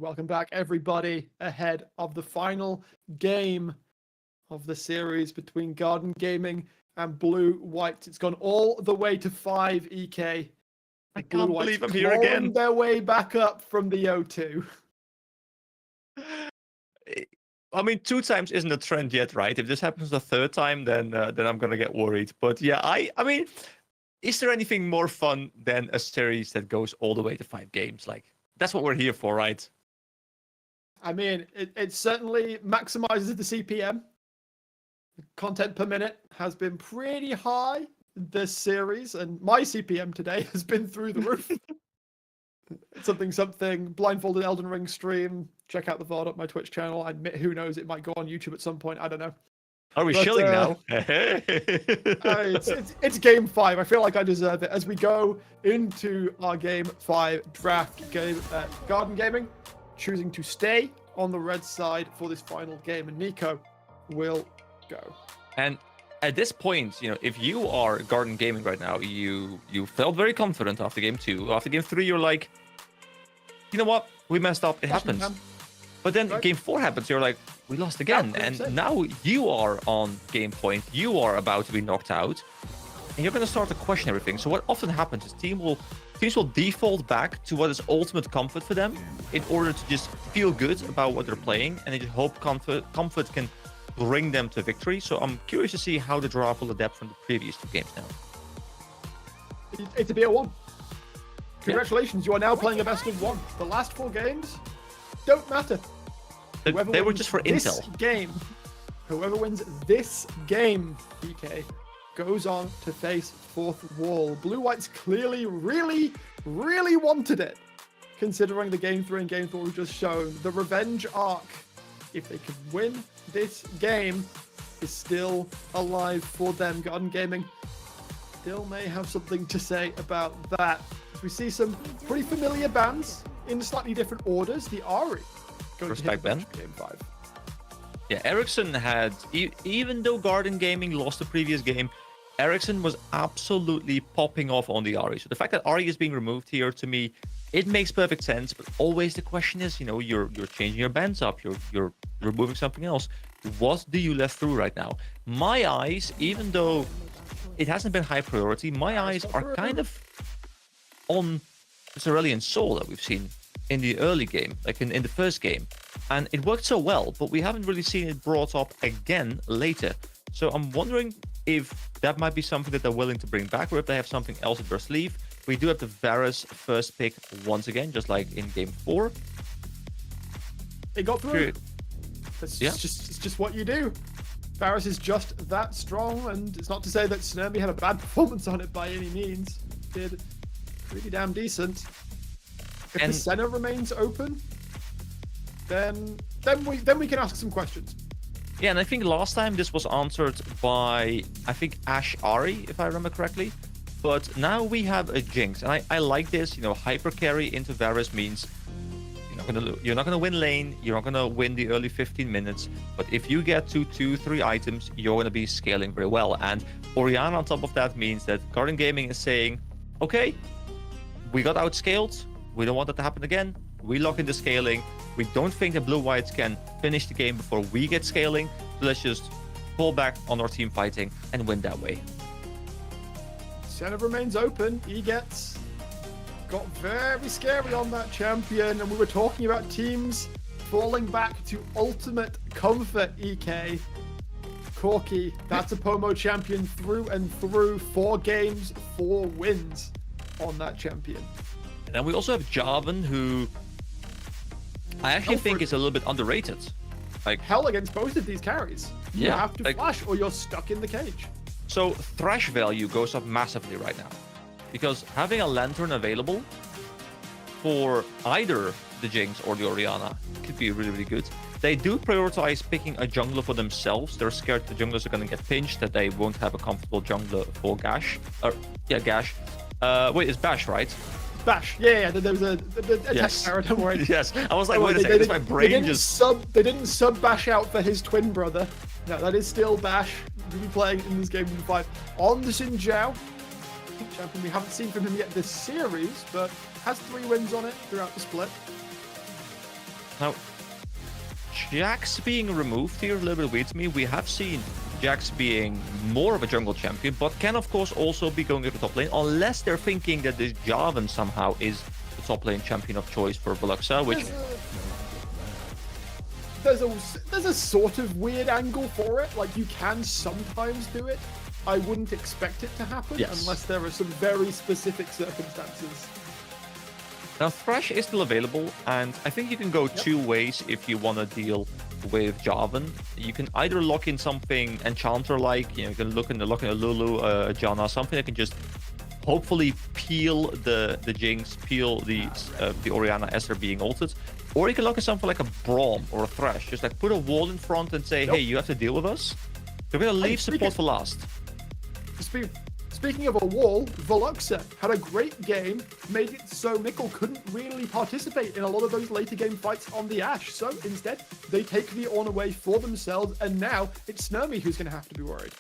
Welcome back, everybody, ahead of the final game of the series between Garden Gaming and Blue White. It's gone all the way to 5 EK. I can't believe I'm here clawing again. their way back up from the O2. I mean, 2 times isn't a trend yet, right? If this happens the 3rd time, then I'm gonna get worried. But yeah, I mean, is there anything more fun than a series that goes all the way to 5 games? Like, that's what we're here for, right? I mean, it certainly maximizes the CPM. Content per minute has been pretty high this series, and my CPM today has been through the roof. something blindfolded Elden Ring stream. Check out the VOD at my Twitch channel. I admit, who knows, it might go on YouTube at some point. I don't know. Are we But, chilling now? It's game 5. I feel like I deserve it as we go into our game 5 draft game. Garden Gaming choosing to stay on the red side for this final game, and Nico will go. And at this point, if you are Garden Gaming right now, you felt very confident after game 2. After game 3, you're like, you know what? We messed up. It happens. But then game 4 happens. You're like, we lost again. And now you are on game point. You are about to be knocked out. And you're going to start to question everything. So what often happens is teams will default back to what is ultimate comfort for them in order to just feel good about what they're playing. And they just hope comfort can bring them to victory. So I'm curious to see how the draft will adapt from the previous 2 games now. It's a BO1. Congratulations, you are now playing a best of 1. The last 4 games don't matter. They were just for intel. Whoever wins this game, PK, goes on to face fourth wall. Blue Whites clearly really wanted it, considering the game 3 and game 4 we've just shown. The revenge arc, if they could win this game, is still alive for them. Garden Gaming still may have something to say about that. We see some pretty familiar bands in slightly different orders. The Ari going to hit game 5. Yeah, Ericsson had, even though Garden Gaming lost the previous game, Ericsson was absolutely popping off on the Ari. So the fact that Ari is being removed here, to me, it makes perfect sense. But always the question is, you're changing your bands up, you're removing something else. What do you let through right now? My eyes, even though it hasn't been high priority, my eyes are kind of on Cerulean Soul that we've seen in the early game, like in the first game. And it worked so well, but we haven't really seen it brought up again later. So I'm wondering if that might be something that they're willing to bring back, or if they have something else up their sleeve. We do have the Varus first pick once again, just like in game 4. It got through. It's just what you do. Varus is just that strong, and it's not to say that Snurmy had a bad performance on it by any means. Did pretty damn decent. If the Senna remains open, then we can ask some questions. Yeah, and I think last time this was answered by, I think, Ash Ari, if I remember correctly. But now we have a Jinx, and I like this. Hyper carry into Varus means you're not gonna win lane, you're not gonna win the early 15 minutes. But if you get to 2-3 items, you're gonna be scaling very well. And Orianna on top of that means that Garden Gaming is saying, okay, we got outscaled. We don't want that to happen again. We lock in the scaling. We don't think that Blue Whites can finish the game before we get scaling. So let's just pull back on our team fighting and win that way. Senna remains open. Egets got very scary on that champion, and we were talking about teams falling back to ultimate comfort. EK Corky, that's a Pomo champion through and through. 4 games, 4 wins on that champion. And then we also have Jarvan, who I actually think is a little bit underrated. Like hell against both of these carries. You have to flash or you're stuck in the cage. So thrash value goes up massively right now, because having a Lantern available for either the Jinx or the Orianna could be really good. They do prioritize picking a jungler for themselves. They're scared the junglers are going to get pinched, that they won't have a comfortable jungler for Gash. Gash. Wait, it's Bash, right? Bash, yeah. There was a text error, don't worry. Yes, I was like, wait a second, my brain They didn't sub Bash out for his twin brother. No, that is still Bash. We'll be playing in this game 5 on the Xin Zhao. Champion we haven't seen from him yet this series, but has 3 wins on it throughout the split. Now, Jax being removed here a little bit weird to me. We have seen Jax being more of a jungle champion, but can of course also be going to the top lane, unless they're thinking that this Jarvan somehow is the top lane champion of choice for Veluxa, which... There's a sort of weird angle for it. Like, you can sometimes do it. I wouldn't expect it to happen unless there are some very specific circumstances. Now, Thresh is still available, and I think you can go 2 ways if you want to deal with Jarvan. You can either lock in something Enchanter-like, you can lock in a Lulu, a Janna, something that can just hopefully peel the Jinx, peel the Orianna as they're being ulted. Or you can look at something like a Braum or a Thresh, just like put a wall in front and say, hey, you have to deal with us. They're going to leave support for last. Speaking of a wall, Veluxa had a great game, made it so Mikkel couldn't really participate in a lot of those later game fights on the Ashe. So instead, they take the Ornn away for themselves, and now it's Snurmy who's going to have to be worried.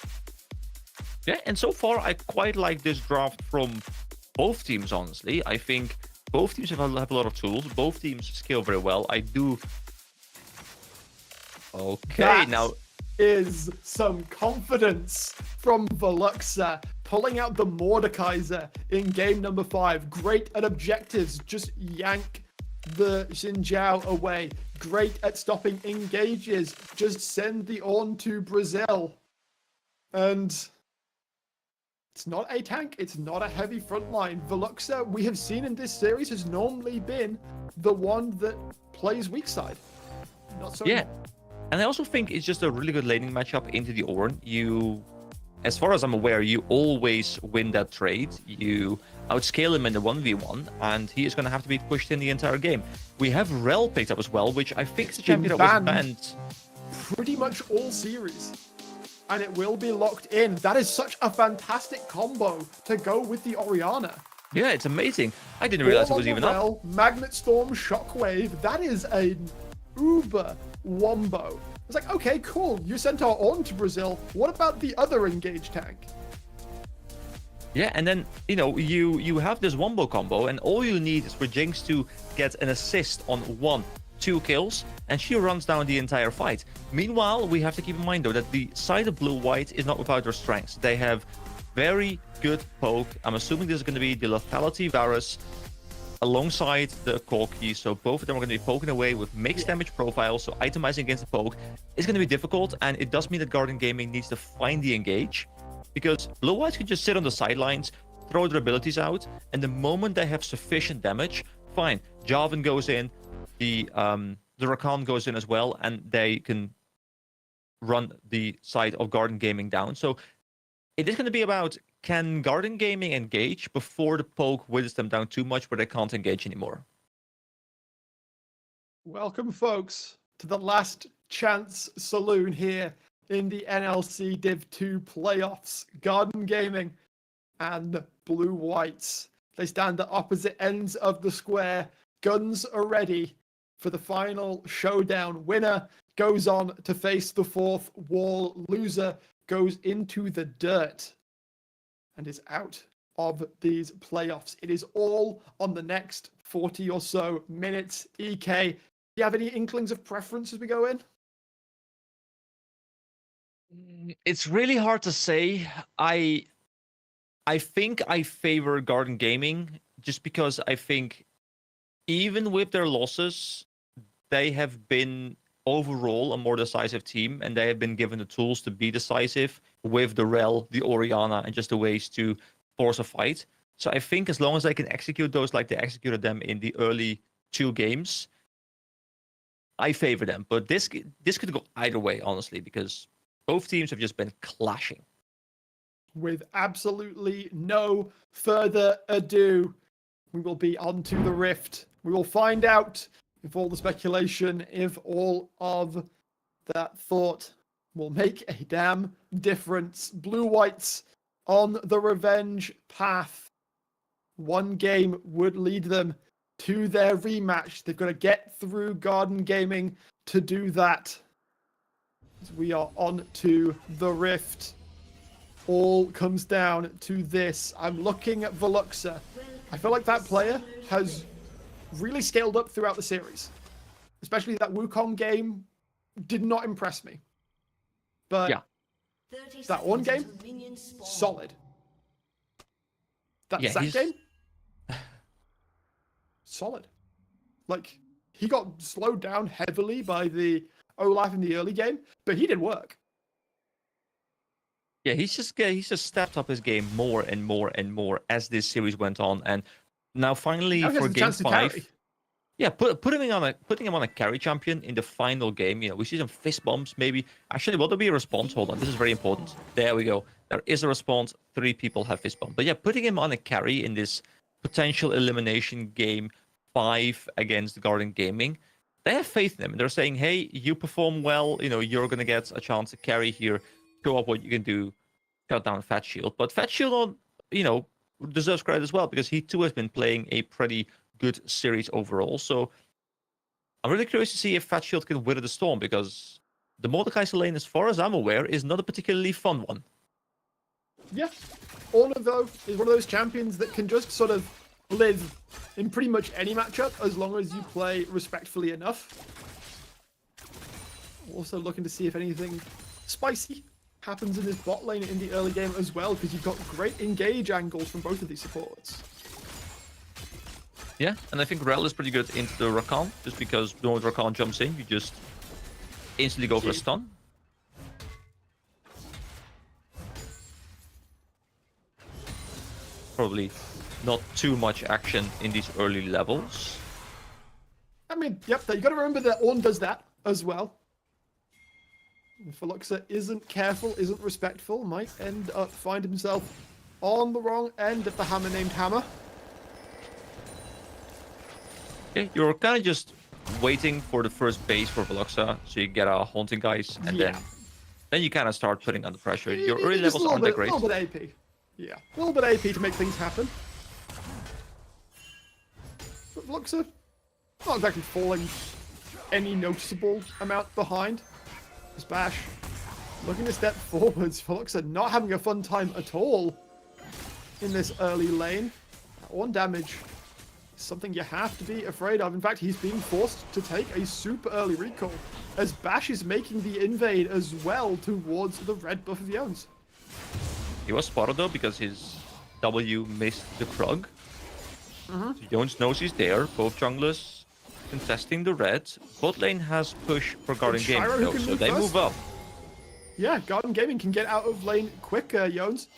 Yeah, and so far, I quite like this draft from both teams, honestly. I think both teams have a lot of tools. Both teams scale very well. I do... Okay, That now... is some confidence from Veluxa, pulling out the Mordekaiser in game number 5. Great at objectives, just yank the Xin Zhao away. Great at stopping engages, just send the Ornn to Brazil. And it's not a tank, it's not a heavy frontline. Veluxa, we have seen in this series, has normally been the one that plays weak side. Not so Yeah. And I also think it's just a really good laning matchup into the Ornn. You, as far as I'm aware, you always win that trade. You outscale him in the 1v1, and he is going to have to be pushed in the entire game. We have Rel picked up as well, which I think is a champion that was banned pretty much all series. And it will be locked in. That is such a fantastic combo to go with the Orianna. Yeah, it's amazing. I didn't realize it was even up. Magnet Storm, Shockwave. That is a uber wombo. It's like, okay, cool. You sent our Ornn to Brazil. What about the other engaged tank? Yeah, and then, you know, you have this wombo combo, and all you need is for Jinx to get an assist on 1-2 kills, and she runs down the entire fight. Meanwhile, we have to keep in mind, though, that the side of blue-white is not without their strengths. They have very good poke. I'm assuming this is going to be the Lethality Varus alongside the Corki, so both of them are going to be poking away with mixed damage profiles, so itemizing against the poke is going to be difficult, and it does mean that Garden Gaming needs to find the engage, because Blue Whites can just sit on the sidelines, throw their abilities out, and the moment they have sufficient damage, fine, Jarvan goes in, the Rakan goes in as well, and they can run the side of Garden Gaming down. So it is going to be about, can Garden Gaming engage before the poke withers them down too much where they can't engage anymore? Welcome, folks, to the last chance saloon here in the NLC Div 2 playoffs. Garden Gaming and Blue Whites. They stand at opposite ends of the square. Guns are ready for the final showdown. Winner goes on to face the fourth wall. Loser goes into the dirt and is out of these playoffs. It is all on the next 40 or so minutes. EK, do you have any inklings of preference as we go in? It's really hard to say. I think I favor Garden Gaming just because I think even with their losses, they have been overall a more decisive team, and they have been given the tools to be decisive with the Rel, the Orianna, and just the ways to force a fight. So I think as long as they can execute those like they executed them in the early 2 games, I favor them. But this could go either way, honestly, because both teams have just been clashing. With absolutely no further ado, we will be on to the Rift. We will find out if all the speculation, if all of that thought will make a damn difference. Blue Whites on the revenge path. One game would lead them to their rematch. They've got to get through Garden Gaming to do that. As we are on to the Rift. All comes down to this. I'm looking at Veluxa. I feel like that player has really scaled up throughout the series. Especially that Wukong game did not impress me. But yeah, that one game, solid. That Zac game, solid. Like, he got slowed down heavily by the Olaf in the early game, but he did work. Yeah, he's just stepped up his game more and more and more as this series went on, and now finally for game 5, yeah, putting him on a carry champion in the final game. You know, we see some fist bumps. Maybe actually, will there be a response? Hold on, this is very important. There we go. There is a response. 3 people have fist bump, but yeah, putting him on a carry in this potential elimination game 5 against Garden Gaming, they have faith in him. They're saying, hey, you perform well. You know, you're gonna get a chance to carry here. show up what you can do, cut down Fat Shield. But Fat Shield, deserves credit as well because he too has been playing a pretty good series overall. So I'm really curious to see if Fat Shield can weather the storm because the Mordekaiser lane, as far as I'm aware, is not a particularly fun one. Yeah. Ornn, though, is one of those champions that can just sort of live in pretty much any matchup as long as you play respectfully enough. Also looking to see if anything spicy happens in this bot lane in the early game as well, because you've got great engage angles from both of these supports. Yeah, and I think Rel is pretty good into the Rakan, just because when Rakan jumps in, you just instantly go for a stun. Probably not too much action in these early levels. I mean, yep, you got to remember that Ornn does that as well. If Veluxa isn't careful, isn't respectful, might end up find himself on the wrong end of the hammer named Hammer. Okay, you're kind of just waiting for the first base for Veluxa, so you get a haunting guys, and then you kind of start putting under pressure. Your early levels aren't that great. A little bit AP. Yeah, a little bit AP to make things happen. But Veluxa not exactly falling any noticeable amount behind. This Bash looking to step forwards. Veluxa not having a fun time at all in this early lane. That one damage is something you have to be afraid of. In fact, he's being forced to take a super early recall as Bash is making the invade as well towards the red buff of Yones. He was spotted though because his W missed the Krug. So Yones knows he's there. Both junglers contesting the red. Bot lane has push for Garden Gaming though, so they move up. Yeah, Garden Gaming can get out of lane quicker. Yones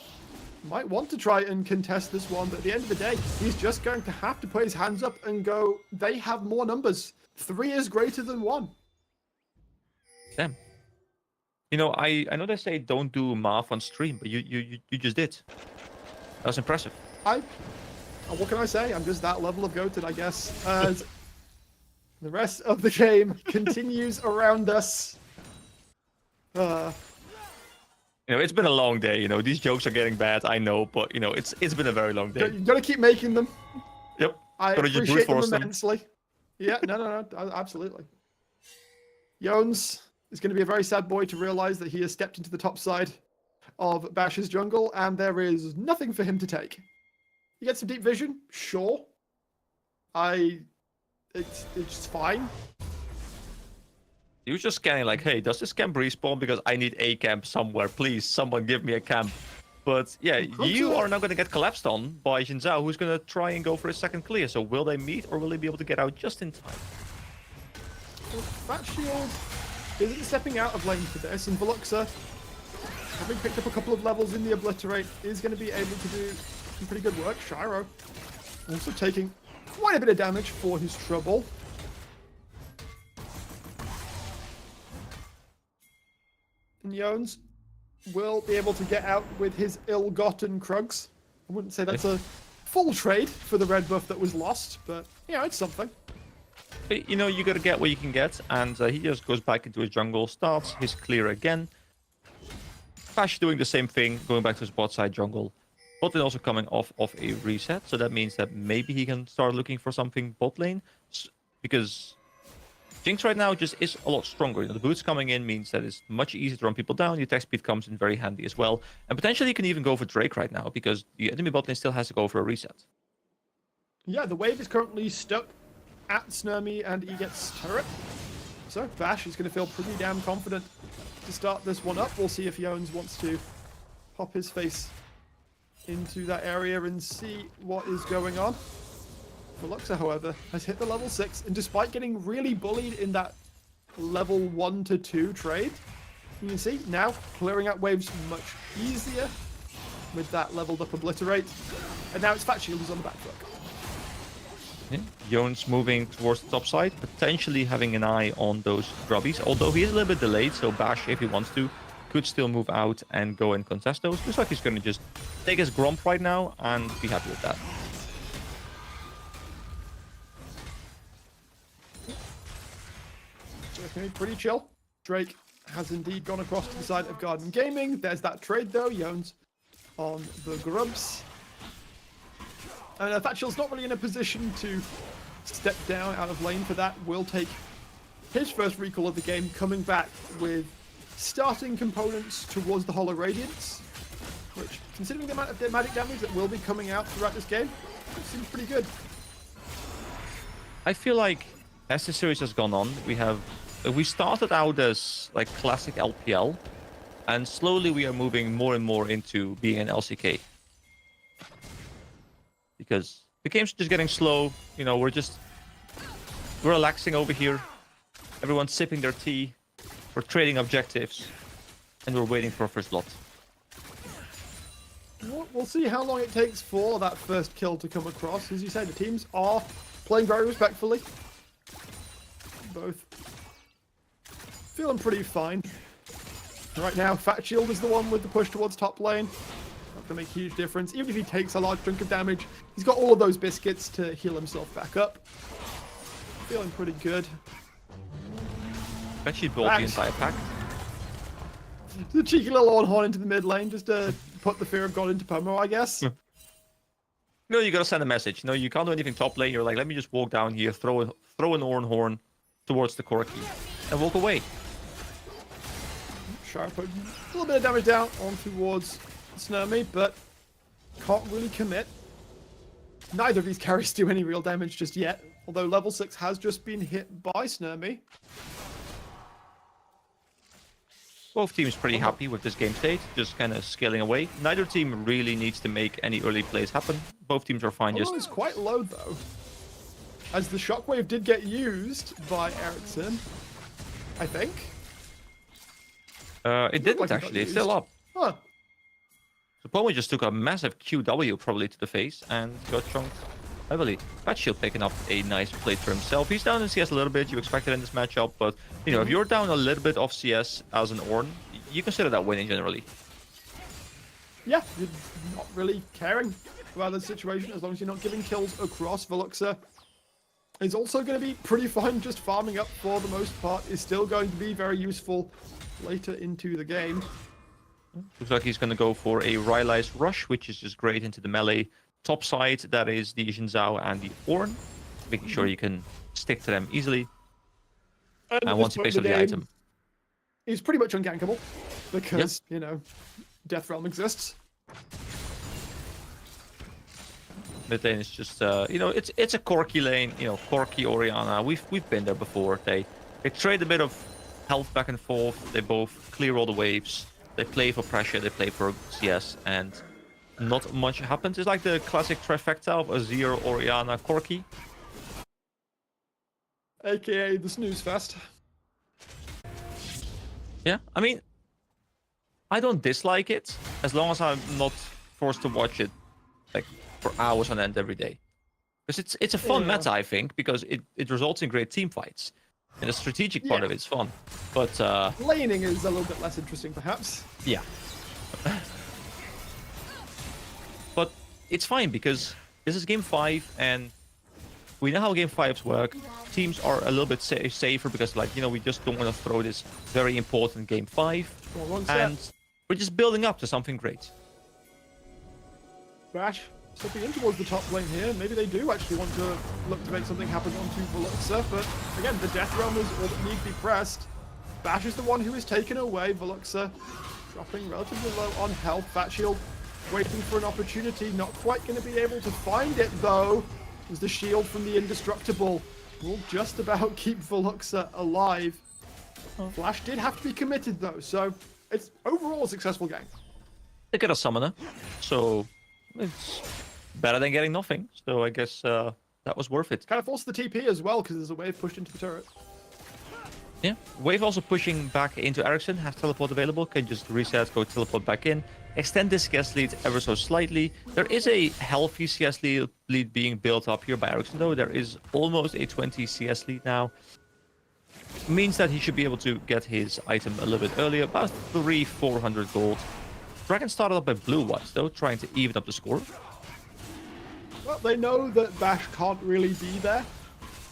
might want to try and contest this one, but at the end of the day, he's just going to have to put his hands up and go, they have more numbers. 3 is greater than 1. Damn. You know, I know they say don't do math on stream, but you just did. That was impressive. What can I say? I'm just that level of goated, I guess. As the rest of the game continues around us. It's been a long day. These jokes are getting bad. I know, but it's been a very long day. You gotta keep making them. Yep. I appreciate them immensely. Yeah, no, absolutely. Yones is going to be a very sad boy to realize that he has stepped into the top side of Bash's jungle, and there is nothing for him to take. You get some deep vision, sure. It's fine. He was just scanning like, hey, does this camp respawn? Because I need a camp somewhere. Please, someone give me a camp. But yeah, you are now going to get collapsed on by Xin Zhao, who's going to try and go for a second clear. So will they meet, or will they be able to get out just in time? Well, Fat Shield isn't stepping out of lane for this, and Veluxa, having picked up a couple of levels in the Obliterate, is going to be able to do some pretty good work. Shiro also taking quite a bit of damage for his trouble. And Yones will be able to get out with his ill-gotten Krugs. I wouldn't say that's a full trade for the red buff that was lost, but it's something. You gotta get what you can get, and he just goes back into his jungle, starts his clear again. Bash doing the same thing, going back to his bot side jungle. Bot lane also coming off of a reset, so that means that maybe he can start looking for something bot lane, because Jinx right now just is a lot stronger. The boots coming in means that it's much easier to run people down. The attack speed comes in very handy as well, and potentially you can even go for Drake right now, because the enemy bot lane still has to go for a reset. Yeah, the wave is currently stuck at Snurmy and Eget's turret. So Bash is going to feel pretty damn confident to start this one up. We'll see if Yones wants to pop his face into that area and see what is going on. Veluxa, however, has hit the level 6, and despite getting really bullied in that level 1 to 2 trade, you can see now clearing out waves much easier with that leveled up Obliterate. And now it's Fat Shield who's on the back foot. Yeah. Yones moving towards the top side, potentially having an eye on those grubbies, although he is a little bit delayed, so Bash, if he wants to, could still move out and go and contest those. Looks like he's going to just take his Gromp right now and be happy with that. So it's going to be pretty chill. Drake has indeed gone across to the side of Garden Gaming. There's that trade though, Yones on the Grubs. And Thatchill's not really in a position to step down out of lane for that. Will take his first recall of the game, coming back with starting components towards the Hollow Radiance, which, considering the amount of magic damage that will be coming out throughout this game, seems pretty good. I feel like as the series has gone on, we started out as like classic LPL, and slowly we are moving more and more into being an LCK. Because the game's just getting slow, you know, we're relaxing over here. Everyone's sipping their tea, we're trading objectives, and we're waiting for a first blood. We'll see how long it takes for that first kill to come across. As you say, the teams are playing very respectfully. Both feeling pretty fine. Right now, Fat Shield is the one with the push towards top lane. Not gonna make a huge difference. Even if he takes a large chunk of damage, he's got all of those biscuits to heal himself back up. Feeling pretty good. Bet she'd bought the entire pack. The cheeky little on-horn into the mid lane just to put the fear of God into Pomo, I guess. No, you gotta send a message. No, you can't do anything top lane. You're like, let me just walk down here, throw an Ornhorn towards the Corki, and walk away. Sharp, a little bit of damage down on towards Snurmy, but can't really commit. Neither of these carries do any real damage just yet, although level 6 has just been hit by Snurmy. Both teams pretty happy with this game state, just kind of scaling away. Neither team really needs to make any early plays happen. Both teams are fine. Just it's quite low though, as the shockwave did get used by Ericsson, I think. It didn't actually. It's still up. Huh. So Pomo just took a massive QW probably to the face and got chunked heavily. Fat Shield picking up a nice play for himself. He's down in CS a little bit. You expect it in this matchup, but you know, if you're down a little bit off CS as an Ornn, you consider that winning generally. Yeah, you're not really caring about the situation as long as you're not giving kills across. Veluxa is also going to be pretty fine, just farming up for the most part. Is still going to be very useful later into the game. Looks like he's going to go for a Rylai's Rush, which is just great into the melee top side. That is the Xin Zhao and the Ornn, making sure you can stick to them easily. And once he picks up the item, he's pretty much ungankable because, you know, Death Realm exists. Mid lane is just, you know, it's a Corki lane, you know, Corki, Orianna. We've been there before. They trade a bit of health back and forth. They both clear all the waves. They play for pressure. They play for CS, and not much happens. It's like the classic trifecta of Azir, Orianna, Corki. AKA the snooze fest. Yeah, I mean, I don't dislike it as long as I'm not forced to watch it like for hours on end every day. Because it's a fun meta, I think, because it results in great team fights. And the strategic part of it's fun. But laning is a little bit less interesting, perhaps. Yeah. But it's fine because this is game 5 and we know how game 5s work. Teams are a little bit safer because, like, you know, we just don't want to throw this very important game 5. And we're just building up to something great. Bash stepping in towards the top lane here. Maybe they do actually want to look to make something happen onto Veluxa, but again, the Death Realm is all that need to be pressed. Bash is the one who is taken away. Veluxa dropping relatively low on health. Fat Shield waiting for an opportunity. Not quite going to be able to find it though, as the shield from the Indestructible will just about keep Veluxa alive. Flash did have to be committed though, so it's overall a successful game. They get a summoner, so it's better than getting nothing. So I guess that was worth it. Kind of forced the TP as well because there's a wave pushed into the turret. Yeah, wave also pushing back into Ericsson, has teleport available, can just reset, go teleport back in, extend the CS lead ever so slightly. There is a healthy CS lead being built up here by Ericsson though. There is almost a 20 CS lead now. Means that he should be able to get his item a little bit earlier, about 300-400 gold. Dragon started up by blue whites though, trying to even up the score. Well, they know that Bash can't really be there,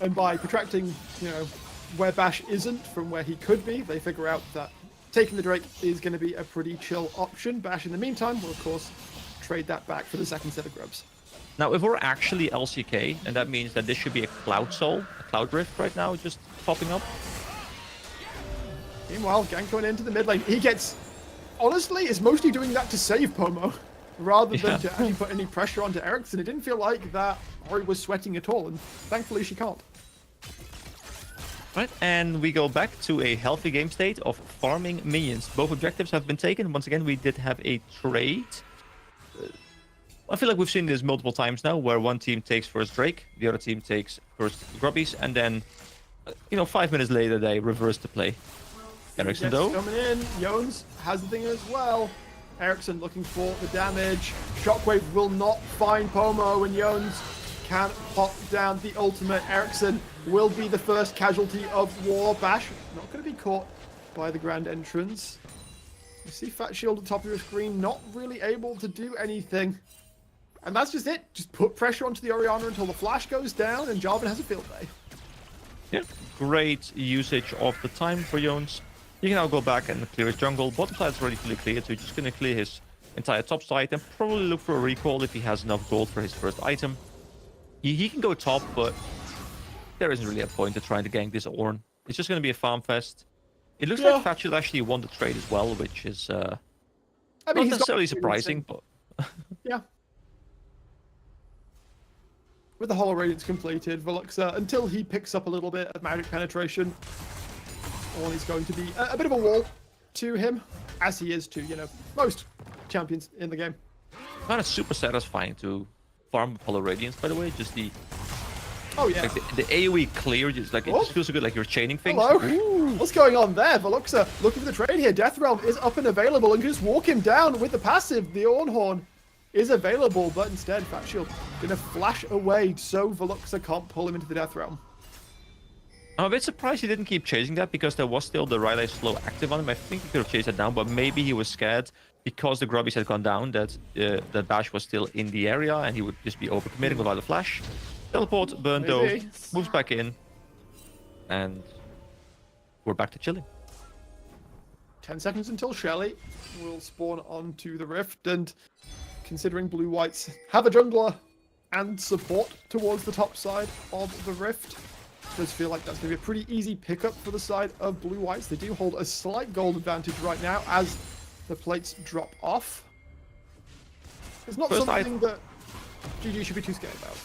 and by protracting, you know, where Bash isn't from where he could be, they figure out that taking the Drake is going to be a pretty chill option. Bash, in the meantime, will of course trade that back for the second set of grubs. Now, if we're actually LCK, and that means that this should be a Cloud Soul, a Cloud Rift right now, just popping up. Meanwhile, Gank going into the mid lane. He gets, honestly, is mostly doing that to save Pomo, rather than to actually put any pressure onto Ericsson. It didn't feel like that Ori was sweating at all, and thankfully she can't. Right, and we go back to a healthy game state of farming minions. Both objectives have been taken. Once again, we did have a trade. I feel like we've seen this multiple times now, where one team takes first Drake, the other team takes first Grubbies, and then, 5 minutes later they reverse the play. Ericsson though. Coming in, Jones has the thing as well. Ericsson looking for the damage. Shockwave will not find Pomo, and Jones can pop down the ultimate. Ericsson will be the first casualty of war. Bash not going to be caught by the grand entrance. You see Fat Shield at the top of your screen, not really able to do anything. And that's just it. Just put pressure onto the Orianna until the flash goes down, and Jarvan has a field day. Yeah, great usage of the time for Jones. He can now go back and clear his jungle. Bottom side is already fully cleared, so he's just going to clear his entire top side and probably look for a recall if he has enough gold for his first item. He can go top, but there isn't really a point to trying to gank this Ornn. It's just going to be a farm fest. It looks like Fat Shield actually won the trade as well, which is not necessarily surprising, but... yeah. With the Hollow Radiance completed, Veluxa, until he picks up a little bit of magic penetration, Ornn is going to be a bit of a wall to him, as he is to, most champions in the game. Not as super satisfying to farm Hollow Radiance, by the way, just the... Oh, yeah. Like the AoE clear, just like, it just feels so good, like you're chaining things. Hello. Ooh. What's going on there? Veluxa looking for the trade here. Death Realm is up and available, and can just walk him down with the passive. The Ornhorn is available, but instead Fat Shield gonna flash away so Veluxa can't pull him into the Death Realm. I'm a bit surprised he didn't keep chasing that, because there was still the Rylai slow active on him. I think he could have chased it down, but maybe he was scared because the Grubbies had gone down that Bash was still in the area and he would just be overcommitting without a flash. Teleport, burn dove, moves back in, and we're back to chilling. 10 seconds until Shelly will spawn onto the Rift, and considering Blue Whites have a jungler and support towards the top side of the Rift, it does feel like that's going to be a pretty easy pickup for the side of Blue Whites. They do hold a slight gold advantage right now as the plates drop off. It's not something that GG should be too scared about.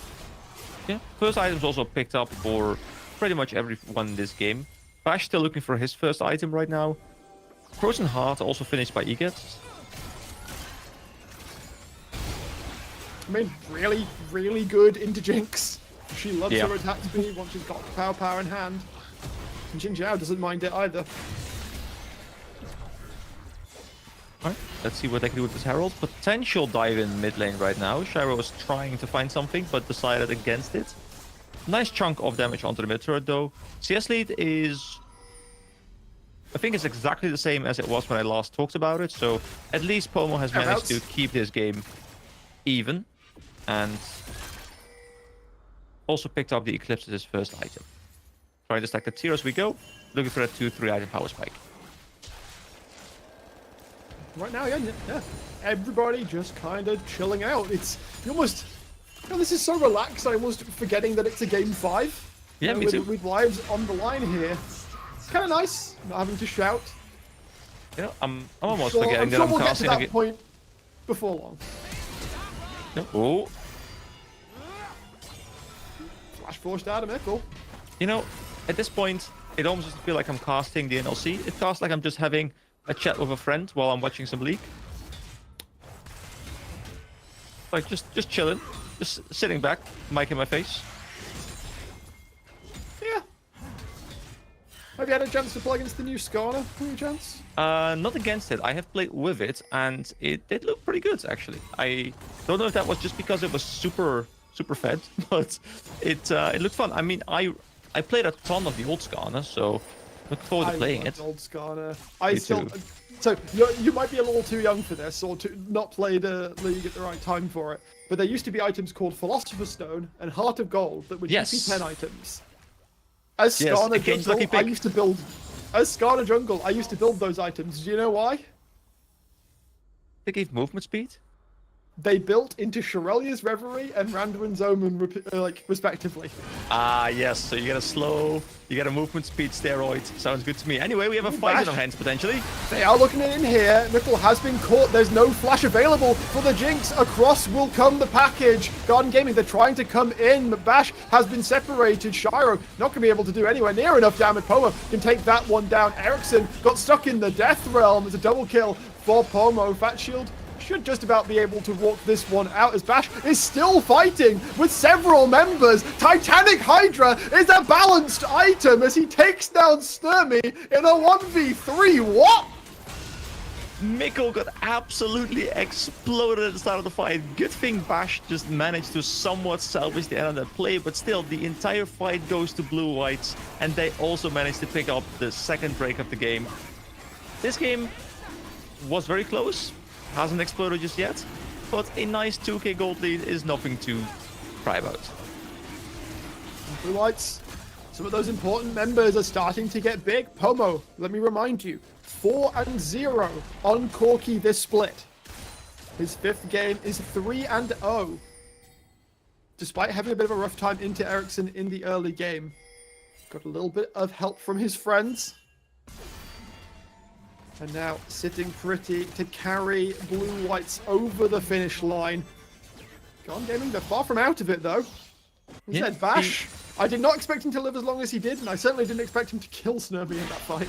Yeah, first item's also picked up for pretty much everyone in this game. Bash still looking for his first item right now. Frozen Heart also finished by Eget. I mean, really, really good into Jinx. She loves her attack speed once she's got power in hand. And Jin Zhao doesn't mind it either. Alright, let's see what they can do with this Herald. Potential dive in mid lane right now. Shiro was trying to find something, but decided against it. Nice chunk of damage onto the mid turret though. CS lead is... I think it's exactly the same as it was when I last talked about it. So at least Pomo has managed to keep this game even. And also picked up the Eclipse as his first item. Trying to stack the tier as we go. Looking for that 2-3 item power spike. Right now, yeah. Everybody just kind of chilling out. It's almost... this is so relaxed, I'm almost forgetting that it's a game 5. Yeah, me too. With lives on the line here. It's kind of nice, not having to shout. I'm almost forgetting that I'm we'll casting... get to that point before long. Oh. Flash forced out of Mickle. At this point, it almost doesn't feel like I'm casting the NLC. It feels like I'm just having a chat with a friend while I'm watching some League. Like, just chilling. Just sitting back, mic in my face. Yeah. Have you had a chance to play against the new Skarner? Any chance? Not against it. I have played with it, and it did look pretty good, actually. I don't know if that was just because it was super fed, but it looked fun. I mean, I played a ton of the old Skarner, so look forward to playing it. Old Skarner. So you might be a little too young for this, or to not play the League at the right time for it. But there used to be items called Philosopher's Stone and Heart of Gold that were GP10 items. As Skarner jungle, I used to build As Skarner jungle, I used to build those items. Do you know why? They gave movement speed? They built into Shirelia's Reverie and Randuin's Omen, respectively. Ah, yes. So you get a slow, you get a movement speed steroid. Sounds good to me. Anyway, we have a fight in our hands, potentially. They are looking in here. Nickel has been caught. There's no flash available for the Jinx. Across will come the package. Garden Gaming, they're trying to come in, but Bash has been separated. Shiro not going to be able to do anywhere near enough damage. Pomo can take that one down. Ericsson got stuck in the Death Realm. It's a double kill for Pomo. Fat Shield should just about be able to walk this one out as Bash is still fighting with several members. Titanic Hydra is a balanced item as he takes down Sturmy in a 1v3. What? Mikkel got absolutely exploded at the start of the fight. Good thing Bash just managed to somewhat salvage the end of that play, but still the entire fight goes to Blue Whites, and they also managed to pick up the second break of the game. This game was very close. Hasn't exploded just yet, but a nice 2k gold lead is nothing to cry about. Blue Lights, some of those important members are starting to get big. Pomo, let me remind you, 4-0 on Corki this split. His fifth game is 3-0. Despite having a bit of a rough time into Ericsson in the early game. Got a little bit of help from his friends. And now sitting pretty to carry Blue Whites over the finish line. Gone Gaming, they're far from out of it though. He said Bash. I did not expect him to live as long as he did, and I certainly didn't expect him to kill Snurby in that fight.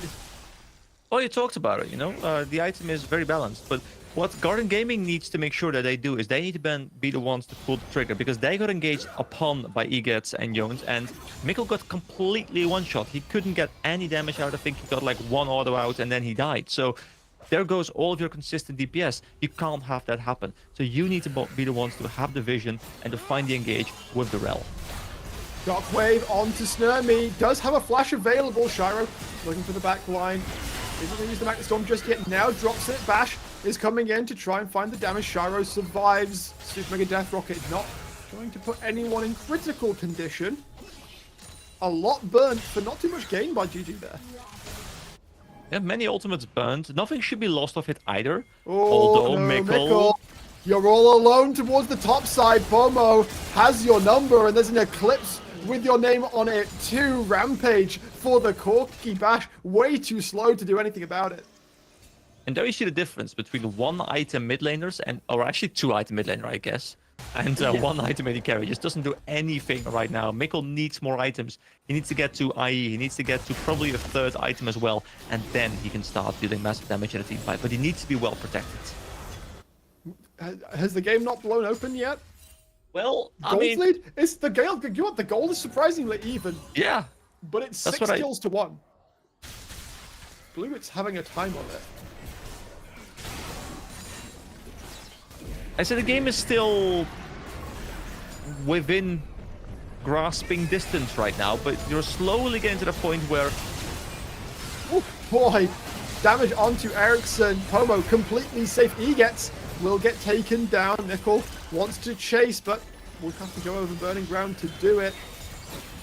Well, you talked about it, you know, the item is very balanced, but what Garden Gaming needs to make sure that they do is they need to be the ones to pull the trigger, because they got engaged upon by Egets and Jones, and Mikkel got completely one-shot. He couldn't get any damage out. I think he got like one auto out and then he died. So there goes all of your consistent DPS. You can't have that happen. So you need to be the ones to have the vision and to find the engage with the rel. Shockwave onto Snurmy. Does have a flash available. Shiro looking for the back line. Isn't going to use the Magnet Storm just yet. Now drops it. Bash is coming in to try and find the damage. Shiro survives. Super Mega Death Rocket not going to put anyone in critical condition. A lot burnt for not too much gain by GG there. Yeah, many ultimates burned. Nothing should be lost of it either. Oh, although no, Mikkel... You're all alone towards the top side. Pomo has your number, and there's an Eclipse with your name on it too. Rampage for the Corki. Bash way too slow to do anything about it. And there you see the difference between one item mid laners and, or actually two item mid laner, I guess, and one item AD carry. Just doesn't do anything right now. Mikkel needs more items. He needs to get to IE. He needs to get to probably a third item as well, and then he can start dealing massive damage in a team fight. But he needs to be well protected. Has the game not blown open yet? Well, I Gold mean, lead? It's the gold. You know what? The gold is surprisingly even. Yeah, but it's 6 kills to 1. Blue, it's having a time on it. I said the game is still within grasping distance right now, but you're slowly getting to the point where... Oh boy, damage onto Ericsson. Pomo completely safe. Egets will get taken down. Nickel wants to chase, but we'll have to go over Burning Ground to do it.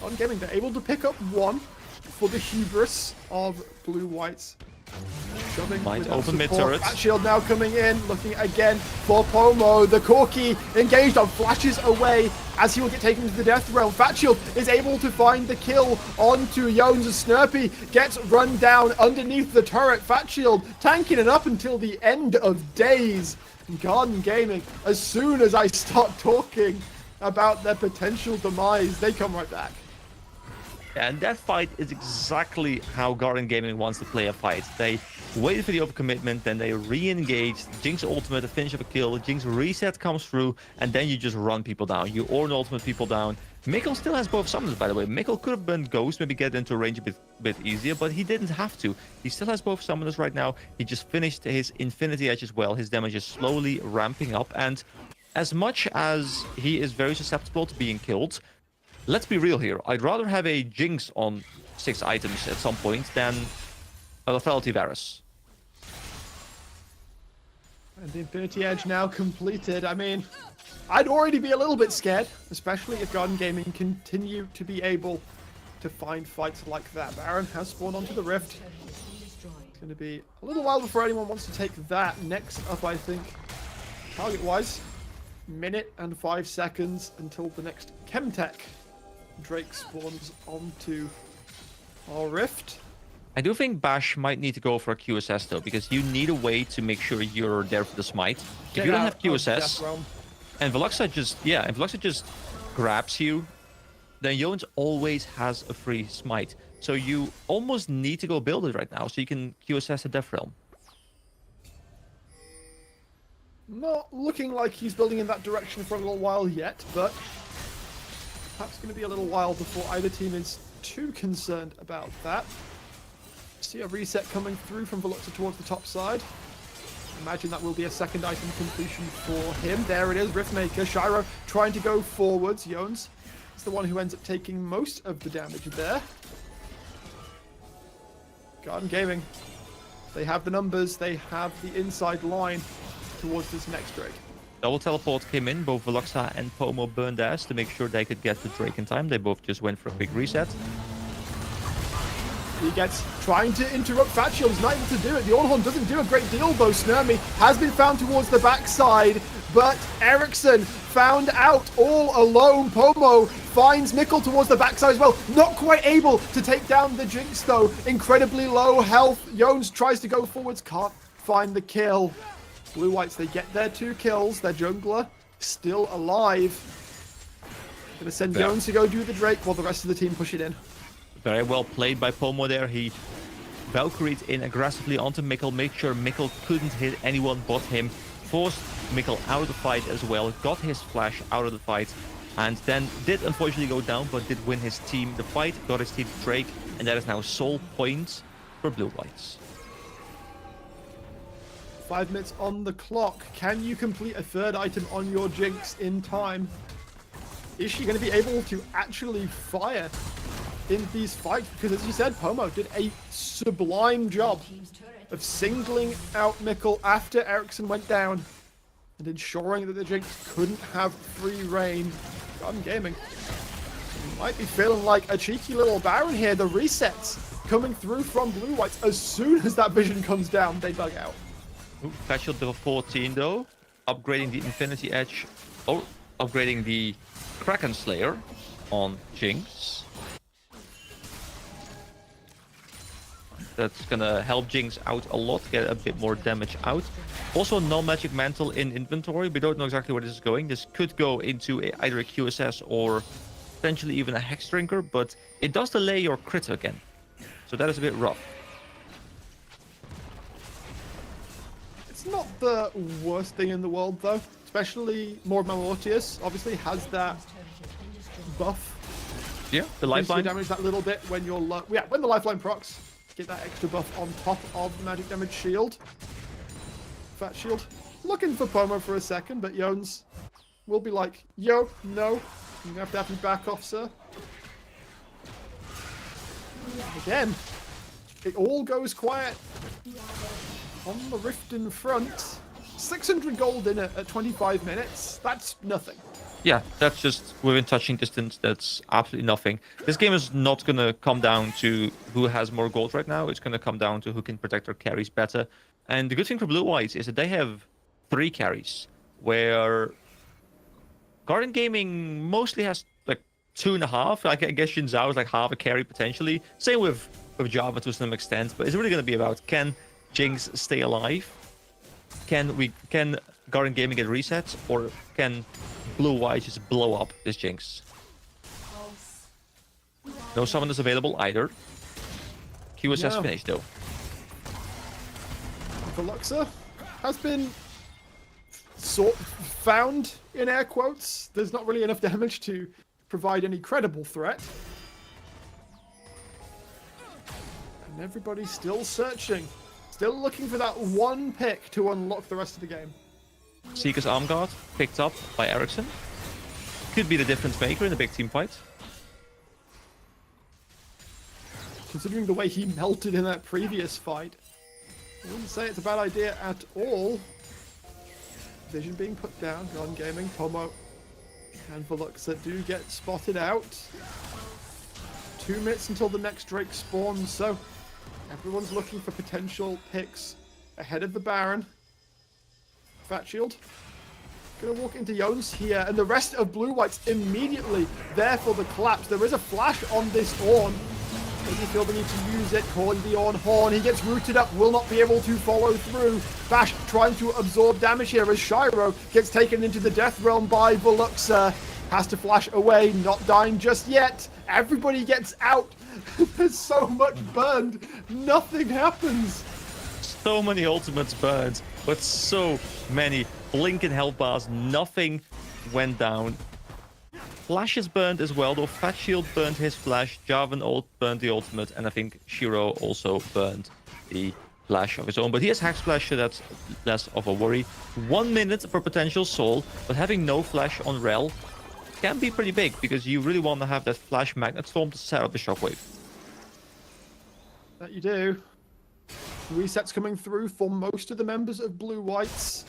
On Gaming, they're able to pick up one for the hubris of Blue Whites. Shoving Might open mid turrets. Fat Shield now coming in, looking again for Pomo. The Corki engaged on, flashes away as he will get taken to the Death Realm. Fat Shield is able to find the kill onto Jones. Snurpy gets run down underneath the turret. Fat Shield tanking it up until the end of days. Garden Gaming, as soon as I start talking about their potential demise, they come right back. And that fight is exactly how Garden Gaming wants to play a fight. They waited for the overcommitment, then they re-engage, Jinx ultimate, a finish of a kill, Jinx reset comes through, and then you just run people down. You Ornn ultimate people down. Mikkel still has both summons, by the way. Mikkel could have been Ghost, maybe get into range a bit easier, but he didn't have to. He still has both summoners right now. He just finished his Infinity Edge as well. His damage is slowly ramping up, and as much as he is very susceptible to being killed, let's be real here. I'd rather have a Jinx on 6 items at some point than a Lethality Varus. And the Infinity Edge now completed. I mean, I'd already be a little bit scared, especially if Garden Gaming continue to be able to find fights like that. Baron has spawned onto the rift. It's going to be a little while before anyone wants to take that. Next up, I think, target-wise, minute and 5 seconds until the next Chemtech Drake spawns onto our rift. I do think Bash might need to go for a QSS though, because you need a way to make sure you're there for the smite. If you don't have QSS, and Veluxa just grabs you, then Jones always has a free smite. So you almost need to go build it right now so you can QSS the Death Realm. Not looking like he's building in that direction for a little while yet, but perhaps going to be a little while before either team is too concerned about that. See a reset coming through from Veluxa towards the top side. Imagine that will be a second item completion for him. There it is, Riftmaker. Shiro trying to go forwards. Jones is the one who ends up taking most of the damage there. Garden Gaming. They have the numbers. They have the inside line towards this next Drake. Double teleport came in. Both Veluxa and Pomo burned ass to make sure they could get the Drake in time. They both just went for a quick reset. He gets trying to interrupt Fat Shield. He's not able to do it. The Ornhorn doesn't do a great deal though. Snurmy has been found towards the backside, but Ericsson found out all alone. Pomo finds Nickel towards the backside as well. Not quite able to take down the Jinx though. Incredibly low health. Jones tries to go forwards. Can't find the kill. Blue Whites, they get their 2 kills. Their jungler still alive. Gonna send Jones to go do the Drake while the rest of the team push it in. Very well played by Pomo there. He Valkyried in aggressively onto Mikkel, make sure Mikkel couldn't hit anyone but him. Forced Mikkel out of the fight as well, got his flash out of the fight, and then did unfortunately go down, but did win his team the fight, got his team Drake, and that is now sole point for Blue Whites. 5 minutes on the clock. Can you complete a 3rd item on your Jinx in time? Is she going to be able to actually fire in these fights? Because as you said, Pomo did a sublime job of singling out Mikkel after Ericsson went down and ensuring that the Jinx couldn't have free reign. Garden Gaming might be feeling like a cheeky little Baron here. The resets coming through from Blue Whites. As soon as that vision comes down, they bug out. Patch Shield level 14 though, upgrading the Infinity Edge, or upgrading the Kraken Slayer on Jinx. That's gonna help Jinx out a lot, get a bit more damage out. Also, no Magic Mantle in inventory. We don't know exactly where this is going. This could go into either a QSS or potentially even a Hex Drinker, but it does delay your crit again. So that is a bit rough. It's not the worst thing in the world though. Especially Mord Mortius obviously has that buff. Yeah, the lifeline. Damage that little bit when you're low. Yeah, when the lifeline procs. Get that extra buff on top of the magic damage shield. Fat Shield. Looking for Pomo for a second, but Jones will be like, yo, no. You have to me back off, sir. Again, it all goes quiet on the rift in front. 600 gold in it at 25 minutes. That's nothing. Yeah, that's just within touching distance. That's absolutely nothing. This game is not going to come down to who has more gold right now. It's going to come down to who can protect their carries better. And the good thing for Blue Whites is that they have 3 carries, where Garden Gaming mostly has like 2.5. Like, I guess Xin Zhao is like half a carry potentially. Same with Java to some extent, but it's really going to be about, can Jinx stay alive? Can Garden Gaming get resets, or can Blue White just blow up this Jinx? No summoners available either. QSS finished though. Veluxa has been found in air quotes. There's not really enough damage to provide any credible threat. And everybody's still searching. Still looking for that one pick to unlock the rest of the game. Seeker's Arm Guard picked up by Ericsson. Could be the difference maker in a big team fight. Considering the way he melted in that previous fight, I wouldn't say it's a bad idea at all. Vision being put down, Garden Gaming, Pomo and Veluxa do get spotted out. 2 minutes until the next Drake spawns, so everyone's looking for potential picks ahead of the Baron. Fat Shield gonna walk into Jones here, and the rest of Blue White's immediately there for the collapse. There is a flash on this Ornn. Maybe feel the need to use it, calling the Ornn Horn. He gets rooted up, will not be able to follow through. Bash trying to absorb damage here as Shiro gets taken into the Death Realm by Veluxa. Has to flash away, not dying just yet. Everybody gets out. There's so much burned. Nothing happens. So many ultimates burned, but so many blinking health bars. Nothing went down. Flash is burned as well, though. Fat Shield burned his flash. Jarvan burned the ultimate, and I think Shiro also burned the flash of his own. But he has Hack Splash, so that's less of a worry. 1 minute for potential soul, but having no flash on Rel can be pretty big, because you really want to have that flash Magnet Storm to set up the shockwave. That you do. Resets coming through for most of the members of Blue Whites.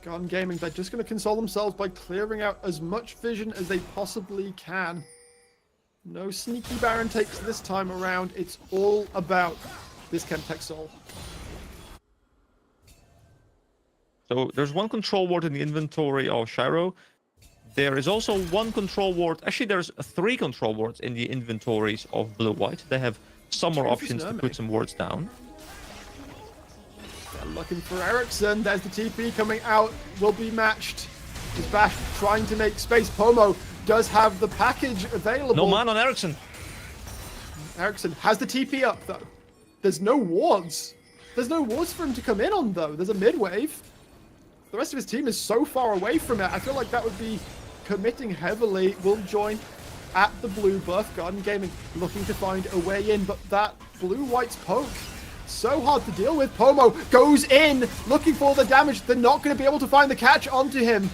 Gun Gaming, they're just going to console themselves by clearing out as much vision as they possibly can. No sneaky Baron takes this time around. It's all about this Chemtech Soul. So there's one control ward in the inventory of Shiro. There is also one control ward. Actually, there's 3 control wards in the inventories of Blue White. They have some more options to put some wards down. They're looking for Ericsson. There's the TP coming out. Will be matched. Is Bash trying to make space? Pomo does have the package available. No man on Ericsson. Ericsson has the TP up, though. There's no wards. There's no wards for him to come in on, though. There's a mid-wave. The rest of his team is so far away from it. I feel like that would be committing heavily. Will join at the blue buff. Garden Gaming looking to find a way in, but that Blue-White's poke, so hard to deal with. Pomo goes in, looking for the damage. They're not going to be able to find the catch onto him.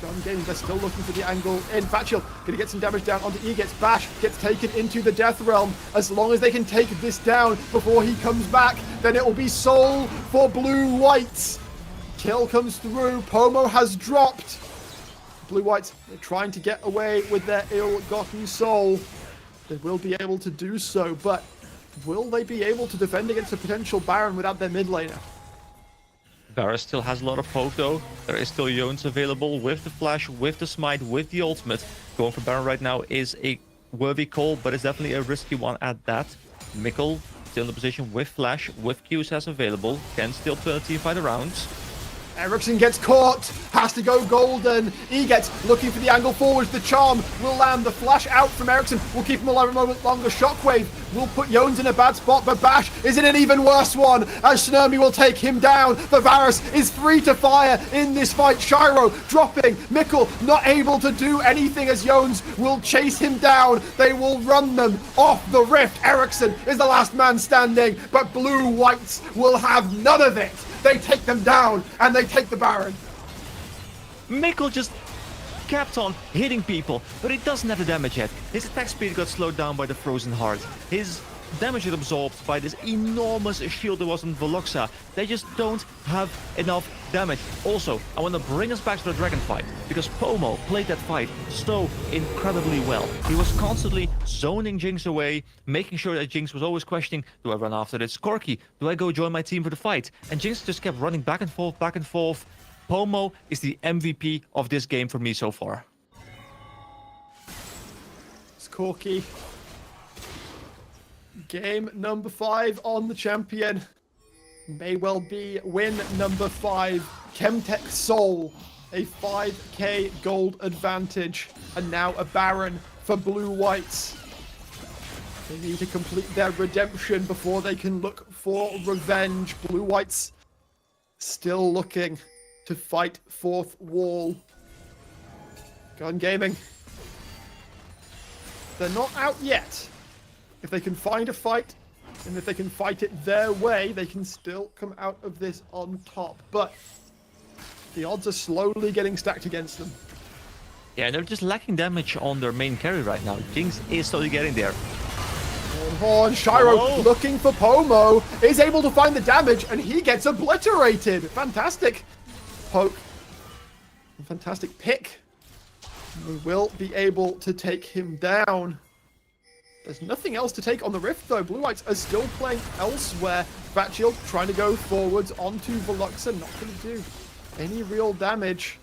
Garden Gaming, they're still looking for the angle in. Fat Shield going to get some damage down onto Egets. Bash gets taken into the Death Realm. As long as they can take this down before he comes back, then it will be soul for Blue Whites. Kill comes through. Pomo has dropped. Blue Whites are trying to get away with their ill-gotten soul. They will be able to do so, but will they be able to defend against a potential Baron without their mid laner? Varus still has a lot of poke, though. There is still Jones available with the flash, with the smite, with the ultimate. Going for Baron right now is a worthy call, but it's definitely a risky one at that. Mikkel still in the position with flash, with Qs as available. Can still turn the team fight around. Ericsson gets caught, has to go golden. Egets looking for the angle forwards. The charm will land. The flash out from Ericsson will keep him alive a moment longer. Shockwave will put Jones in a bad spot, but Bash is in an even worse one as Shnurmy will take him down. The Varus is free to fire in this fight. Shiro dropping. Mikkel not able to do anything as Jones will chase him down. They will run them off the rift. Ericsson is the last man standing, but Blue Whites will have none of it. They take them down, and they take the Baron. Mikkel just kept on hitting people, but he doesn't have the damage yet. His attack speed got slowed down by the Frozen Heart. His damage is absorbed by this enormous shield that was on Veluxa. They just don't have enough damage. Also, I want to bring us back to the Dragon fight, because Pomo played that fight so incredibly well. He was constantly zoning Jinx away, making sure that Jinx was always questioning, do I run after this Corki? Do I go join my team for the fight? And Jinx just kept running back and forth, back and forth. Pomo is the MVP of this game for me so far. It's Corki. Game number 5 on the champion. May well be win number 5. Chemtech Soul, a 5k gold advantage, and now a Baron for Blue Whites. They need to complete their redemption before they can look for revenge. Blue Whites still looking to fight fourth wall. Gun Gaming. They're not out yet. If they can find a fight, and if they can fight it their way, they can still come out of this on top. But the odds are slowly getting stacked against them. Yeah, they're just lacking damage on their main carry right now. Jinx is slowly getting there. Horn, Shiro looking for Pomo, is able to find the damage, and he gets obliterated. Fantastic poke. Fantastic pick We will be able to take him down. There's nothing else to take on the Rift, though. Blue Whites are still playing elsewhere. Fatshield trying to go forwards onto Veluxa, not going to do any real damage.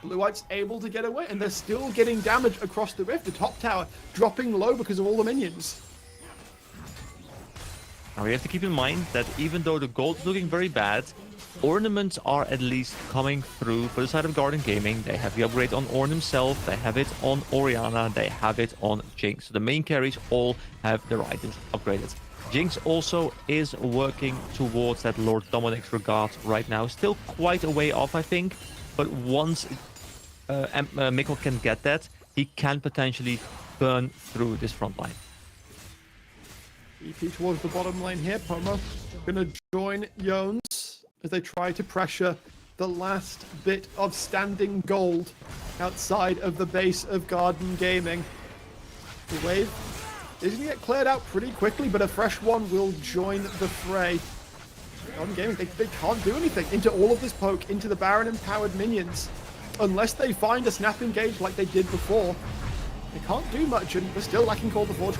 Blue White's able to get away, and they're still getting damage across the Rift. The top tower dropping low because of all the minions. Now we have to keep in mind that even though the gold is looking very bad, ornaments are at least coming through for the side of Garden Gaming. They have the upgrade on Ornn himself, they have it on Orianna, they have it on Jinx. So the main carries all have their items upgraded. Jinx also is working towards that Lord Dominic's regard right now. Still quite a way off, I think. But once Mikkel can get that, he can potentially burn through this front line. EP towards the bottom lane here. Pomo going to join Jones as they try to pressure the last bit of standing gold outside of the base of Garden Gaming. The wave is going to get cleared out pretty quickly, but a fresh one will join the fray. Garden Gaming, they can't do anything into all of this poke, into the Baron empowered minions. Unless they find a snap engage like they did before, they can't do much, and they're still lacking Call the Forge.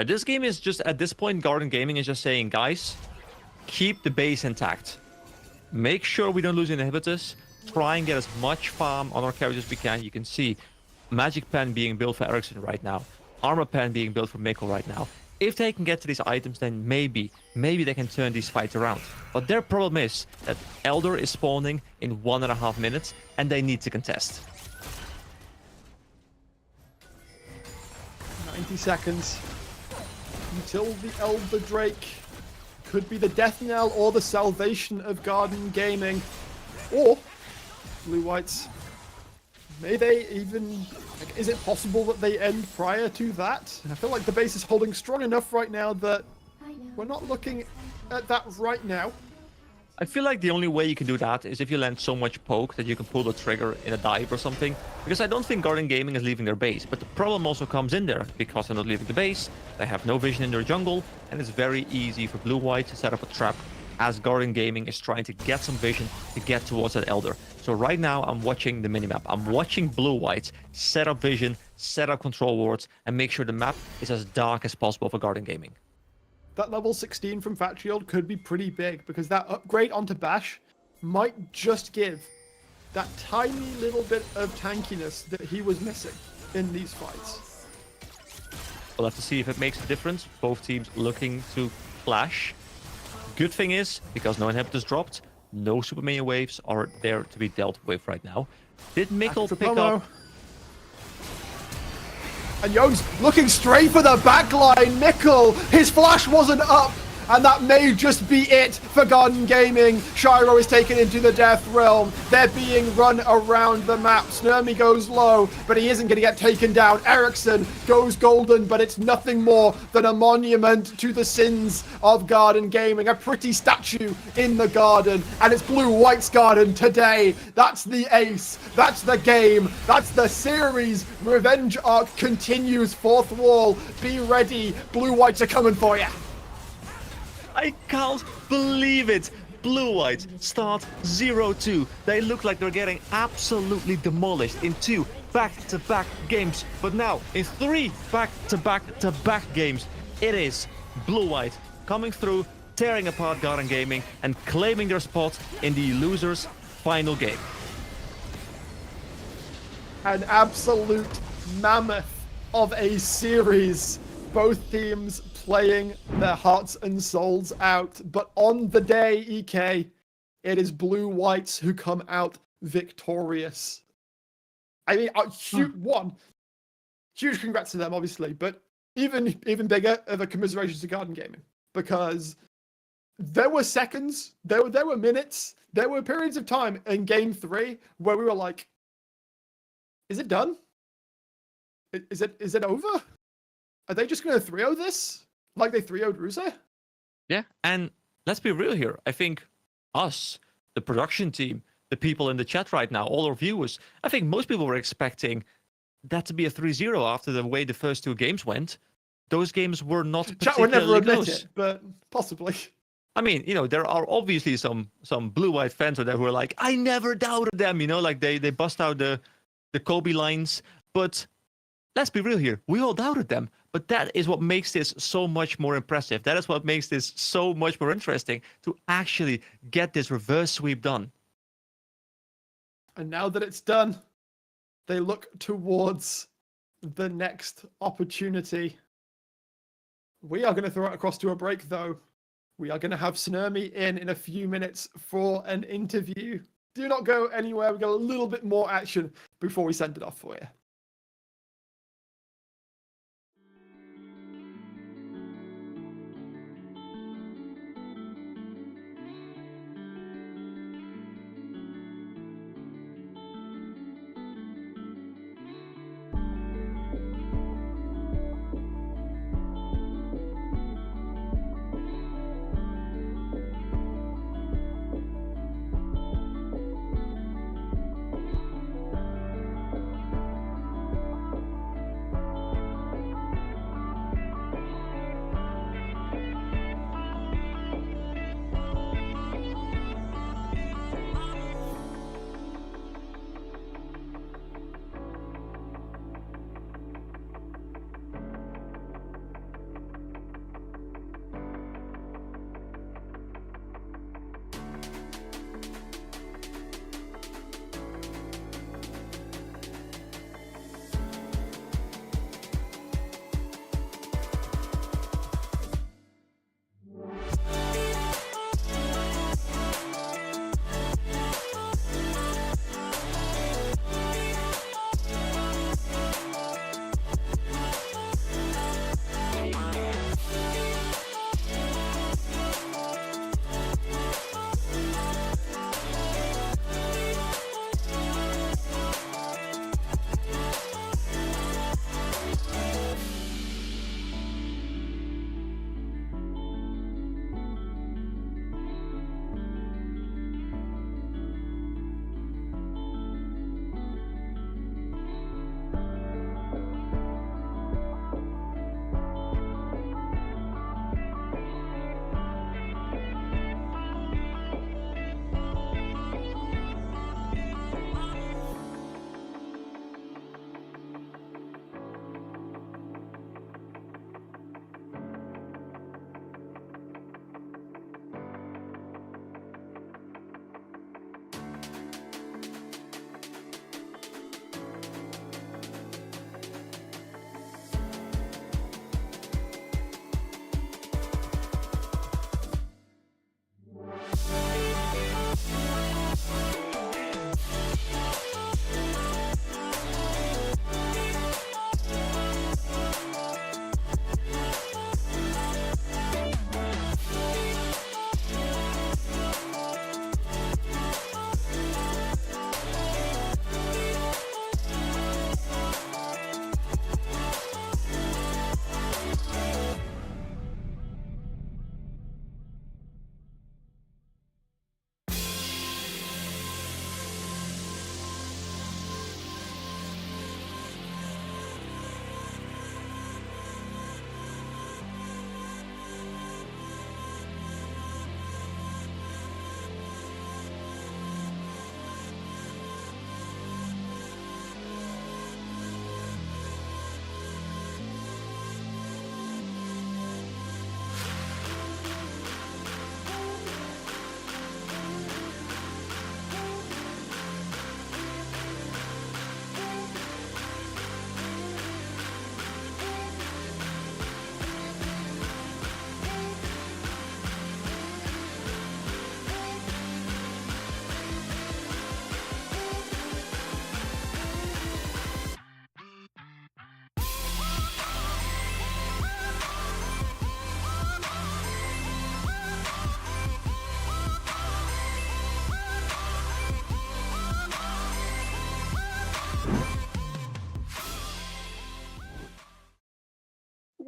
This game is just, at this point, Garden Gaming is just saying, guys, keep the base intact. Make sure we don't lose inhibitors. Try and get as much farm on our carries as we can. You can see Magic Pen being built for Ericsson right now. Armor Pen being built for Mikkel right now. If they can get to these items, then maybe they can turn these fights around. But their problem is that Elder is spawning in 1.5 minutes, and they need to contest. 90 seconds. Until the Elder Drake could be the death knell or the salvation of Garden Gaming. Or Blue Whites, may they even... Like, is it possible that they end prior to that? I feel like the base is holding strong enough right now that we're not looking at that right now. I feel like the only way you can do that is if you land so much poke that you can pull the trigger in a dive or something. Because I don't think Garden Gaming is leaving their base. But the problem also comes in there because they're not leaving the base. They have no vision in their jungle. And it's very easy for Blue White to set up a trap as Garden Gaming is trying to get some vision to get towards that Elder. So right now I'm watching the minimap. I'm watching Blue White set up vision, set up control wards, and make sure the map is as dark as possible for Garden Gaming. That level 16 from Fatshield could be pretty big because that upgrade onto Bash might just give that tiny little bit of tankiness that he was missing in these fights. We'll have to see if it makes a difference. Both teams looking to flash. Good thing is, because no inhibitors dropped, no super minion waves are there to be dealt with right now. Did Mikkel pick up? And Jones looking straight for the backline. Mikkel, his flash wasn't up. And that may just be it for Garden Gaming. Shiro is taken into the Death Realm. They're being run around the map. Snurmy goes low, but he isn't going to get taken down. Ericsson goes golden, but it's nothing more than a monument to the sins of Garden Gaming. A pretty statue in the garden, and it's Blue White's garden today. That's the ace. That's the game. That's the series. Revenge arc continues. Fourth wall. Be ready. Blue Whites are coming for you. I can't believe it. Blue White start 0-2. They look like they're getting absolutely demolished in 2 back-to-back games. But now, in 3 back-to-back games, it is Blue White coming through, tearing apart Garden Gaming, and claiming their spot in the losers' final game. An absolute mammoth of a series. Both teams playing their hearts and souls out. But on the day, EK, it is Blue Whites who come out victorious. I mean, huge congrats to them, obviously, but even bigger are the commiserations to Garden Gaming, because there were seconds, there were minutes, there were periods of time in Game 3 where we were like, is it done? Is it over? Are they just going to 3-0 this? Like they 3-0'd Rusa? Yeah, and let's be real here. I think us, the production team, the people in the chat right now, all our viewers, I think most people were expecting that to be a 3-0 after the way the first 2 games went. Those games were not Chat would never particularly admit close. it, but possibly. I mean, there are obviously some blue-white fans out there who are like, I never doubted them, like they bust out the Kobe lines. But let's be real here. We all doubted them. But that is what makes this so much more impressive. That is what makes this so much more interesting, to actually get this reverse sweep done. And now that it's done, they look towards the next opportunity. We are going to throw it across to a break, though. We are going to have Snurmy in a few minutes for an interview. Do not go anywhere. We've got a little bit more action before we send it off for you.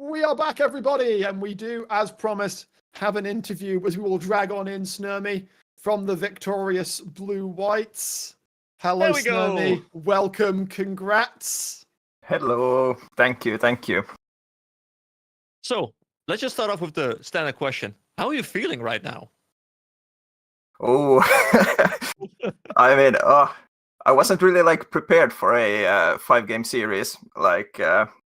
We are back, everybody, and we do, as promised, have an interview as we will drag on in Snurmy from the victorious Blue Whites. Hello, Snurmy. Welcome. Congrats. Hello. Thank you. So let's just start off with the standard question. How are you feeling right now? Oh, I mean, I wasn't really like prepared for a 5-game series. Like,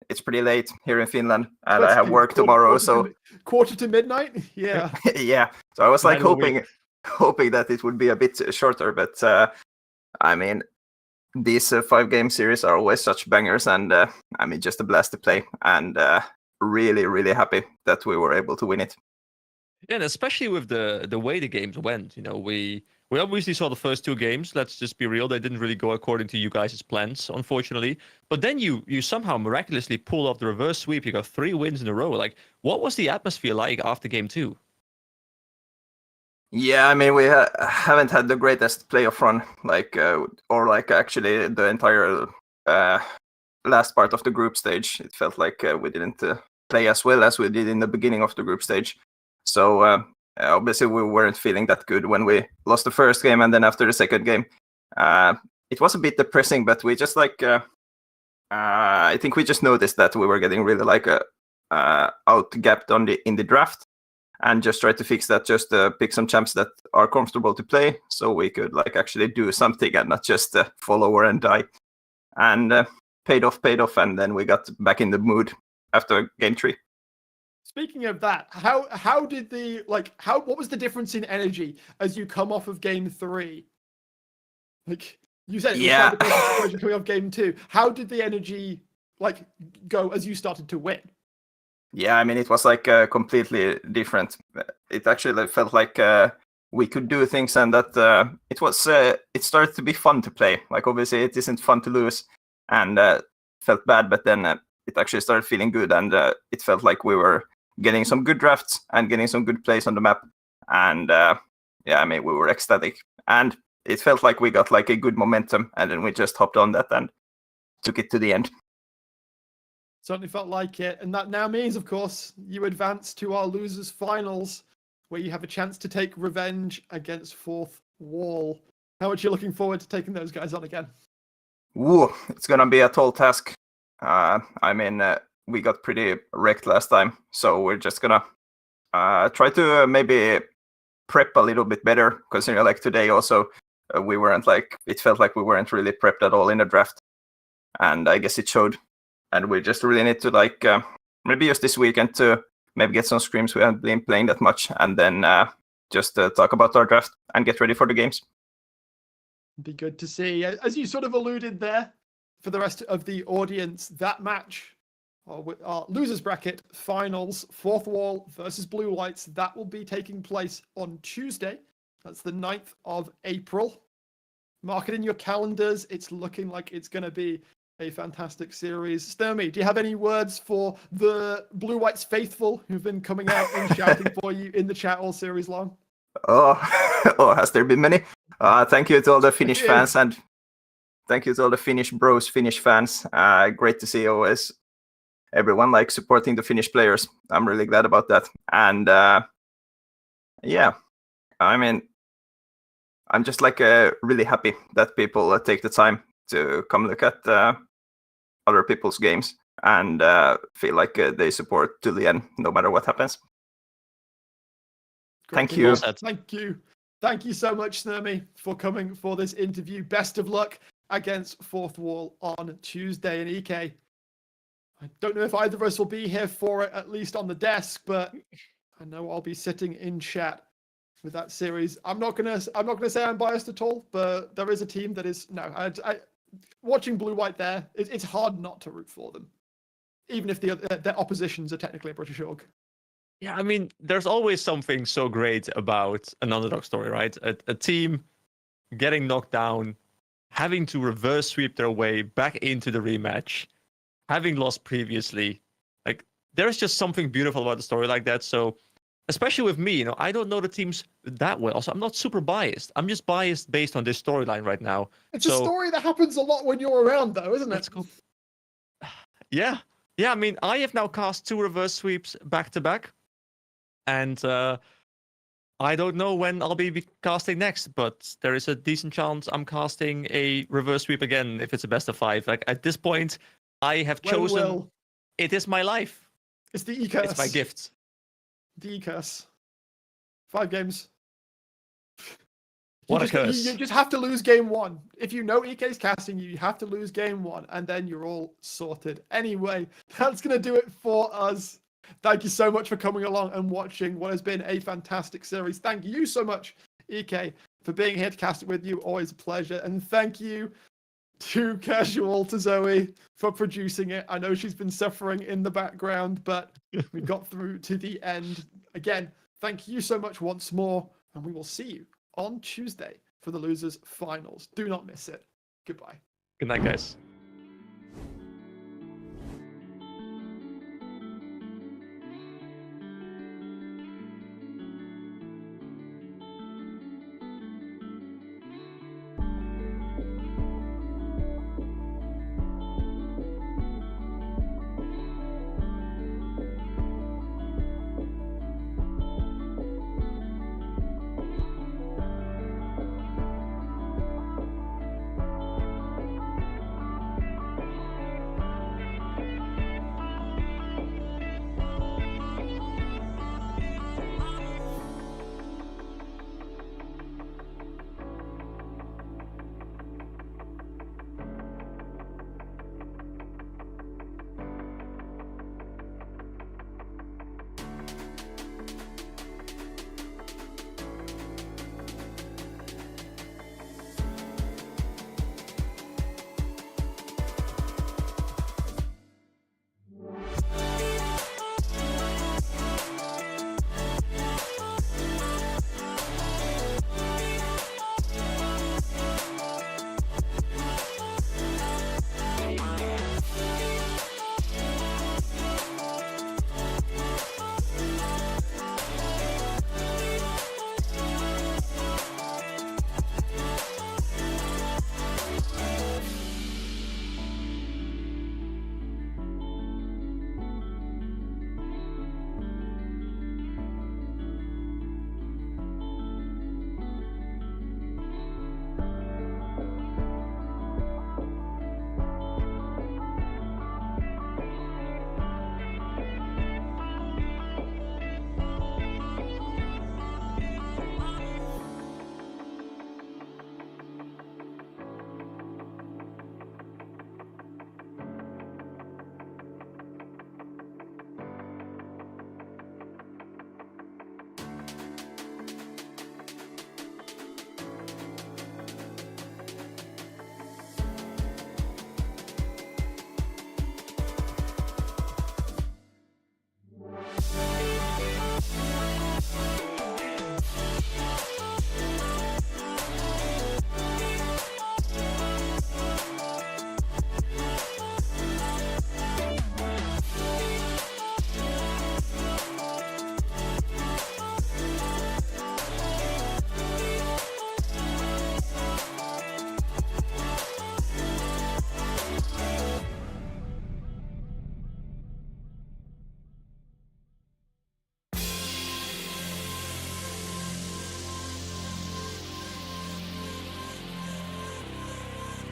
it's pretty late here in Finland, and I have work tomorrow. So quarter to midnight. Yeah. yeah. So I was like Middle of the hoping that it would be a bit shorter. But I mean, these 5-game series are always such bangers, and I mean, just a blast to play. And really, really happy that we were able to win it. Yeah, and especially with the way the games went, you know, we obviously saw the first 2 games. Let's just be real; they didn't really go according to you guys' plans, unfortunately. But then you somehow miraculously pulled off the reverse sweep. You got 3 wins in a row. Like, what was the atmosphere like after game 2? Yeah, I mean, we haven't had the greatest playoff run, like, or like actually the entire last part of the group stage. It felt like we didn't play as well as we did in the beginning of the group stage. So obviously we weren't feeling that good when we lost the first game, and then after the second game, it was a bit depressing. But we just like, I think we just noticed that we were getting really like outgapped in the draft. And just try to fix that, just pick some champs that are comfortable to play, so we could like actually do something and not just fall over and die. And paid off, and then we got back in the mood after game 3. Speaking of that, how did what was the difference in energy as you come off of game 3? Like you said, it was quite a coming off game 2. How did the energy like go as you started to win? Yeah, I mean, it was like completely different. It actually felt like we could do things, and that it started to be fun to play. Like, obviously, it isn't fun to lose, and felt bad, but then it actually started feeling good, and it felt like we were getting some good drafts and getting some good plays on the map. And yeah, I mean, we were ecstatic, and it felt like we got like a good momentum, and then we just hopped on that and took it to the end. Certainly felt like it. And that now means, of course, you advance to our losers finals, where you have a chance to take revenge against Fourth Wall. How much are you looking forward to taking those guys on again? Ooh, it's going to be a tall task. I mean, we got pretty wrecked last time, so we're just going to try to maybe prep a little bit better, considering like today also, we weren't like, it felt like we weren't really prepped at all in the draft. And I guess it showed. And we just really need to like maybe use this weekend to maybe get some scrims. We haven't been playing that much, and then just talk about our draft and get ready for the games. Be good to see. As you sort of alluded there, for the rest of the audience, that match, our losers bracket finals, Fourth Wall versus Blue Lights, that will be taking place on Tuesday. That's the 9th of April. Mark it in your calendars. It's looking like it's going to be a fantastic series. Sturmy, do you have any words for the Blue Whites faithful who've been coming out and shouting for you in the chat all series long? Oh, has there been many? Thank you to all the Finnish fans, and thank you to all the Finnish bros, Finnish fans. Great to see always everyone like supporting the Finnish players. I'm really glad about that. And yeah, I mean, I'm just like really happy that people take the time to come look at other people's games and feel like they support to the end, no matter what happens. Thank you. Thank you so much, Sturmy, for coming for this interview. Best of luck against Fourth Wall on Tuesday. And EK, I don't know if either of us will be here for it, at least on the desk, but I know I'll be sitting in chat with that series. I'm not gonna say I'm biased at all, but there is a team that is watching Blue White there. It's hard not to root for them, even if their oppositions are technically a British org. Yeah, I mean, there's always something so great about an underdog story, right? A team getting knocked down, having to reverse sweep their way back into the rematch, having lost previously. Like, there's just something beautiful about the story like that. So, especially with me, I don't know the teams that well, so I'm not super biased. I'm just biased based on this storyline right now. It's a story that happens a lot when you're around, though, isn't it? That's cool. Yeah. I mean, I have now cast 2 reverse sweeps back to back. And I don't know when I'll be casting next, but there is a decent chance I'm casting a reverse sweep again if it's a best of 5. Like, at this point, I have chosen. It is my life. It's the E-curse. It's my gift. The E-curse. 5 games. What a curse. You just have to lose game 1. If you know EK's casting you have to lose game 1, and then you're all sorted. Anyway, that's going to do it for us. Thank you so much for coming along and watching what has been a fantastic series. Thank you so much, EK, for being here to cast it with you. Always a pleasure. And thank you to Casual, to Zoe, for producing it. I know she's been suffering in the background, but we got through to the end. Again, thank you so much once more, and we will see you on Tuesday for the Losers Finals. Do not miss it. Goodbye. Good night, guys.